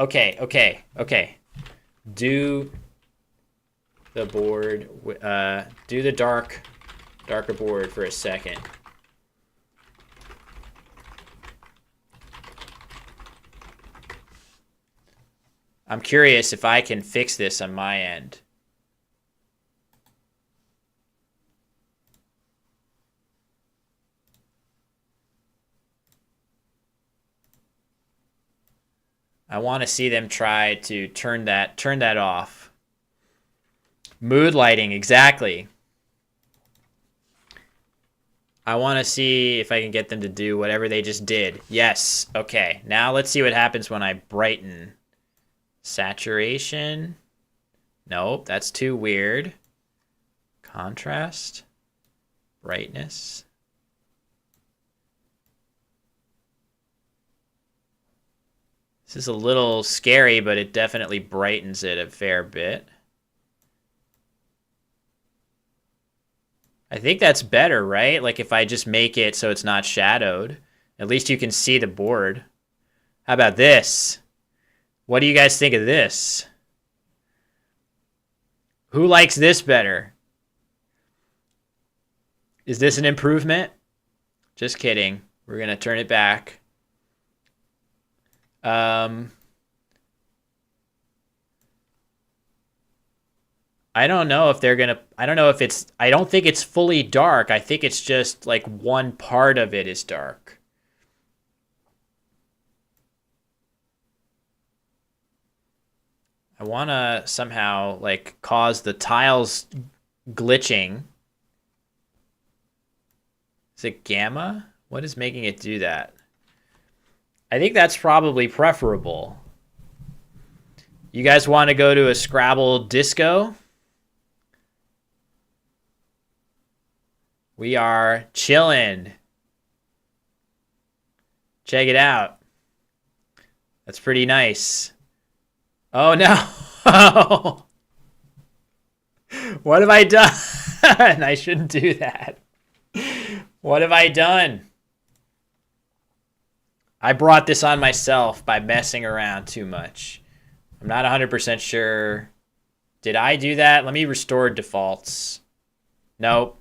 Do the board, do the darker board for a second. I'm curious if I can fix this on my end. I want to see them try to turn that off. Mood lighting, exactly. I want to see if I can get them to do whatever they just did. Yes. Okay. Now let's see what happens when I brighten. Saturation. Nope, that's too weird. Contrast. Brightness. This is a little scary, but it definitely brightens it a fair bit. I think that's better, right? Like if I just make it so it's not shadowed, at least you can see the board. How about this? What do you guys think of this? Who likes this better? Is this an improvement? Just kidding. We're going to turn it back. I don't know if they're gonna, I don't know if it's, I don't think it's fully dark. I think it's just like one part of it is dark. I want to somehow like cause the tiles glitching. Is it gamma? What is making it do that? I think that's probably preferable. You guys want to go to a Scrabble disco? We are chilling. Check it out. That's pretty nice. Oh no. What have I done? I shouldn't do that. What have I done? I brought this on myself by messing around too much. I'm not 100% sure. Did I do that? Let me restore defaults. Nope.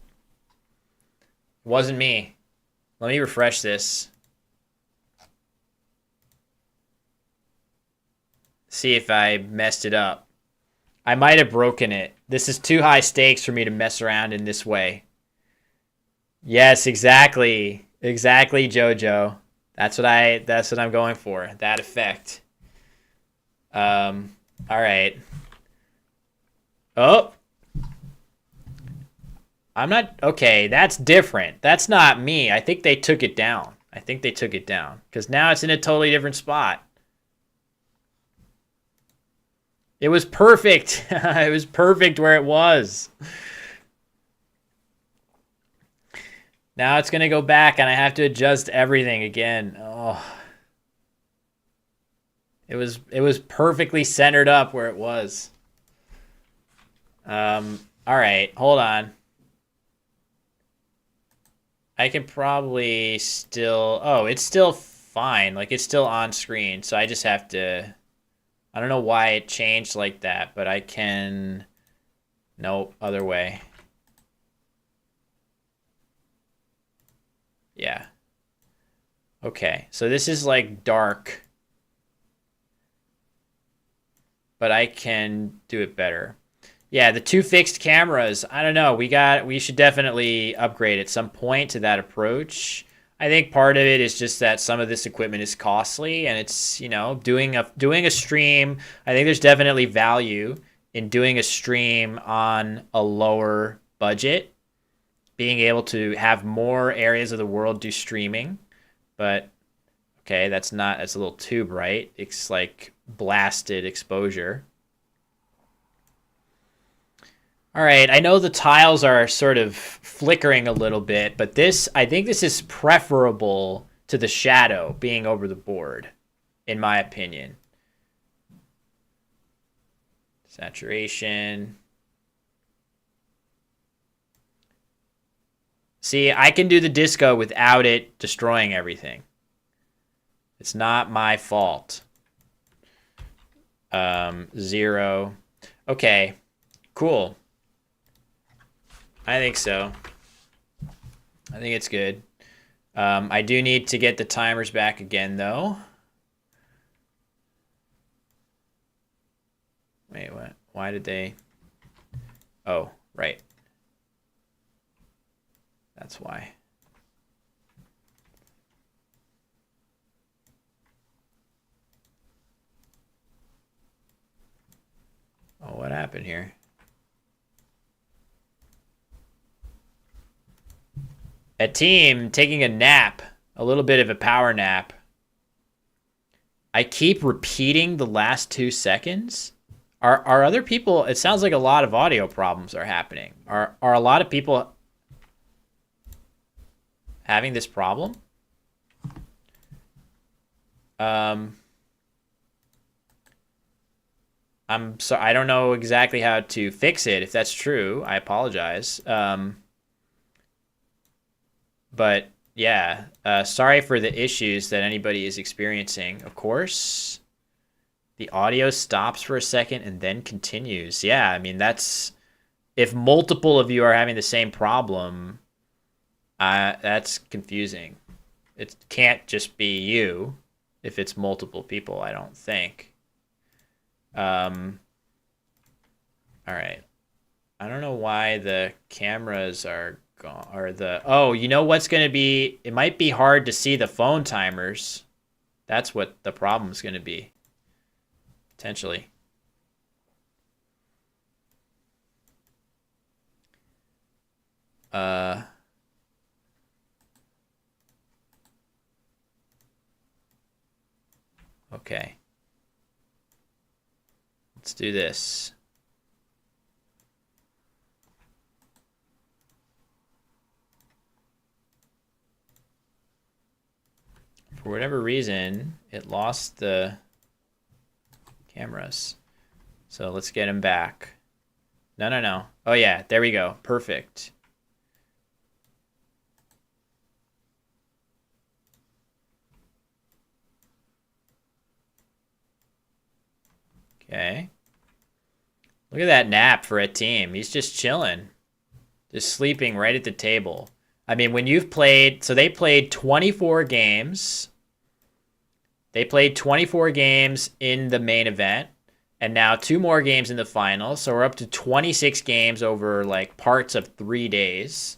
It wasn't me. Let me refresh this. See if I messed it up. I might have broken it. This is too high stakes for me to mess around in this way. Yes, exactly. Exactly, Jojo. That's what I'm going for. That effect. All right. Oh. I'm not, okay, that's different. That's not me. I think they took it down. Because now it's in a totally different spot. It was perfect. It was perfect where it was. Now it's going to go back and I have to adjust everything again. Oh. It was perfectly centered up where it was. All right, hold on. I can probably still, oh, it's still fine. Like it's still on screen. So I just have to, I don't know why it changed like that, but I can, nope, other way. Yeah. Okay, so this is like dark, but I can do it better. Yeah, the two fixed cameras, I don't know, we should definitely upgrade at some point to that approach. I think part of it is just that some of this equipment is costly, and it's, doing a stream. I think there's definitely value in doing a stream on a lower budget, being able to have more areas of the world do streaming. But okay, that's a little too bright. It's like blasted exposure. All right, I know the tiles are sort of flickering a little bit, but I think this is preferable to the shadow being over the board, in my opinion. Saturation. See, I can do the disco without it destroying everything. It's not my fault. 0. Okay, cool. I think so. I think it's good. I do need to get the timers back again, though. Wait, what? Why did they... Oh, right. That's why. Oh, what happened here? A team taking a nap, a little bit of a power nap. I keep repeating the last 2 seconds. Are other people? It sounds like a lot of audio problems are happening. Are a lot of people having this problem? I'm sorry. I don't know exactly how to fix it. If that's true, I apologize. But yeah, sorry for the issues that anybody is experiencing. Of course, the audio stops for a second and then continues. Yeah, I mean, if multiple of you are having the same problem, that's confusing. It can't just be you if it's multiple people, I don't think. All right. I don't know why the cameras are gone, oh, you know what's going to be, it might be hard to see the phone timers. That's what the problem is going to be, potentially. Okay. Let's do this. For whatever reason, it lost the cameras. So let's get them back. No. Oh yeah, there we go. Perfect. Okay. Look at that nap for a team. He's just chilling. Just sleeping right at the table. I mean, when you've played... So they played 24 games. They played 24 games in the main event. And now 2 more games in the final. So we're up to 26 games over, like, parts of 3 days.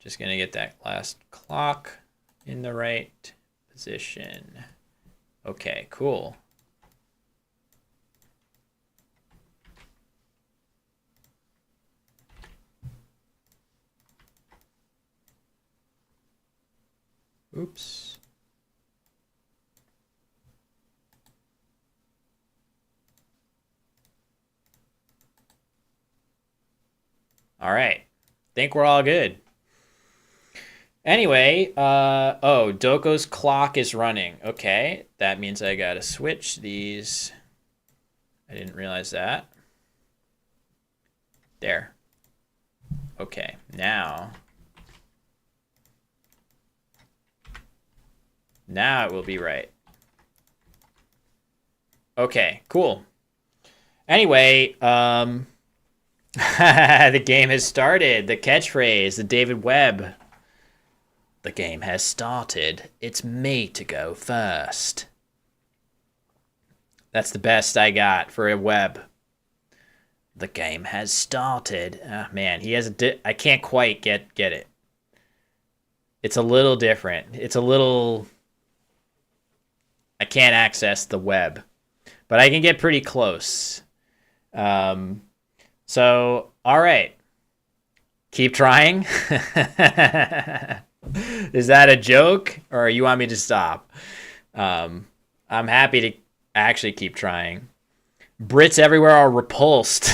Just going to get that last clock in the right position. Okay, cool. Oops. All right. Think we're all good. Anyway, oh, Doko's clock is running. Okay, that means I gotta switch these. I didn't realize that. There. Okay, now it will be right. Okay, cool. Anyway, the game has started. The catchphrase, the David Webb. The game has started. It's me to go first. That's the best I got for a web. The game has started. Oh, man, he has I can't quite get it. It's a little different. It's a little... I can't access the web, but I can get pretty close. So, all right. Keep trying. Is that a joke, or you want me to stop? I'm happy to actually keep trying. Brits everywhere are repulsed.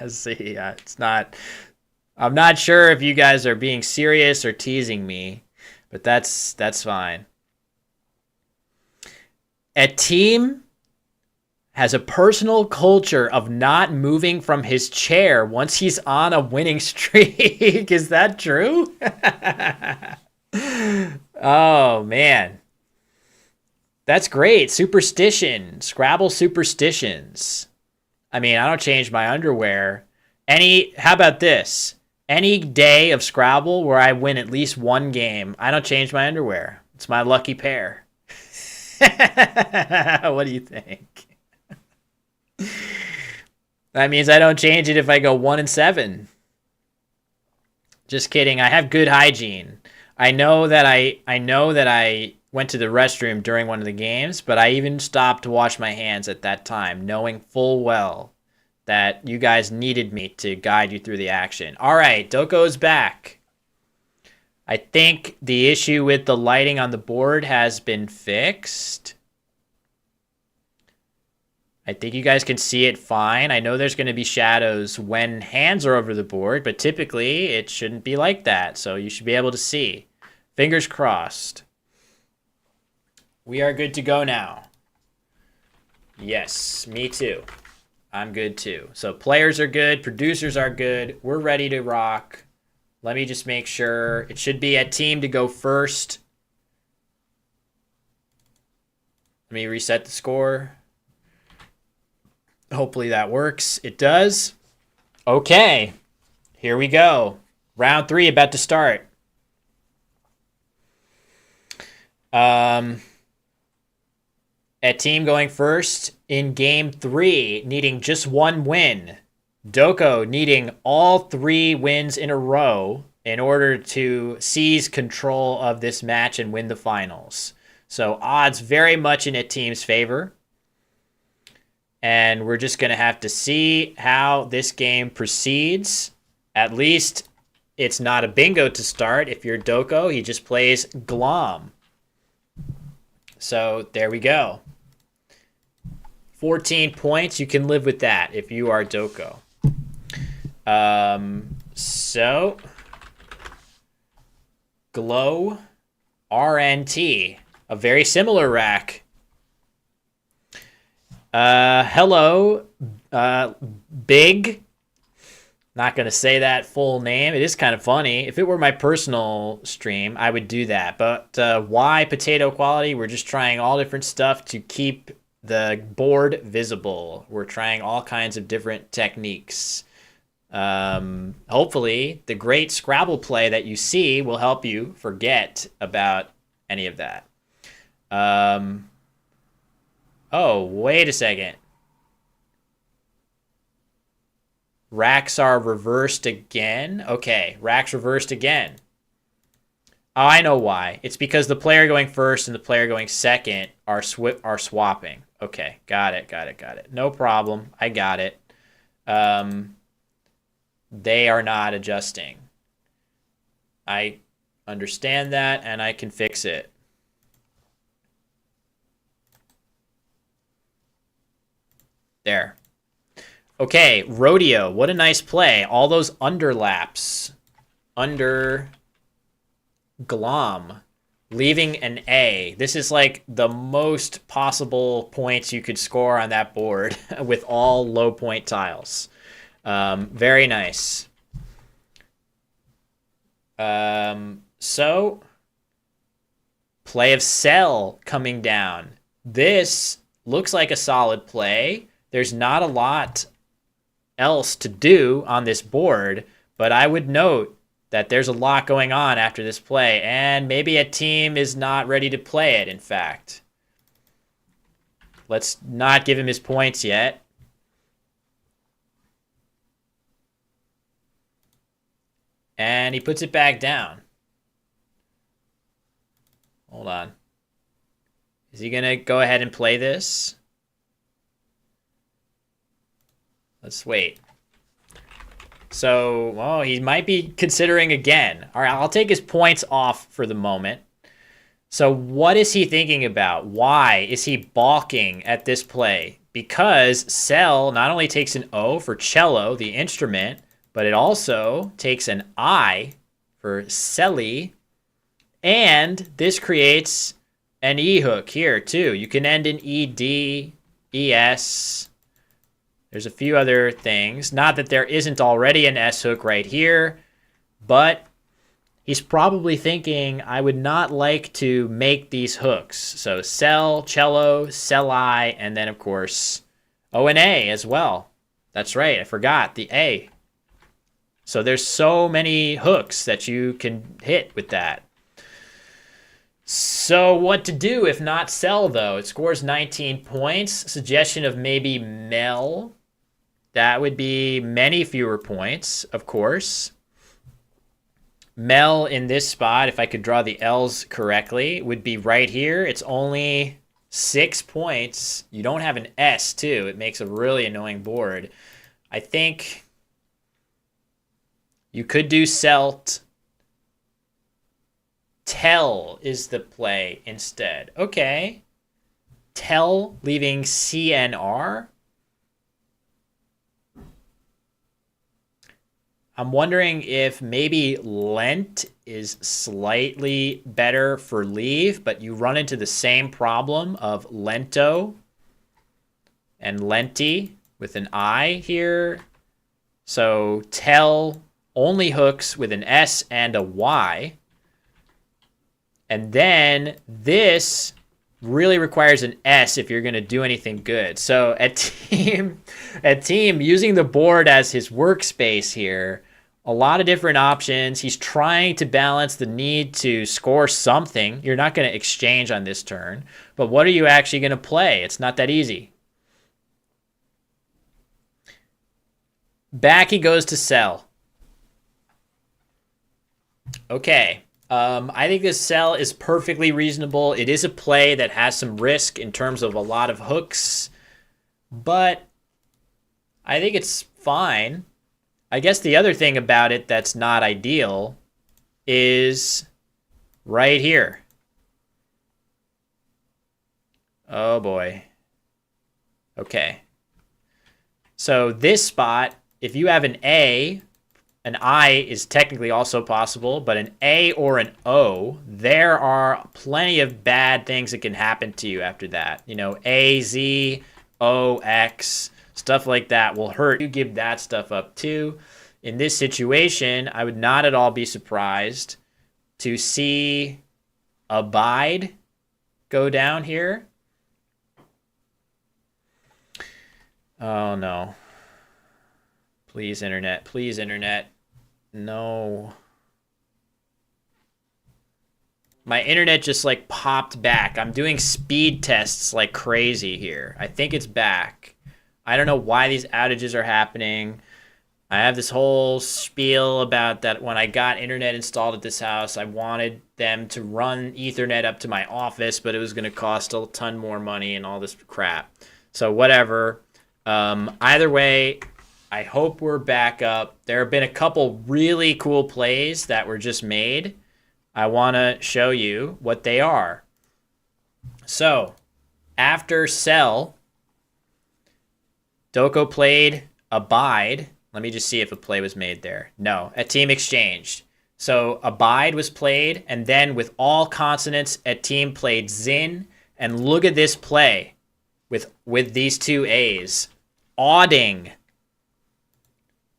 See, it's not... I'm not sure if you guys are being serious or teasing me, but that's fine. A team has a personal culture of not moving from his chair once he's on a winning streak. Is that true? Oh, man. That's great. Superstition. Scrabble superstitions. I mean, I don't change my underwear. How about this? Any day of Scrabble where I win at least one game, I don't change my underwear. It's my lucky pair. What do you think? That means I don't change it if I go 1-7. Just kidding. I have good hygiene. I know that I went to the restroom during one of the games, but I even stopped to wash my hands at that time, knowing full well that you guys needed me to guide you through the action. All right, Doko's back. I think the issue with the lighting on the board has been fixed. I think you guys can see it fine. I know there's going to be shadows when hands are over the board, but typically it shouldn't be like that, so you should be able to see. Fingers crossed. We are good to go now. Yes, me too. I'm good too. So players are good, producers are good. We're ready to rock. Let me just make sure. It should be a team to go first. Let me reset the score. Hopefully that works. It does. Okay, here we go. Round 3 about to start. A team going first in game 3, needing just one win. Doko needing all 3 wins in a row in order to seize control of this match and win the finals. So odds very much in a team's favor. And we're just going to have to see how this game proceeds. At least it's not a bingo to start. If you're Doko, he just plays Glom. So there we go. 14 points. You can live with that if you are Doko. So Glow RNT, a very similar rack. Hello, Big. Not going to say that full name. It is kind of funny. If it were my personal stream, I would do that. But why potato quality? We're just trying all different stuff to keep the board visible. We're trying all kinds of different techniques. Hopefully, the great Scrabble play that you see will help you forget about any of that. Oh, wait a second. Racks are reversed again? Okay, racks reversed again. Oh, I know why. It's because the player going first and the player going second are swapping. Okay, got it. No problem. I got it. They are not adjusting. I understand that, and I can fix it. There. Okay, Rodeo. What a nice play. All those underlaps. Under Glom. Leaving an A. This is like the most possible points you could score on that board with all low point tiles. Very nice. So, play of Cell coming down. This looks like a solid play. There's not a lot else to do on this board, but I would note that there's a lot going on after this play, and maybe a team is not ready to play it, in fact. Let's not give him his points yet. And he puts it back down. Hold on. Is he going to go ahead and play this? Let's wait. So, well, he might be considering again. All right, I'll take his points off for the moment. So what is he thinking about? Why is he balking at this play? Because cell not only takes an O for cello, the instrument, but it also takes an I for celli, and this creates an E hook here too. You can end in ED, ES. There's a few other things. Not that there isn't already an S hook right here, but he's probably thinking, I would not like to make these hooks. So cell, cello, celli, and then of course O and A as well. That's right, I forgot the A. So there's so many hooks that you can hit with that. So what to do if not cell, though? It scores 19 points. Suggestion of maybe mel. That would be many fewer points, of course. Mel in this spot, if I could draw the L's correctly, would be right here. It's only 6 points. You don't have an S, too. It makes a really annoying board. I think you could do celt. Tell is the play instead. Okay. Tell, leaving CNR. I'm wondering if maybe lent is slightly better for leave, but you run into the same problem of lento and lenti with an I here. So tell only hooks with an S and a Y. And then this really requires an S if you're going to do anything good. So at team using the board as his workspace here, a lot of different options. He's trying to balance the need to score something. You're not going to exchange on this turn, but what are you actually going to play? It's not that easy. Back he goes to sell. Okay. I think this sell is perfectly reasonable. It is a play that has some risk in terms of a lot of hooks, but I think it's fine. I guess the other thing about it that's not ideal is right here. Oh boy. Okay. So this spot, if you have an A, an I is technically also possible, but an A or an O, there are plenty of bad things that can happen to you after that. You know, A, Z, O, X, stuff like that will hurt. You give that stuff up too. In this situation, I would not at all be surprised to see abide go down here. Oh no. Please, internet. Please, internet. No. My internet just like popped back. I'm doing speed tests like crazy here. I think it's back. I don't know why these outages are happening. I have this whole spiel about that when I got internet installed at this house, I wanted them to run Ethernet up to my office, but it was going to cost a ton more money and all this crap. So whatever. Either way, I hope we're back up. There have been a couple really cool plays that were just made. I want to show you what they are. So, after sell, Doko played abide. Let me just see if a play was made there. No, a team exchanged. So, abide was played, and then with all consonants, a team played zin. And look at this play with these two A's. Auding.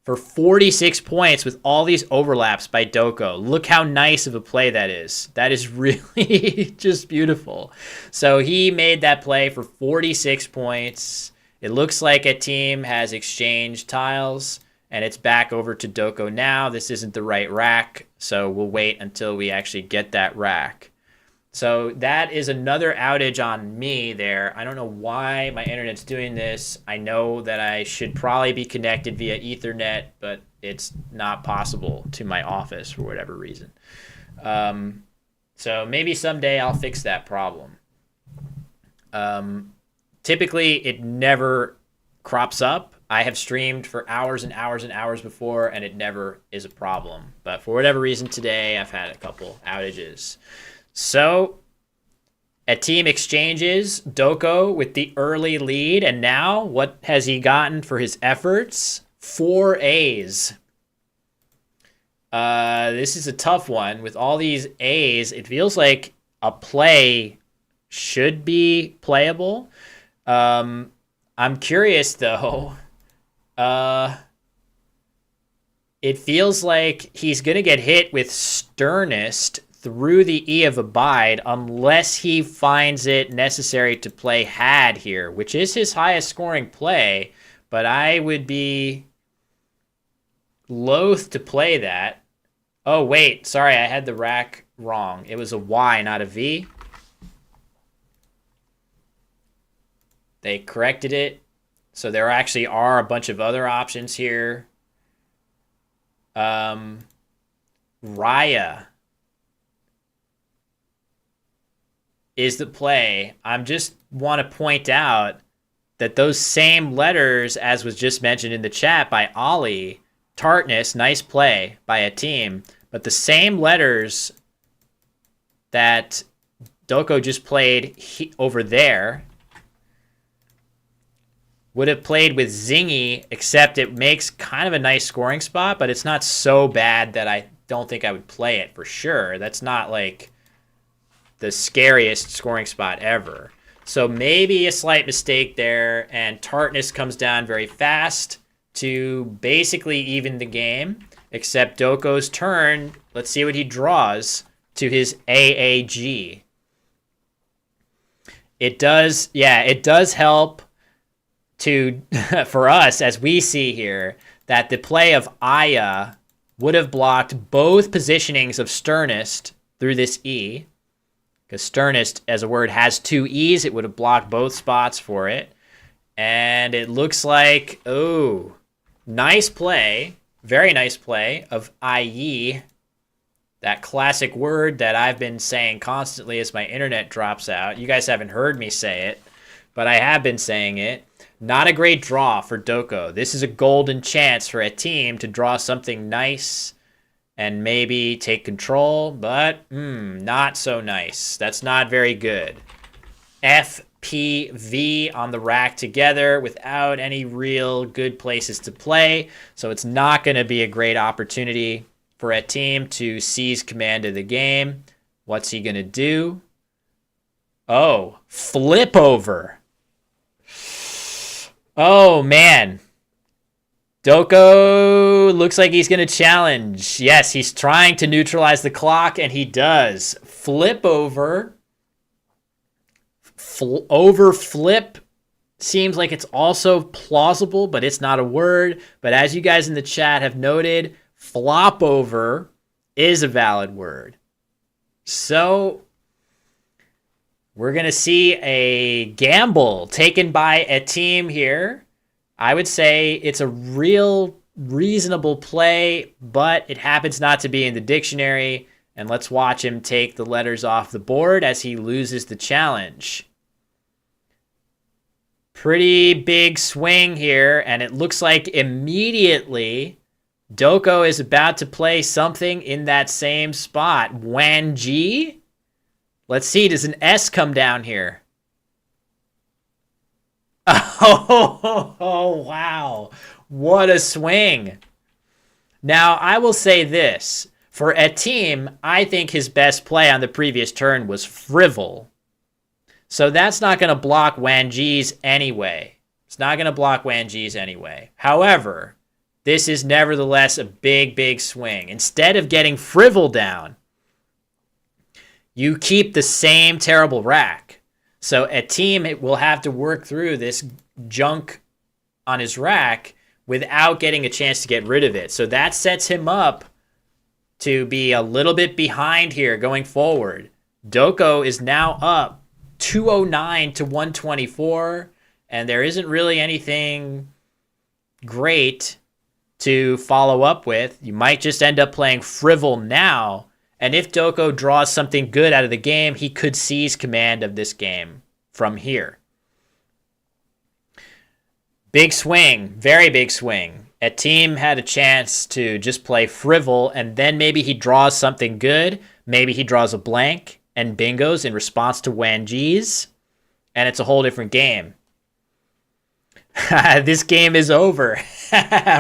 For 46 points with all these overlaps by Doko. Look how nice of a play that is. That is really just beautiful. So he made that play for 46 points. It looks like a team has exchanged tiles, and it's back over to Doko now. This isn't the right rack, so we'll wait until we actually get that rack. So that is another outage on me there. I don't know why my internet's doing this. I know that I should probably be connected via Ethernet, but it's not possible to my office for whatever reason. So maybe someday I'll fix that problem. Typically, it never crops up. I have streamed for hours and hours and hours before, and it never is a problem. But for whatever reason today, I've had a couple outages. So, at team exchanges, Doko with the early lead, and now what has he gotten for his efforts? 4 A's. This is a tough one. With all these A's, it feels like a play should be playable. I'm curious, though. It feels like he's going to get hit with Sternest through the E of Abide unless he finds it necessary to play Had here, which is his highest scoring play, but I would be loath to play that. Oh, wait, sorry, I had the rack wrong. It was a Y, not a V. They corrected it. So there actually are a bunch of other options here. Raya is the play. I just want to point out that those same letters, as was just mentioned in the chat by Ollie, Tartness, nice play by a team, but the same letters that Doko just played over there would have played with Zingy, except it makes kind of a nice scoring spot, but it's not so bad that I don't think I would play it for sure. That's not like the scariest scoring spot ever. So maybe a slight mistake there, and Tartness comes down very fast to basically even the game, except Doko's turn. Let's see what he draws to his AAG. It does help to for us, as we see here, that the play of Aya would have blocked both positionings of Sternest through this E, because Sternest as a word has 2 E's. It would have blocked both spots for it. And it looks like, oh, nice play, very nice play of IE, that classic word that I've been saying constantly as my internet drops out. You guys haven't heard me say it, but I have been saying it. Not a great draw for Doko. This is a golden chance for a team to draw something nice and maybe take control, but not so nice. That's not very good. FPV on the rack together without any real good places to play, so it's not going to be a great opportunity for a team to seize command of the game. What's he going to do? Oh, flip over. Oh, man. Doko looks like he's going to challenge. Yes, he's trying to neutralize the clock, and he does. Flip over. Over flip seems like it's also plausible, but it's not a word. But as you guys in the chat have noted, flop over is a valid word. So we're going to see a gamble taken by a team here. I would say it's a real reasonable play, but it happens not to be in the dictionary. And let's watch him take the letters off the board as he loses the challenge. Pretty big swing here, and it looks like immediately Doko is about to play something in that same spot. Wan Ji? Let's see, does an S come down here? Oh, wow. What a swing. Now, I will say this. For a team, I think his best play on the previous turn was Frivol. So that's not going to block Wan Ji's anyway. It's not going to block Wan Ji's anyway. However, this is nevertheless a big, big swing. Instead of getting Frivol down, you keep the same terrible rack. So a team will have to work through this junk on his rack without getting a chance to get rid of it. So that sets him up to be a little bit behind here going forward. Doko is now up 209 to 124, and there isn't really anything great to follow up with. You might just end up playing Frivol now, and if Doko draws something good out of the game, he could seize command of this game from here. Big swing, very big swing. A team had a chance to just play Frivol, and then maybe he draws something good. Maybe he draws a blank and bingos in response to Wanji's, and it's a whole different game. This game is over.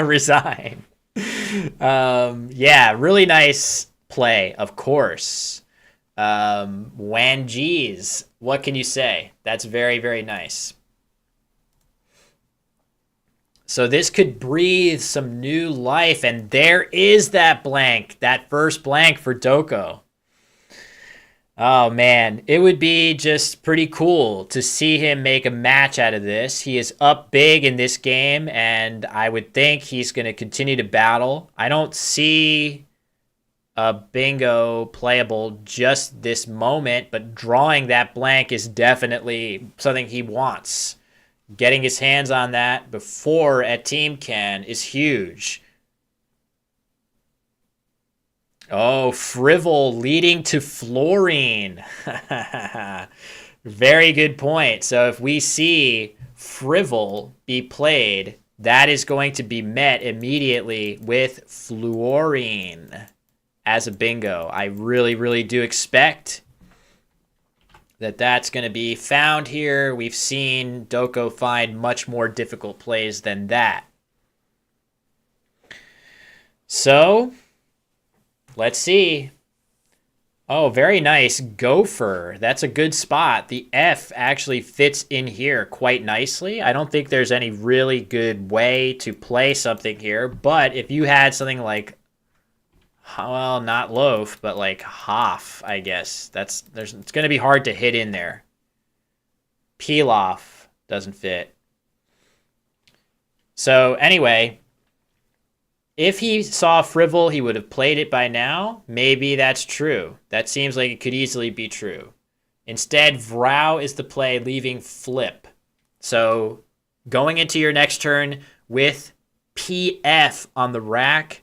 Resign. Yeah, really nice play, of course. Wanji's, what can you say? That's very, very nice. So this could breathe some new life, and there is that blank, that first blank for Doko. Oh man, it would be just pretty cool to see him make a match out of this. He is up big in this game, and I would think he's going to continue to battle. I don't see a bingo playable just this moment, but drawing that blank is definitely something he wants. Getting his hands on that before a team can is huge. Oh, Frivol leading to Fluorine. Very good point. So if we see Frivol be played, that is going to be met immediately with Fluorine as a bingo. I really, really do expect that that's going to be found here. We've seen Doko find much more difficult plays than that. So let's see. Oh, very nice. Gopher. That's a good spot. The F actually fits in here quite nicely. I don't think there's any really good way to play something here, but if you had something like, well, not loaf, but like Hoff, I guess. It's going to be hard to hit in there. Pilaf doesn't fit. So anyway, if he saw Frivol, he would have played it by now. Maybe that's true. That seems like it could easily be true. Instead, Vrow is the play, leaving Flip. So going into your next turn with PF on the rack,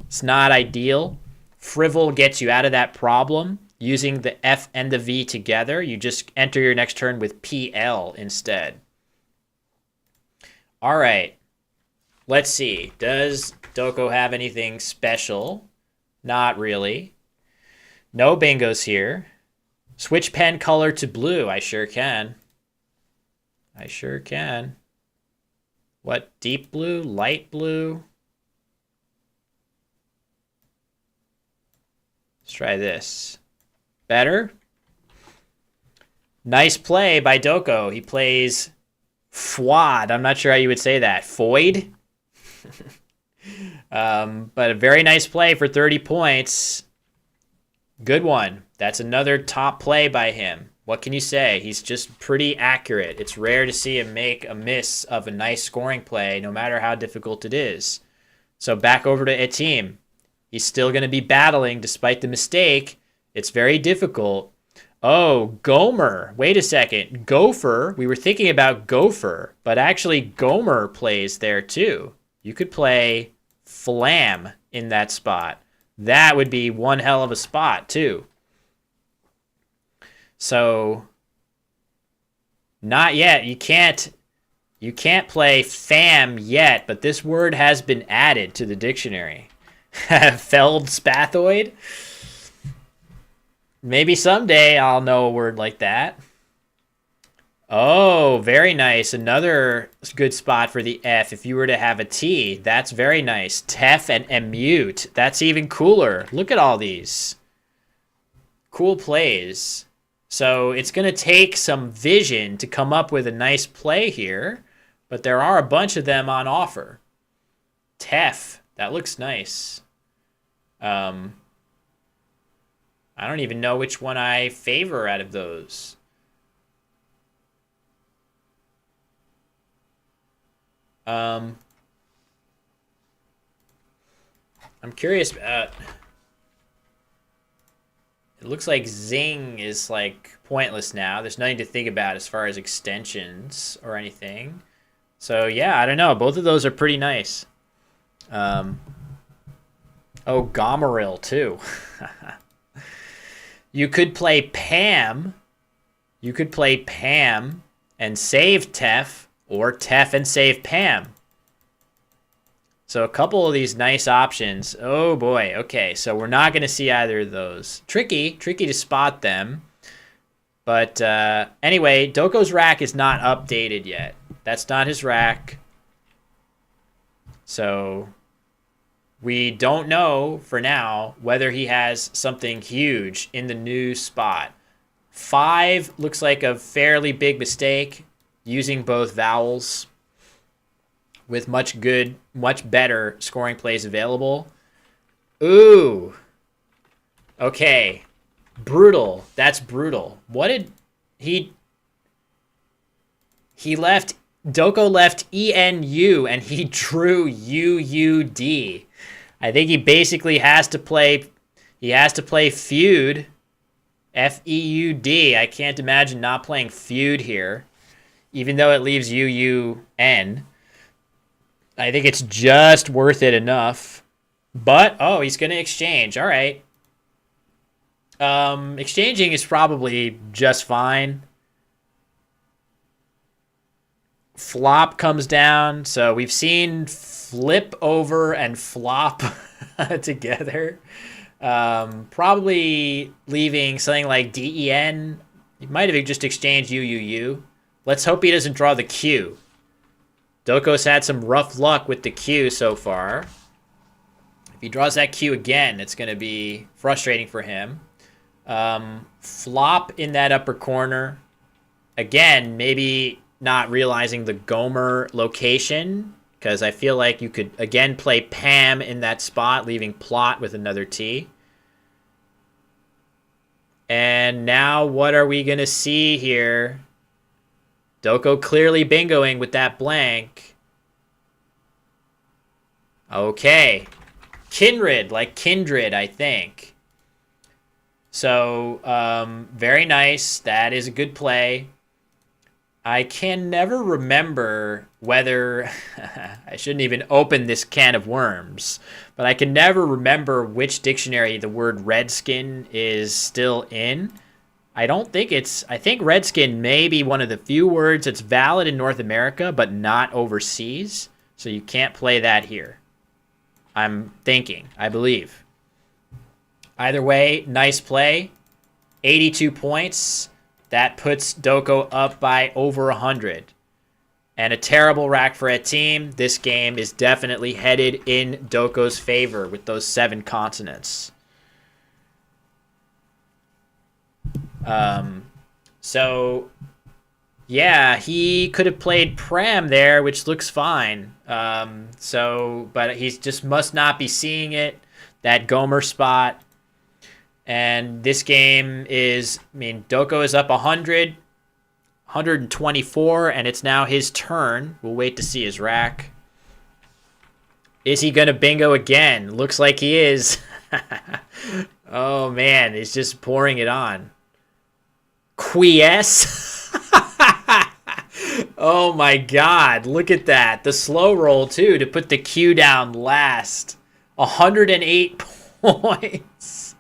it's not ideal. Frivol gets you out of that problem. Using the F and the V together, you just enter your next turn with PL instead. All right. Let's see. Does Doko have anything special? Not really. No bingos here. Switch pen color to blue. I sure can. I sure can. What? Deep blue? Light blue? Let's try this. Better? Nice play by Doko. He plays Fwad. I'm not sure how you would say that. Foyd? But a very nice play for 30 points. Good one. That's another top play by him. What can you say? He's just pretty accurate. It's rare to see him make a miss of a nice scoring play, no matter how difficult it is. So back over to Etim. He's still going to be battling despite the mistake. It's very difficult. Oh, Gomer. Wait a second. Gopher. We were thinking about Gopher, but actually Gomer plays there too. You could play Flam in that spot. That would be one hell of a spot too. So, not yet. You can't play fam yet, but this word has been added to the dictionary. Feldspathoid? Maybe someday I'll know a word like that. Oh, very nice. Another good spot for the F. If you were to have a T, that's very nice. Tef and Mute. That's even cooler. Look at all these. Cool plays. So it's going to take some vision to come up with a nice play here, but there are a bunch of them on offer. Tef. That looks nice. I don't even know which one I favor out of those. I'm curious about. It looks like Zing is like pointless now. There's nothing to think about as far as extensions or anything. So yeah, I don't know. Both of those are pretty nice. Oh, Gomeril too. You could play Pam. You could play Pam and save Tef, or Tef and save Pam. So a couple of these nice options. Oh boy. Okay, so we're not going to see either of those. Tricky to spot them. But anyway, Doko's rack is not updated yet. That's not his rack. So we don't know for now whether he has something huge in the new spot. 5 looks like a fairly big mistake using both vowels with much better scoring plays available. Ooh. Okay. Brutal. That's brutal. What did he left? Doko left ENU and he drew UUD. I think he basically has to play. He has to play Feud. FEUD. I can't imagine not playing Feud here, even though it leaves UUN. I think it's just worth it enough. But oh, he's gonna exchange. All right. Exchanging is probably just fine. Flop comes down, so we've seen flip over and flop together. Probably leaving something like DEN. He might have just exchanged UUU. Let's hope he doesn't draw the Q. Doko's had some rough luck with the Q so far. If he draws that Q again, it's going to be frustrating for him. Flop in that upper corner. Again, maybe not realizing the Gomer location, because I feel like you could, again, play Pam in that spot, leaving Plot with another T. And now what are we going to see here? Doko clearly bingoing with that blank. Okay. Kindred, like Kindred, I think. So, very nice. That is a good play. I can never remember whether I shouldn't even open this can of worms, but I can never remember which dictionary the word redskin is still in. I don't think it's, I think redskin may be one of the few words that's valid in North America, but not overseas. So you can't play that here. I'm thinking, I believe. Either way, nice play. 82 points. That puts Doko up by over 100. And a terrible rack for a team. This game is definitely headed in Doko's favor with those 7 consonants. So, yeah, he could have played Pram there, which looks fine. But he just must not be seeing it. That Gomer spot. And this game is, I mean, Doko is up 100, 124, and it's now his turn. We'll wait to see his rack. Is he going to bingo again? Looks like he is. Oh, man, he's just pouring it on. Quiesce? Oh, my God. Look at that. The slow roll, too, to put the Q down last. 108 points.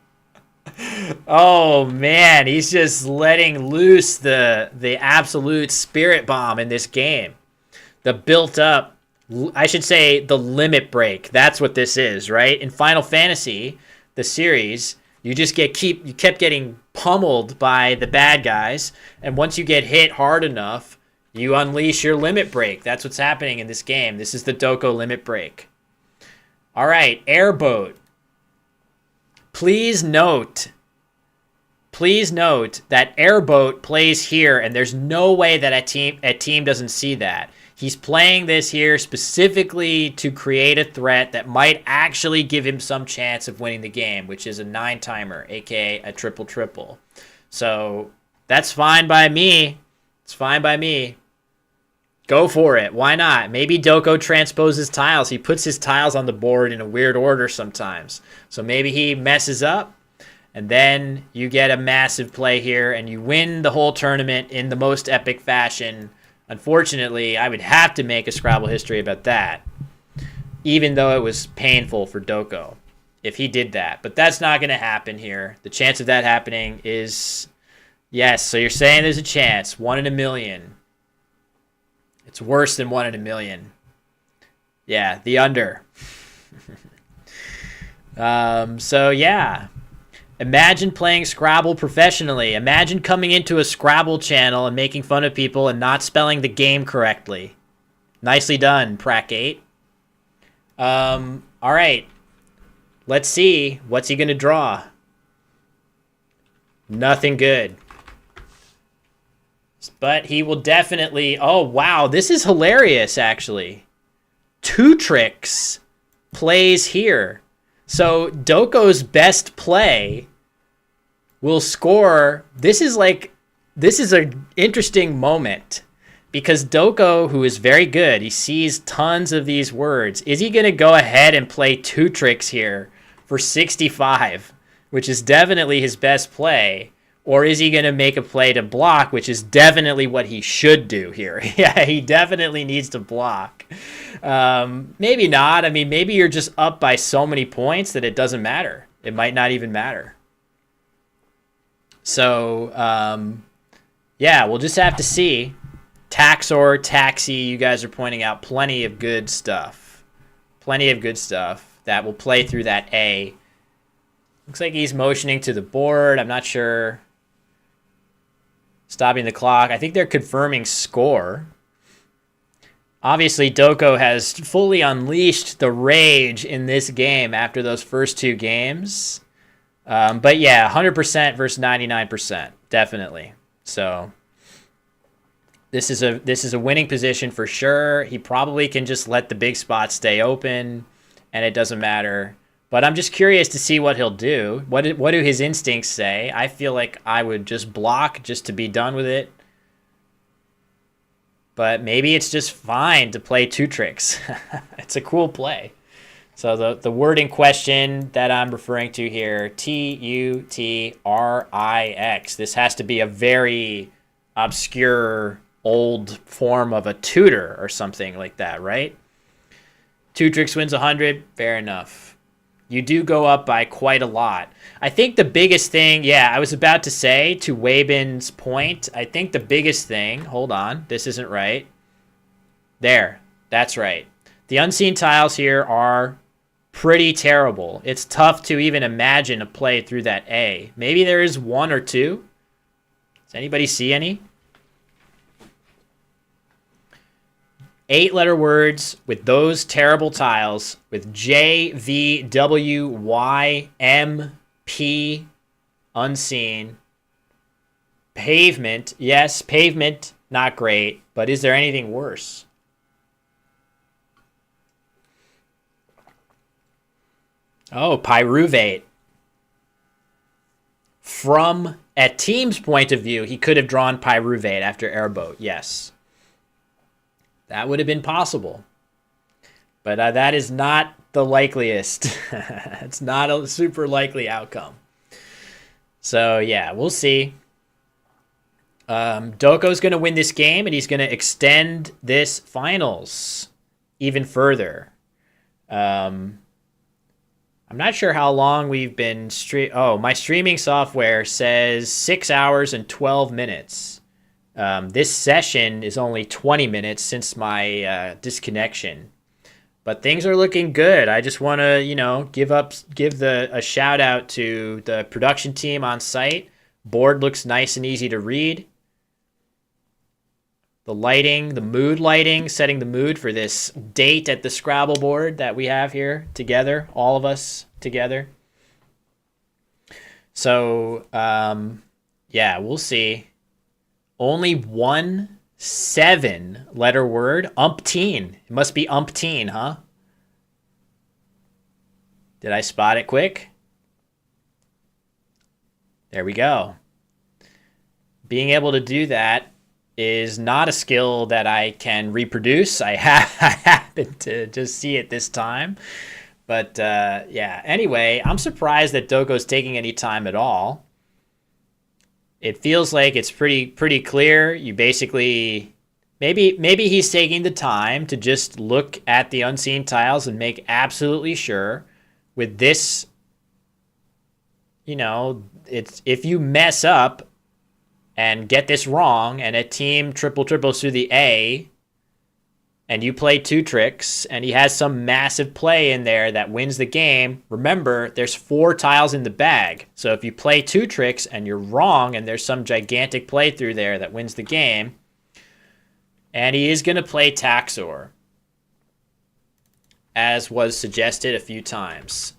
Oh man, he's just letting loose the absolute spirit bomb in this game. The built up, I should say the limit break. That's what this is, right? In Final Fantasy, the series, you just you kept getting pummeled by the bad guys, and once you get hit hard enough, you unleash your limit break. That's what's happening in this game. This is the Doko limit break. All right, airboat. Please note that airboat plays here, and there's no way that a team doesn't see that. He's playing this here specifically to create a threat that might actually give him some chance of winning the game, which is a 9-timer, aka a triple. So that's fine by me. It's fine by me. Go for it. Why not? Maybe Doko transposes tiles. He puts his tiles on the board in a weird order sometimes. So maybe he messes up, and then you get a massive play here, and you win the whole tournament in the most epic fashion. Unfortunately, I would have to make a Scrabble history about that, even though it was painful for Doko if he did that. But that's not going to happen here. The chance of that happening is, yes, so you're saying there's a chance, 1 in a million. It's worse than 1 in a million. Yeah, the under. So, yeah. Imagine playing Scrabble professionally. Imagine coming into a Scrabble channel and making fun of people and not spelling the game correctly. Nicely done, Prac8. All right. Let's see. What's he going to draw? Nothing good. But he will definitely... Oh, wow. This is hilarious, actually. Two Tricks plays here. So Doko's best play will score... This is an interesting moment. Because Doko, who is very good, he sees tons of these words. Is he going to go ahead and play Two Tricks here for 65, which is definitely his best play? Or is he going to make a play to block, which is definitely what he should do here? Yeah, he definitely needs to block. Maybe not. I mean, maybe you're just up by so many points that it doesn't matter. It might not even matter. So, yeah, we'll just have to see. Taxor, Taxi, you guys are pointing out plenty of good stuff. Plenty of good stuff that will play through that A. Looks like he's motioning to the board. I'm not sure. Stopping the clock. I think they're confirming score. Obviously, Doko has fully unleashed the rage in this game after those first two games. But yeah, 100% versus 99%. Definitely. So... This is a winning position for sure. He probably can just let the big spots stay open, and it doesn't matter. But I'm just curious to see what he'll do. What do his instincts say? I feel like I would just block just to be done with it. But maybe it's just fine to play Two Tricks. It's a cool play. So the word in question that I'm referring to here, Tutrix. This has to be a very obscure old form of a tutor or something like that, right? Two Tricks wins 100. Fair enough. You do go up by quite a lot. I think the biggest thing, yeah, I was about to say to Wabin's point, I think the biggest thing, hold on, this isn't right. There, that's right. The unseen tiles here are pretty terrible. It's tough to even imagine a play through that A. Maybe there is one or two. Does anybody see any? 8-letter words with those terrible tiles with J, V, W, Y, M, P, unseen. Pavement, yes, pavement, not great, but is there anything worse? Oh, pyruvate. From a team's point of view, he could have drawn pyruvate after airboat, yes. That would have been possible. But that is not the likeliest. It's not a super likely outcome. So, yeah, we'll see. Doko's going to win this game, and he's going to extend this finals even further. I'm not sure how long we've been my streaming software says 6 hours and 12 minutes. This session is only 20 minutes since my disconnection, but things are looking good. I just want to, give a shout out to the production team on site. Board looks nice and easy to read. The lighting, the mood lighting, setting the mood for this date at the Scrabble board that we have here together, all of us together. So, yeah, we'll see. Only 1 7-letter word. Umpteen. It must be umpteen, huh? Did I spot it quick? There we go. Being able to do that is not a skill that I can reproduce. I happen to just see it this time. But yeah, anyway, I'm surprised that Doko's taking any time at all. It feels like it's pretty clear. You basically maybe he's taking the time to just look at the unseen tiles and make absolutely sure with this, it's if you mess up and get this wrong and a team triples through the A and you play two tricks and he has some massive play in there that wins the game, remember there's 4 tiles in the bag. So if you play two tricks and you're wrong and there's some gigantic play through there that wins the game, and he is going to play Taxor, as was suggested a few times.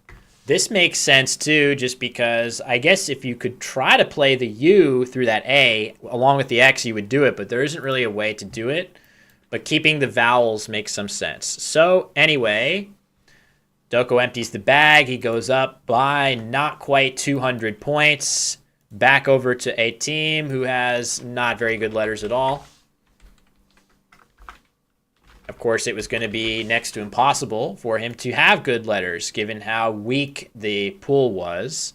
This makes sense too, just because I guess if you could try to play the U through that A along with the X, you would do it, but there isn't really a way to do it. But keeping the vowels makes some sense. So anyway, Doko empties the bag. He goes up by not quite 200 points. Back over to a team who has not very good letters at all. Of course, it was going to be next to impossible for him to have good letters, given how weak the pool was.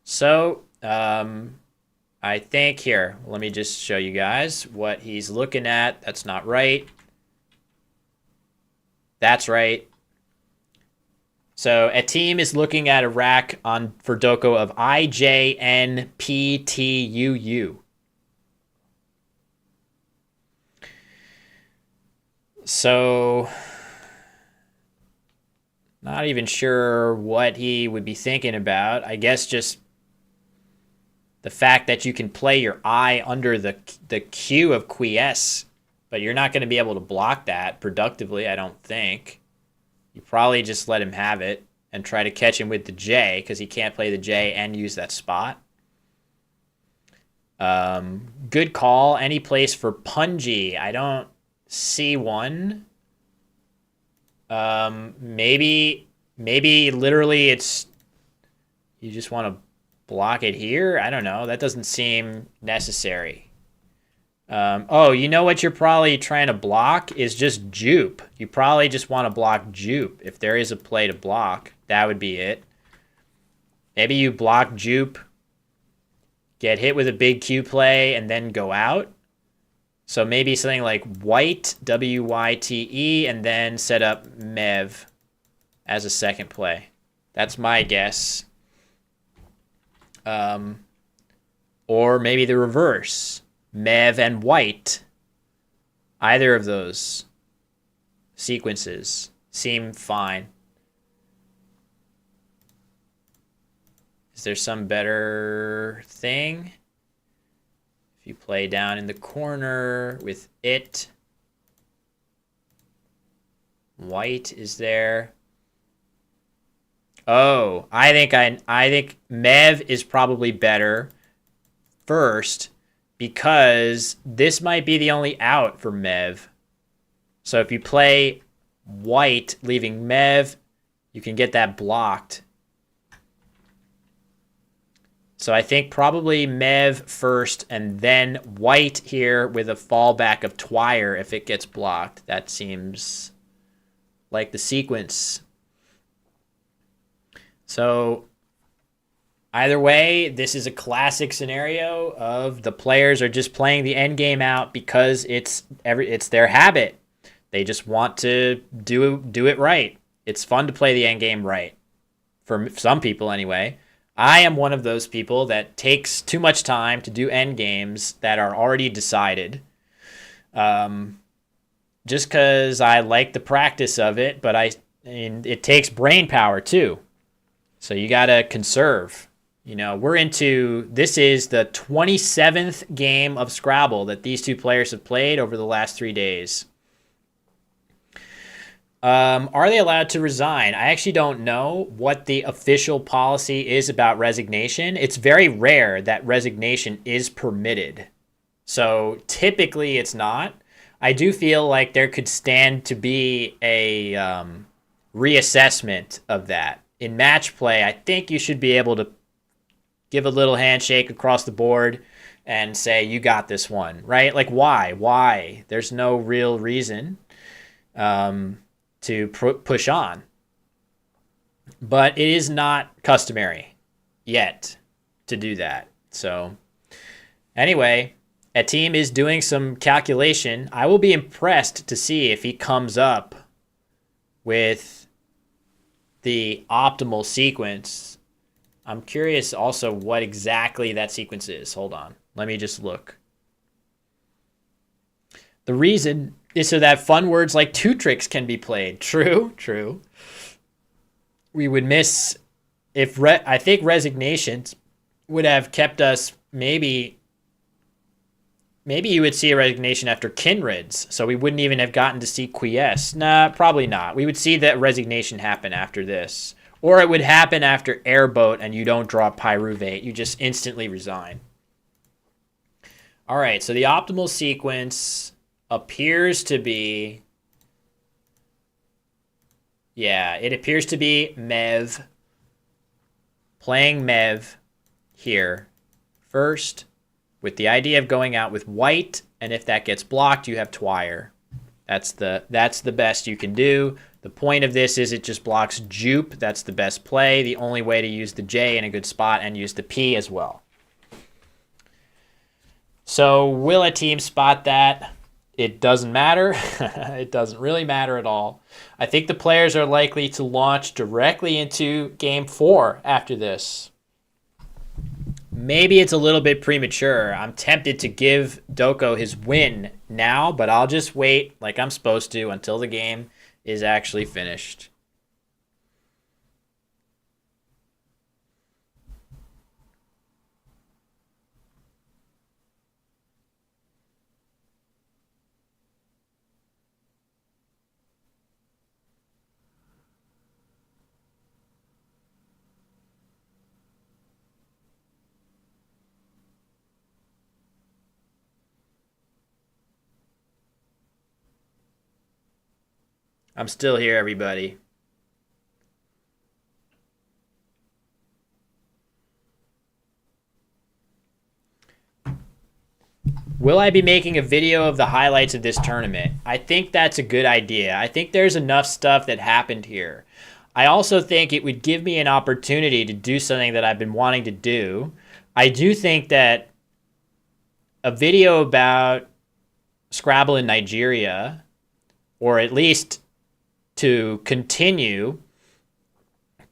So I think here, let me just show you guys what he's looking at. That's not right. That's right. So a team is looking at a rack for Doko of IJNPTUU. So not even sure what he would be thinking about. I guess just the fact that you can play your I under the Q of quiesce, but you're not going to be able to block that productively, I don't think. You probably just let him have it and try to catch him with the J, because he can't play the J and use that spot. Good call. Any place for Punji? I don't see one. Maybe literally it's you just want to block it here. I don't know. That doesn't seem necessary. Oh, you know what you're probably trying to block is just jupe. You probably just want to block jupe. If there is a play to block, that would be it. Maybe you block jupe, get hit with a big Q play, and then go out. So maybe something like white, W-Y-T-E, and then set up Mev as a second play. That's my guess. Or maybe the reverse. Mev and white. Either of those sequences seem fine. Is there some better thing? If you play down in the corner with it, white is there. Oh, I think Mev is probably better first, because this might be the only out for Mev. So if you play white leaving Mev, you can get that blocked. So I think probably Mev first and then white here with a fallback of Twire if it gets blocked. That seems like the sequence. So either way, this is a classic scenario of the players are just playing the end game out because it's their habit. They just want to do it right. It's fun to play the end game right. For some people anyway. I am one of those people that takes too much time to do end games that are already decided. Just because I like the practice of it, but it takes brain power too. So you got to conserve. This is the 27th game of Scrabble that these two players have played over the last 3 days. Are they allowed to resign? I actually don't know what the official policy is about resignation. It's very rare that resignation is permitted. So typically it's not. I do feel like there could stand to be a reassessment of that. In match play, I think you should be able to give a little handshake across the board and say, you got this one, right? Like, why? Why? There's no real reason to push on. But it is not customary yet to do that. So anyway, a team is doing some calculation. I will be impressed to see if he comes up with the optimal sequence. I'm curious also what exactly that sequence is. Hold on. Let me just look. The reason is so that fun words like two tricks can be played. True, true. We would miss if I think resignations would have kept us maybe you would see a resignation after Kindred's, so we wouldn't even have gotten to see Quiesce. Nah, probably not. We would see that resignation happen after this. Or it would happen after Airboat and you don't draw Pyruvate. You just instantly resign. All right, so the optimal sequence appears to be... Yeah, it appears to be Mev. Playing Mev here first with the idea of going out with white, and if that gets blocked, you have Twire. That's the best you can do. The point of this is it just blocks Jupe. That's the best play. The only way to use the J in a good spot and use the P as well. So will a team spot that? It doesn't matter. It doesn't really matter at all. I think the players are likely to launch directly into Game 4 after this. Maybe it's a little bit premature. I'm tempted to give Doko his win now, but I'll just wait like I'm supposed to until the game is actually finished. I'm still here, everybody. Will I be making a video of the highlights of this tournament? I think that's a good idea. I think there's enough stuff that happened here. I also think it would give me an opportunity to do something that I've been wanting to do. I do think that a video about Scrabble in Nigeria, or at least to continue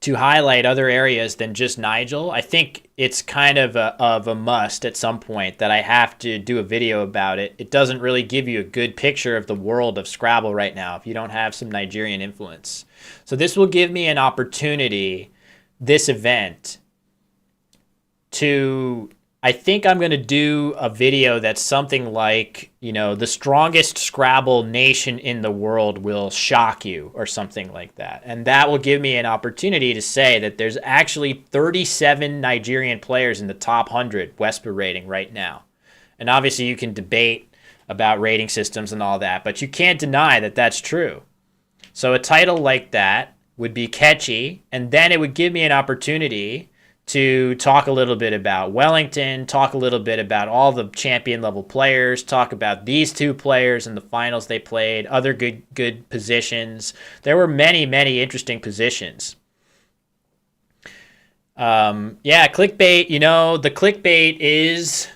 to highlight other areas than just Nigel, I think it's kind of a must at some point that I have to do a video about it. It doesn't really give you a good picture of the world of Scrabble right now if you don't have some Nigerian influence. So this will give me an opportunity, this event, to... I think I'm going to do a video that's something like, you know, the strongest Scrabble nation in the world will shock you or something like that. And that will give me an opportunity to say that there's actually 37 Nigerian players in the top 100 Wesper rating right now. And obviously you can debate about rating systems and all that, but you can't deny that that's true. So a title like that would be catchy, and then it would give me an opportunity to talk a little bit about Wellington, talk a little bit about all the champion level players, talk about these two players in the finals they played, other good positions. There were many, many interesting positions. Yeah, clickbait, you know, the clickbait is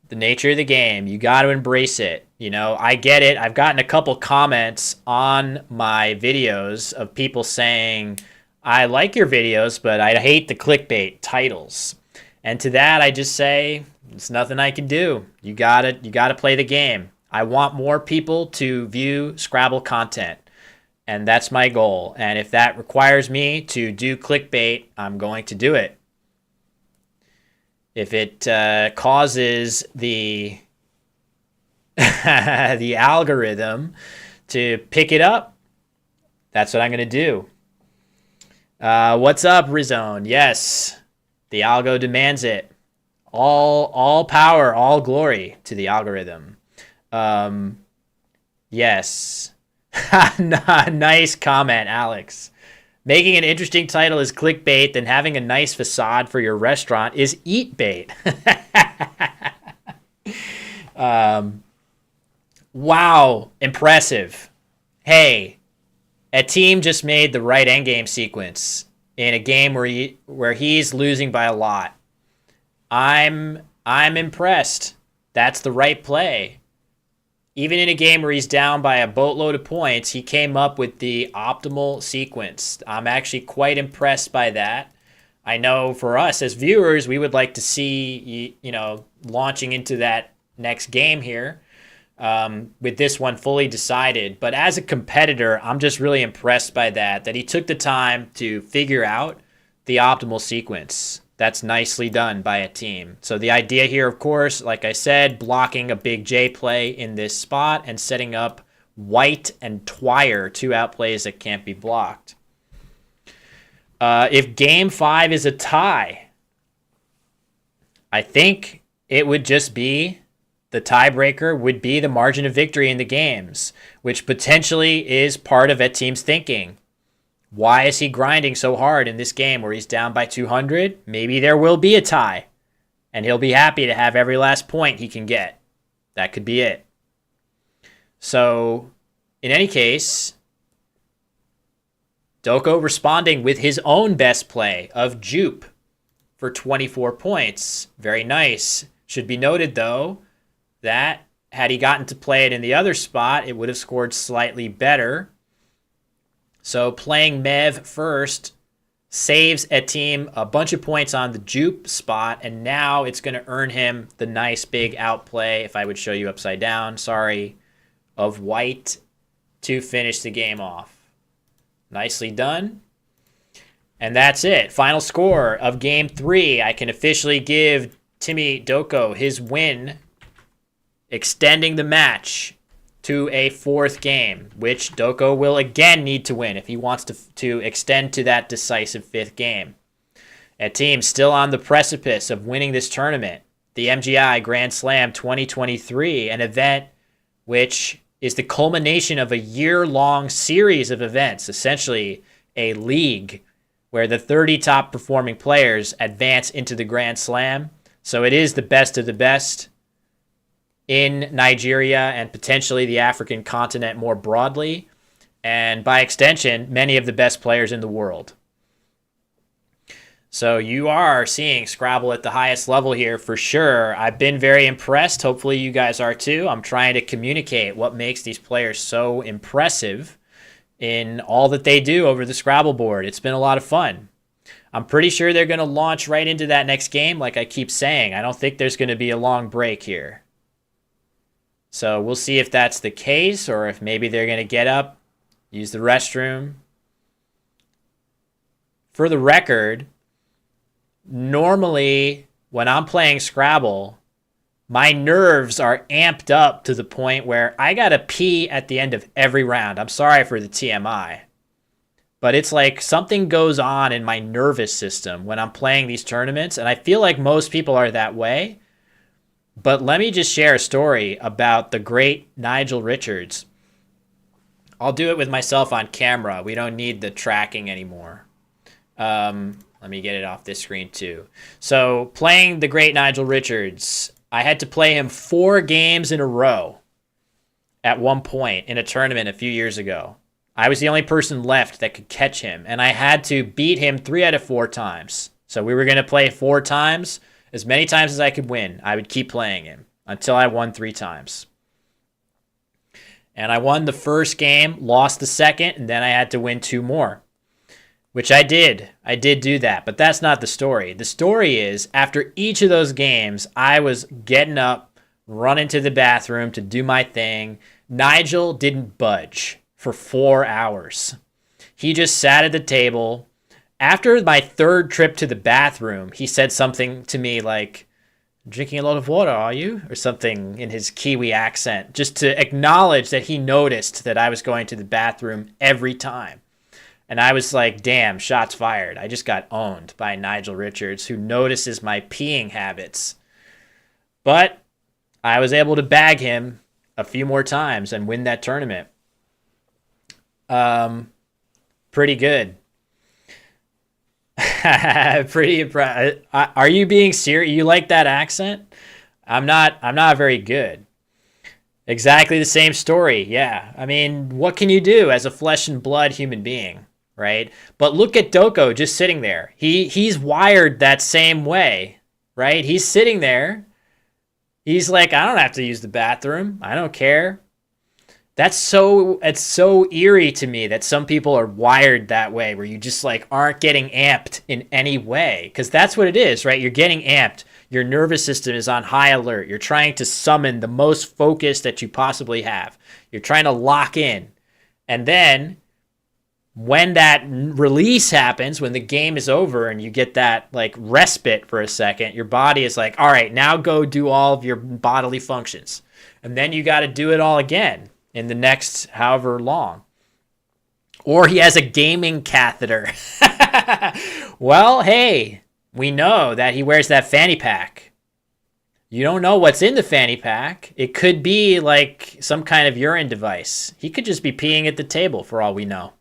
the nature of the game. You got to embrace it. You know, I get it. I've gotten a couple comments on my videos of people saying, I like your videos, but I hate the clickbait titles. And to that, I just say, it's nothing I can do. You gotta play the game. I want more people to view Scrabble content, and that's my goal. And if that requires me to do clickbait, I'm going to do it. If it causes the the algorithm to pick it up, that's what I'm going to do. What's up, Rizone? Yes, the algo demands it. All power, all glory to the algorithm. Yes. Nice comment, Alex. Making an interesting title is clickbait, then having a nice facade for your restaurant is eat bait. Um, wow, impressive. Hey, a team just made the right endgame sequence in a game where he's losing by a lot. I'm impressed. That's the right play. Even in a game where he's down by a boatload of points, he came up with the optimal sequence. I'm actually quite impressed by that. I know for us as viewers, we would like to see, launching into that next game here with this one fully decided. But as a competitor, I'm just really impressed by that he took the time to figure out the optimal sequence. That's nicely done by a team. So the idea here, of course, like I said, blocking a big J play in this spot and setting up White and Twire, two outplays that can't be blocked. If game 5 is a tie, I think it would just be the tiebreaker would be the margin of victory in the games, which potentially is part of a team's thinking. Why is he grinding so hard in this game where he's down by 200? Maybe there will be a tie, and he'll be happy to have every last point he can get. That could be it. So, in any case, Doko responding with his own best play of Jupe for 24 points. Very nice. Should be noted, though, that had he gotten to play it in the other spot, it would have scored slightly better. So playing Mev first saves a team a bunch of points on the Jupe spot, and now it's going to earn him the nice big outplay, if I would show you upside down, sorry, of White to finish the game off. Nicely done. And that's it. Final score of Game 3. I can officially give Timmy Doko his win, extending the match to a 4th game, which Doko will again need to win if he wants to extend to that decisive 5th game. A team still on the precipice of winning this tournament, the MGI Grand Slam 2023, an event which is the culmination of a year-long series of events, essentially a league where the 30 top performing players advance into the Grand Slam. So it is the best of the best in Nigeria and potentially the African continent more broadly, and by extension, many of the best players in the world. So you are seeing Scrabble at the highest level here for sure. I've been very impressed. Hopefully you guys are too. I'm trying to communicate what makes these players so impressive in all that they do over the Scrabble board. It's been a lot of fun. I'm pretty sure they're going to launch right into that next game, like I keep saying. I don't think there's going to be a long break here. So we'll see if that's the case, or if maybe they're going to get up, use the restroom. For the record, normally when I'm playing Scrabble, my nerves are amped up to the point where I got to pee at the end of every round. I'm sorry for the TMI. But it's like something goes on in my nervous system when I'm playing these tournaments, and I feel like most people are that way. But let me just share a story about the great Nigel Richards. I'll do it with myself on camera. We don't need the tracking anymore. Let me get it off this screen too. So playing the great Nigel Richards, I had to play him 4 games in a row at one point in a tournament a few years ago. I was the only person left that could catch him, and I had to beat him 3 out of 4 times. So we were going to play 4 times. As many times as I could win, I would keep playing him until I won 3 times. And I won the first game, lost the second, and then I had to win 2 more, which I did. I did do that, but that's not the story. The story is, after each of those games, I was getting up, running to the bathroom to do my thing. Nigel didn't budge for 4 hours. He just sat at the table. After my 3rd trip to the bathroom, he said something to me like, "Drinking a lot of water, are you?" Or something in his Kiwi accent, just to acknowledge that he noticed that I was going to the bathroom every time. And I was like, damn, shots fired. I just got owned by Nigel Richards, who notices my peeing habits. But I was able to bag him a few more times and win that tournament. Pretty good. Pretty impressed. Are you being serious? You like that accent? I'm not very good. Exactly the same story. Yeah. I mean, what can you do as a flesh and blood human being, right? But look at Doko just sitting there. He's wired that same way, right? He's sitting there. He's like, I don't have to use the bathroom. I don't care. It's so eerie to me that some people are wired that way where you just like aren't getting amped in any way, because that's what it is, right? You're getting amped. Your nervous system is on high alert. You're trying to summon the most focus that you possibly have. You're trying to lock in. And then when that release happens, when the game is over and you get that like respite for a second, your body is like, all right, now go do all of your bodily functions. And then you got to do it all again in the next however long. Or he has a gaming catheter. Well, hey, we know that he wears that fanny pack. You don't know what's in the fanny pack. It could be like some kind of urine device. He could just be peeing at the table for all we know.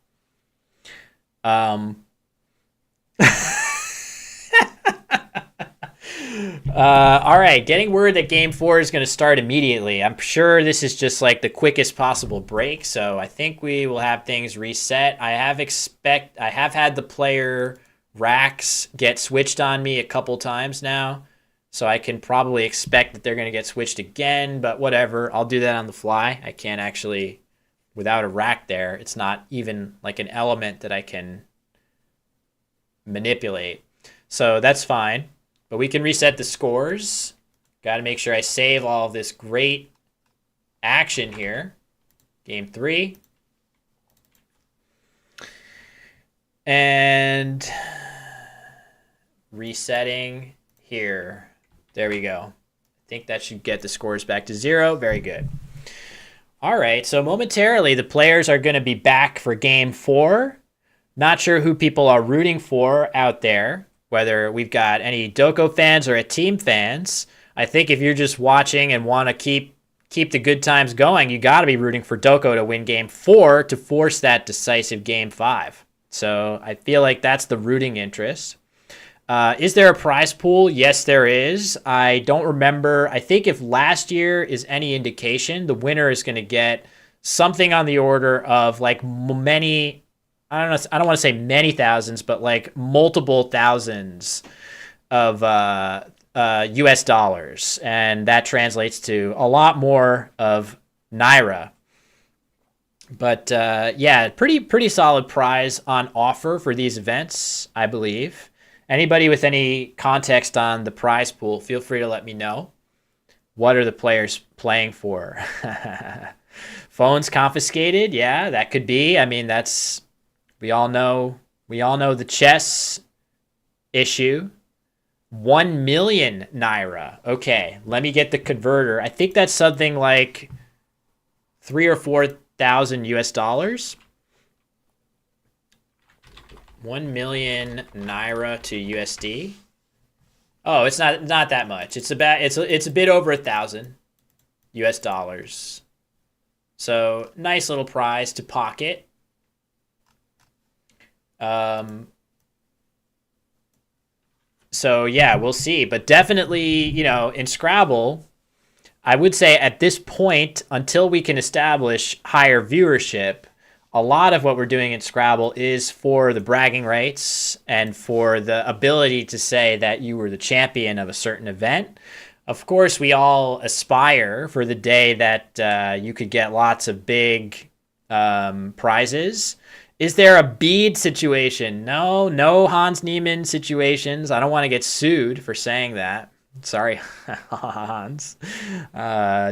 All right, getting word that game 4 is going to start immediately. I'm sure this is just like the quickest possible break, so I think we will have things reset. I have had the player racks get switched on me a couple times now, so I can probably expect that they're going to get switched again, but whatever. I'll do that on the fly. I can't actually, without a rack there, it's not even like an element that I can manipulate. So that's fine. But we can reset the scores. Got to make sure I save all of this great action here. Game 3. And resetting here. There we go. I think that should get the scores back to 0. Very good. All right, so momentarily the players are going to be back for game 4. Not sure who people are rooting for out there, whether we've got any Doko fans or team fans. I think if you're just watching and want to keep the good times going, you got to be rooting for Doko to win game 4 to force that decisive game 5. So I feel like that's the rooting interest. Is there a prize pool? Yes, there is. I don't remember. I think if last year is any indication, the winner is going to get something on the order of like many, I don't know, I don't want to say many thousands, but like multiple thousands of US dollars. And that translates to a lot more of Naira. But yeah, pretty solid prize on offer for these events, I believe. Anybody with any context on the prize pool, feel free to let me know. What are the players playing for? Phones confiscated? Yeah, that could be. I mean, that's, we all know the chess issue. 1 million Naira. Okay, let me get the converter. I think that's something like 3,000 or 4,000 US dollars. 1 million Naira to USD. Oh, it's not that much. It's a bit over 1,000 US dollars. So nice little prize to pocket. So yeah, we'll see. But definitely, in Scrabble, I would say at this point, until we can establish higher viewership, a lot of what we're doing in Scrabble is for the bragging rights and for the ability to say that you were the champion of a certain event. Of course, we all aspire for the day that you could get lots of big prizes. Is there a bead situation? No Hans Niemann situations. I don't want to get sued for saying that. Sorry, Hans.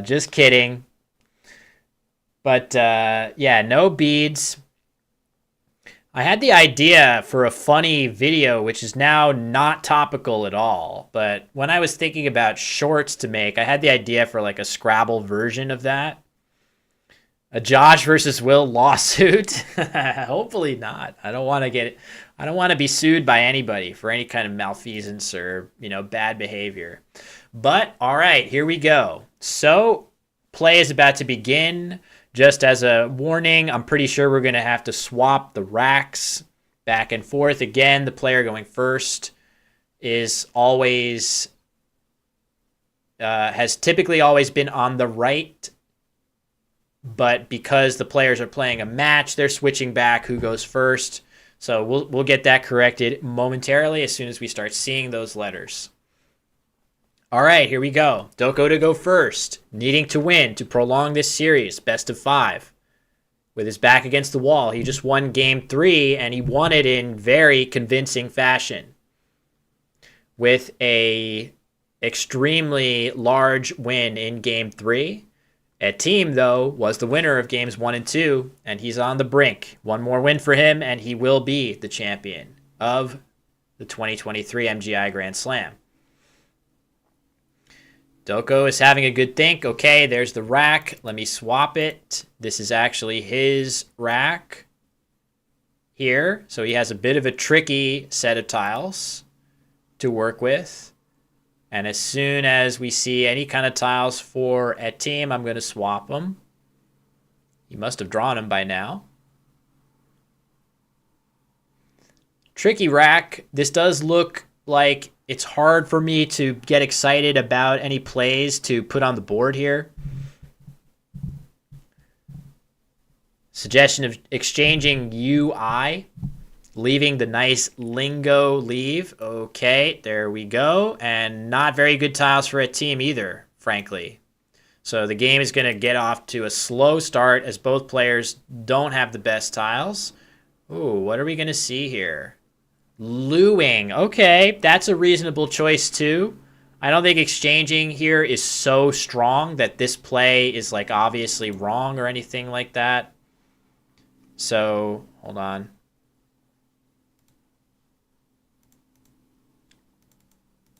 Just kidding. But yeah, no beads. I had the idea for a funny video, which is now not topical at all. But when I was thinking about shorts to make, I had the idea for like a Scrabble version of that. A Josh versus Will lawsuit. Hopefully not. I don't want to be sued by anybody for any kind of malfeasance or, bad behavior. But all right, here we go. So play is about to begin. Just as a warning, I'm pretty sure we're going to have to swap the racks back and forth. Again, the player going first is always, has typically always been on the right but because the players are playing a match, they're switching back who goes first. So we'll get that corrected momentarily as soon as we start seeing those letters. All right, here we go. Doko to go first, needing to win to prolong this series, best of 5. With his back against the wall, he just won game 3, and he won it in very convincing fashion. With a extremely large win in game 3. Team, though, was the winner of games 1 and 2, and he's on the brink. One more win for him, and he will be the champion of the 2023 MGI Grand Slam. Doko is having a good think. Okay, there's the rack. Let me swap it. This is actually his rack here. So he has a bit of a tricky set of tiles to work with. And as soon as we see any kind of tiles for a team, I'm going to swap them. He must have drawn them by now. Tricky rack. This does look like it's hard for me to get excited about any plays to put on the board here. Suggestion of exchanging UI. Leaving the nice lingo leave. Okay, there we go. And not very good tiles for a team either, frankly. So the game is going to get off to a slow start as both players don't have the best tiles. Ooh, what are we going to see here? Looing. Okay, that's a reasonable choice too. I don't think exchanging here is so strong that this play is like obviously wrong or anything like that. So, hold on.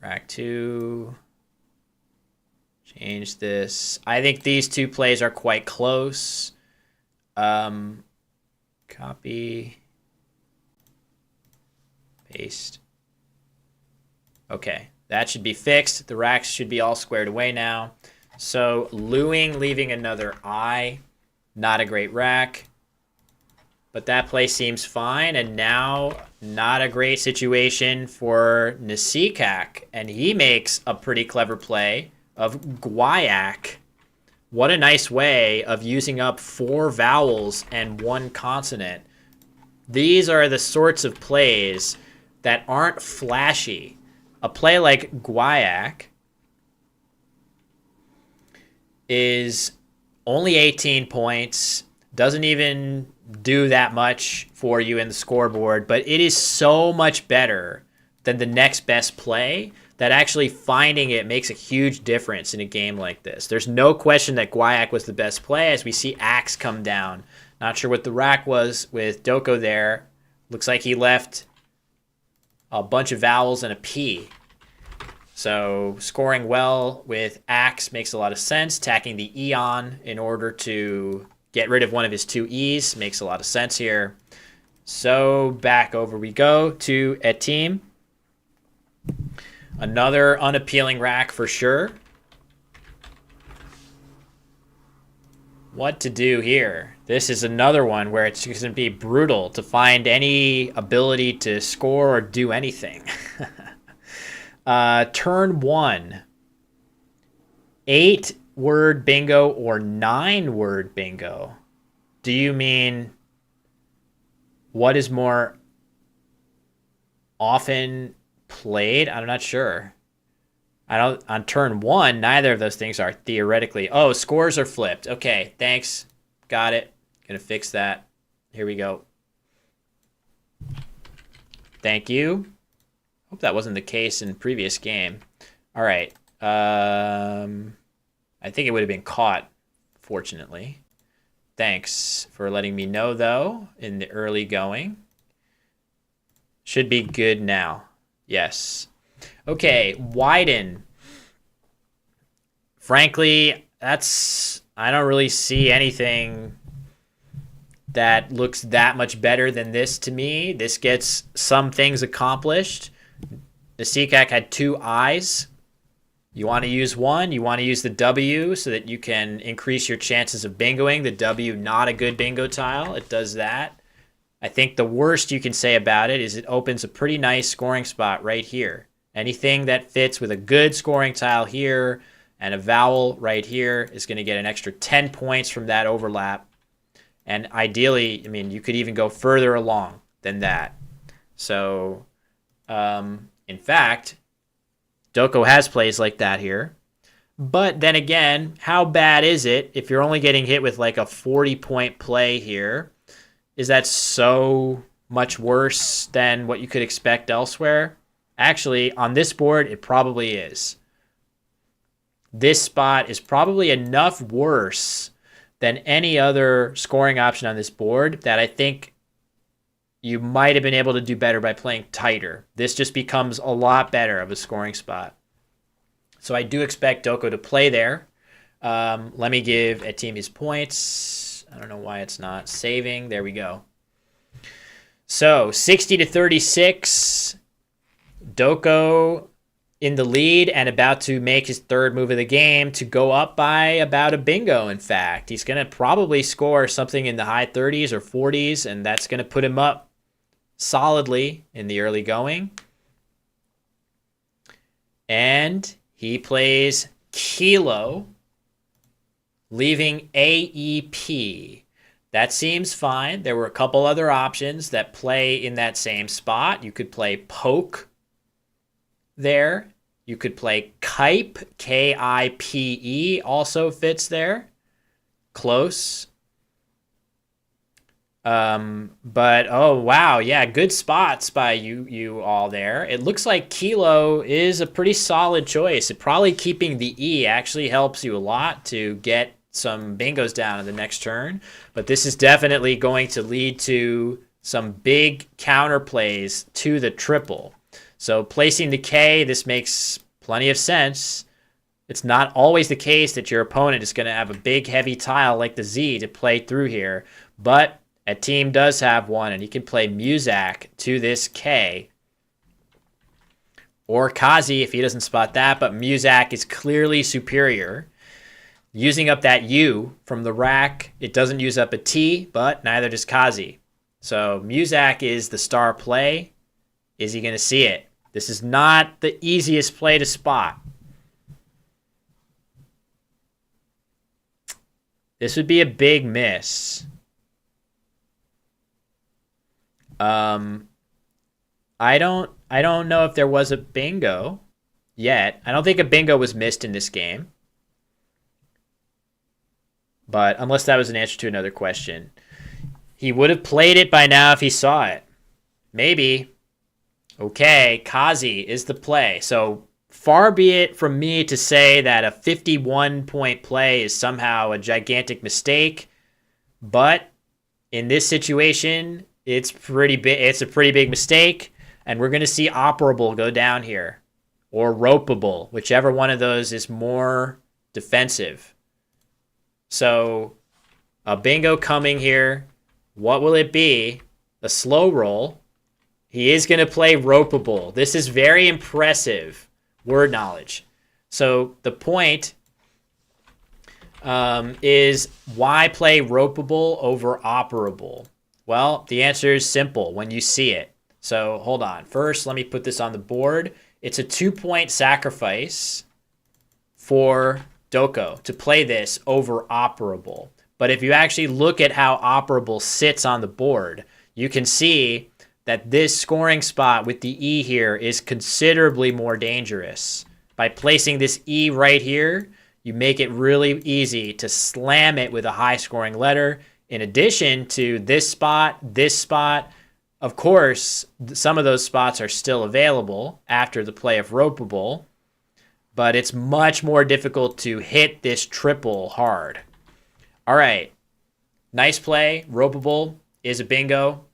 Rack 2. Change this. I think these two plays are quite close. Copy. Paste. Okay, that should be fixed. The racks should be all squared away now. So, Looing, leaving another I. Not a great rack. But that play seems fine, and now not a great situation for Nasikak, and he makes a pretty clever play of Guayak. What a nice way of using up 4 vowels and 1 consonant. These are the sorts of plays that aren't flashy. A play like Guayak is only 18 points, doesn't even do that much for you in the scoreboard, but it is so much better than the next best play that actually finding it makes a huge difference in a game like this. There's no question that Guayak was the best play as we see Axe come down. Not sure what the rack was with Doko there. Looks like he left a bunch of vowels and a P. So scoring well with Axe makes a lot of sense. Tacking the Eon in order to get rid of one of his 2 E's makes a lot of sense here. So back over we go to a team. Another unappealing rack for sure. What to do here? This is another one where it's going to be brutal to find any ability to score or do anything. Turn 1. 8-word bingo or 9-word bingo? Do you mean what is more often played? I'm not sure. On turn 1, neither of those things are theoretically. Oh, scores are flipped. Okay, thanks. Got it. Gonna fix that. Here we go. Thank you. Hope that wasn't the case in the previous game. All right. I think it would have been caught, fortunately. Thanks for letting me know, though, in the early going. Should be good now. Yes. Okay, widen. Frankly, I don't really see anything that looks that much better than this to me. This gets some things accomplished. The Seakak had 2 I's. You want to use one, you want to use the W so that you can increase your chances of bingoing. The W, not a good bingo tile. It does that. I think the worst you can say about it is it opens a pretty nice scoring spot right here. Anything that fits with a good scoring tile here And a vowel right here is going to get an extra 10 points from that overlap. And ideally, I mean, you could even go further along than that. So, in fact, Doko has plays like that here. But then again, how bad is it if you're only getting hit with like a 40-point play here? Is that so much worse than what you could expect elsewhere? Actually, on this board, it probably is. This spot is probably enough worse than any other scoring option on this board that I think you might have been able to do better by playing tighter. This just becomes a lot better of a scoring spot. So I do expect Doko to play there. Let me give a team his points. I don't know why it's not saving. There we go. So 60-36. Doko in the lead and about to make his third move of the game to go up by about a bingo, in fact. He's going to probably score something in the high 30s or 40s, and that's going to put him up solidly in the early going. And he plays Kilo, leaving AEP. That seems fine. There were a couple other options that play in that same spot. You could play Poke there. You could play Kipe, Kipe, also fits there. Close. But, oh, wow, yeah, good spots by you all there. It looks like Kilo is a pretty solid choice. Probably keeping the E actually helps you a lot to get some bingos down in the next turn. But this is definitely going to lead to some big counter plays to the triple. So placing the K, this makes plenty of sense. It's not always the case that your opponent is going to have a big, heavy tile like the Z to play through here. But a team does have one, and he can play Muzak to this K. Or Kazi if he doesn't spot that, but Muzak is clearly superior. Using up that U from the rack, it doesn't use up a T, but neither does Kazi. So Muzak is the star play. Is he going to see it? This is not the easiest play to spot. This would be a big miss. I don't know if there was a bingo yet. I don't think a bingo was missed in this game. But unless that was an answer to another question. He would have played it by now if he saw it. Maybe. Okay, Kazi is the play. So far be it from me to say that a 51-point play is somehow a gigantic mistake. But in this situation, it's pretty big. It's a pretty big mistake. And we're going to see operable go down here. Or ropeable, whichever one of those is more defensive. So a bingo coming here. What will it be? A slow roll. He is going to play ropeable. This is very impressive word knowledge. So the point is why play ropeable over operable? Well, the answer is simple when you see it. So hold on. First, let me put this on the board. It's a 2-point sacrifice for Doko to play this over operable. But if you actually look at how operable sits on the board, you can see that this scoring spot with the E here is considerably more dangerous. By placing this E right here, you make it really easy to slam it with a high scoring letter. In addition to this spot, of course, some of those spots are still available after the play of ropeable, but it's much more difficult to hit this triple hard. All right, nice play. Ropeable is a bingo.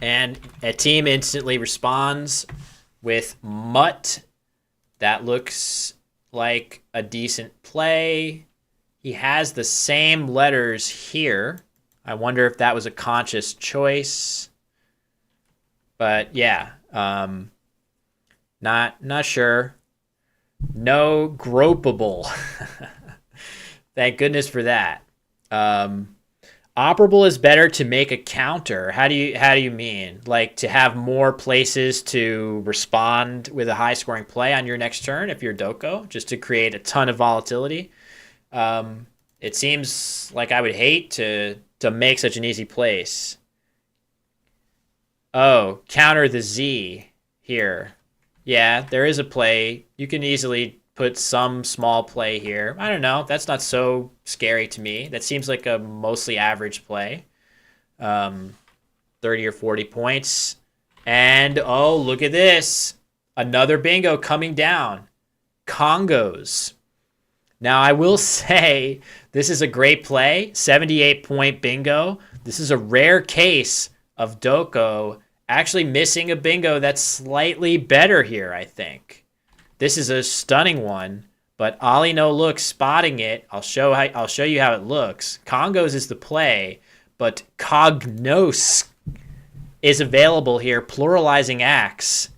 And a team instantly responds with Mutt. That looks like a decent play. He has the same letters here. I wonder if that was a conscious choice. But yeah, not sure. No gropeable. Thank goodness for that. Operable is better to make a counter. How do you mean? Like to have more places to respond with a high scoring play on your next turn if you're Doko, just to create a ton of volatility. It seems like I would hate to make such an easy place. Oh, counter the Z here. Yeah, there is a play. You can easily put some small play here. I don't know. That's not so scary to me. That seems like a mostly average play. Um, 30 or 40 points. And oh, look at this. Another bingo coming down. Congos. Now, I will say this is a great play. 78-point bingo. This is a rare case of Doko actually missing a bingo that's slightly better here, I think. This is a stunning one, but Ollie No Look spotting it. I'll show you how it looks. Congos is the play, but Cognos is available here, pluralizing acts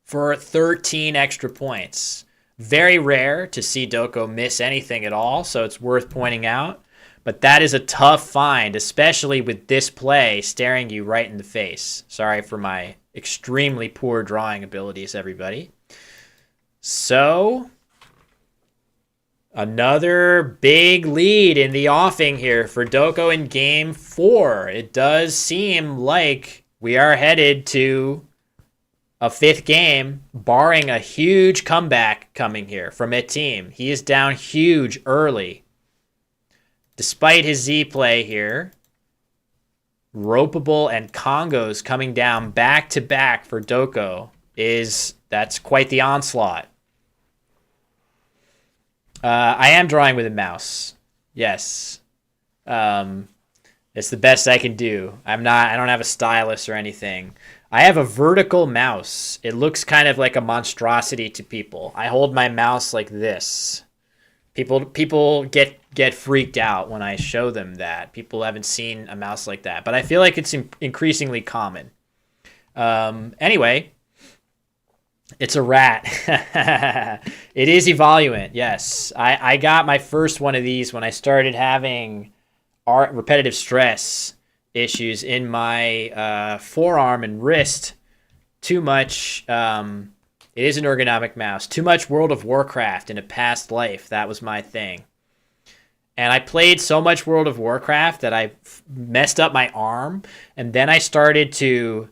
for 13 extra points. Very rare to see Doko miss anything at all, so it's worth pointing out. But that is a tough find, especially with this play staring you right in the face. Sorry for my extremely poor drawing abilities, everybody. So, another big lead in the offing here for Doko in game 4. It does seem like we are headed to a 5th game, barring a huge comeback coming here from a team. He is down huge early. Despite his Z play here, Ropeable and Congos coming down back to back for Doko that's quite the onslaught. I am drawing with a mouse. Yes. It's the best I can do. I don't have a stylus or anything. I have a vertical mouse. It looks kind of like a monstrosity to people. I hold my mouse like this. People get freaked out when I show them that. People haven't seen a mouse like that, but I feel like it's increasingly common. Anyway, it's a rat. It is evoluent, yes. I got my first one of these when I started having repetitive stress issues in my forearm and wrist. Too much... It is an ergonomic mouse. Too much World of Warcraft in a past life. That was my thing. And I played so much World of Warcraft that I messed up my arm. And then I started to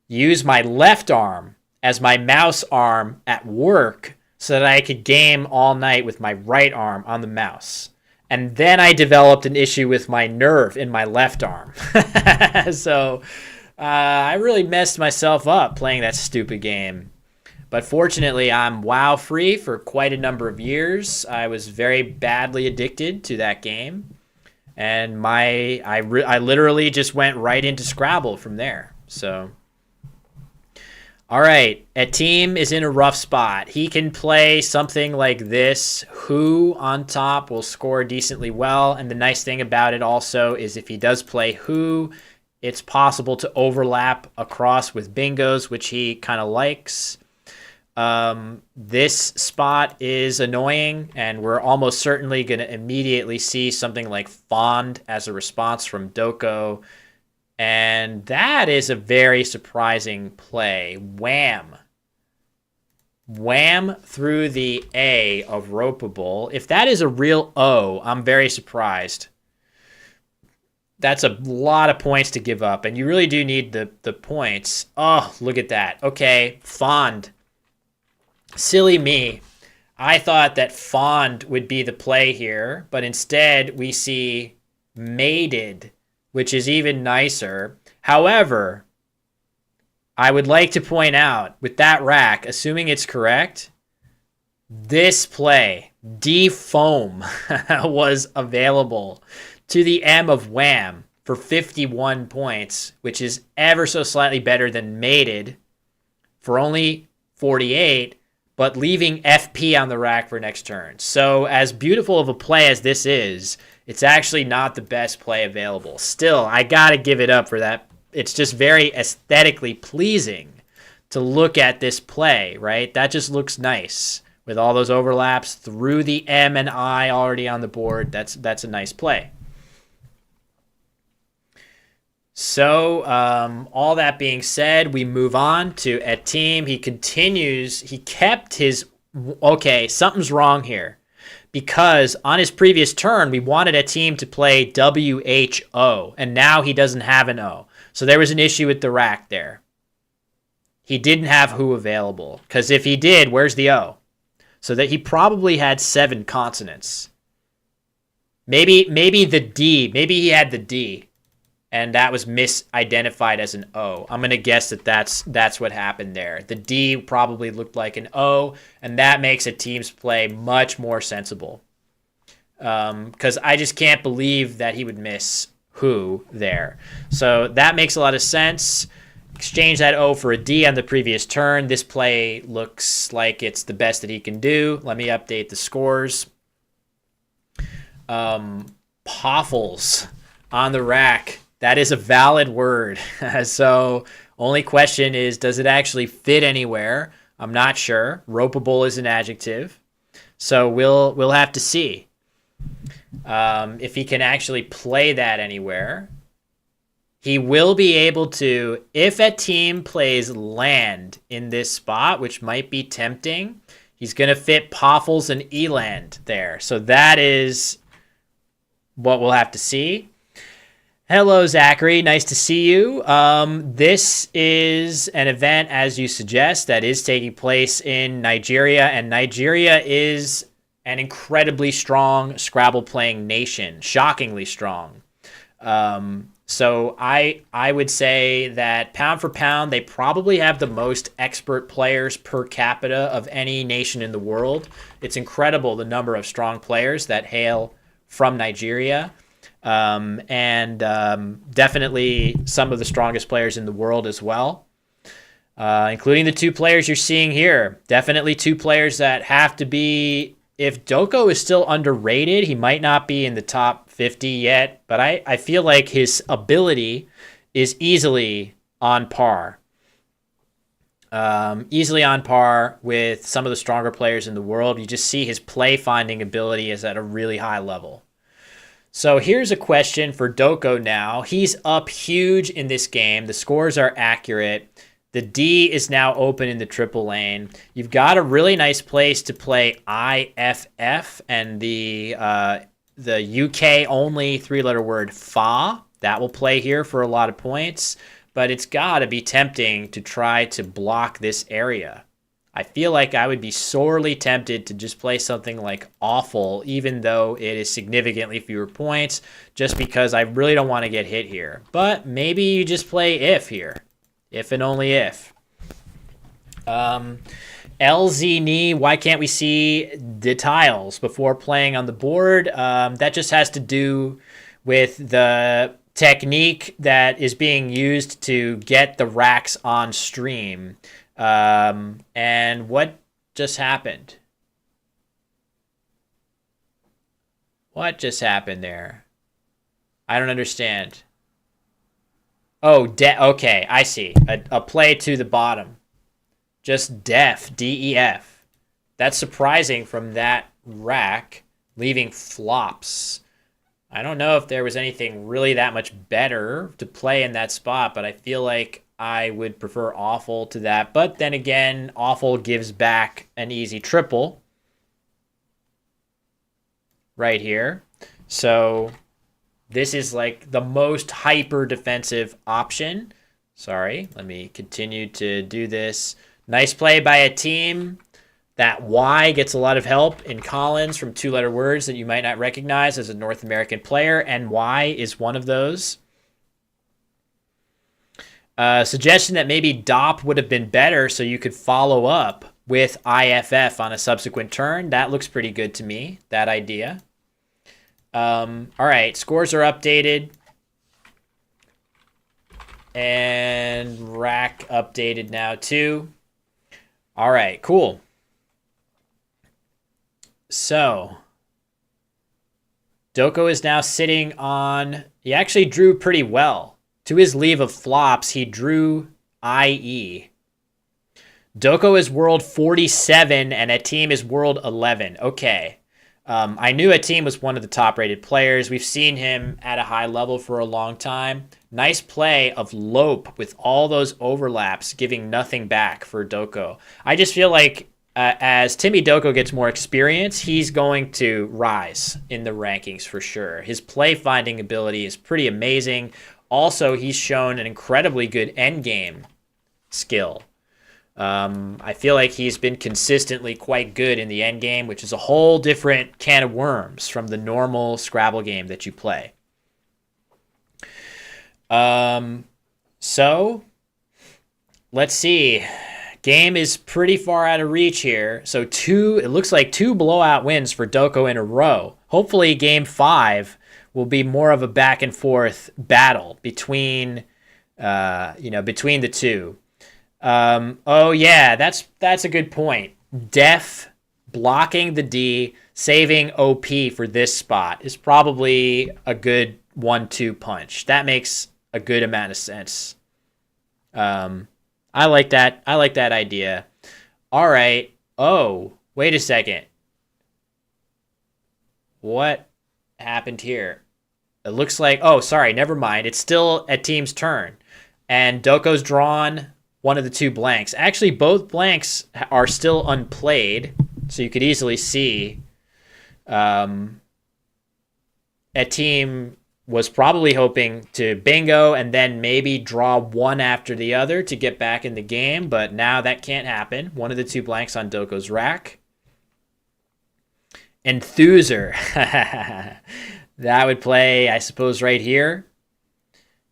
use my left arm as my mouse arm at work so that I could game all night with my right arm on the mouse. And then I developed an issue with my nerve in my left arm. So I really messed myself up playing that stupid game. But fortunately, I'm WoW free for quite a number of years. I was very badly addicted to that game, and I literally just went right into Scrabble from there. So, all right, a team is in a rough spot. He can play something like this. Who on top will score decently well, and the nice thing about it also is if he does play Who, it's possible to overlap across with bingos, which he kind of likes. This spot is annoying, and we're almost certainly going to immediately see something like Fond as a response from Doko, and that is a very surprising play. Wham! Wham through the A of Ropeable. If that is a real O, I'm very surprised. That's a lot of points to give up, and you really do need the points. Oh, look at that. Okay, Fond. Silly me. I thought that Fond would be the play here, but instead we see Mated, which is even nicer. However, I would like to point out, with that rack, assuming it's correct, this play, Defoam, was available to the M of Wham for 51 points, which is ever so slightly better than Mated for only 48, but leaving FP on the rack for next turn. So as beautiful of a play as this is, it's actually not the best play available. Still, I gotta give it up for that. It's just very aesthetically pleasing to look at this play, right? That just looks nice with all those overlaps through the M and I already on the board. That's a nice play. So, all that being said, we move on to a team. He continues. He kept his. Okay, something's wrong here. Because on his previous turn, we wanted a team to play WHO, and now he doesn't have an O. So there was an issue with the rack there. He didn't have who available. Because if he did, where's the O? So that he probably had 7 consonants. Maybe the D. Maybe he had the D. And that was misidentified as an O. I'm going to guess that that's what happened there. The D probably looked like an O, and that makes a team's play much more sensible. Because I just can't believe that he would miss who there. So that makes a lot of sense. Exchange that O for a D on the previous turn. This play looks like it's the best that he can do. Let me update the scores. Poffles on the rack. That is a valid word. So only question is, does it actually fit anywhere? I'm not sure. Ropeable is an adjective. So we'll have to see if he can actually play that anywhere. He will be able to, if a team plays land in this spot, which might be tempting, he's going to fit Poffles and Eland there. So that is what we'll have to see. Hello, Zachary. Nice to see you. This is an event, as you suggest, that is taking place in Nigeria, and Nigeria is an incredibly strong Scrabble-playing nation, shockingly strong. So I would say that pound for pound, they probably have the most expert players per capita of any nation in the world. It's incredible the number of strong players that hail from Nigeria. Definitely some of the strongest players in the world as well, including the 2 players you're seeing here. Definitely 2 players that have to be, if Doko is still underrated, he might not be in the top 50 yet, but I feel like his ability is easily on par. Easily on par with some of the stronger players in the world. You just see his play finding ability is at a really high level. So here's a question for Doko now. He's up huge in this game. The scores are accurate. The D is now open in the triple lane. You've got a really nice place to play IFF and the UK only 3-letter word fa. That will play here for a lot of points, but it's got to be tempting to try to block this area. I feel like I would be sorely tempted to just play something like awful, even though it is significantly fewer points, just because I really don't want to get hit here. But maybe you just play if here. If and only if. LZ knee, why can't we see the tiles before playing on the board? That just has to do with the technique that is being used to get the racks on stream. And what just happened? What just happened there? I don't understand. Oh, okay, I see. A play to the bottom. Just def, D-E-F. That's surprising from that rack, leaving flops. I don't know if there was anything really that much better to play in that spot, but I feel like I would prefer awful to that. But then again, awful gives back an easy triple right here. So this is like the most hyper defensive option. Sorry, let me continue to do this. Nice play by a team. That Y gets a lot of help in Collins from 2-letter words that you might not recognize as a North American player, and Y is one of those. Suggestion that maybe DOP would have been better so you could follow up with IFF on a subsequent turn. That looks pretty good to me, that idea. All right, scores are updated. And rack updated now too. All right, cool. So Doko is now sitting on, he actually drew pretty well. To his leave of flops, he drew IE. Doko is world 47 and a team is world 11. Okay. I knew a team was one of the top-rated players. We've seen him at a high level for a long time. Nice play of Lope with all those overlaps, giving nothing back for Doko. I just feel like as Timmy Doko gets more experience, he's going to rise in the rankings for sure. His play-finding ability is pretty amazing. Also, he's shown an incredibly good endgame skill. I feel like he's been consistently quite good in the end game, which is a whole different can of worms from the normal Scrabble game that you play. So let's see. Game is pretty far out of reach here. So it looks like 2 blowout wins for Doko in a row. Hopefully game 5 will be more of a back and forth battle between the two. Oh yeah, that's a good point. Def blocking the D, saving OP for this spot is probably a good 1-2 punch. That makes a good amount of sense. I like that. I like that idea. All right. Oh, wait a second. What happened here? It looks like, oh, sorry, never mind. It's still a team's turn. And Doko's drawn one of the 2 blanks. Actually, both blanks are still unplayed, so you could easily see a team was probably hoping to bingo and then maybe draw one after the other to get back in the game, but now that can't happen. One of the 2 blanks on Doko's rack. Enthuser. That would play, I suppose, right here.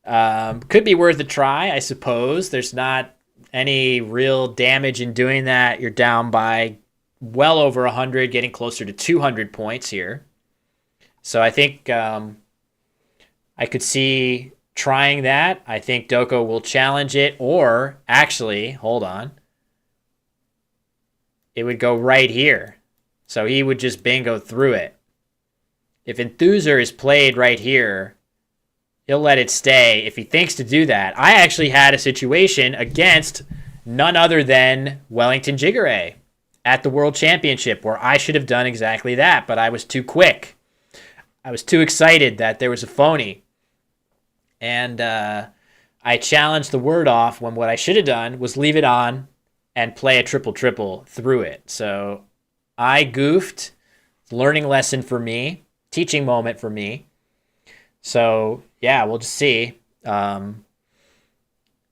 Could be worth a try, I suppose. There's not any real damage in doing that. You're down by well over 100, getting closer to 200 points here. So I think I could see trying that. I think Doko will challenge it, or actually, hold on. It would go right here. So he would just bingo through it. If Enthuser is played right here, he'll let it stay if he thinks to do that. I actually had a situation against none other than Wellington Jigare at the World Championship where I should have done exactly that, but I was too quick. I was too excited that there was a phony. And I challenged the word off when what I should have done was leave it on and play a triple-triple through it. So I goofed. Learning lesson for me. Teaching moment for me. So, yeah, we'll just see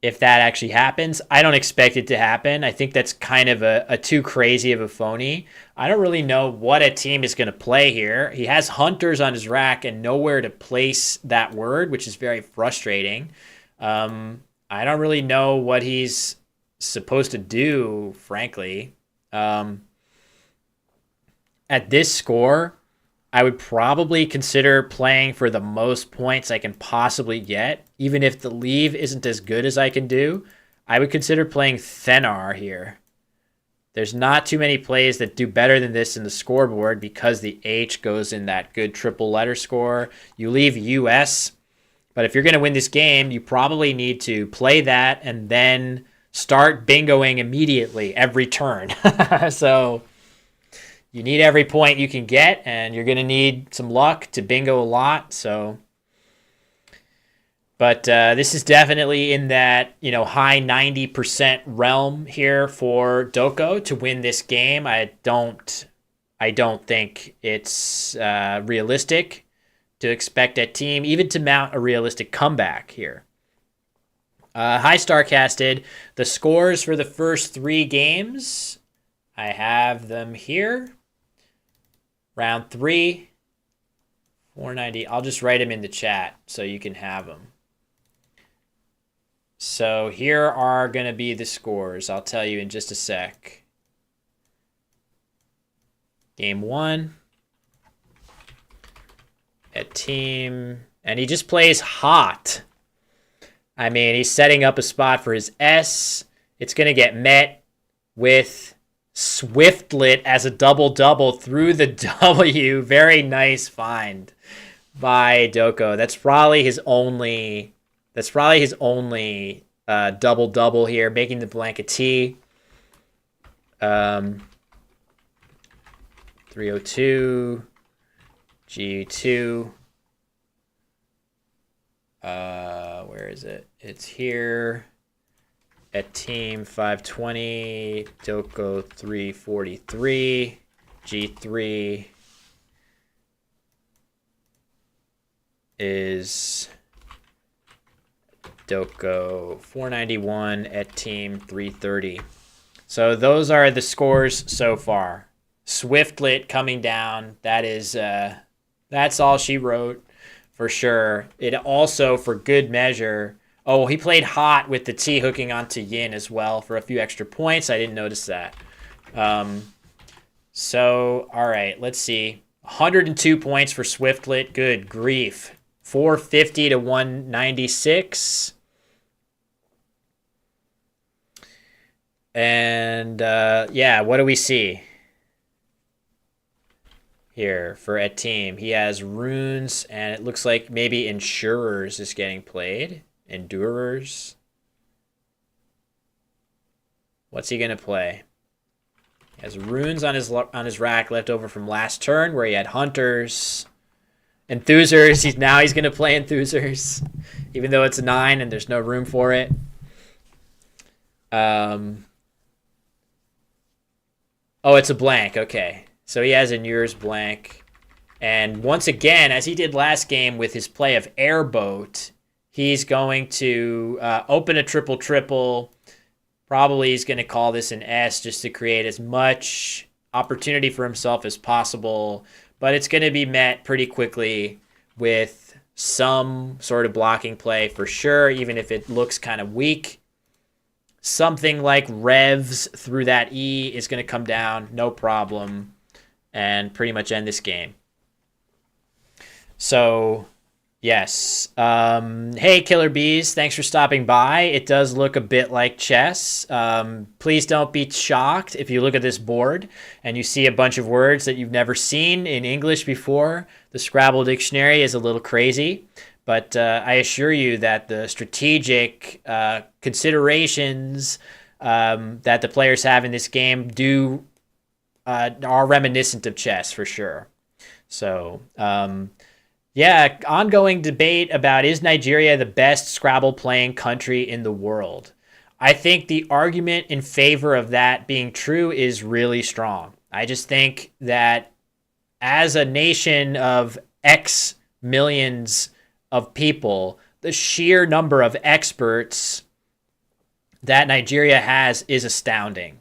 if that actually happens. I don't expect it to happen. I think that's kind of a too crazy of a phony. I don't really know what a team is going to play here. He has hunters on his rack and nowhere to place that word, which is very frustrating. I don't really know what he's supposed to do, frankly. At this score, I would probably consider playing for the most points I can possibly get. Even if the leave isn't as good as I can do, I would consider playing Thenar here. There's not too many plays that do better than this in the scoreboard because the H goes in that good triple letter score. You leave US, but if you're going to win this game, you probably need to play that and then start bingoing immediately every turn. So you need every point you can get, and you're going to need some luck to bingo a lot. So, but this is definitely in that high 90% realm here for Doko to win this game. I don't think it's realistic to expect a team even to mount a realistic comeback here. Hi, Starcasted. The scores for the first 3 games, I have them here. Round 3, 490. I'll just write them in the chat so you can have them. So here are going to be the scores. I'll tell you in just a sec. Game 1. A team. And he just plays hot. I mean, he's setting up a spot for his S. It's going to get met with Swiftlet as a double-double through the W. Very nice find by Doko. That's probably his only double-double here, making the blanket T. 302. G2. Where is it? It's here. At team 520, Doko 343, G3 is Doko 491 at team 330. So those are the scores so far. Swiftlet coming down. That is, that's all she wrote for sure. It also, for good measure. Oh, he played hot with the T hooking onto Yin as well for a few extra points. I didn't notice that. So, all right, let's see. 102 points for Swiftlet. Good grief. 450 to 196. And, yeah, what do we see here for a team? He has runes, and it looks like maybe Insurers is getting played. Endurers. What's he going to play? He has runes on his rack left over from last turn where he had Hunters. Enthusers. He's going to play Enthusers, even though it's a 9 and there's no room for it. Oh, it's a blank. Okay. So he has Endurers blank. And once again, as he did last game with his play of Airboat, he's going to open a triple-triple. Probably he's going to call this an S just to create as much opportunity for himself as possible. But it's going to be met pretty quickly with some sort of blocking play for sure, even if it looks kind of weak. Something like Revs through that E is going to come down, no problem, and pretty much end this game. So, yes. Hey, Killer Bees, thanks for stopping by. It does look a bit like chess. Please don't be shocked if you look at this board and you see a bunch of words that you've never seen in English before. The Scrabble dictionary is a little crazy. But I assure you that the strategic considerations that the players have in this game are reminiscent of chess for sure. So, yeah, ongoing debate about is Nigeria the best Scrabble playing country in the world? I think the argument in favor of that being true is really strong. I just think that as a nation of X millions of people, the sheer number of experts that Nigeria has is astounding.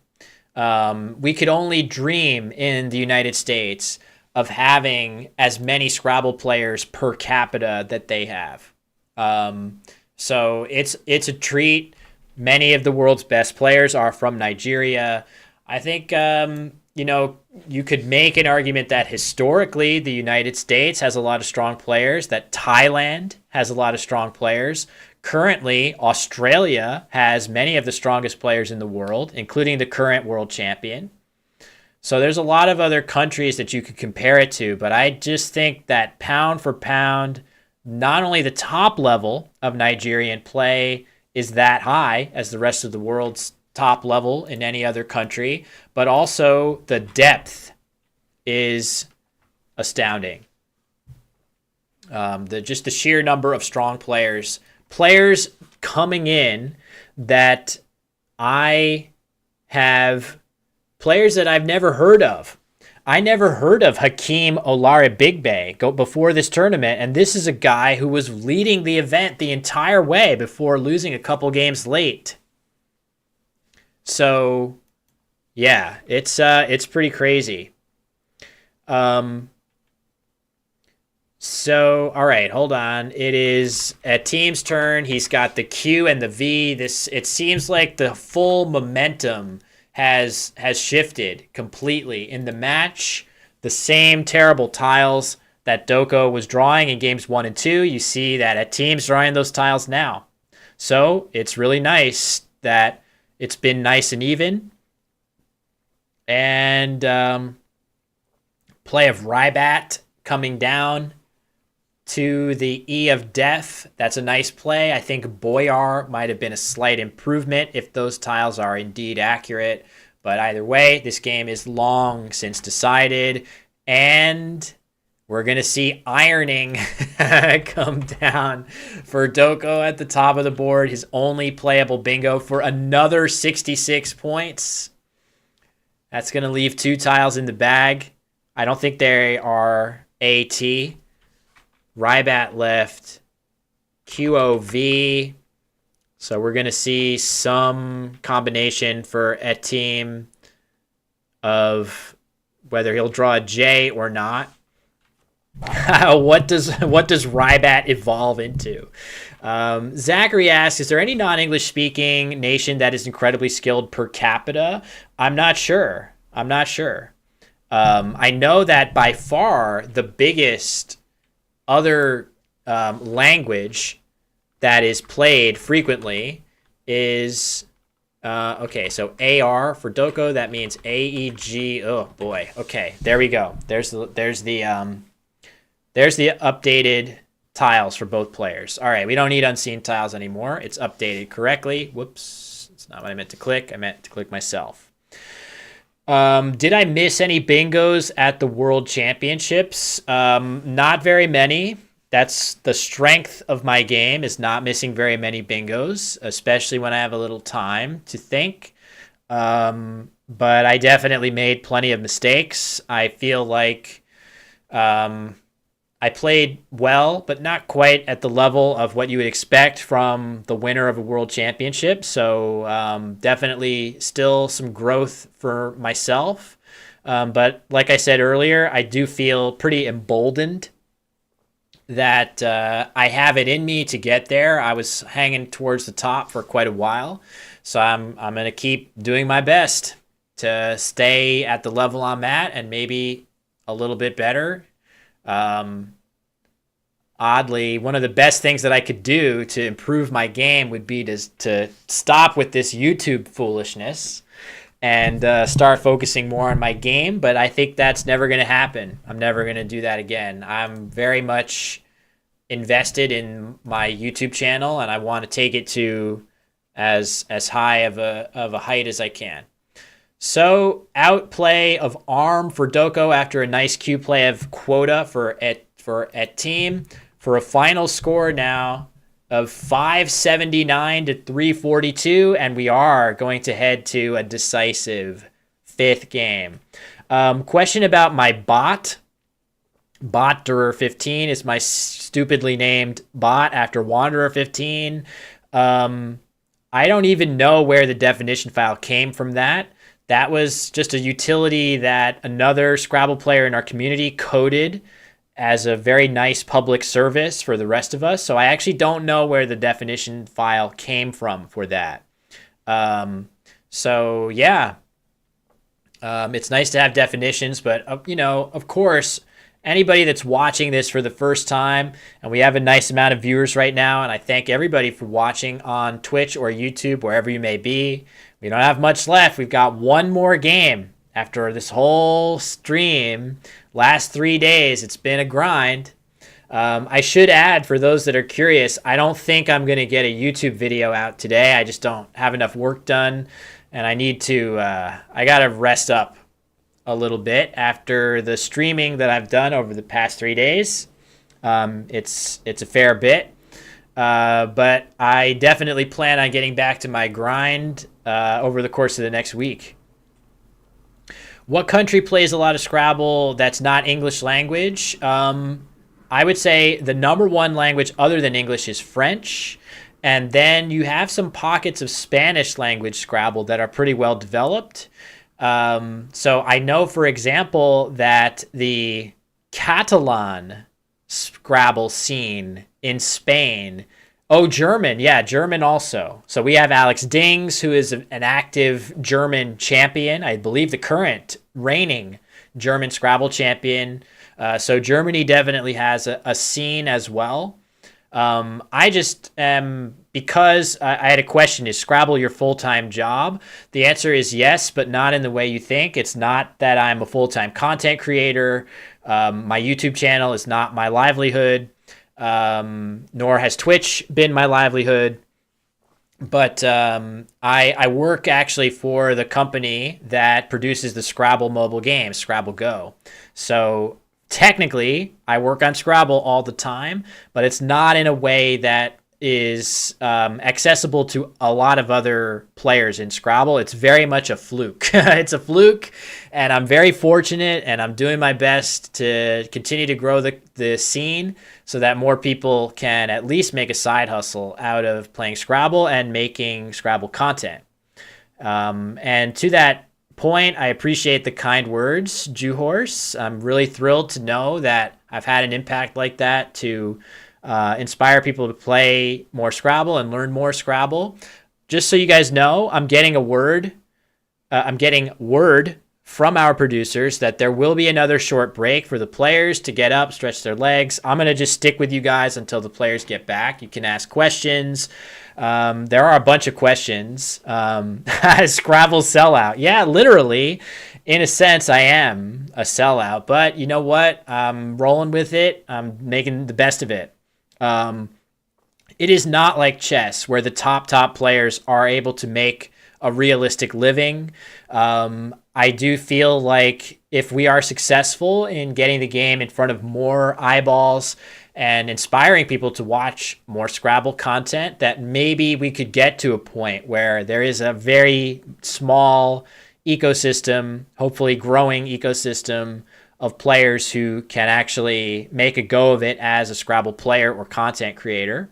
We could only dream in the United States of having as many Scrabble players per capita that they have. So it's a treat. Many of the world's best players are from Nigeria. I think, you could make an argument that historically the United States has a lot of strong players, that Thailand has a lot of strong players. Currently, Australia has many of the strongest players in the world, including the current world champion. So there's a lot of other countries that you could compare it to, but I just think that pound for pound, not only the top level of Nigerian play is that high as the rest of the world's top level in any other country, but also the depth is astounding. Just the sheer number of strong players coming in that I have players that I've never heard of. I never heard of Hakeem Olaribigbe before this tournament, and this is a guy who was leading the event the entire way before losing a couple games late. So, yeah, it's pretty crazy. So, all right, hold on. It is a team's turn. He's got the Q and the V. It seems like the full momentum has shifted completely in the match. The same terrible tiles that Doko was drawing in games 1 and 2. You see that a team's drawing those tiles now. So, it's really nice that it's been nice and even. And play of Rybat coming down to the E of Death. That's a nice play. I think Boyar might have been a slight improvement if those tiles are indeed accurate. But either way, this game is long since decided. And We're going to see ironing come down for Doko at the top of the board. His only playable bingo for another 66 points. That's going to leave 2 tiles in the bag. I don't think they are AT. Rybat left. QOV. So we're going to see some combination for a team of whether he'll draw a J or not. What does Rybat evolve into? Zachary asks, is there any non-English speaking nation that is incredibly skilled per capita? I'm not sure. I know that by far the biggest other language that is played frequently is okay. So AR for Doko, that means AEG. Oh boy. Okay, there we go. There's the updated tiles for both players. All right, we don't need unseen tiles anymore. It's updated correctly. Whoops, it's not what I meant to click. I meant to click myself. Did I miss any bingos at the World Championships? Not very many. That's the strength of my game, is not missing very many bingos, especially when I have a little time to think. But I definitely made plenty of mistakes. I feel like I played well, but not quite at the level of what you would expect from the winner of a world championship. So definitely still some growth for myself. But like I said earlier, I do feel pretty emboldened that I have it in me to get there. I was hanging towards the top for quite a while. So I'm going to keep doing my best to stay at the level I'm at and maybe a little bit better. Oddly, one of the best things that I could do to improve my game would be to stop with this YouTube foolishness and start focusing more on my game. But I think that's never going to happen. I'm never going to do that again. I'm very much invested in my YouTube channel, and I want to take it to as high of a height as I can. So outplay of Arm for Doko after a nice Q play of Quota for at team for a final score now of 579 to 342, and we are going to head to a decisive 5th game. Question about my bot. Botderer 15 is my stupidly named bot after Wanderer 15. I don't even know where the definition file came from that. That was just a utility that another Scrabble player in our community coded as a very nice public service for the rest of us. So I actually don't know where the definition file came from for that. So yeah, it's nice to have definitions, but of course, anybody that's watching this for the first time, and we have a nice amount of viewers right now, and I thank everybody for watching on Twitch or YouTube, wherever you may be. We don't have much left. We've got one more game after this whole stream. Last 3 days, it's been a grind. I should add, for those that are curious, I don't think I'm going to get a YouTube video out today. I just don't have enough work done, and I need to, I got to rest up a little bit after the streaming that I've done over the past 3 days. It's a fair bit, but I definitely plan on getting back to my grind over the course of the next week. What country plays a lot of Scrabble that's not English language? I would say the number one language other than English is French. And then you have some pockets of Spanish language Scrabble that are pretty well developed. So I know, for example, that the Catalan Scrabble scene in Spain. Oh, German. Yeah, German also. So we have Alex Dings, who is an active German champion. I believe the current reigning German Scrabble champion. So Germany definitely has a scene as well. I just am, because I had a question, is Scrabble your full-time job? The answer is yes, but not in the way you think. It's not that I'm a full-time content creator. My YouTube channel is not my livelihood, nor has Twitch been my livelihood. But I work actually for the company that produces the Scrabble mobile game, Scrabble Go. So technically, I work on Scrabble all the time, but it's not in a way that is accessible to a lot of other players in Scrabble. It's very much a fluke. It's a fluke, and I'm very fortunate, and I'm doing my best to continue to grow the scene so that more people can at least make a side hustle out of playing Scrabble and making Scrabble content. And to that point, I appreciate the kind words, Jewhorse. I'm really thrilled to know that I've had an impact like that to inspire people to play more Scrabble and learn more Scrabble. Just so you guys know, I'm getting word from our producers that there will be another short break for the players to get up, stretch their legs. I'm going to just stick with you guys until the players get back. You can ask questions. There are a bunch of questions. Scrabble sellout. Yeah, literally, in a sense, I am a sellout. But you know what? I'm rolling with it. I'm making the best of it. It is not like chess where the top players are able to make a realistic living. I do feel like if we are successful in getting the game in front of more eyeballs and inspiring people to watch more Scrabble content, that maybe we could get to a point where there is a very small ecosystem, hopefully growing ecosystem of players who can actually make a go of it as a Scrabble player or content creator.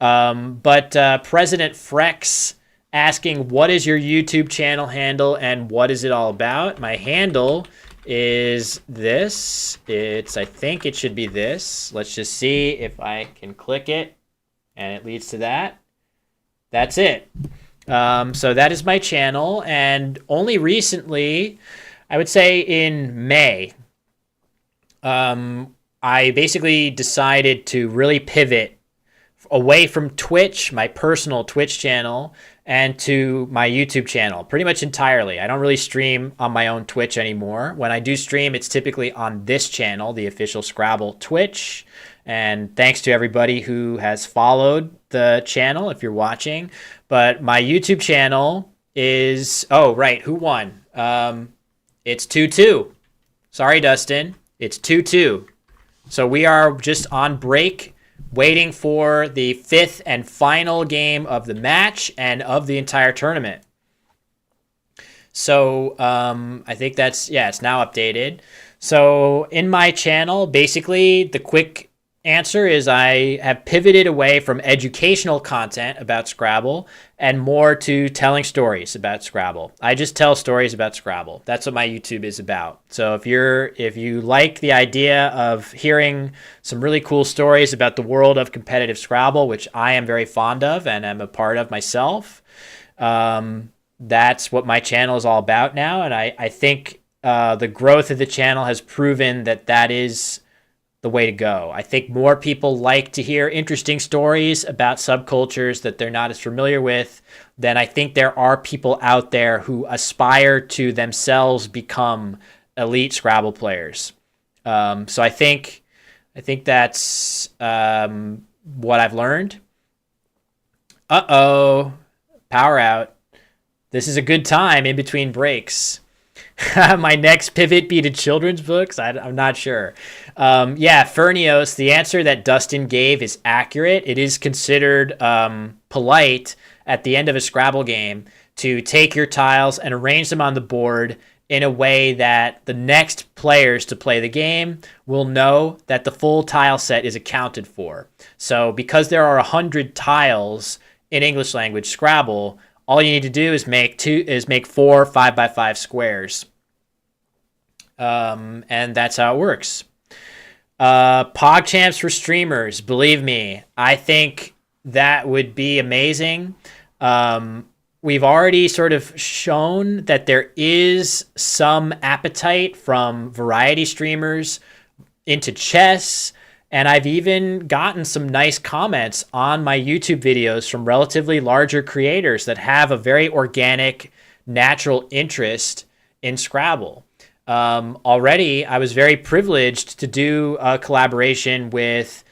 But President Frex asking, what is your YouTube channel handle and what is it all about? My handle is this. I think it should be this. Let's just see if I can click it and it leads to that. That's it. So that is my channel, and only recently, I would say in May, I basically decided to really pivot away from Twitch, my personal Twitch channel, and to my YouTube channel pretty much entirely. I don't really stream on my own Twitch anymore. When I do stream, it's typically on this channel, the official Scrabble Twitch. And thanks to everybody who has followed the channel if you're watching. But my YouTube channel is, oh, right, who won? It's 2-2. Sorry, Dustin. It's 2-2. So we are just on break, waiting for the fifth and final game of the match and of the entire tournament. So I think that's, yeah, it's now updated. So in my channel, basically the quick answer is I have pivoted away from educational content about Scrabble and more to telling stories about Scrabble. I just tell stories about Scrabble. That's what my YouTube is about. So if you like the idea of hearing some really cool stories about the world of competitive Scrabble, which I am very fond of and am a part of myself, that's what my channel is all about now. And I think the growth of the channel has proven that is the way to go. I think more people like to hear interesting stories about subcultures that they're not as familiar with than I think there are people out there who aspire to themselves become elite Scrabble players. So I think that's what I've learned. Uh-oh, power out. This is a good time in between breaks. My next pivot be to children's books? I'm not sure. Yeah, Fernios, the answer that Dustin gave is accurate. It is considered polite at the end of a Scrabble game to take your tiles and arrange them on the board in a way that the next players to play the game will know that the full tile set is accounted for. So because there are 100 tiles in English language Scrabble, all you need to do is make 4 5x5 squares. And that's how it works. PogChamps for streamers. Believe me, I think that would be amazing. We've already sort of shown that there is some appetite from variety streamers into chess. And I've even gotten some nice comments on my YouTube videos from relatively larger creators that have a very organic, natural interest in Scrabble. Already, I was very privileged to do a collaboration with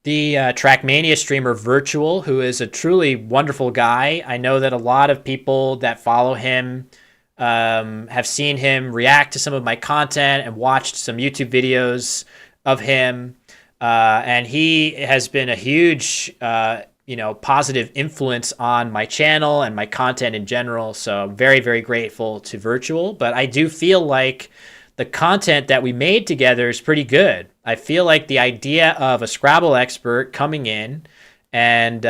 the Trackmania streamer Virtual, who is a truly wonderful guy. I know that a lot of people that follow him have seen him react to some of my content and watched some YouTube videos of him. And he has been a huge, positive influence on my channel and my content in general. So I'm very, very grateful to Virtual. But I do feel like the content that we made together is pretty good. I feel like the idea of a Scrabble expert coming in and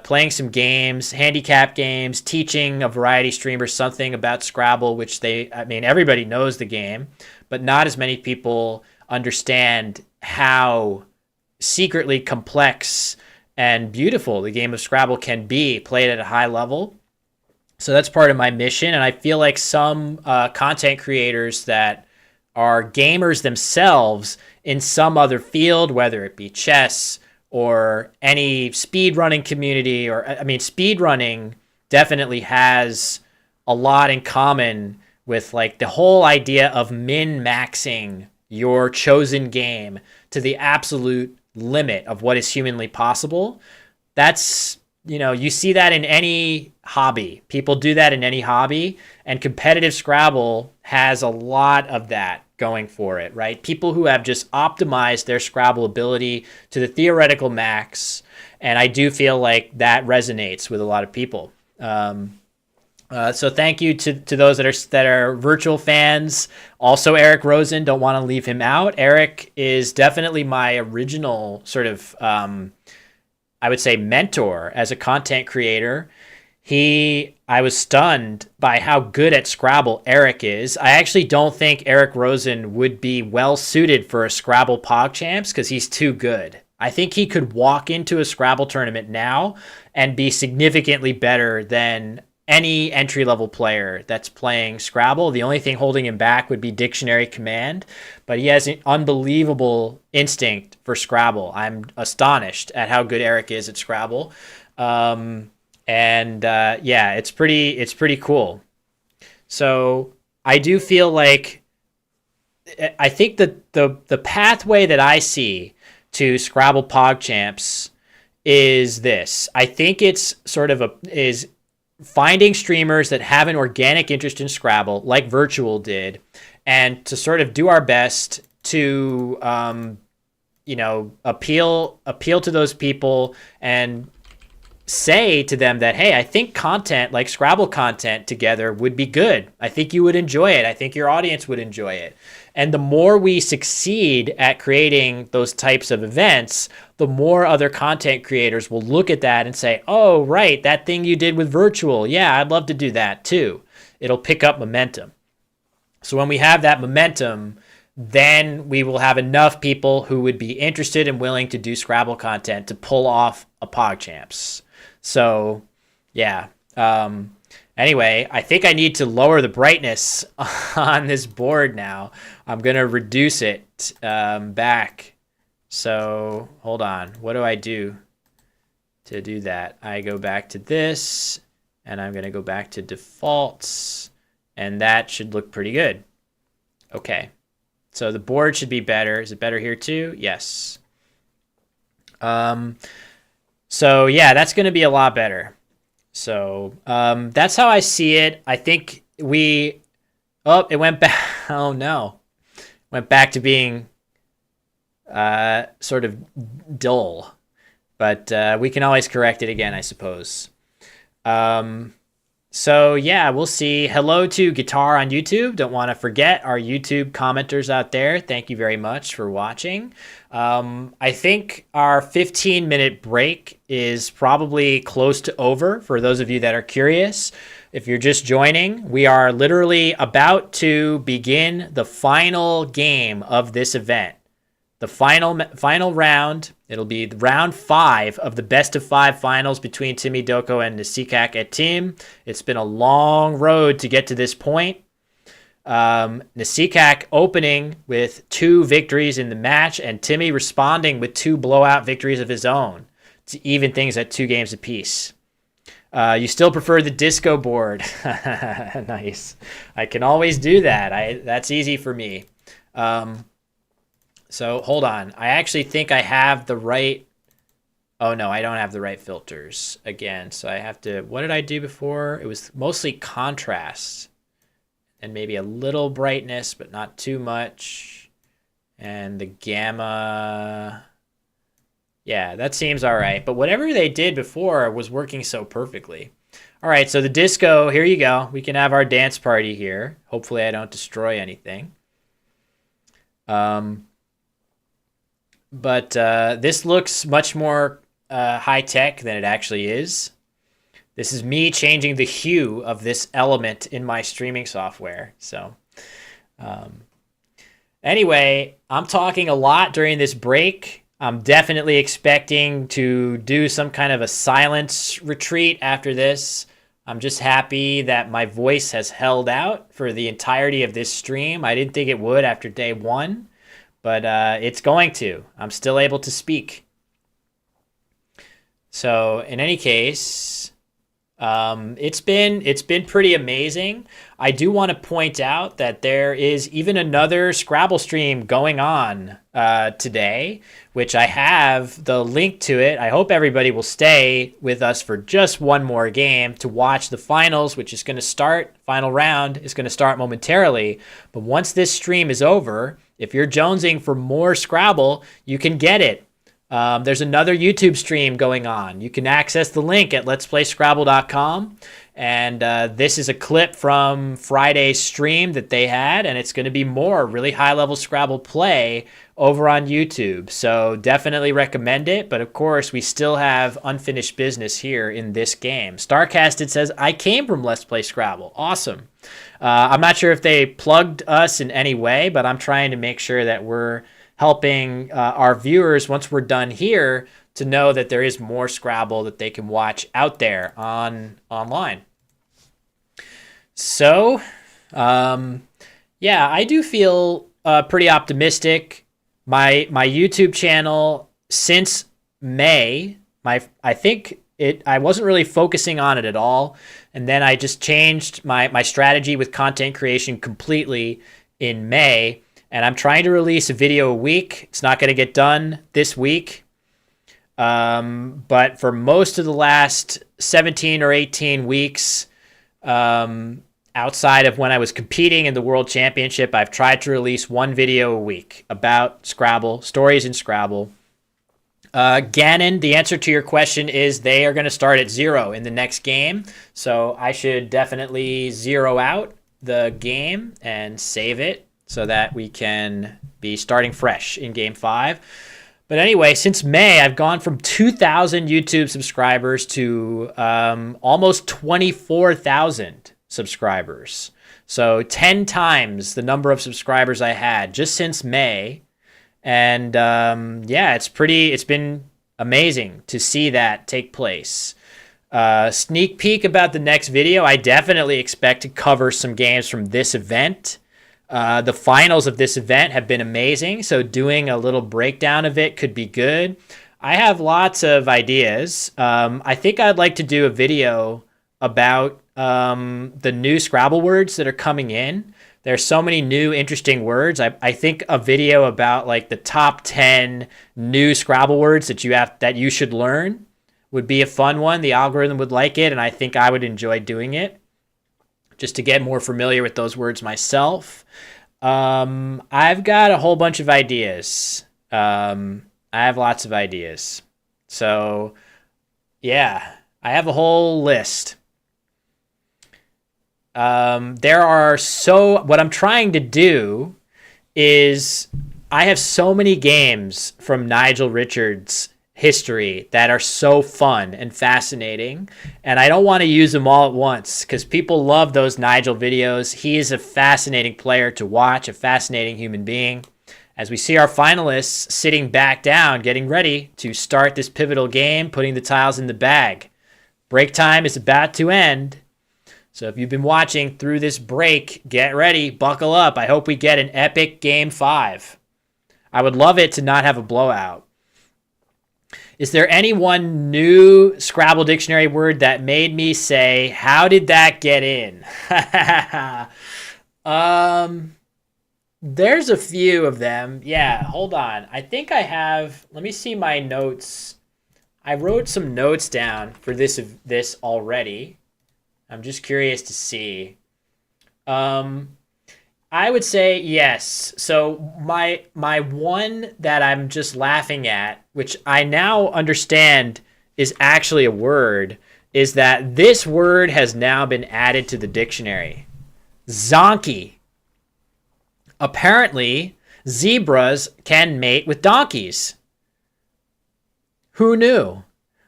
playing some games, handicap games, teaching a variety streamer something about Scrabble, which everybody knows the game, but not as many people understand how secretly complex and beautiful the game of Scrabble can be played at a high level. So that's part of my mission. And I feel like some content creators that are gamers themselves in some other field, whether it be chess or any speedrunning community, speedrunning definitely has a lot in common with like the whole idea of min-maxing your chosen game to the absolute limit of what is humanly possible. That's, you see that in any hobby. People do that in any hobby, and competitive Scrabble has a lot of that going for it, right? People who have just optimized their Scrabble ability to the theoretical max, and I do feel like that resonates with a lot of people. So thank you to those that are Virtual fans. Also, Eric Rosen, don't want to leave him out. Eric is definitely my original sort of, I would say, mentor as a content creator. I was stunned by how good at Scrabble Eric is. I actually don't think Eric Rosen would be well suited for a Scrabble PogChamps because he's too good. I think he could walk into a Scrabble tournament now and be significantly better than any entry-level player that's playing Scrabble. The only thing holding him back would be dictionary command, but he has an unbelievable instinct for Scrabble. I'm astonished at how good Eric is at Scrabble. It's pretty cool. So I do feel like, I think that the pathway that I see to Scrabble PogChamps is this. I think it's sort of is finding streamers that have an organic interest in Scrabble, like Virtual did, and to sort of do our best to, appeal to those people and say to them that, hey, I think content like Scrabble content together would be good. I think you would enjoy it. I think your audience would enjoy it. And the more we succeed at creating those types of events, the more other content creators will look at that and say, oh, right, that thing you did with Virtual. Yeah, I'd love to do that too. It'll pick up momentum. So when we have that momentum, then we will have enough people who would be interested and willing to do Scrabble content to pull off a PogChamps. So, yeah. Anyway, I think I need to lower the brightness on this board now. I'm going to reduce it back. So, hold on. What do I do to do that? I go back to this, and I'm going to go back to defaults, and that should look pretty good. Okay. So the board should be better. Is it better here too? Yes. So yeah, that's going to be a lot better. So that's how I see it. I think it went back. Oh no, went back to being sort of dull, but we can always correct it again, I suppose. So yeah, we'll see. Hello to Guitar on YouTube. Don't want to forget our YouTube commenters out there. Thank you very much for watching. I think our 15-minute break is probably close to over for those of you that are curious. If you're just joining, we are literally about to begin the final game of this event. The final round, it'll be round 5 of the best of 5 finals between Timmy Doko and Nasikak at Team. It's been a long road to get to this point. Nasikak opening with 2 victories in the match, and Timmy responding with 2 blowout victories of his own to even things at 2 games apiece. You still prefer the disco board. Nice. I can always do that. That's easy for me. So hold on. I actually think I have the right. Oh no, I don't have the right filters again. So I have to. What did I do before? It was mostly contrast. and maybe a little brightness, but not too much. And the gamma, yeah, that seems all right. But whatever they did before was working so perfectly. All right, so the disco, here you go. We can have our dance party here. Hopefully I don't destroy anything. But this looks much more high-tech than it actually is. This is me changing the hue of this element in my streaming software. So anyway, I'm talking a lot during this break. I'm definitely expecting to do some kind of a silence retreat after this. I'm just happy that my voice has held out for the entirety of this stream. I didn't think it would after day one, but it's going to. I'm still able to speak. So in any case, it's been pretty amazing. I do want to point out that there is even another Scrabble stream going on today, which I have the link to it. I hope everybody will stay with us for just one more game to watch the finals, which is going to start. Final round is going to start momentarily. But once this stream is over, if you're jonesing for more Scrabble, you can get it. There's another YouTube stream going on. You can access the link at letsplayscrabble.com. And this is a clip from Friday's stream that they had, and it's going to be more really high-level Scrabble play over on YouTube. So definitely recommend it. But of course, we still have unfinished business here in this game. Starcasted says, I came from Let's Play Scrabble. Awesome. I'm not sure if they plugged us in any way, but I'm trying to make sure that we're helping our viewers, once we're done here, to know that there is more Scrabble that they can watch out there online. So, yeah, I do feel pretty optimistic. My YouTube channel since May, I think I wasn't really focusing on it at all, and then I just changed my strategy with content creation completely in May. And I'm trying to release a video a week. It's not going to get done this week. But for most of the last 17 or 18 weeks, outside of when I was competing in the World Championship, I've tried to release one video a week about Scrabble, stories in Scrabble. Gannon, the answer to your question is they are going to start at 0 in the next game. So I should definitely zero out the game and save it, so that we can be starting fresh in Game 5. But anyway, since May, I've gone from 2,000 YouTube subscribers to almost 24,000 subscribers. So 10 times the number of subscribers I had just since May. And yeah, it's been amazing to see that take place. Sneak peek about the next video, I definitely expect to cover some games from this event. The finals of this event have been amazing, so doing a little breakdown of it could be good. I have lots of ideas. I think I'd like to do a video about the new Scrabble words that are coming in. There's so many new interesting words. I think a video about like the top 10 new Scrabble words that you should learn would be a fun one. The algorithm would like it, and I think I would enjoy doing it, just to get more familiar with those words myself. I've got a whole bunch of ideas. I have lots of ideas. So, yeah, I have a whole list. What I'm trying to do is I have so many games from Nigel Richards' history that are so fun and fascinating, and I don't want to use them all at once because people love those Nigel videos. He is a fascinating player to watch, a fascinating human being. As we see our finalists sitting back down, getting ready to start this pivotal game, putting the tiles in the bag. Break time is about to end. So if you've been watching through this break, get ready, buckle up. I hope we get an epic Game 5. I would love it to not have a blowout. Is there any one new Scrabble dictionary word that made me say, how did that get in? There's a few of them. Yeah, hold on. I think I have, let me see my notes. I wrote some notes down for this already. I'm just curious to see. Um, I would say yes. So my one that I'm just laughing at, which I now understand is actually a word, is that this word has now been added to the dictionary. Zonkey. Apparently, zebras can mate with donkeys. Who knew?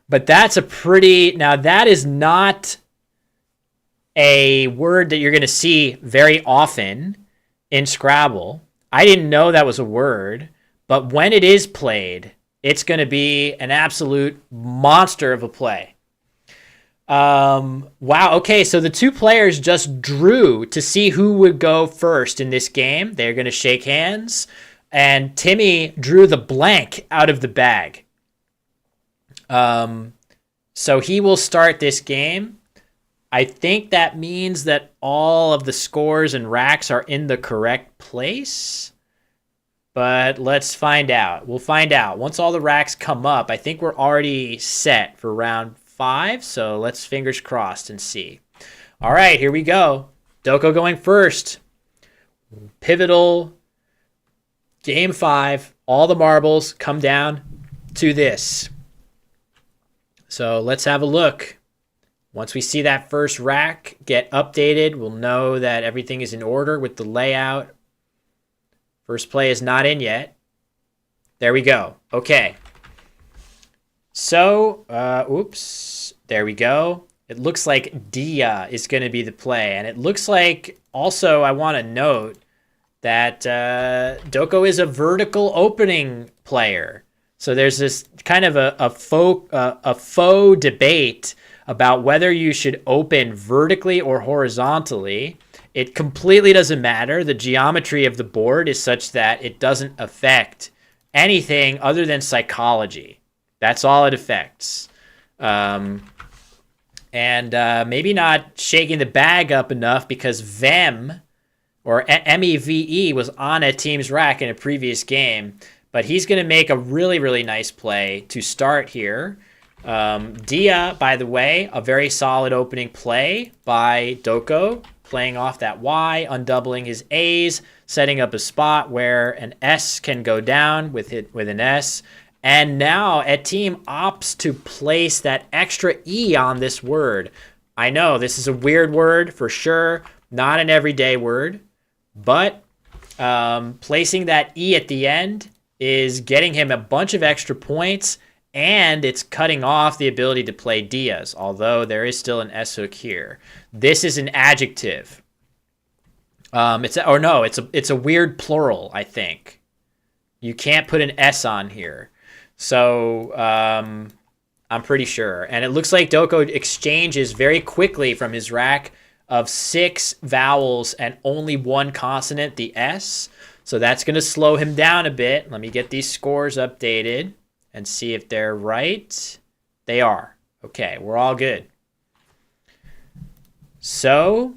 But that's a pretty, now that is not a word that you're going to see very often in Scrabble. I didn't know that was a word, but when it is played, it's going to be an absolute monster of a play. Wow. Okay. So the two players just drew to see who would go first in this game. They're going to shake hands, and Timmy drew the blank out of the bag. So he will start this game. I think that means that all of the scores and racks are in the correct place. But let's find out. We'll find out. Once all the racks come up, I think we're already set for round 5. So let's fingers crossed and see. All right, here we go. Doko going first. Pivotal game 5. All the marbles come down to this. So let's have a look. Once we see that first rack get updated, we'll know that everything is in order with the layout. First play is not in yet. There we go. Okay. So, oops. There we go. It looks like Dia is going to be the play. And it looks like, also, I want to note that Doko is a vertical opening player. So there's this kind of a faux debate about whether you should open vertically or horizontally. It completely doesn't matter. The geometry of the board is such that it doesn't affect anything other than psychology. That's all it affects. And maybe not shaking the bag up enough because Vem, or MEVE, was on a team's rack in a previous game. But he's going to make a really, really nice play to start here. Dia, by the way, a very solid opening play by Doko, playing off that Y, undoubling his A's, setting up a spot where an S can go down with an S. And now a team opts to place that extra E on this word. I know this is a weird word for sure, not an everyday word, but placing that E at the end is getting him a bunch of extra points, and it's cutting off the ability to play Diaz, although there is still an S hook here. This is an adjective. It's a weird plural, I think. You can't put an S on here. So I'm pretty sure. And it looks like Doko exchanges very quickly from his rack of 6 vowels and only 1 consonant, the S. So that's going to slow him down a bit. Let me get these scores updated and see if they're right. They are. Okay, we're all good. So,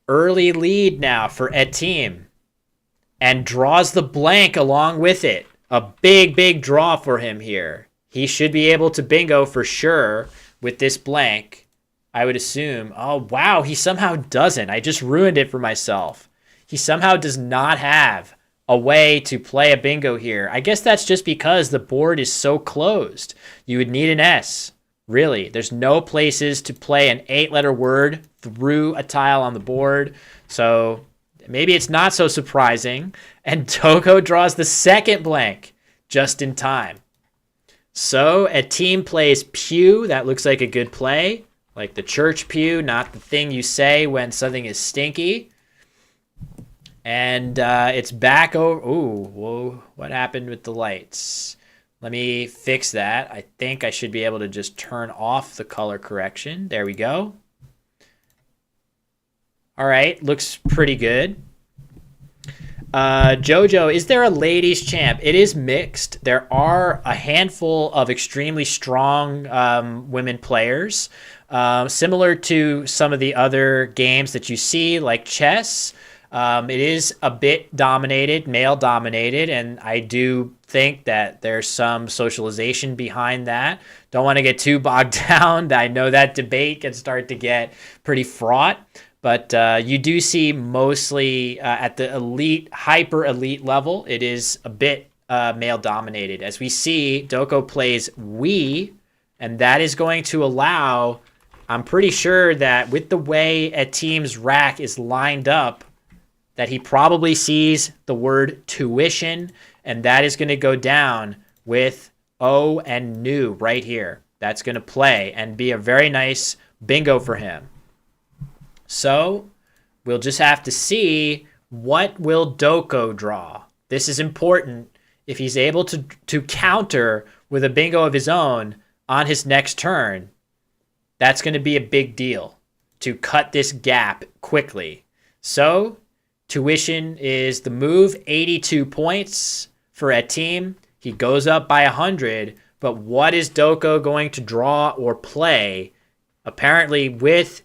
early lead now for Ed Team. And draws the blank along with it. A big, big draw for him here. He should be able to bingo for sure with this blank, I would assume. Oh, wow, he somehow doesn't. I just ruined it for myself. He somehow does not have a way to play a bingo here. I guess that's just because the board is so closed. You would need an S. Really, there's no places to play an 8-letter word through a tile on the board. So maybe it's not so surprising. And Doko draws the second blank just in time. So a team plays pew. That looks like a good play. Like the church pew, not the thing you say when something is stinky. And it's back over. Ooh, whoa, what happened with the lights? Let me fix that. I think I should be able to just turn off the color correction. There we go. All right, looks pretty good. Jojo, is there a ladies champ? It is mixed. There are a handful of extremely strong women players, similar to some of the other games that you see, like chess. It is a bit dominated, male dominated, and I do think that there's some socialization behind that. Don't want to get too bogged down. I know that debate can start to get pretty fraught, But you do see mostly at the elite, hyper elite level, it is a bit male dominated. As we see, Doko plays we, and that is going to allow, I'm pretty sure that with the way a team's rack is lined up, that he probably sees the word tuition, and that is going to go down with O and new right here. That's going to play and be a very nice bingo for him. So we'll just have to see what will Doko draw. This is important. If he's able to counter with a bingo of his own on his next turn, that's going to be a big deal to cut this gap quickly. So tuition is the move, 82 points for a team. He goes up by 100, but what is Doko going to draw or play? Apparently with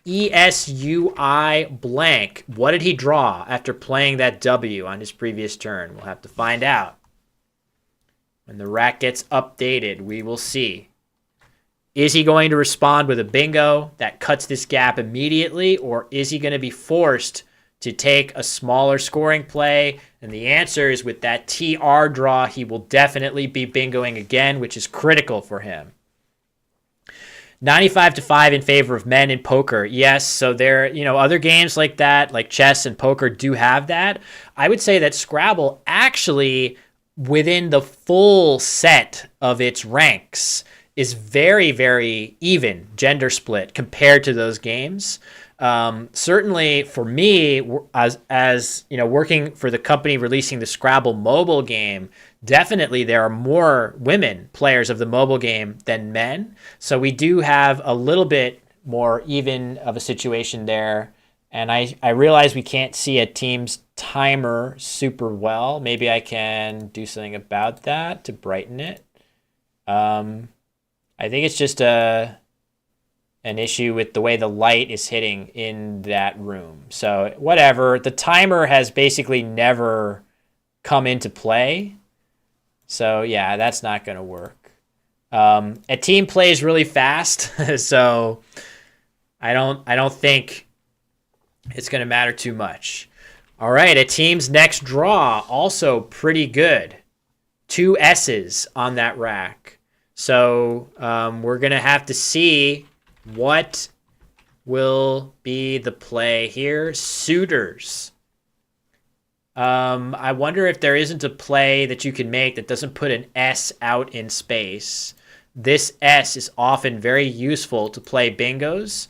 ESUI blank, what did he draw after playing that W on his previous turn? We'll have to find out. When the rack gets updated, we will see. Is he going to respond with a bingo that cuts this gap immediately, or is he going to be forced to take a smaller scoring play? And the answer is with that TR draw, he will definitely be bingoing again, which is critical for him. 95-5 in favor of men in poker. Yes, so there, other games like that, like chess and poker, do have that. I would say that Scrabble actually, within the full set of its ranks, is very, very even gender split compared to those games. Certainly for me, as working for the company releasing the Scrabble mobile game, definitely there are more women players of the mobile game than men. So we do have a little bit more even of a situation there. And I realize we can't see a team's timer super well. Maybe I can do something about that to brighten it. I think it's just an issue with the way the light is hitting in that room. So whatever, the timer has basically never come into play. So yeah, that's not going to work. A team plays really fast, so I don't think it's going to matter too much. All right, a team's next draw, also pretty good. 2 S's on that rack. So we're going to have to see what will be the play here. Suitors. I wonder if there isn't a play that you can make that doesn't put an S out in space. This S is often very useful to play bingos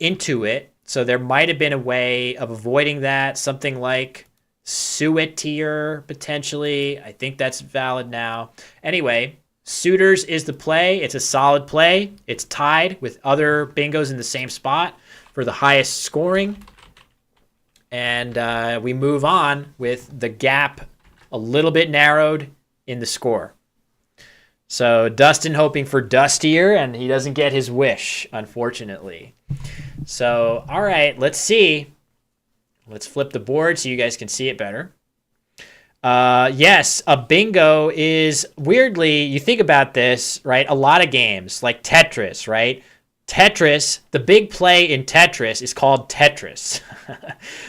into it. So there might have been a way of avoiding that. Something like suetier, potentially. I think that's valid now. Anyway, suitors is the play. It's a solid play. It's tied with other bingos in the same spot for the highest scoring. And we move on with the gap a little bit narrowed in the score. So Dustin hoping for dustier, and he doesn't get his wish, unfortunately. So, all right, let's see. Let's flip the board so you guys can see it better. Yes, a bingo is, weirdly, you think about this, right? A lot of games, like Tetris, right? Tetris, the big play in Tetris is called Tetris.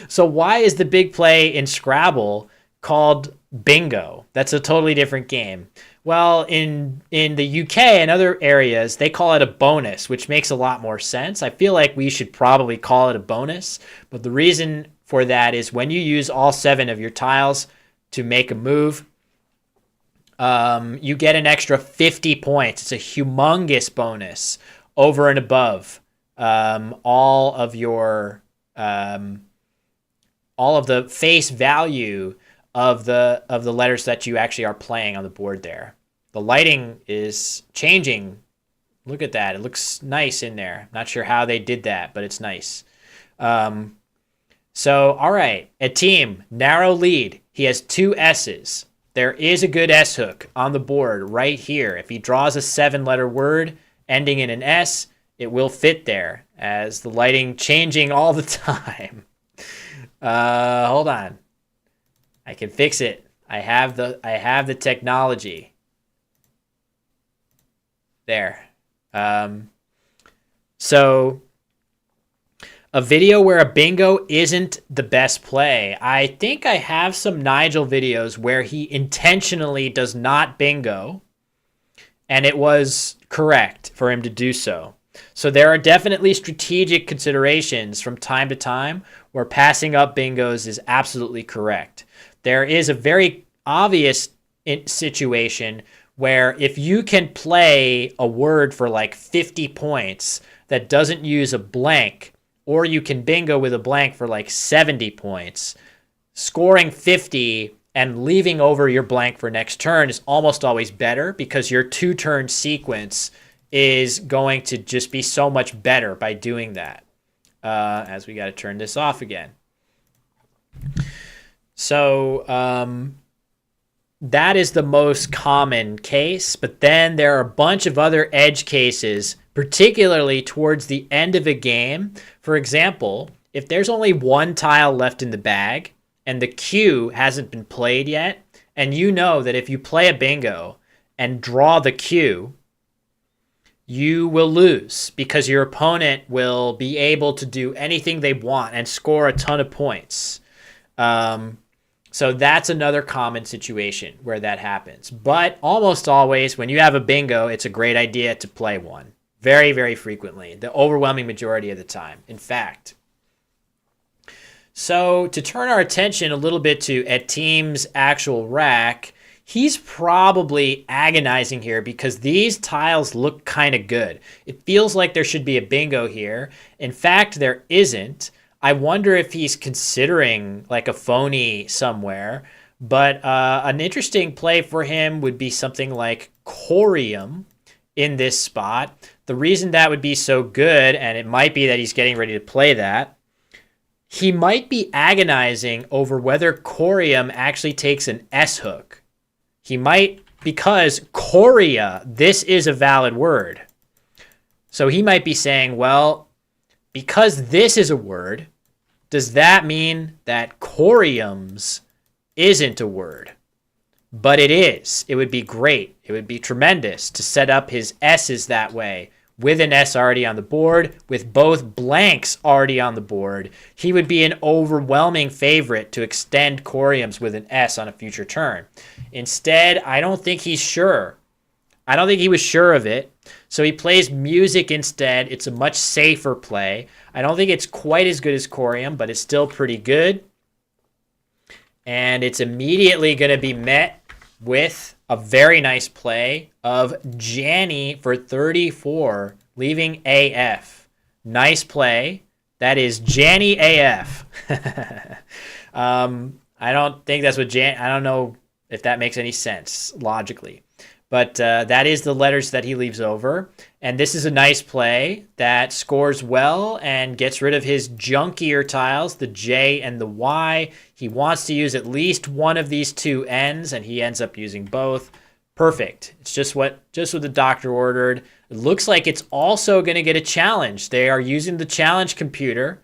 So why is the big play in Scrabble called bingo? That's a totally different game. Well, in the UK and other areas, they call it a bonus, which makes a lot more sense. I feel like we should probably call it a bonus, but the reason for that is when you use all 7 of your tiles to make a move, you get an extra 50 points. It's a humongous bonus over and above all of the face value of the letters that you actually are playing on the board there. The lighting is changing. Look at that. It looks nice in there. Not sure how they did that, but it's nice. So, all right. A team, narrow lead. He has 2 S's. There is a good S hook on the board right here. If he draws a 7-letter word ending in an S, it will fit there as the lighting changing all the time. Hold on. I can fix it. I have the technology. There. So A video where a bingo isn't the best play. I think I have some Nigel videos where he intentionally does not bingo, and it was correct for him to do so. So there are definitely strategic considerations from time to time where passing up bingos is absolutely correct. There is a very obvious situation where if you can play a word for like 50 points that doesn't use a blank, or you can bingo with a blank for like 70 points, scoring 50 and leaving over your blank for next turn is almost always better because your 2-turn sequence is going to just be so much better by doing that. As we got to turn this off again. So that is the most common case, but then there are a bunch of other edge cases, particularly towards the end of a game. For example, if there's only one tile left in the bag and the cue hasn't been played yet, and you know that if you play a bingo and draw the cue, you will lose because your opponent will be able to do anything they want and score a ton of points. So that's another common situation where that happens. But almost always, when you have a bingo, it's a great idea to play one. Very, very frequently. The overwhelming majority of the time, in fact. So to turn our attention a little bit to Etim's actual rack, he's probably agonizing here because these tiles look kind of good. It feels like there should be a bingo here. In fact, there isn't. I wonder if he's considering like a phony somewhere. But an interesting play for him would be something like Corium in this spot. The reason that would be so good, and it might be that he's getting ready to play that, he might be agonizing over whether Corium actually takes an S hook. He might, because Coria, this is a valid word. So he might be saying, well, because this is a word, does that mean that Coriums isn't a word? But it is. It would be great. It would be tremendous to set up his S's that way, with an S already on the board, with both blanks already on the board. He would be an overwhelming favorite to extend Coriums with an S on a future turn. Instead, I don't think he's sure. I don't think he was sure of it. So he plays music instead. It's a much safer play. I don't think it's quite as good as Corium, but it's still pretty good. And it's immediately going to be met with a very nice play of Janny for 34, leaving AF. Nice play. That is Janny AF. I don't think that's what I don't know if that makes any sense logically. But that is the letters that he leaves over. And this is a nice play that scores well and gets rid of his junkier tiles, the J and the Y. He wants to use at least one of these two ends, and he ends up using both. Perfect. It's just what the doctor ordered. It looks like it's also going to get a challenge. They are using the challenge computer,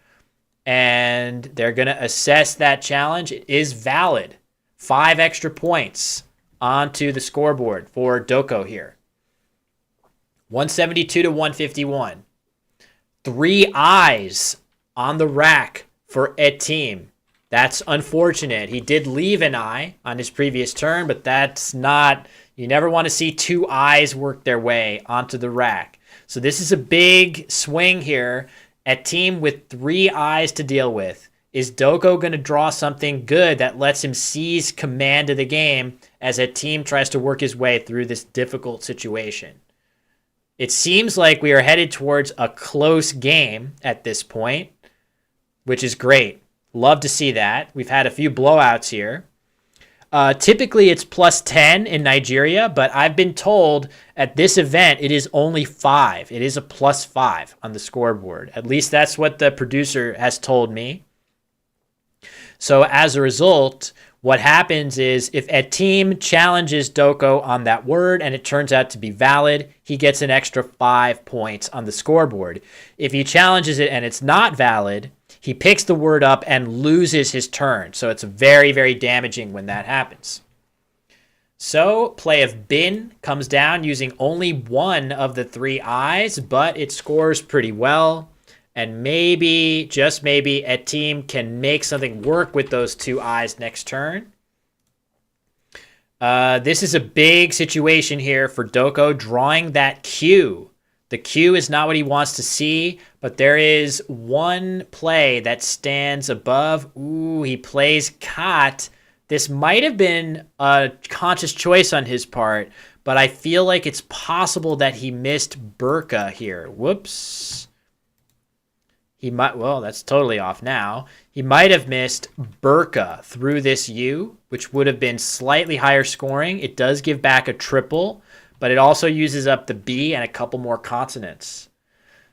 and they're going to assess that challenge. It is valid. 5 extra points onto the scoreboard for Doko here. 172 to 151. 3 eyes on the rack for Etim. That's unfortunate. He did leave an eye on his previous turn, but that's not... You never want to see 2 eyes work their way onto the rack. So this is a big swing here. Etim with 3 eyes to deal with. Is Doko going to draw something good that lets him seize command of the game as Etim tries to work his way through this difficult situation? It seems like we are headed towards a close game at this point, which is great. Love to see that. We've had a few blowouts here. Typically, it's plus 10 in Nigeria, but I've been told at this event it is only 5. It is a plus 5 on the scoreboard. At least that's what the producer has told me. So as a result, what happens is if Etim challenges Doko on that word and it turns out to be valid, he gets an extra 5 points on the scoreboard. If he challenges it and it's not valid, he picks the word up and loses his turn. So it's very, very damaging when that happens. So play of Bin comes down using only one of the 3 eyes, but it scores pretty well. And maybe, just maybe, a team can make something work with those two eyes next turn. This is a big situation here for Doko, drawing that Q. The Q is not what he wants to see, but there is one play that stands above. Ooh, he plays Kot. This might have been a conscious choice on his part, but I feel like it's possible that he missed Burka here. Whoops. He might, well, that's totally off now. He might have missed Burka through this U, which would have been slightly higher scoring. It does give back a triple, but it also uses up the B and a couple more consonants.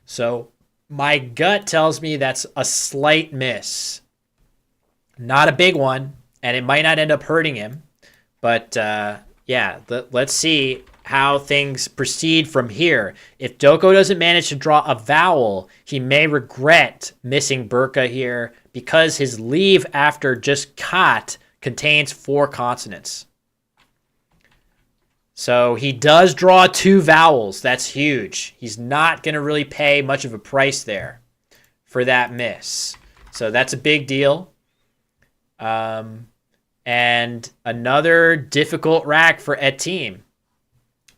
So my gut tells me that's a slight miss. Not a big one, and it might not end up hurting him. But yeah, let's see how things proceed from here. If Doko doesn't manage to draw a vowel, he may regret missing Burka here because his leave after just Kot contains 4 consonants. So he does draw 2 vowels. That's huge. He's not going to really pay much of a price there for that miss. So that's a big deal. And another difficult rack for a team.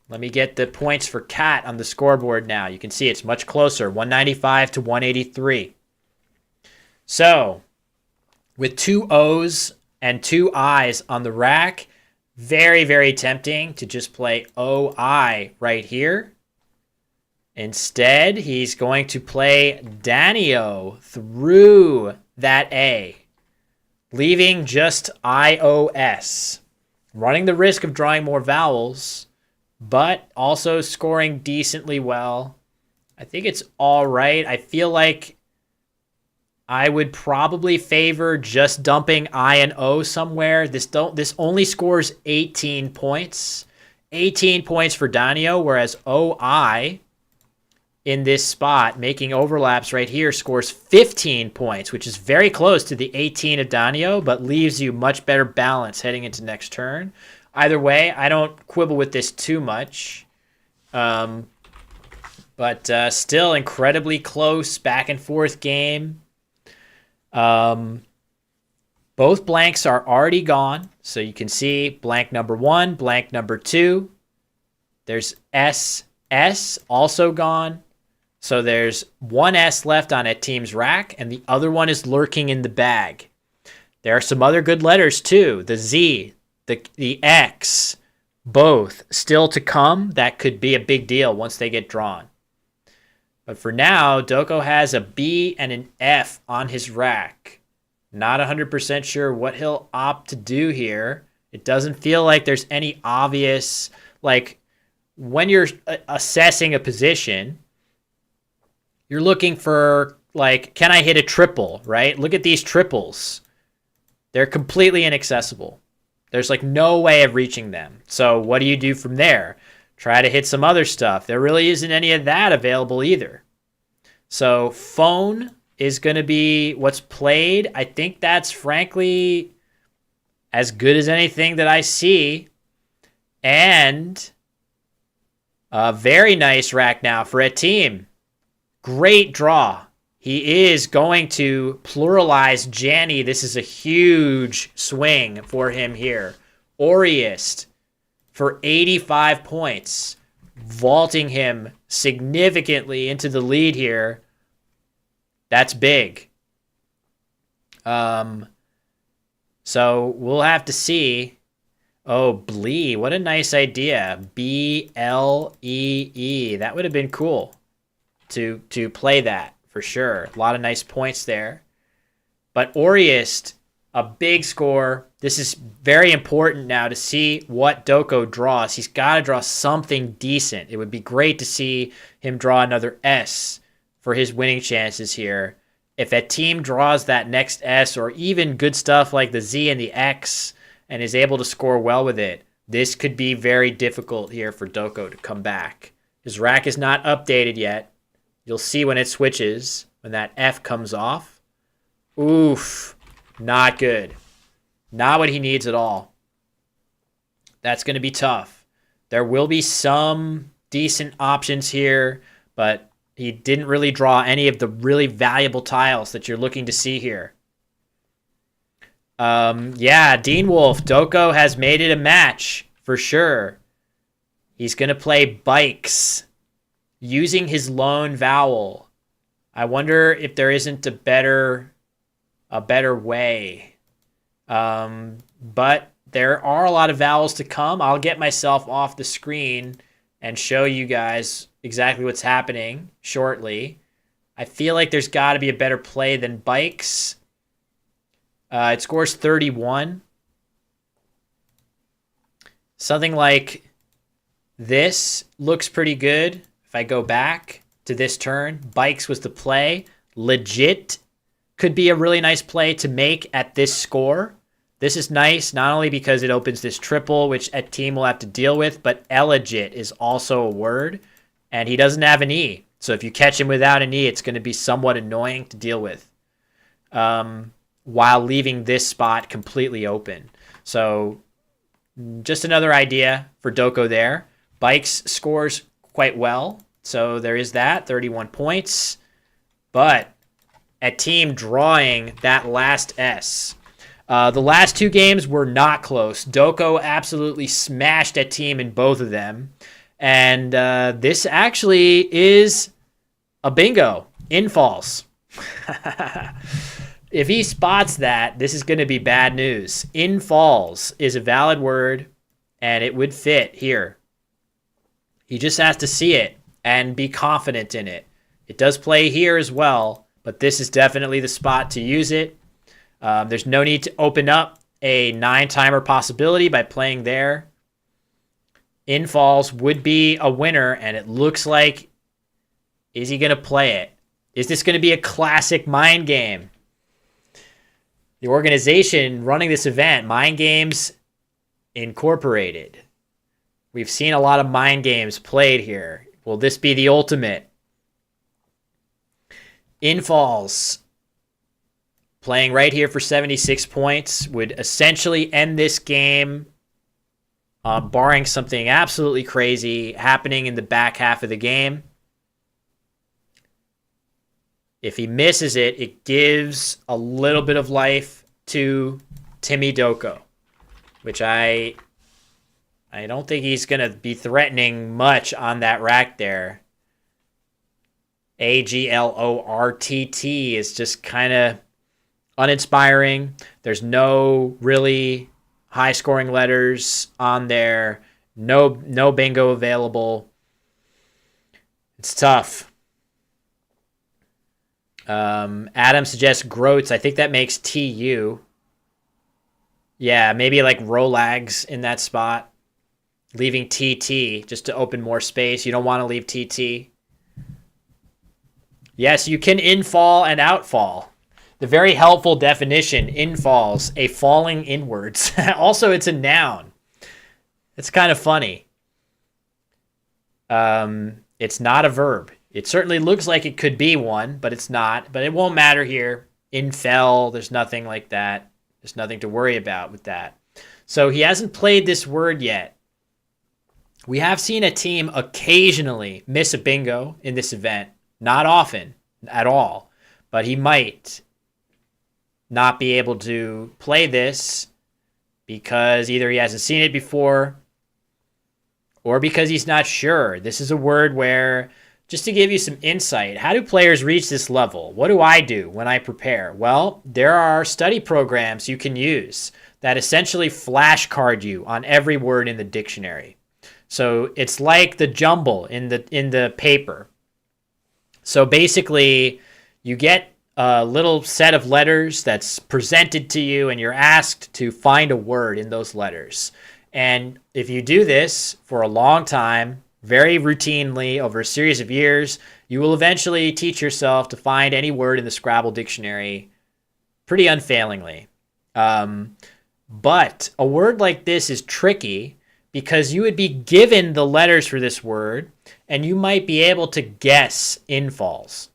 Let me get the points for Cat on the scoreboard now. You can see it's much closer, 195 to 183. So with 2 O's and 2 I's on the rack, very, very tempting to just play OI right here. Instead, he's going to play Danio through that A, leaving just IOS, running the risk of drawing more vowels, but also scoring decently well. I think it's all right. I feel like I would probably favor just dumping I and O somewhere. This only scores 18 points. 18 points for Danio, whereas OI in this spot, making overlaps right here, scores 15 points, which is very close to the 18 of Danio, but leaves you much better balance heading into next turn. Either way, I don't quibble with this too much. But still incredibly close back and forth game. Both blanks are already gone. So you can see blank number 1, blank number 2. There's SS also gone. So there's one S left on a team's rack, and the other one is lurking in the bag. There are some other good letters too. The Z, the X, both still to come. That could be a big deal once they get drawn. But for now, Doko has a B and an F on his rack. Not 100% sure what he'll opt to do here. It doesn't feel like there's any obvious, like when you're assessing a position, you're looking for, like, can I hit a triple, right? Look at these triples. They're completely inaccessible. There's like no way of reaching them. So what do you do from there? Try to hit some other stuff. There really isn't any of that available either. So phone is going to be what's played. I think that's frankly as good as anything that I see. And a very nice rack now for a team. Great draw. He is going to pluralize Janny. This is a huge swing for him here. Aureist for 85 points, vaulting him significantly into the lead here. That's big. So we'll have to see. Oh, Blee. What a nice idea. Blee. That would have been cool to play that for sure. A lot of nice points there. But Aureist, a big score. This is very important now to see what Doko draws. He's got to draw something decent. It would be great to see him draw another S for his winning chances here. If a team draws that next S or even good stuff like the Z and the X and is able to score well with it, this could be very difficult here for Doko to come back. His rack is not updated yet. You'll see when it switches, when that F comes off. Oof, not good. Not what he needs at all. That's going to be tough. There will be some decent options here, but He didn't really draw any of the really valuable tiles that you're looking to see here. Yeah, Dean Wolf, Doko has made it a match for sure. He's going to play bikes using his lone vowel. I wonder if there isn't a better way. But there are a lot of vowels to come. I'll get myself off the screen and show you guys exactly what's happening shortly. I feel like there's got to be a better play than bikes. It scores 31. Something like this looks pretty good. If I go back to this turn, bikes was the play. Legit could be a really nice play to make at this score. This is nice, not only because it opens this triple, which a team will have to deal with, but illegit is also a word, and he doesn't have an E. So if you catch him without an E, it's going to be somewhat annoying to deal with, while leaving this spot completely open. So just another idea for Doko there. Bikes scores quite well, so there is that, 31 points. But a team drawing that last S. The last two games were not close. Doko absolutely smashed a team in both of them. And this actually is a bingo. In falls. If he spots that, this is going to be bad news. In falls is a valid word, and it would fit here. He just has to see it and be confident in it. It does play here as well, but this is definitely the spot to use it. There's no need to open up a 9-timer possibility by playing there. In falls would be a winner, and it looks like, is he going to play it? Is this going to be a classic mind game? The organization running this event, Mind Games Incorporated. We've seen a lot of mind games played here. Will this be the ultimate? In falls, playing right here for 76 points, would essentially end this game, barring something absolutely crazy happening in the back half of the game. If he misses it, it gives a little bit of life to Timmy Doko, which I don't think he's going to be threatening much on that rack there. AGLORTT is just kind of uninspiring. There's no really high-scoring letters on there. No bingo available. It's tough. Adam suggests Groats. I think that makes TU. Yeah, maybe like Rolags in that spot. Leaving TT just to open more space. You don't want to leave TT. Yes, you can infall and outfall. The very helpful definition, infalls, a falling inwards. Also, it's a noun. It's kind of funny. It's not a verb. It certainly looks like it could be one, but it's not. But it won't matter here. Infell, there's nothing like that. There's nothing to worry about with that. So he hasn't played this word yet. We have seen a team occasionally miss a bingo in this event. Not often at all. But he might not be able to play this because either he hasn't seen it before or because he's not sure. This is a word where, just to give you some insight, how do players reach this level? What do I do when I prepare? Well, there are study programs you can use that essentially flashcard you on every word in the dictionary. So it's like the jumble in the paper. So basically, you get a little set of letters that's presented to you, and you're asked to find a word in those letters. And if you do this for a long time, very routinely over a series of years, you will eventually teach yourself to find any word in the Scrabble dictionary pretty unfailingly. But a word like this is tricky because you would be given the letters for this word and you might be able to guess infalls.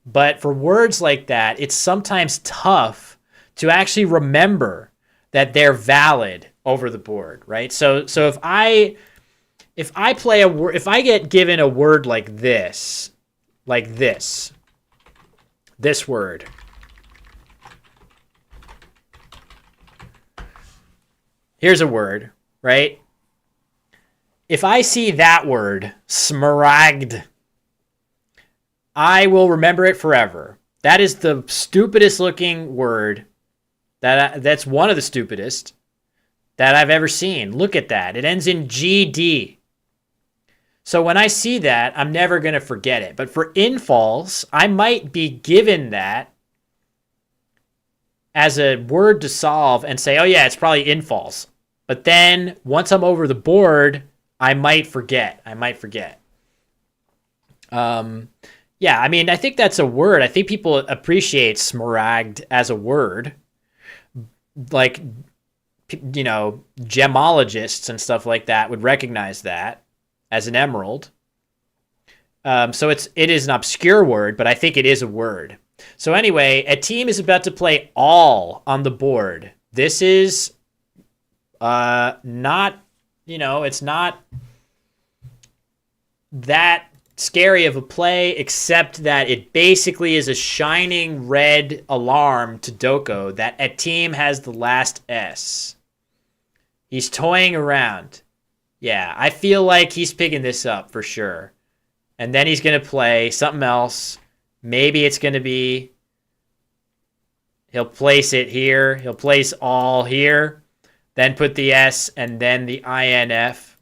But for words like that, it's sometimes tough to actually remember that they're valid over the board, right? So if I play if I get given a word like this, like this. This word. Here's a word, right? If I see that word, smaragd, I will remember it forever. That is the stupidest looking word. That's one of the stupidest that I've ever seen. Look at that. It ends in GD. So when I see that, I'm never going to forget it. But for infalls, I might be given that as a word to solve and say, oh yeah, it's probably infalls. But then once I'm over the board, I might forget. Yeah, I mean, I think that's a word. I think people appreciate smaragd as a word. Like, you know, gemologists and stuff like that would recognize that as an emerald. So it is an obscure word, but I think it is a word. So anyway, a team is about to play all on the board. This is not, you know, it's not that scary of a play, except that it basically is a shining red alarm to Doko that a team has the last S. He's toying around. Yeah, I feel like he's picking this up for sure. And then he's going to play something else. Maybe it's going to be, he'll place it here. He'll place all here. Then put the S and then the INF.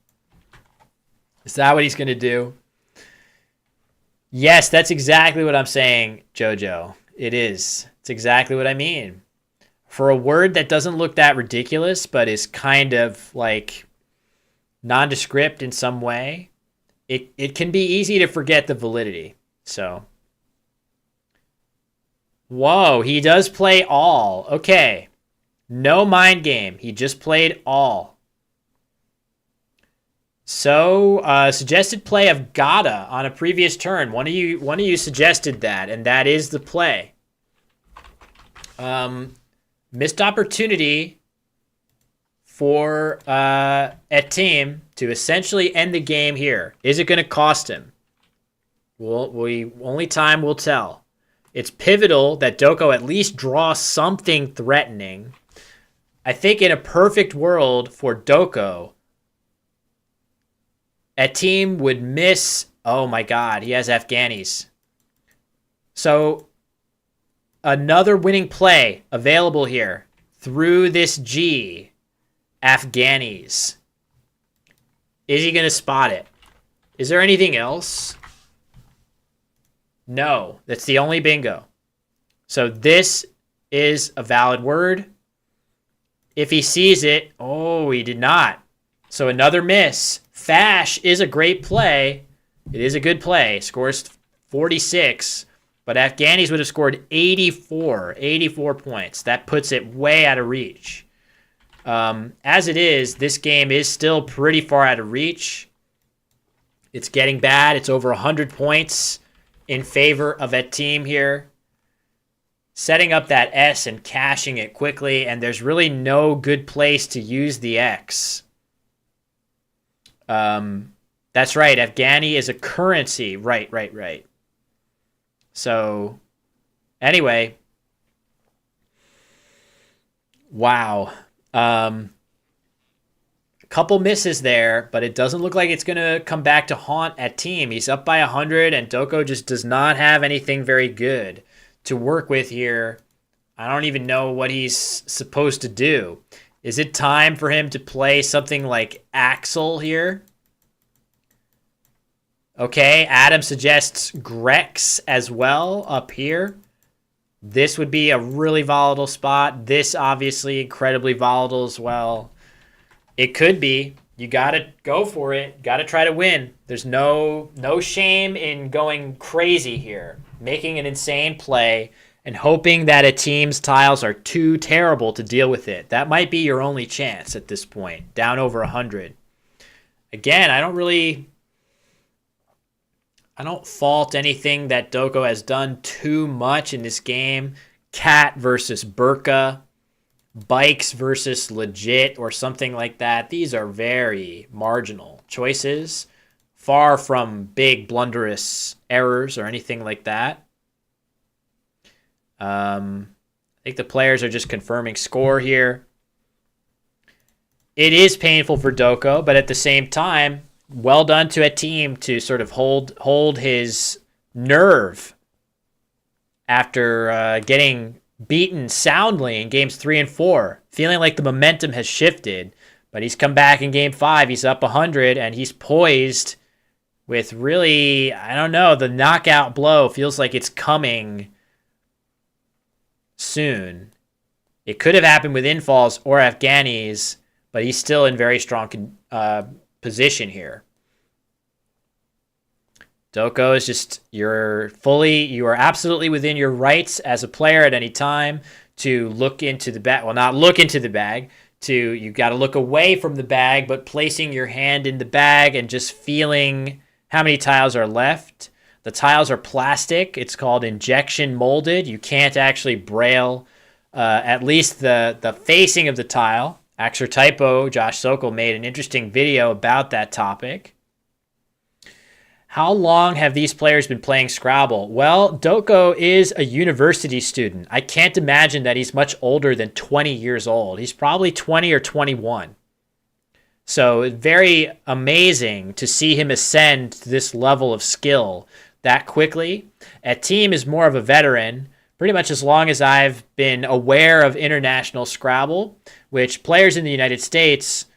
Is that what he's going to do? Yes, that's exactly what I'm saying, Jojo. It is. It's exactly what I mean. For a word that doesn't look that ridiculous, but is kind of like nondescript in some way, it can be easy to forget the validity. So, whoa, he does play all. Okay. No mind game. He just played all. So, suggested play of Gata on a previous turn. One of you suggested that, and that is the play. Missed opportunity for a team to essentially end the game here. Is it going to cost him? Only time will tell. It's pivotal that Doko at least draw something threatening. I think in a perfect world for Doko, a team would miss. Oh my God, he has Afghanis. So another winning play available here through this G, Afghanis. Is he going to spot it? Is there anything else? No, that's the only bingo. So this is a valid word. If he sees it, oh, he did not. So another miss. Fash is a great play. It is a good play. Scores 46, but Afghanis would have scored 84 points. That puts it way out of reach. As it is, this game is still pretty far out of reach. It's getting bad. It's over 100 points in favor of a team here. Setting up that S and cashing it quickly, and there's really no good place to use the X. That's right. Afghani is a currency. Right. So, anyway. Wow. A couple misses there, but it doesn't look like it's going to come back to haunt a team. He's up by 100, and Doko just does not have anything very good to work with here. I don't even know what he's supposed to do. Is it time for him to play something like Axel here? Okay, Adam suggests Grex as well up here. This would be a really volatile spot. This obviously incredibly volatile as well. It could be. You got to go for it. Got to try to win. There's no shame in going crazy here. Making an insane play and hoping that a team's tiles are too terrible to deal with it. That might be your only chance at this point. Down over 100. Again, I don't fault anything that Doko has done too much in this game. Cat versus Burka. Bikes versus Legit or something like that. These are very marginal choices far from big blunderous errors or anything like that. I think the players are just confirming score here. It is painful for Doko, but at the same time, well done to a team to sort of hold his nerve after getting beaten soundly in games 3 and 4, feeling like the momentum has shifted. But he's come back in game 5. He's up 100, and he's poised with really, I don't know, the knockout blow feels like it's coming soon. It could have happened with Infalls or Afghanis, but he's still in very strong position here. Doko is just, you are absolutely within your rights as a player at any time to look into the bag. Well, not look into the bag. You got to look away from the bag, but placing your hand in the bag and just feeling how many tiles are left. The tiles are plastic. It's called injection molded. You can't actually braille at least the facing of the tile. Axer Typo, Josh Sokol, made an interesting video about that topic. How long have these players been playing Scrabble? Well, Doko is a university student. I can't imagine that he's much older than 20 years old. He's probably 20 or 21. So very amazing to see him ascend to this level of skill that quickly. At Team is more of a veteran, pretty much as long as I've been aware of international Scrabble, which players in the United States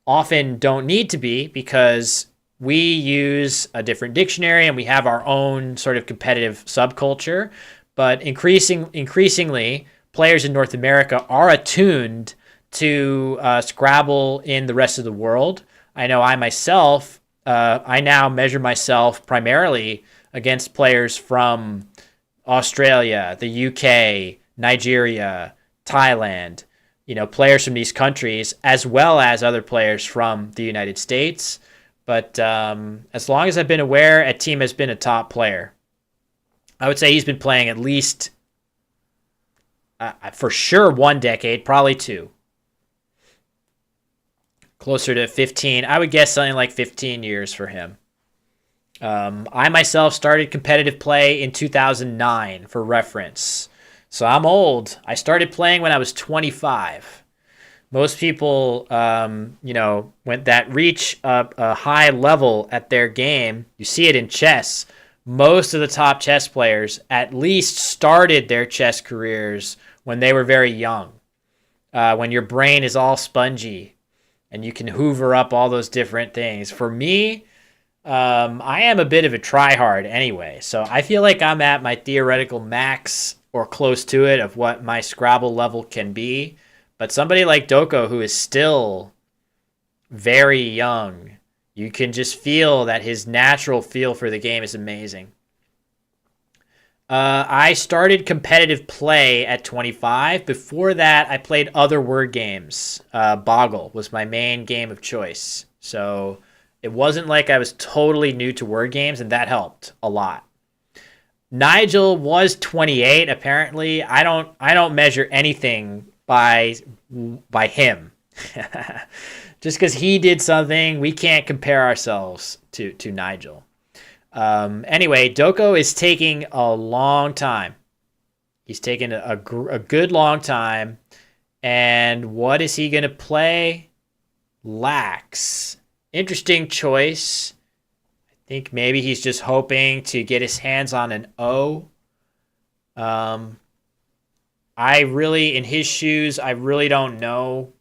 often don't need to be because we use a different dictionary and we have our own sort of competitive subculture. But increasingly, players in North America are attuned to Scrabble in the rest of the world. I know I myself, I now measure myself primarily against players from Australia, the UK, Nigeria, Thailand, players from these countries, as well as other players from the United States. But as long as I've been aware, a Team has been a top player. I would say he's been playing at least, for sure, 1 decade, probably 2. Closer to 15. I would guess something like 15 years for him. I myself started competitive play in 2009, for reference. So I'm old. I started playing when I was 25. Most people, when that reach a high level at their game, you see it in chess. Most of the top chess players at least started their chess careers when they were very young, when your brain is all spongy and you can hoover up all those different things. For me, I am a bit of a tryhard anyway, so I feel like I'm at my theoretical max or close to it of what my Scrabble level can be. But somebody like Doko, who is still very young, you can just feel that his natural feel for the game is amazing. I started competitive play at 25. Before that, I played other word games. Boggle was my main game of choice. So it wasn't like I was totally new to word games, and that helped a lot. Nigel was 28. Apparently, I don't measure anything by him. Just because he did something, we can't compare ourselves to Nigel. Anyway, Doko is taking a long time. He's taking a good long time. And what is he going to play? Lax. Interesting choice. I think maybe he's just hoping to get his hands on an O. In his shoes, I really don't know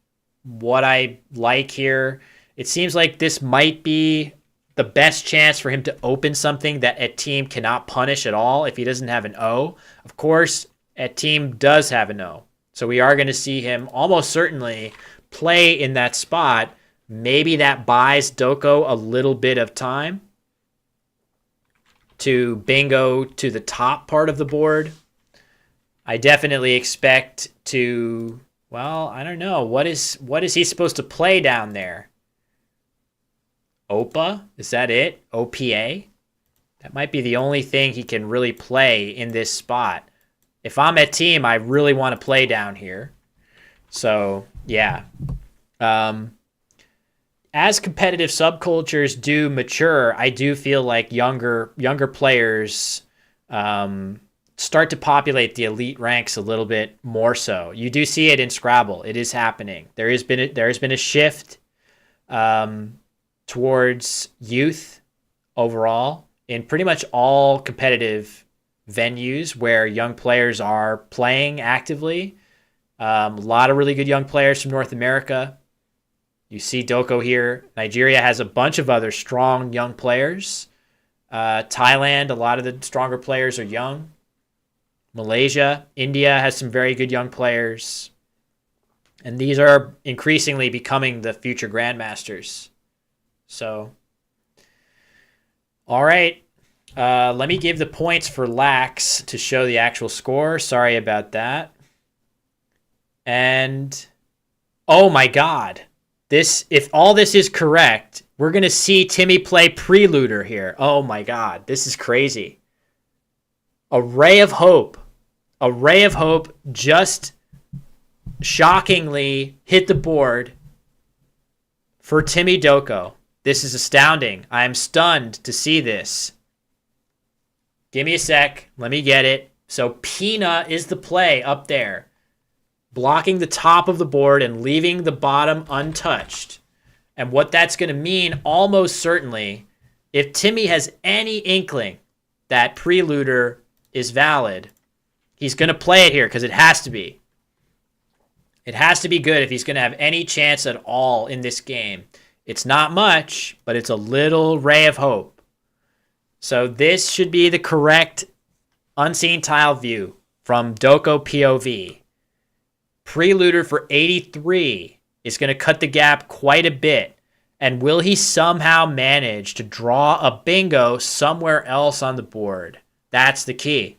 what I like here. It seems like this might be the best chance for him to open something that a Team cannot punish at all if he doesn't have an O. Of course, a Team does have an O. So we are going to see him almost certainly play in that spot. Maybe that buys Doko a little bit of time to bingo to the top part of the board. I definitely expect to, I don't know. What is he supposed to play down there? Opa? Is that it? OPA? That might be the only thing he can really play in this spot. If I'm at Team, I really want to play down here. So, yeah. as competitive subcultures do mature, I do feel like younger players start to populate the elite ranks a little bit more so. You do see it in Scrabble. It is happening. There has been a shift towards youth overall in pretty much all competitive venues where young players are playing actively. A lot of really good young players from North America. You see Doko here. Nigeria has a bunch of other strong young players. Thailand, a lot of the stronger players are young. Malaysia, India has some very good young players. And these are increasingly becoming the future grandmasters. So, all right. Let me give the points for lax to show the actual score. Sorry about that. And, oh my God. If all this is correct, we're going to see Timmy play Preluder here. Oh my God. This is crazy. A ray of hope. A ray of hope just shockingly hit the board for Timmy Doko. This is astounding. I am stunned to see this. Give me a sec. Let me get it. So Pina is the play up there, blocking the top of the board and leaving the bottom untouched. And what that's going to mean, almost certainly, if Timmy has any inkling that Preluder is valid, he's going to play it here because it has to be. It has to be good if he's going to have any chance at all in this game. It's not much, but it's a little ray of hope. So this should be the correct unseen tile view from Doko POV. Preluder for 83 is going to cut the gap quite a bit. And will he somehow manage to draw a bingo somewhere else on the board? That's the key.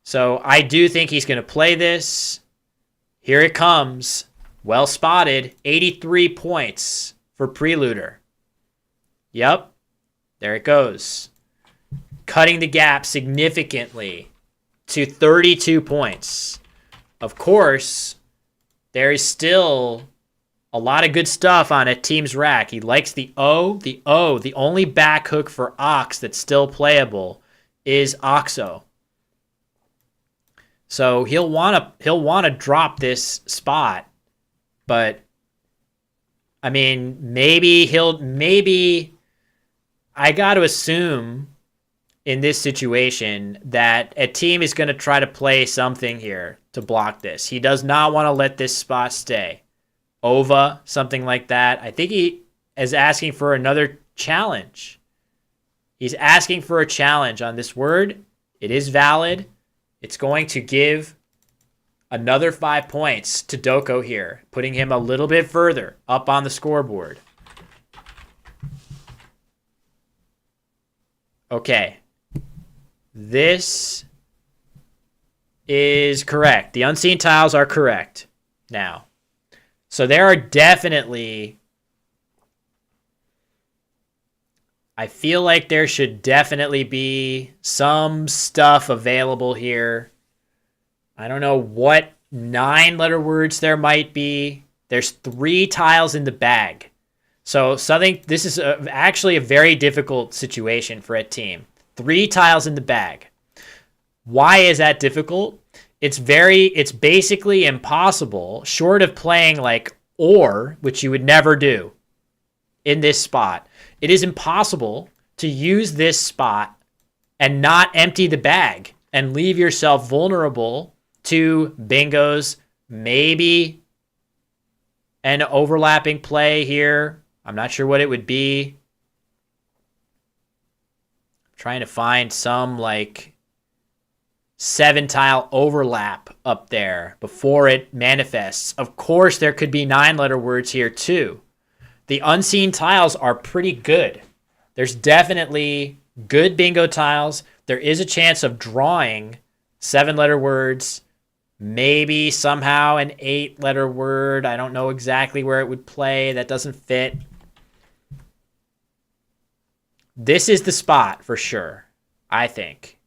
So I do think he's going to play this. Here it comes. Well spotted. 83 points for Preluder. Yep. There it goes. Cutting the gap significantly to 32 points. Of course, there is still a lot of good stuff on a team's rack. He likes the O. The O, the only back hook for Ox that's still playable is Oxo. So he'll want to drop this spot, but I mean, maybe I got to assume in this situation that a team is going to try to play something here to block this. He does not want to let this spot stay. Ova, something like that. I think he is asking for another challenge. He's asking for a challenge on this word. It is valid. It's going to give another 5 points to Doko here, putting him a little bit further up on the scoreboard. Okay. This is correct. The unseen tiles are correct now. So there are definitely... I feel like there should definitely be some stuff available here. I don't know what 9-letter words there might be. There's 3 tiles in the bag. So this is actually a very difficult situation for a team. 3 tiles in the bag. Why is that difficult? It's basically impossible, short of playing like or, which you would never do in this spot. It is impossible to use this spot and not empty the bag and leave yourself vulnerable to bingos, maybe an overlapping play here. I'm not sure what it would be. I'm trying to find some like 7-tile overlap up there before it manifests. Of course, there could be 9-letter words here too. The unseen tiles are pretty good. There's definitely good bingo tiles. There is a chance of drawing 7-letter words, maybe somehow an 8-letter word. I don't know exactly where it would play. That doesn't fit. This is the spot for sure, I think.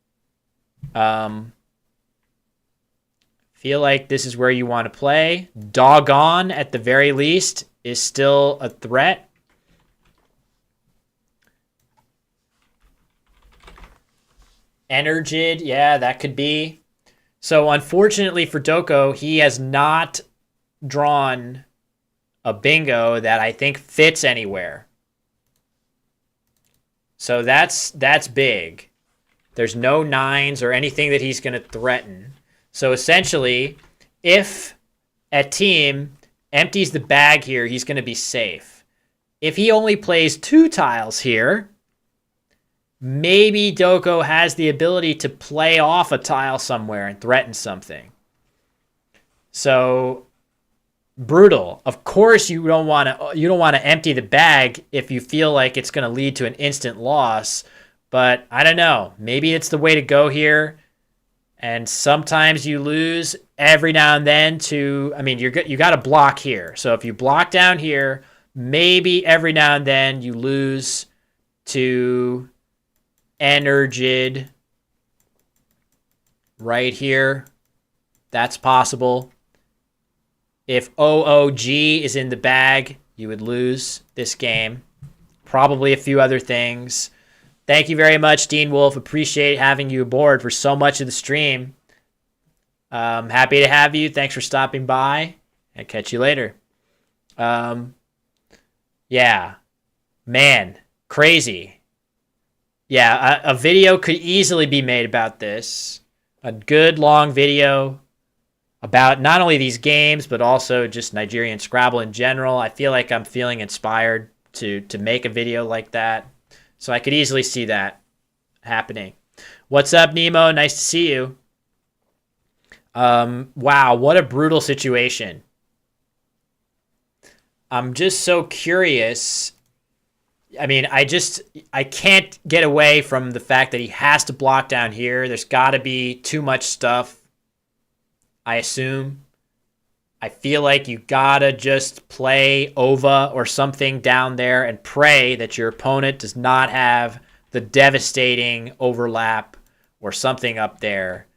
Feel like this is where you want to play. Doggone, at the very least, is still a threat. Energid, yeah, that could be. So unfortunately for Doko, he has not drawn a bingo that I think fits anywhere. So that's big. There's no nines or anything that he's going to threaten. So essentially, if a team empties the bag here, he's going to be safe. If he only plays 2 tiles here, maybe Doko has the ability to play off a tile somewhere and threaten something. So brutal. Of course, you don't want to empty the bag if you feel like it's going to lead to an instant loss. But I don't know. Maybe it's the way to go here. And sometimes you lose every now and then to. I mean, you got to block here. So if you block down here, maybe every now and then you lose to Energid right here. That's possible. If OOG is in the bag, you would lose this game. Probably a few other things. Thank you very much, Dean Wolf. Appreciate having you aboard for so much of the stream. Happy to have you. Thanks for stopping by. I'll catch you later. Yeah. Man, crazy. Yeah, a video could easily be made about this. A good long video about not only these games, but also just Nigerian Scrabble in general. I feel like I'm feeling inspired to make a video like that. So I could easily see that happening. What's up, Nemo? Nice to see you. Wow, what a brutal situation. I'm just so curious. I mean, I can't get away from the fact that he has to block down here. There's got to be too much stuff, I assume. I feel like you gotta just play OVA or something down there and pray that your opponent does not have the devastating overlap or something up there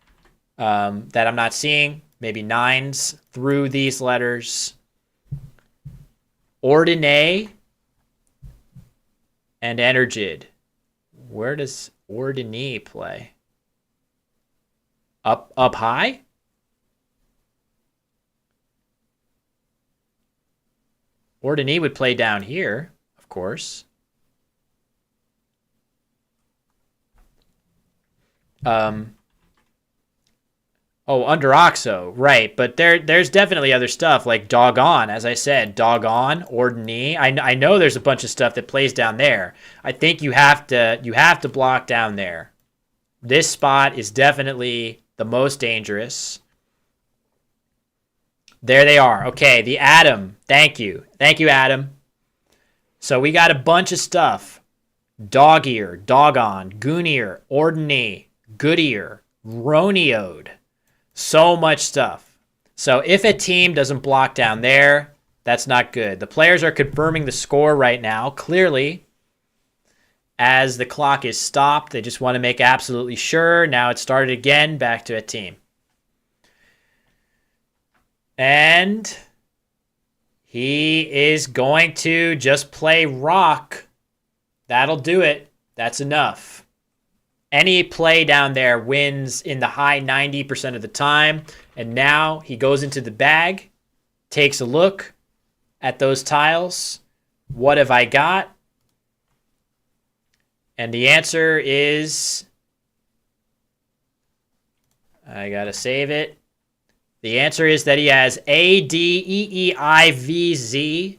that I'm not seeing. Maybe nines through these letters. Ordine and Energid. Where does Ordine play? Up high? Ordine would play down here, of course. Under Oxo, right. But there's definitely other stuff like Doggone, as I said. Doggone, Ordine. I know there's a bunch of stuff that plays down there. I think you have to block down there. This spot is definitely the most dangerous. There they are. Okay, the Atom. Thank you. Thank you, Adam. So we got a bunch of stuff. Dog ear, Doggone, Goon ear, Ordine, Good ear, Roniode. So much stuff. So if a team doesn't block down there, that's not good. The players are confirming the score right now, clearly. As the clock is stopped, they just want to make absolutely sure. Now it started again, back to a team. And he is going to just play rock. That'll do it. That's enough. Any play down there wins in the high 90% of the time. And now he goes into the bag, takes a look at those tiles. What have I got? And the answer is, I got to save it. The answer is that he has A, D, E, E, I, V, Z,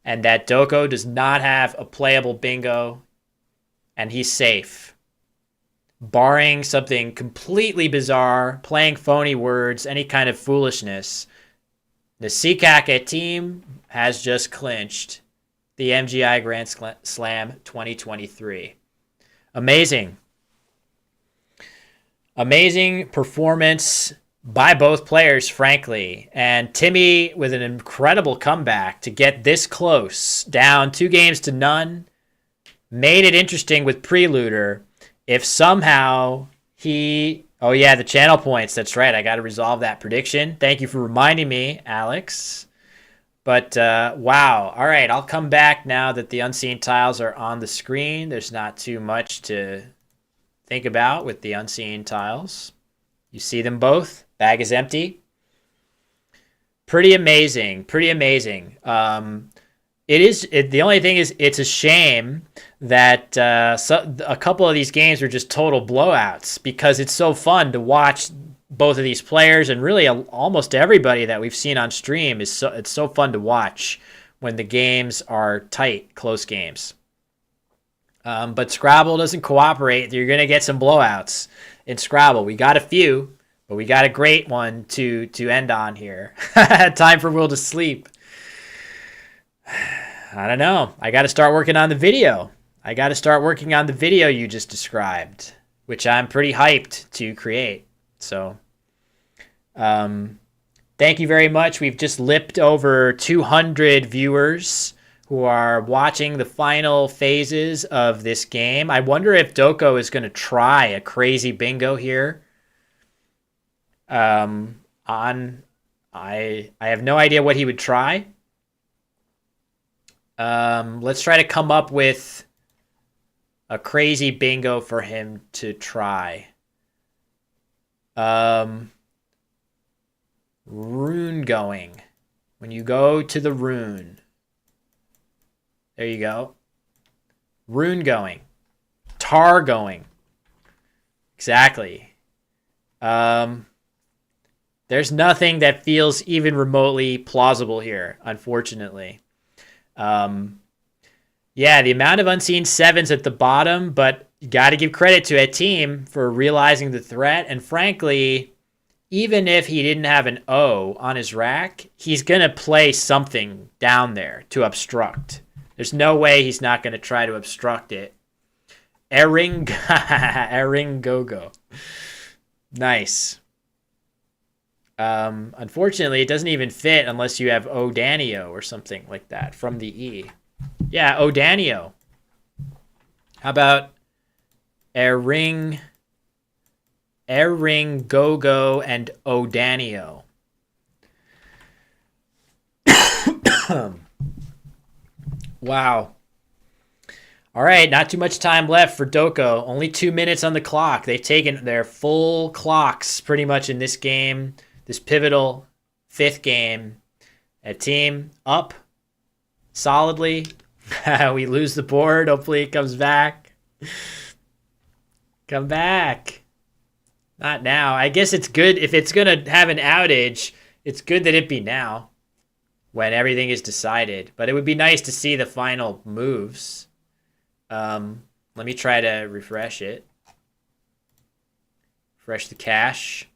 and that Doko does not have a playable bingo, and he's safe. Barring something completely bizarre, playing phony words, any kind of foolishness, the Sikake team has just clinched the MGI Grand Slam 2023. Amazing. Amazing performance by both players, frankly. And Timmy with an incredible comeback to get this close, down 2-0, made it interesting with Preluder. If somehow he... Oh, yeah, the channel points. That's right. I got to resolve that prediction. Thank you for reminding me, Alex. But wow. All right, I'll come back now that the unseen tiles are on the screen. There's not too much to think about with the unseen tiles. You see them both. Bag is empty. Pretty amazing. Pretty amazing. The only thing is it's a shame that a couple of these games are just total blowouts because it's so fun to watch both of these players, and really almost everybody that we've seen on stream it's so fun to watch when the games are tight, close games. But Scrabble doesn't cooperate. You're going to get some blowouts in Scrabble. We got a few, but we got a great one to end on here. Time for Will to sleep. I don't know. I got to start working on the video. You just described, which I'm pretty hyped to create. So, thank you very much. We've just lipped over 200 viewers who are watching the final phases of this game. I wonder if Doko is going to try a crazy bingo here. I have no idea what he would try. Let's try to come up with a crazy bingo for him to try. Rune going. When you go to the rune. There you go. Rune going. Tar going. Exactly. There's nothing that feels even remotely plausible here, unfortunately. Yeah, the amount of unseen sevens at the bottom, but you got to give credit to a team for realizing the threat. And frankly, even if he didn't have an O on his rack, he's going to play something down there to obstruct. There's no way he's not going to try to obstruct it. Eringogo. Nice. Unfortunately, it doesn't even fit unless you have Odanio or something like that from the E. Yeah, Odanio. How about Eringogo and Odanio? Wow. All right, not too much time left for Doko. Only 2 minutes on the clock. They've taken their full clocks pretty much in this game, this pivotal fifth game. A team up solidly. We lose the board. Hopefully it comes back. Come back. Not now. I guess it's good if it's going to have an outage. It's good that it be now when everything is decided. But it would be nice to see the final moves. Let me try to refresh it. Refresh the cache.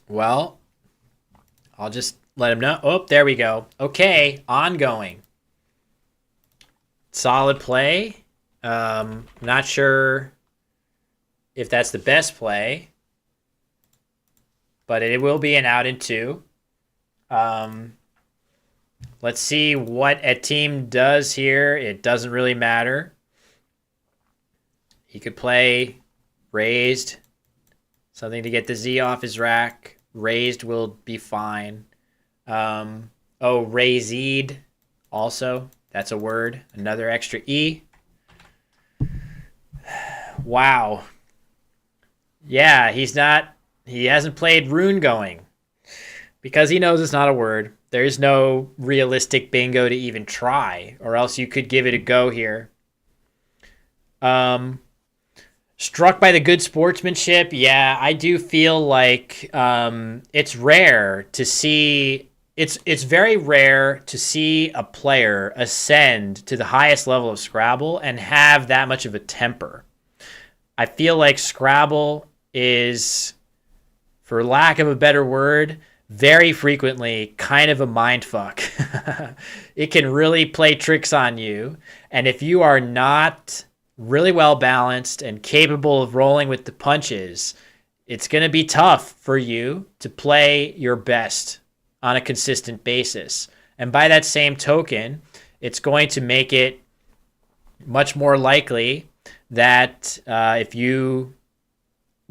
Well, I'll just let him know. Oh, there we go. Okay, ongoing. Solid play. Not sure if that's the best play, but it will be an out in two. Let's see what a team does here. It doesn't really matter. He could play raised, something to get the Z off his rack. Raised will be fine. Raised also. That's a word. Another extra E. Wow. Yeah, he hasn't played rune going because he knows it's not a word. There's no realistic bingo to even try, or else you could give it a go here. Struck by the good sportsmanship. Yeah, I do feel like it's rare to see. It's very rare to see a player ascend to the highest level of Scrabble and have that much of a temper. I feel like Scrabble is, for lack of a better word, very frequently kind of a mindfuck. It can really play tricks on you. And if you are not really well balanced and capable of rolling with the punches, it's going to be tough for you to play your best on a consistent basis. And by that same token, it's going to make it much more likely that if you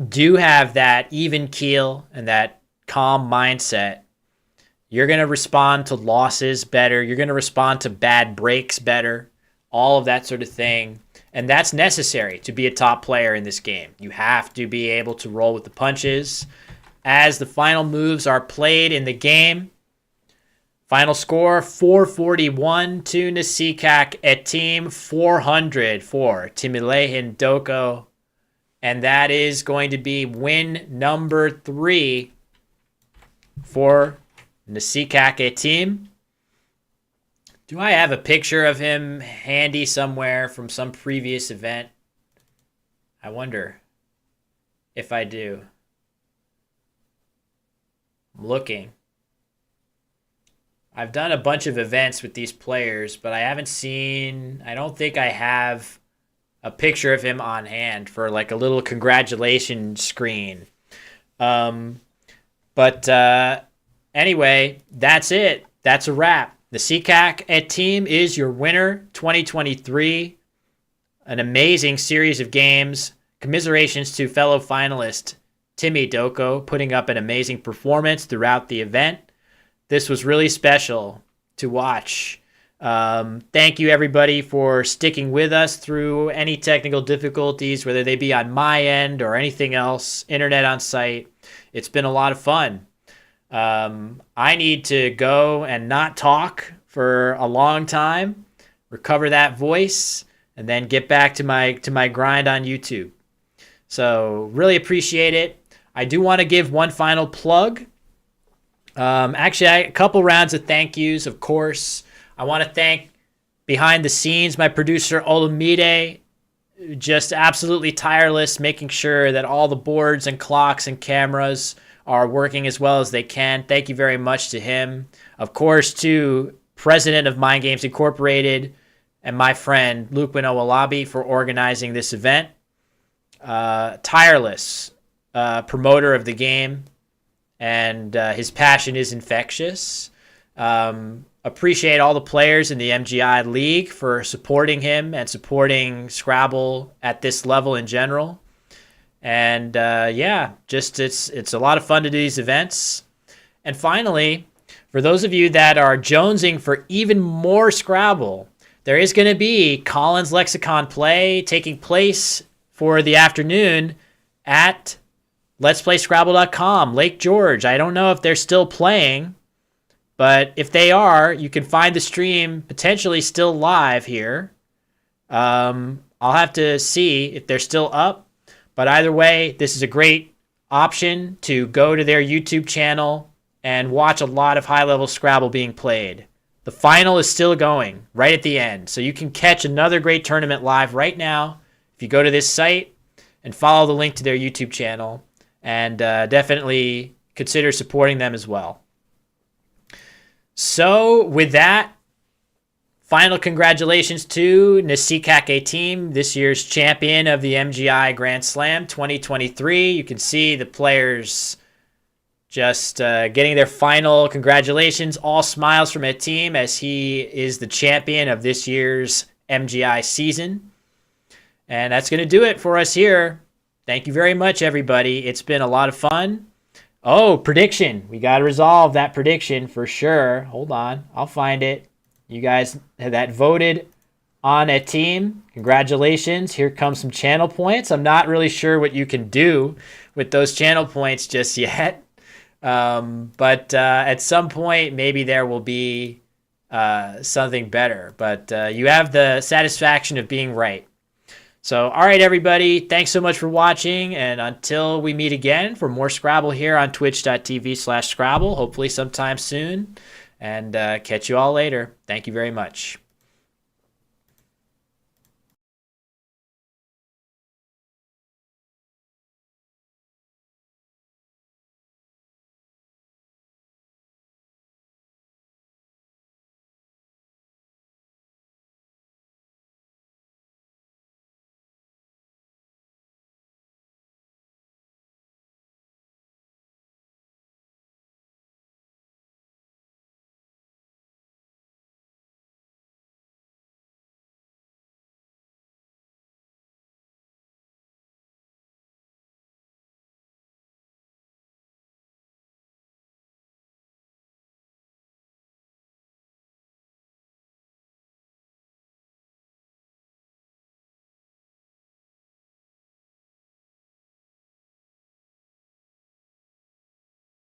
do have that even keel and that calm mindset, you're going to respond to losses better. You're going to respond to bad breaks better, all of that sort of thing. And that's necessary to be a top player in this game. You have to be able to roll with the punches. As the final moves are played in the game, final score 441 to Nasikak et team 400 for Timilehin Doko. And that is going to be win number 3 for Nasikak et team. Do I have a picture of him handy somewhere from some previous event? I wonder if I do. I'm looking. I've done a bunch of events with these players, but I don't think I have a picture of him on hand for like a little congratulations screen. Anyway, that's it. That's a wrap. The Nasikak et team is your winner 2023. An amazing series of games. Commiserations to fellow finalist Timmy Doko, putting up an amazing performance throughout the event. This was really special to watch. Thank you, everybody, for sticking with us through any technical difficulties, whether they be on my end or anything else, internet on site. It's been a lot of fun. I need to go and not talk for a long time, recover that voice, and then get back to my grind on YouTube. So really appreciate it. I do want to give one final plug. A couple rounds of thank yous, of course. I want to thank behind the scenes my producer Olamide, just absolutely tireless, making sure that all the boards and clocks and cameras are working as well as they can. Thank you very much to him. Of course, to president of Mind Games Incorporated and my friend Luke Winowalabi for organizing this event. Tireless promoter of the game, and his passion is infectious. Appreciate all the players in the MGI League for supporting him and supporting Scrabble at this level in general. And it's a lot of fun to do these events. And finally, for those of you that are jonesing for even more Scrabble, there is going to be Collins Lexicon Play taking place for the afternoon at letsplayscrabble.com, Lake George. I don't know if they're still playing, but if they are, you can find the stream potentially still live here. I'll have to see if they're still up. But either way, this is a great option to go to their YouTube channel and watch a lot of high-level Scrabble being played. The final is still going right at the end, so you can catch another great tournament live right now if you go to this site and follow the link to their YouTube channel, and definitely consider supporting them as well. So with that, final congratulations to Nasikak et team, this year's champion of the MGI Grand Slam 2023. You can see the players just getting their final congratulations. All smiles from et team as he is the champion of this year's MGI season. And that's going to do it for us here. Thank you very much, everybody. It's been a lot of fun. Oh, prediction. We got to resolve that prediction for sure. Hold on. I'll find it. You guys that voted on a team, congratulations. Here comes some channel points. I'm not really sure what you can do with those channel points just yet. But at some point, maybe there will be something better. But you have the satisfaction of being right. So, all right, everybody. Thanks so much for watching. And until we meet again for more Scrabble here on twitch.tv/Scrabble, hopefully sometime soon. And catch you all later. Thank you very much.